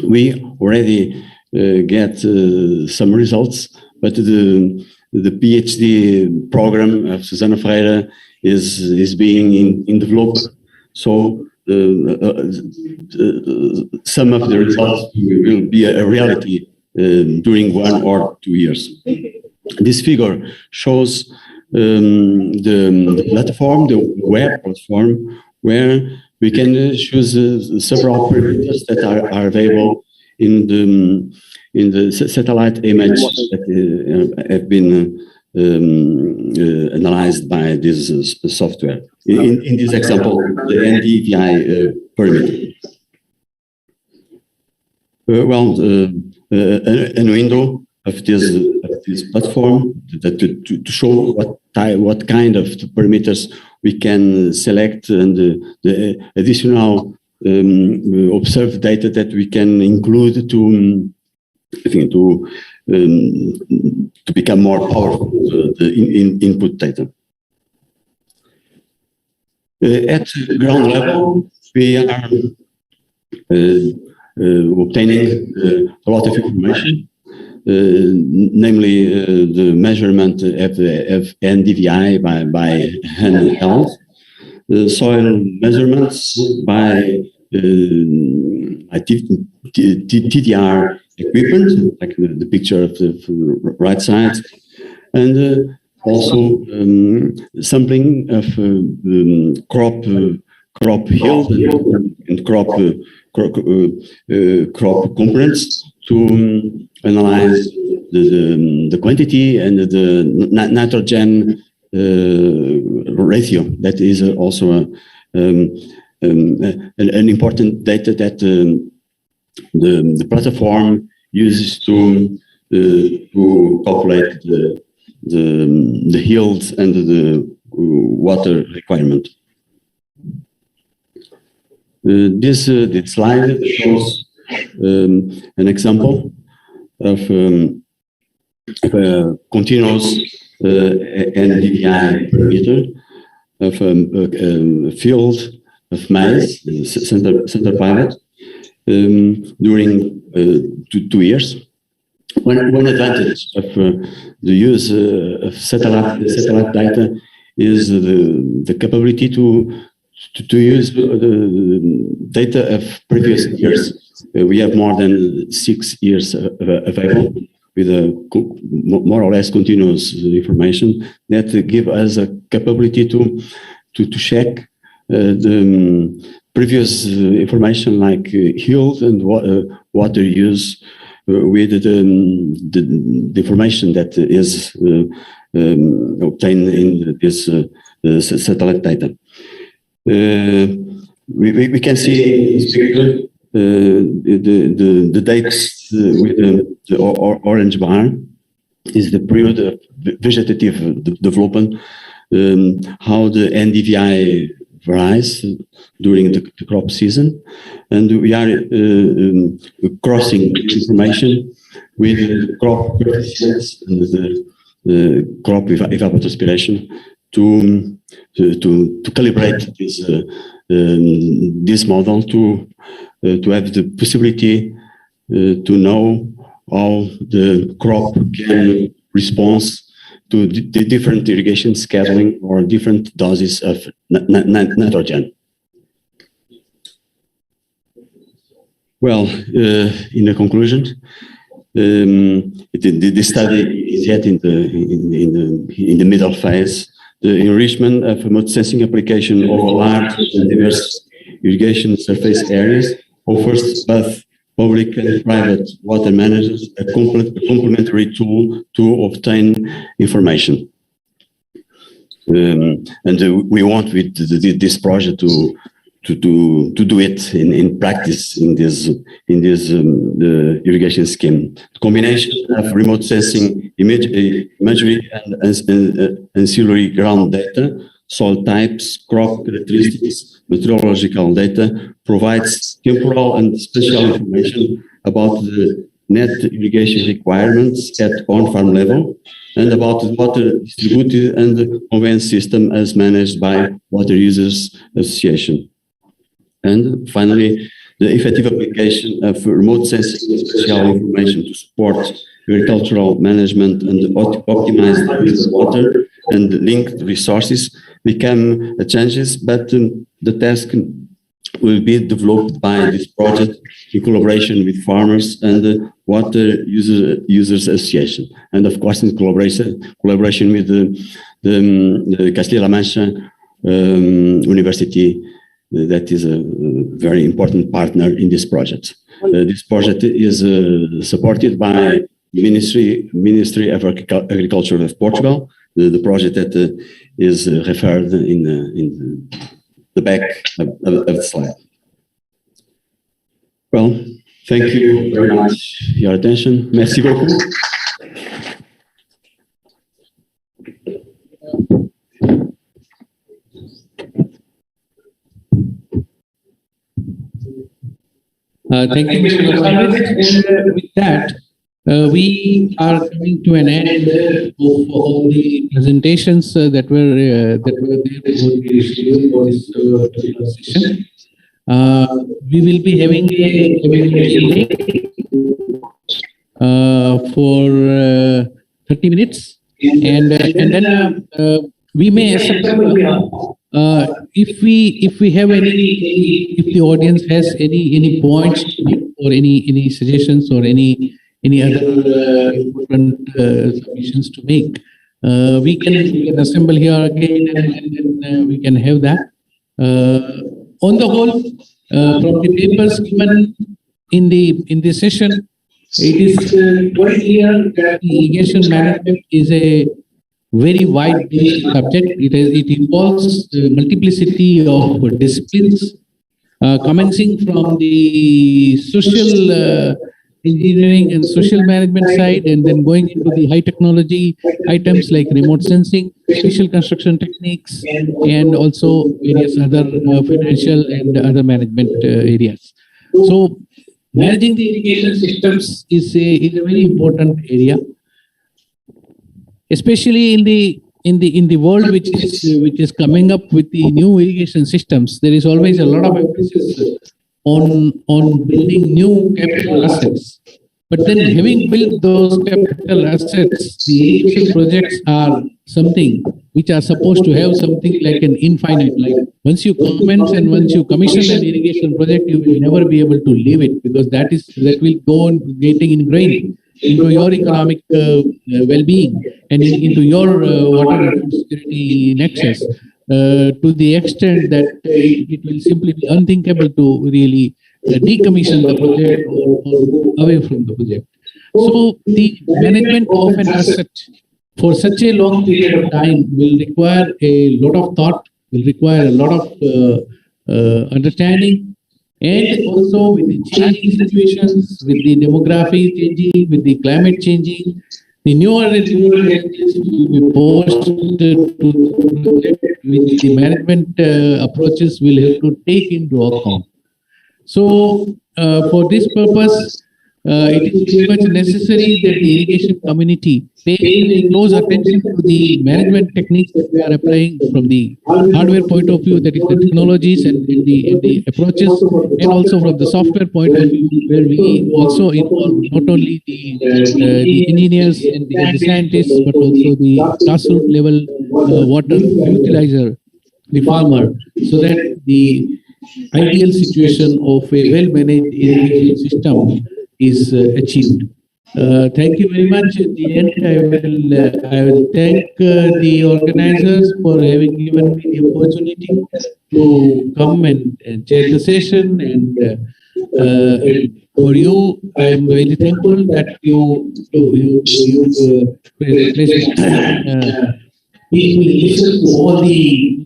We already get some results, but the PhD program of Susana Ferreira is being in development. So some of the results will be a reality during 1 or 2 years. This figure shows the platform, the web platform, where we can choose several parameters that are available in the satellite image that have been analyzed by this software. In this example, the NDVI parameter. A window of this platform to show what kind of parameters we can select, and the additional observed data that we can include to become more powerful in input data. At ground level, we are obtaining a lot of information, namely the measurement of NDVI by handheld, soil measurements by TDR equipment, like the picture of the right side, and also sampling of crop yield and crop components to analyze the quantity and the nitrogen ratio. That is also an important data that the platform uses to calculate the yields and the water requirement. This slide shows an example of a continuous NDVI parameter of a field of maize, center pilot, during 2 years. One advantage of the use of satellite data is the capability to use the data of previous years. We have more than 6 years available with a more or less continuous information that give us a capability to check the previous information like yield and water use with the information that is obtained in this satellite data. We can see in this picture the dates with the orange bar is the period of vegetative development, how the NDVI varies during the crop season, and we are crossing information with crop coefficients and the crop evapotranspiration to calibrate this model to have the possibility to know how the crop can respond to the different irrigation scheduling or different doses of nitrogen. Well, in the conclusion, the study is yet in the middle phase. The enrichment of remote sensing application over large and diverse irrigation surface areas offers both public and private water managers a complementary tool to obtain information. And we want with this project to do it in practice in this irrigation scheme. The combination of remote sensing, imagery, and ancillary ground data, soil types, crop characteristics, meteorological data provides temporal and spatial information about the net irrigation requirements at on-farm level and about the water distributed and the conveyance system as managed by Water Users Association. And finally, the effective application of remote sensing and spatial information to support agricultural management and optimize the use of water and linked resources become challenges, but the task will be developed by this project in collaboration with farmers and the Water Users Association, and of course in collaboration with the Castilla-La Mancha University, that is a very important partner in this project. This project is supported by Ministry of Agriculture of Portugal. The project that is referred in the back of the slide. Well, thank you very much for your attention. Merci beaucoup. Thank you, Mr. Gonzalez. And with that, we are coming to an end of all the presentations that were there for this session. We will be having a for 30 minutes, and then we may assemble. If we have if the audience has any points or any suggestions or any other important submissions to make, we can assemble here again, and we can have that. On the whole, from the papers given in the session, it is quite clear that irrigation management is a very wide-based subject. It involves multiplicity of disciplines, commencing from the social engineering and social management side, and then going into the high technology items like remote sensing, spatial construction techniques, and also various other financial and other management areas. So, managing the irrigation systems is a very important area, especially in the world which is coming up with the new irrigation systems. There is always a lot of emphasis on building new capital assets. But then, having built those capital assets, the irrigation projects are something which are supposed to have something like an infinite life. Once you commence and once you commission an irrigation project, you will never be able to leave it, because that will go on getting ingrained into your economic well-being and into your water and food security nexus, to the extent that it will simply be unthinkable to really decommission the project or go away from the project. So the management of an asset for such a long period of time will require a lot of thought, will require a lot of understanding, and also with the changing situations, with the demography changing, with the climate changing, the newer challenges will be posed to the project, which the management approaches will have to take into account. So, for this purpose, it is very much necessary that the irrigation community pay close attention to the management techniques that we are applying from the hardware point of view, that is the technologies and the approaches, and also from the software point of view, where we also involve not only the engineers and the scientists, but also the grassroots level water utilizer, the farmer, so that the ideal situation of a well-managed irrigation system is achieved. Thank you very much. At the end, I will thank the organizers for having given me the opportunity to come and chair the session. And for you, I am very thankful that you listen to all the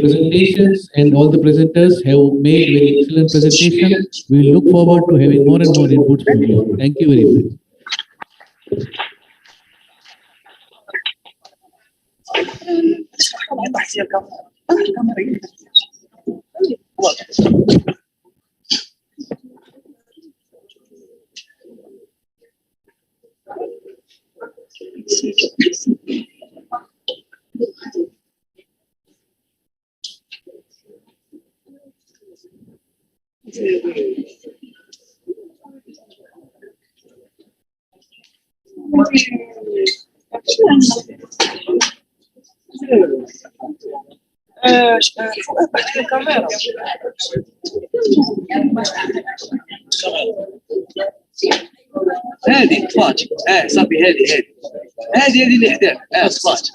presentations, and all the presenters have made very excellent presentations. We look forward to having more and more inputs from you. Thank you very much. بحث الكاميرا هذه طفات صافي هذه اللي حداك طفات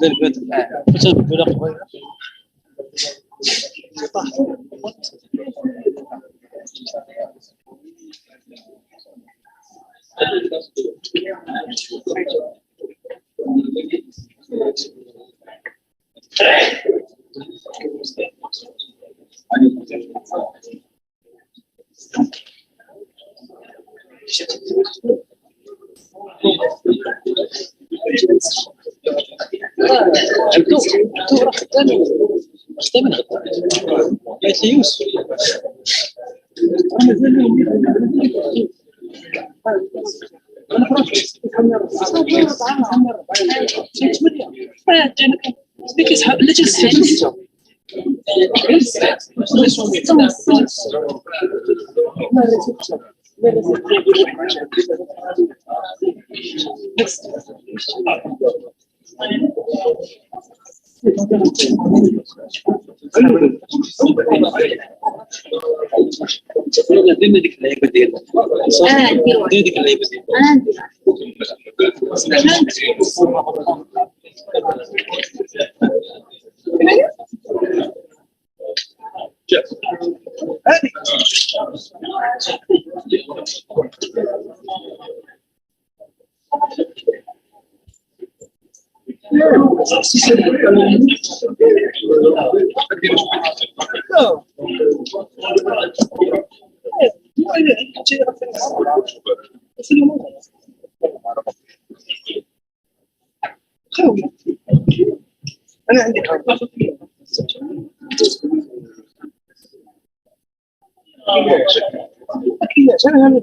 ديك اللعيبه ديالنا ديك اللعيبه انا عندي اكيد انا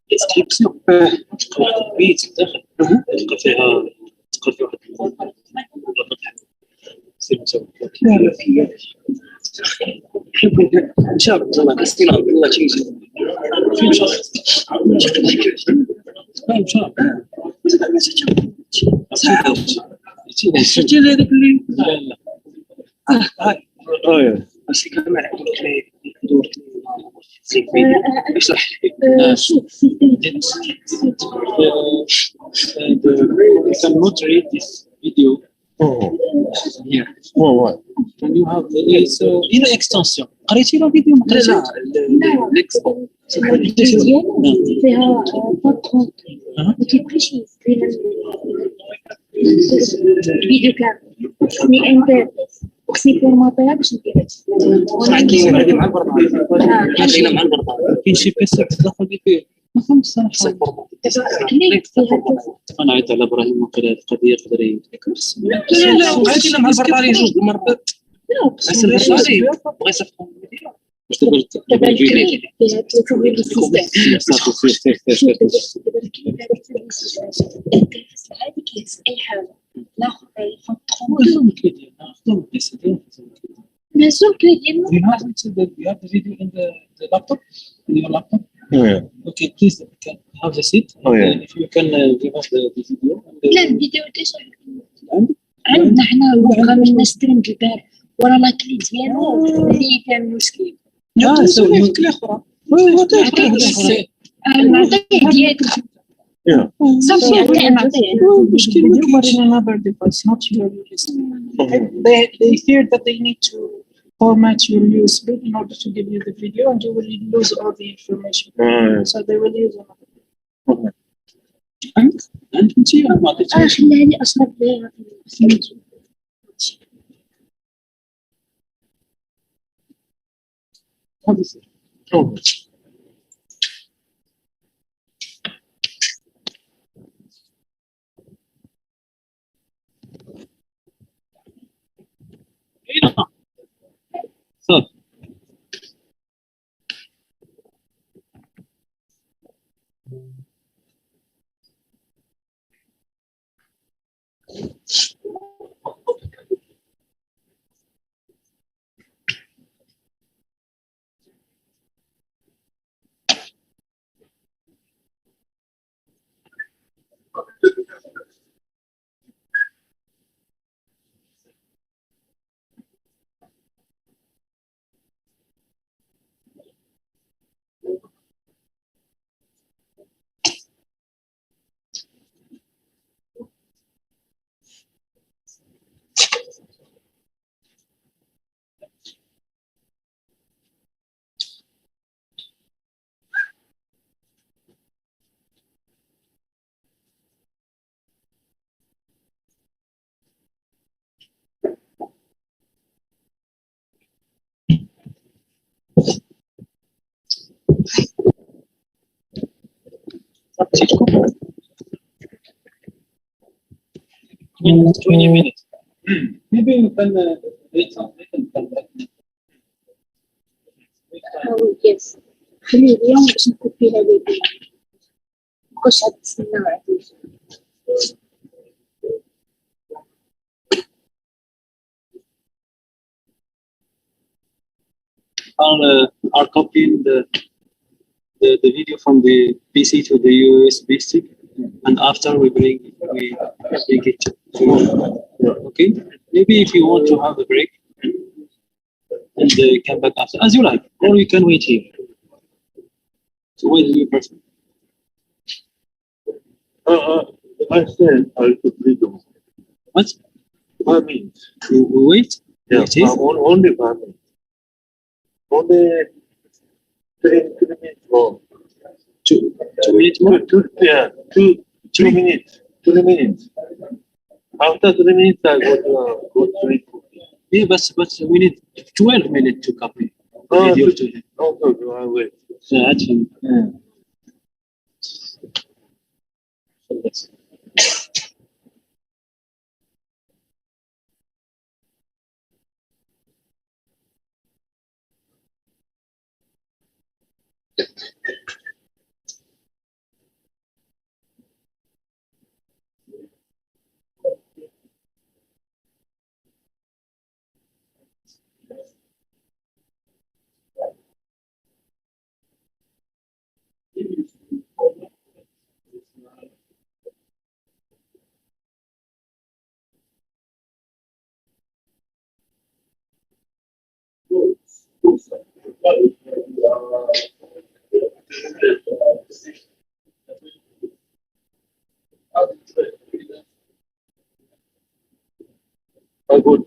ديسكريبسيون بيت داخل تلقى فيها واحد ان شاء الله كاستينا الله تيجي ان شاء الله سجل هذاك اللي هاي بس كمان عندك دور اشرح لي شوف you cannot read this video here. What? Can you have إلى extension. قريتي له فيديو ما قريتيش؟ لا الإكسبو. فيها باترون وكيبريشيز الفيديو كامل مي انت وخصني فورماطيها باش نديرها. هذه مع البرنامج. هذه مع البرنامج. كاين شي بيسات تدخل فيه ما فهمتش صراحه. انا عيطت على ابراهيم وقال هذه القضيه يقدر يذكر. لا هذه مع البرنامج جوج المرات. بس البرنامج بغى يصفقوا باش تقدر تجي اي حاجه ناخذ ايفون 32 bien sûr que you have the video in the laptop in your laptop okay please can have the seat and if you can give us the video لا الفيديو ديجا عندنا حنا وقامنا ستريم البارح ورا لا كلي ديالو اللي كان مسكين سوي كلي اخرى نعطيه ديالك صافي نعطيه مشكل you are in another device not your USB they fear that they need to format your USB in order to give you the video and you will lose all the information so they will use another انت ما عطيتيش خليها لي اشرب بها 20 minutes. Maybe we can read something and come back. Yes. خلي اليوم باش نكون فيها ليبيا. مكنتش عاد نستنى وعديش. Are copying the video from the PC to the USB stick, and after we bring it to okay. Maybe if you want to have a break and come back after, as you like, or you can wait here. So what do you prefer? I said I could read them. What? 5 minutes. We wait? Yeah, Wait here? only 5 minutes. Only 3 minutes more. 2 minutes more? Yeah, 2 minutes. 3 minutes. After 3 minutes, I go to read. Yeah, but we need 12 minutes to copy the video to him. No, I wait. So actually, yeah. Oh, good.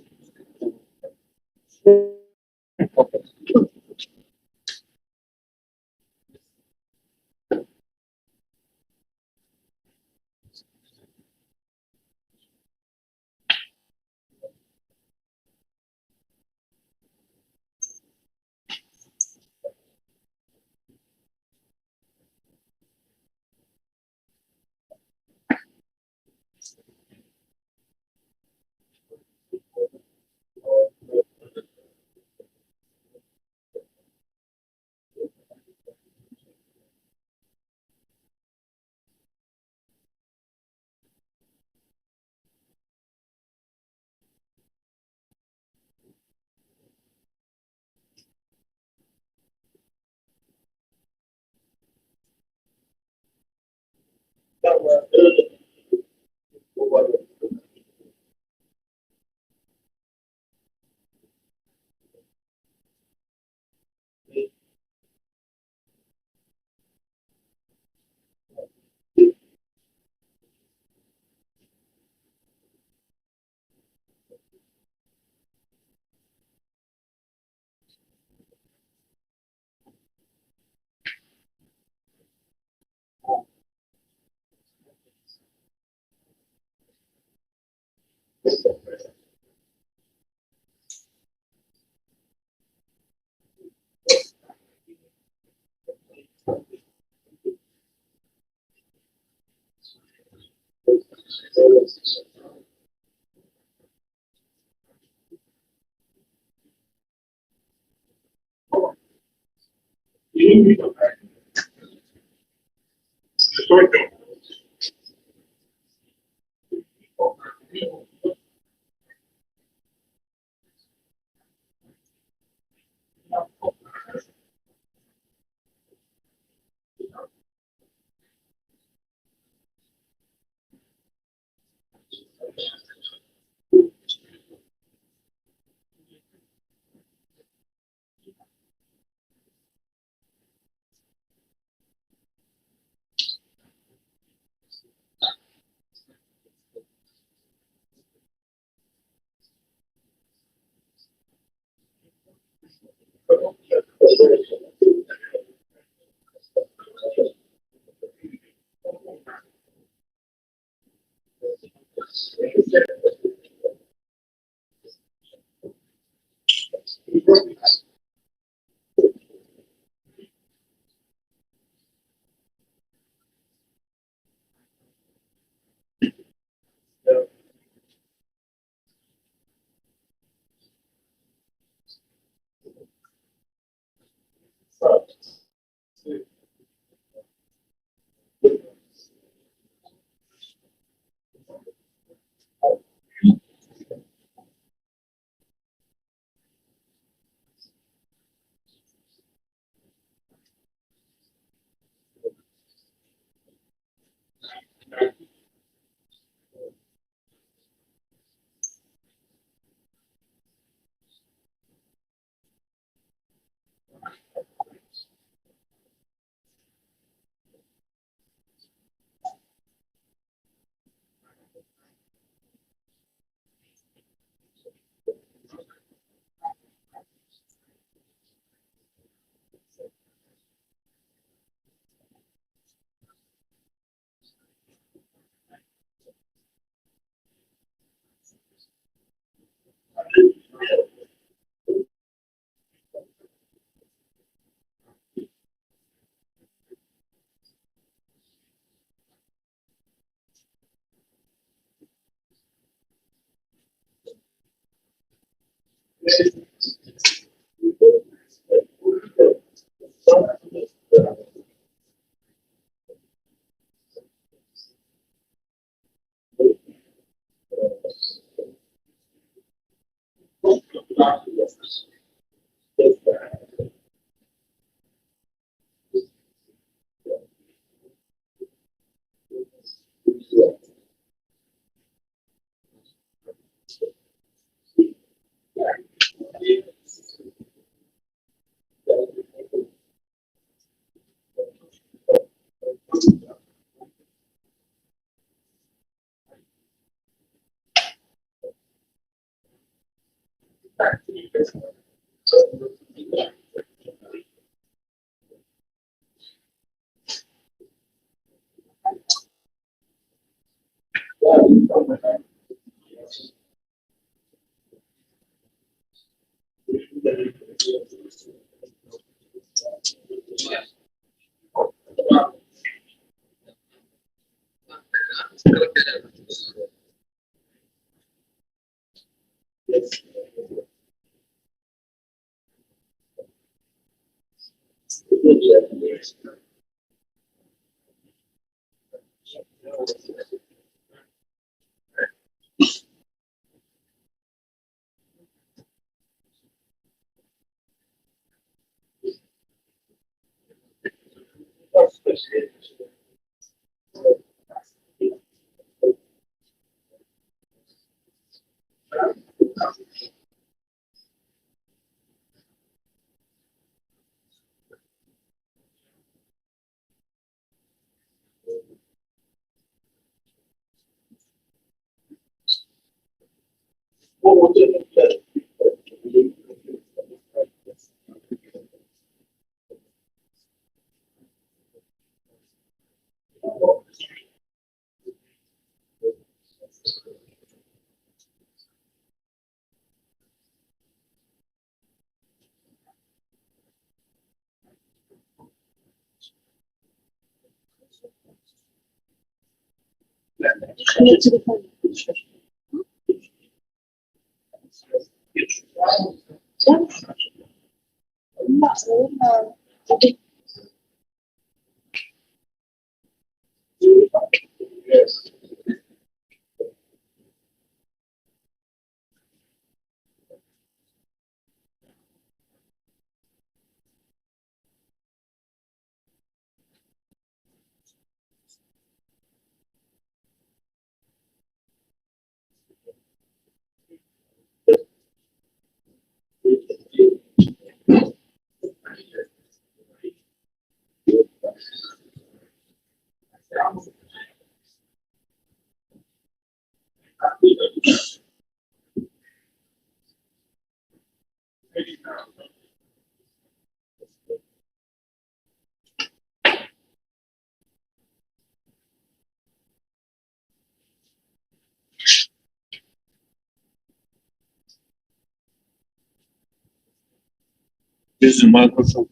Use the microphone.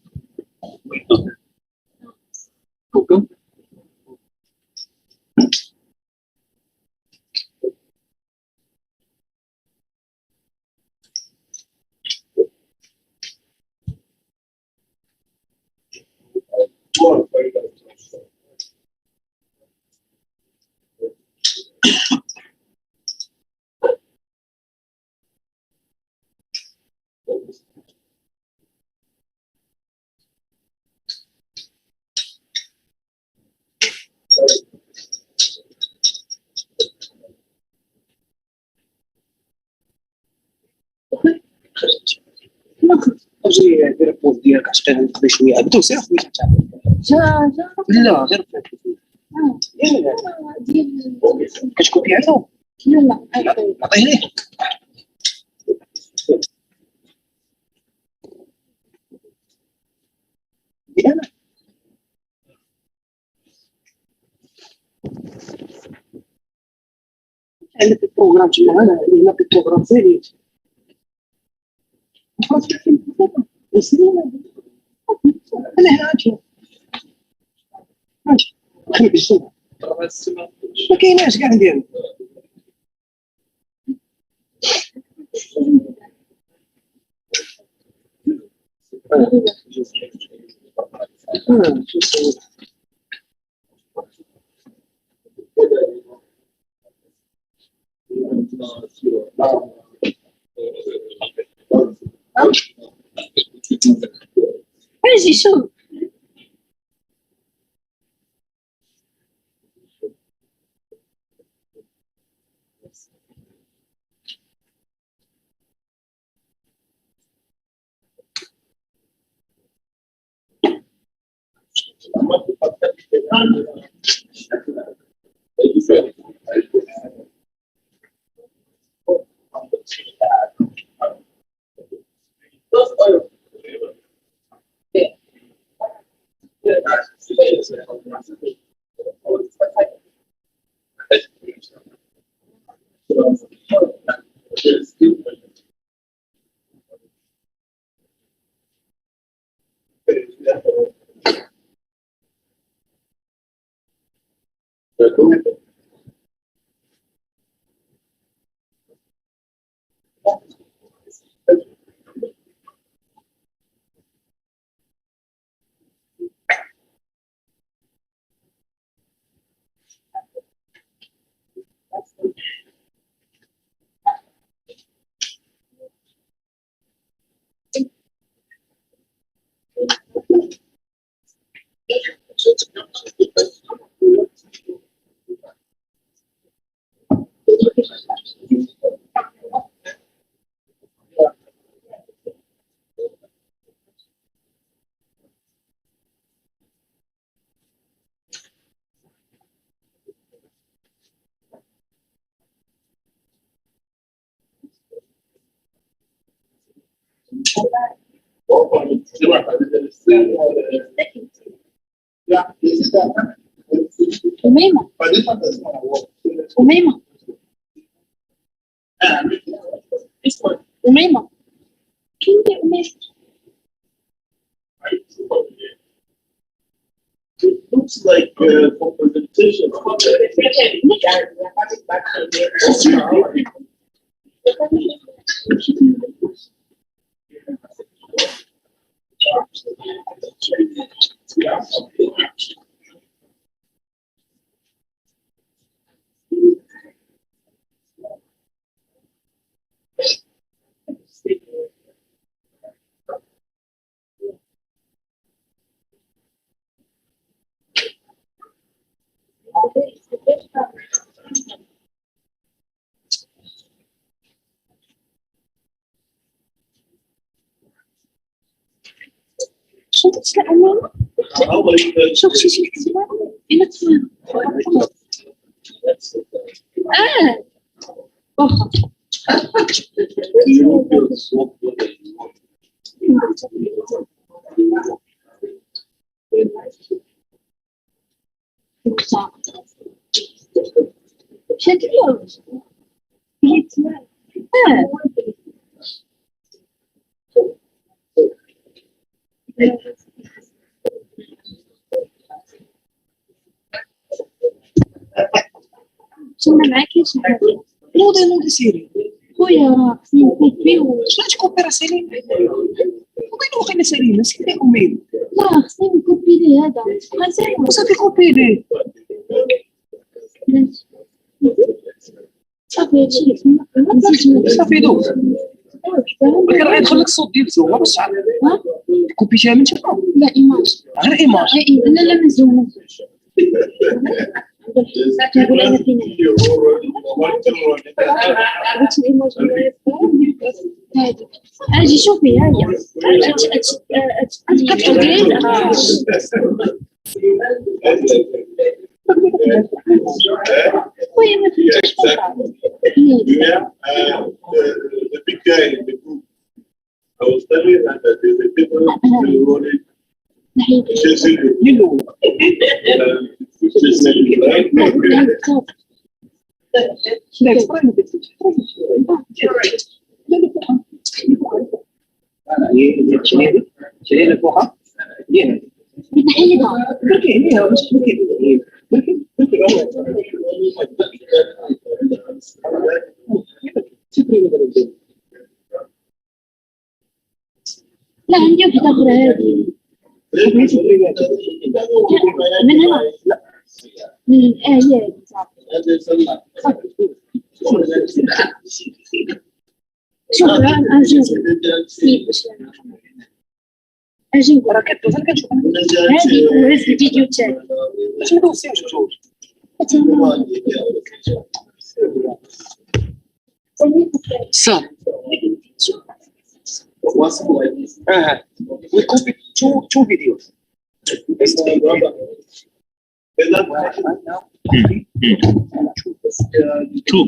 Okay. اجي ندير البوز ديالك عشان نقضي شويه عبدو سير خويا لا غير كتكوبي عندهم لا عطيه ليه انا عندك البروغرام تما انا ولا البروغرام سيري انا هاجي خلي بالسوق ما كايناش كاع ندير Where's your shoe? أميمة أميمة أميمة كنت أميمة It looks like for presentation. شوف أميمة شوف إلى تفهم أوه شكله شنو معاك يا شباب نوضي سيري خويا خصني نكوبي شنو تكوبيرا سيرين وقينا سيرين سيري أمين لا خصني نكوبي لي هذا صافي كوبي لي صافي هادشي صافي دوز ولكن راه يدخل لك الصوت ديال الزوم باش تعرف كوبيتيها من تما لا ايماج غير ايماج لا لا مزوم نقول انا فين قلت الايماج هذه اجي شوفي ها هي كتبغي وي ما فهمتش The big guy in the group. I was telling you that there's a difference between running. You لا عندي واحدة أخرى هذه من هنا من الآيات شكرا أجيب راك كنشوف هذه وهز الفيديو تاعي باش ما توصيوش بجوج So, we copied two videos. Two,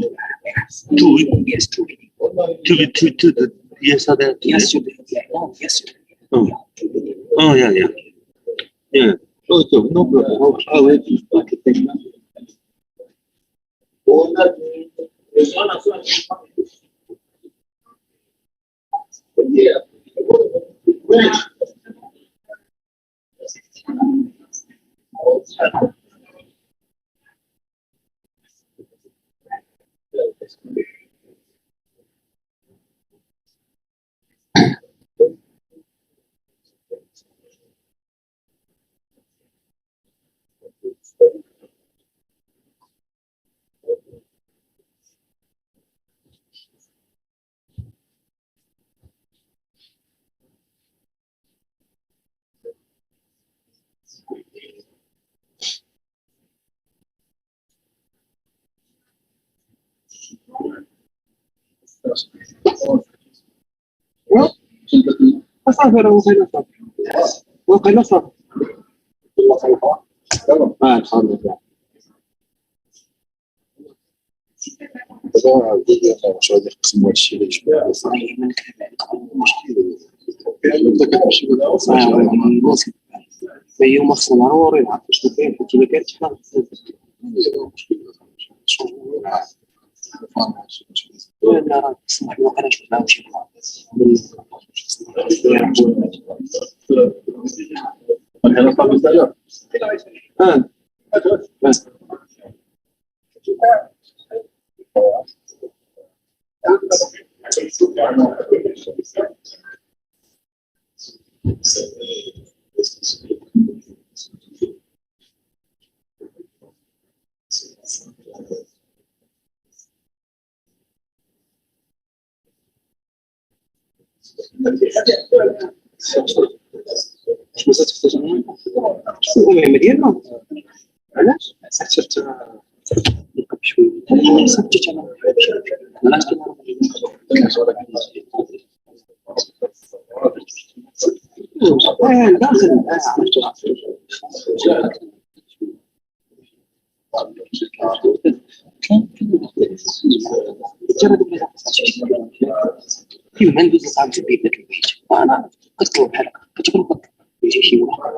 yes, two. Yesterday. Oh, yeah. Oh, so no problem. I will be back. يوم خصنا ضروري نعرف شنو كاين حيت الا كانت حنا لا راه تسمح لي انا شفت معاهم شي شنو تفتش المهم ديالنا علاش صرت نلقى بشويه صرت انا علاش داخل في مهندس صعب في البيت ذاك البيت انا كطلب بحال هكا كتقول لك يجي شي واحد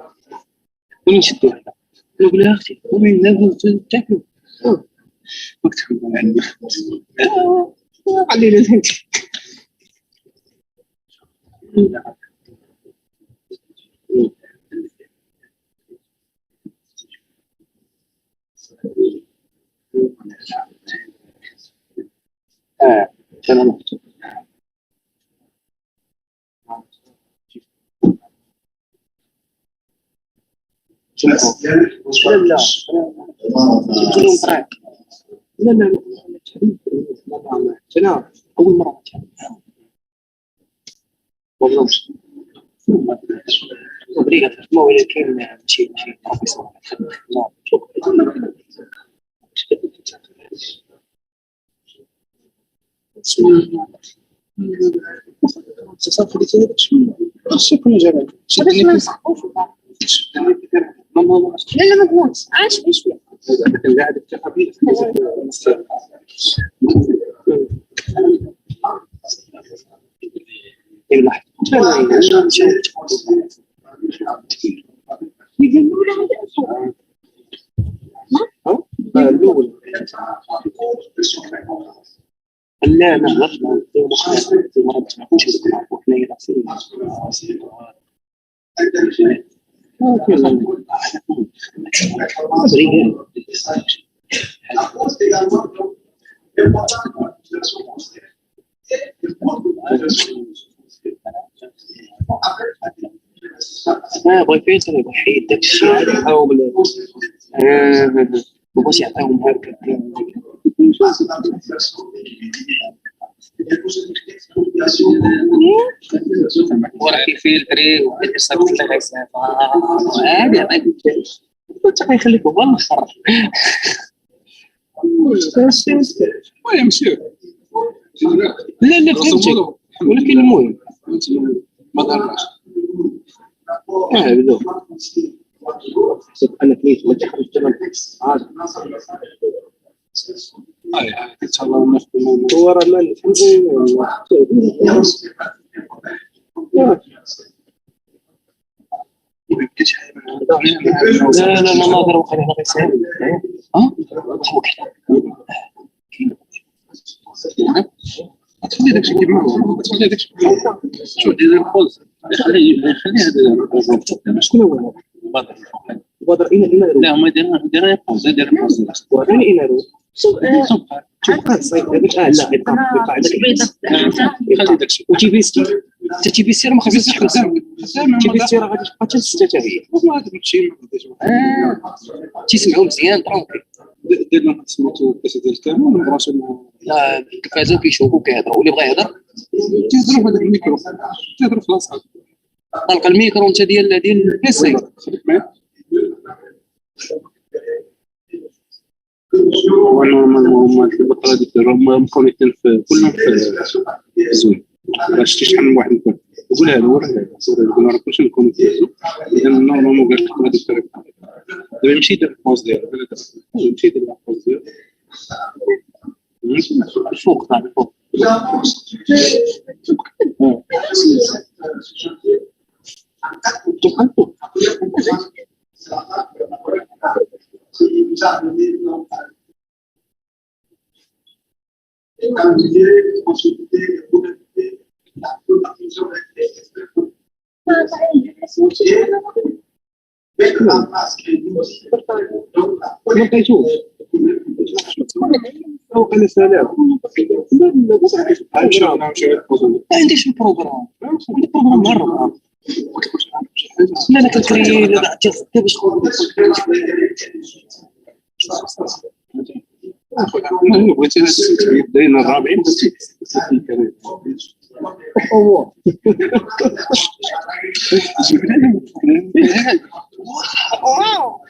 وين نشدو هذا نقول لها اختي وين ناكل تاكلوا وقت كنا عندي علينا زين سلام لا أول مرة والله obrigado ما هو كاين شي بروفيسور لا ما تموتش عاش في شويه لا لا غلطنا في مرة تسمعوش وحنا يراسين بغى فين يبغى يحيد داك الشيء هذا يحاول مابغاش يعطيهم هكا. وراه كيفيلتري وكيدير صافي لا غيسافر عادي عطيك حتى يخليك هو الاخر. المهم سير لا لا فهمتك، ولكن المهم ما ضرناش بدو انا كليت ما تحرج الثمن عادي. ان شاء الله نخدموا ورا ما نفهموا لا لا ما نقدر وخلينا غير تخلي داكشي كيما هو، تخلي داكشي شوف دير البوز خلي هذا شكون هو بدر إلى لا ما يدير بوز يدير بوز وين إلى تبقى صايب لا يبقى خلي داكشي وتيبيستي تيبيستي ما خصكش تحبس تيبيستي راه غادي تبقى حتى 6 حتى هي هذاك الشيء تيسمعوا مزيان طرونكي دير لهم سميتو كاس ديال الكامل براسو لا كازو كيشوفوا كيهضروا واللي بغى يهضر تيهضروا بهذاك الميكرو تيهضروا في لاصه طلق الميكرو انت ديال البيسي خليك معايا. وانا البطاله ديال هما مكونيتين في كلهم في الزوين شتي شحال من واحد يكون يقول هذا هو يقول راه كلشي مكونيتين في الزوين اذا نورمالمون قال لك هذه الطريقه دابا يمشي يدير البوز ديالو يمشي يدير البوز ديالو الفوق تاع الفوق ما لقيتوش فوق السلام ما عنديش البروغرام عندي بروغرام مره لا لا كنكري لا باش انا بغيت داير الرابعين بس هو واو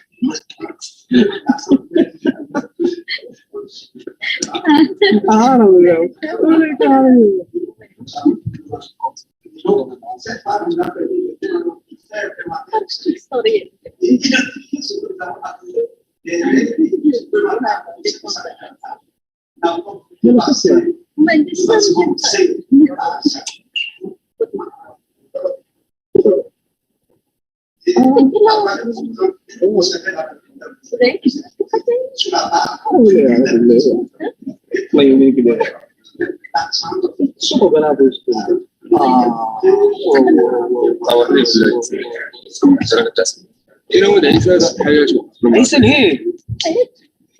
عيسى هي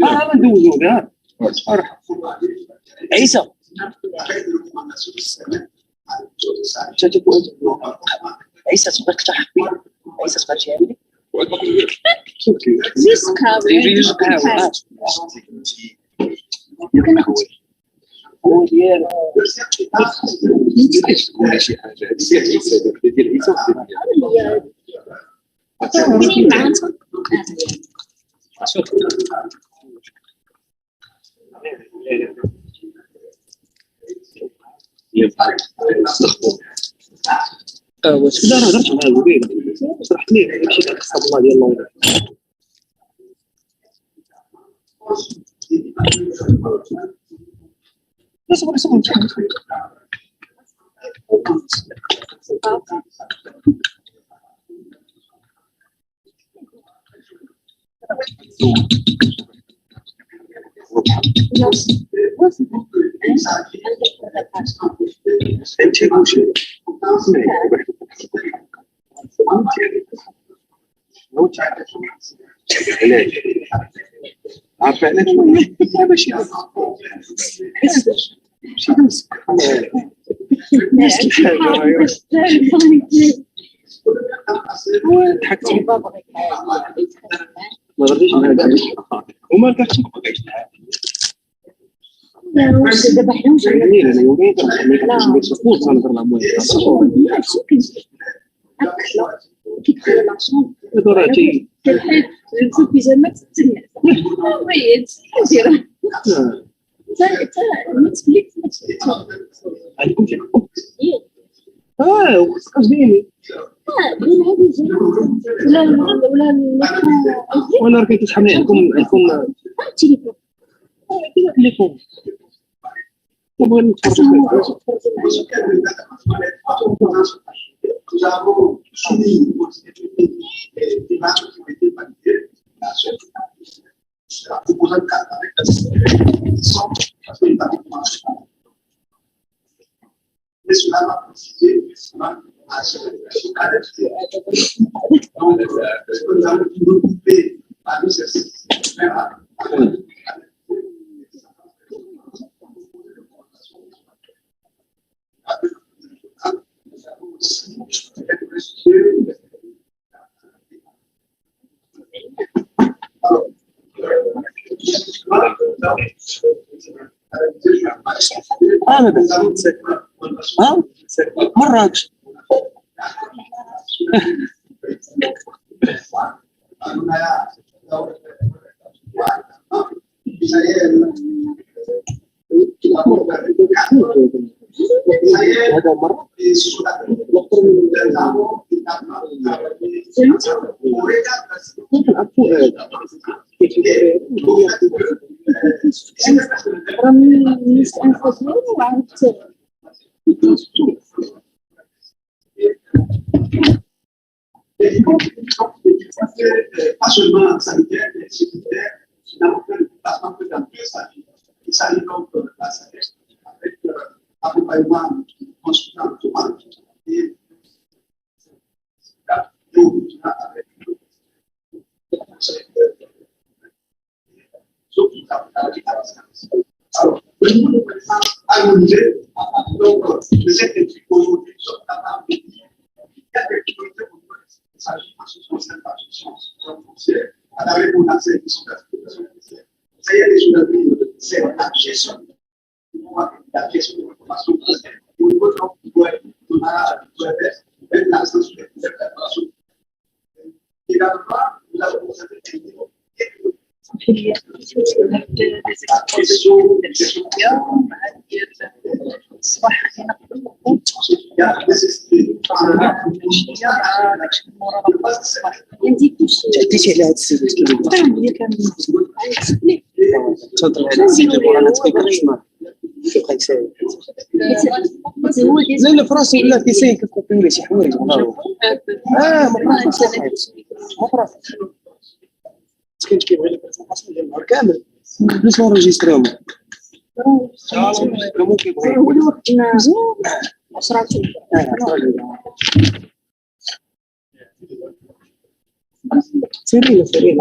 ما ندوزو كاع عيسى عيسى تقدر تحكي عيسى تقدر تعمل هو ديال تقول شي حاجه ديال عيسى ديال عيسى واش كذا راه هضرت مع الوليد شرحت ليه ماشي داك الصبر الله ديال الله صبر عارف علاش ماشي ضحكت ما غاديش نهضر وما كاعش ما بقيتش واش ذبحناهمش انا يومين كنهضر سبوت كنهضر مع موين كي تدخل لاشون دوراتي تلبسوا بيجامات تتنى وي حاجه ما تفليك عندكم شي حكم قصديني ولا راه كيتسحبني عندكم التليفون التليفون نبغي نتفرج Nous avons soumis des démarches qui ont été validées. La proposante avec la mais cela va préciser à ce cadre. Donc, nous avons regroupé parmi ces مراكش هذا مرة pas seulement sanitaire, mais sécuritaire, finalement, le déplacement peut dans deux salles. Il s'agit donc de la salle avec accompagnement consultant automatique et avec alors, harmoniser, donc, les effectifs aujourd'hui sont capables de dire qu'il y a des priorités pour nous. Il s'agit de ce qu'on sait pas de sciences foncières, à la réponse qui sont d'exploitation foncière. Ça y est, les journalistes, c'est la gestion. La gestion de l'information foncière. Au niveau de mettre l'accent sur les préparation. Également, nous avons constaté que لا لا فراسي ولا كيسين كتكوبي ولا شي حوايج ما فراسي كنت كيبغي لك الانفورماسيون ديال النهار كامل بلوس نورجيستريهم ممكن ولو وقتنا عشرات سيري سهل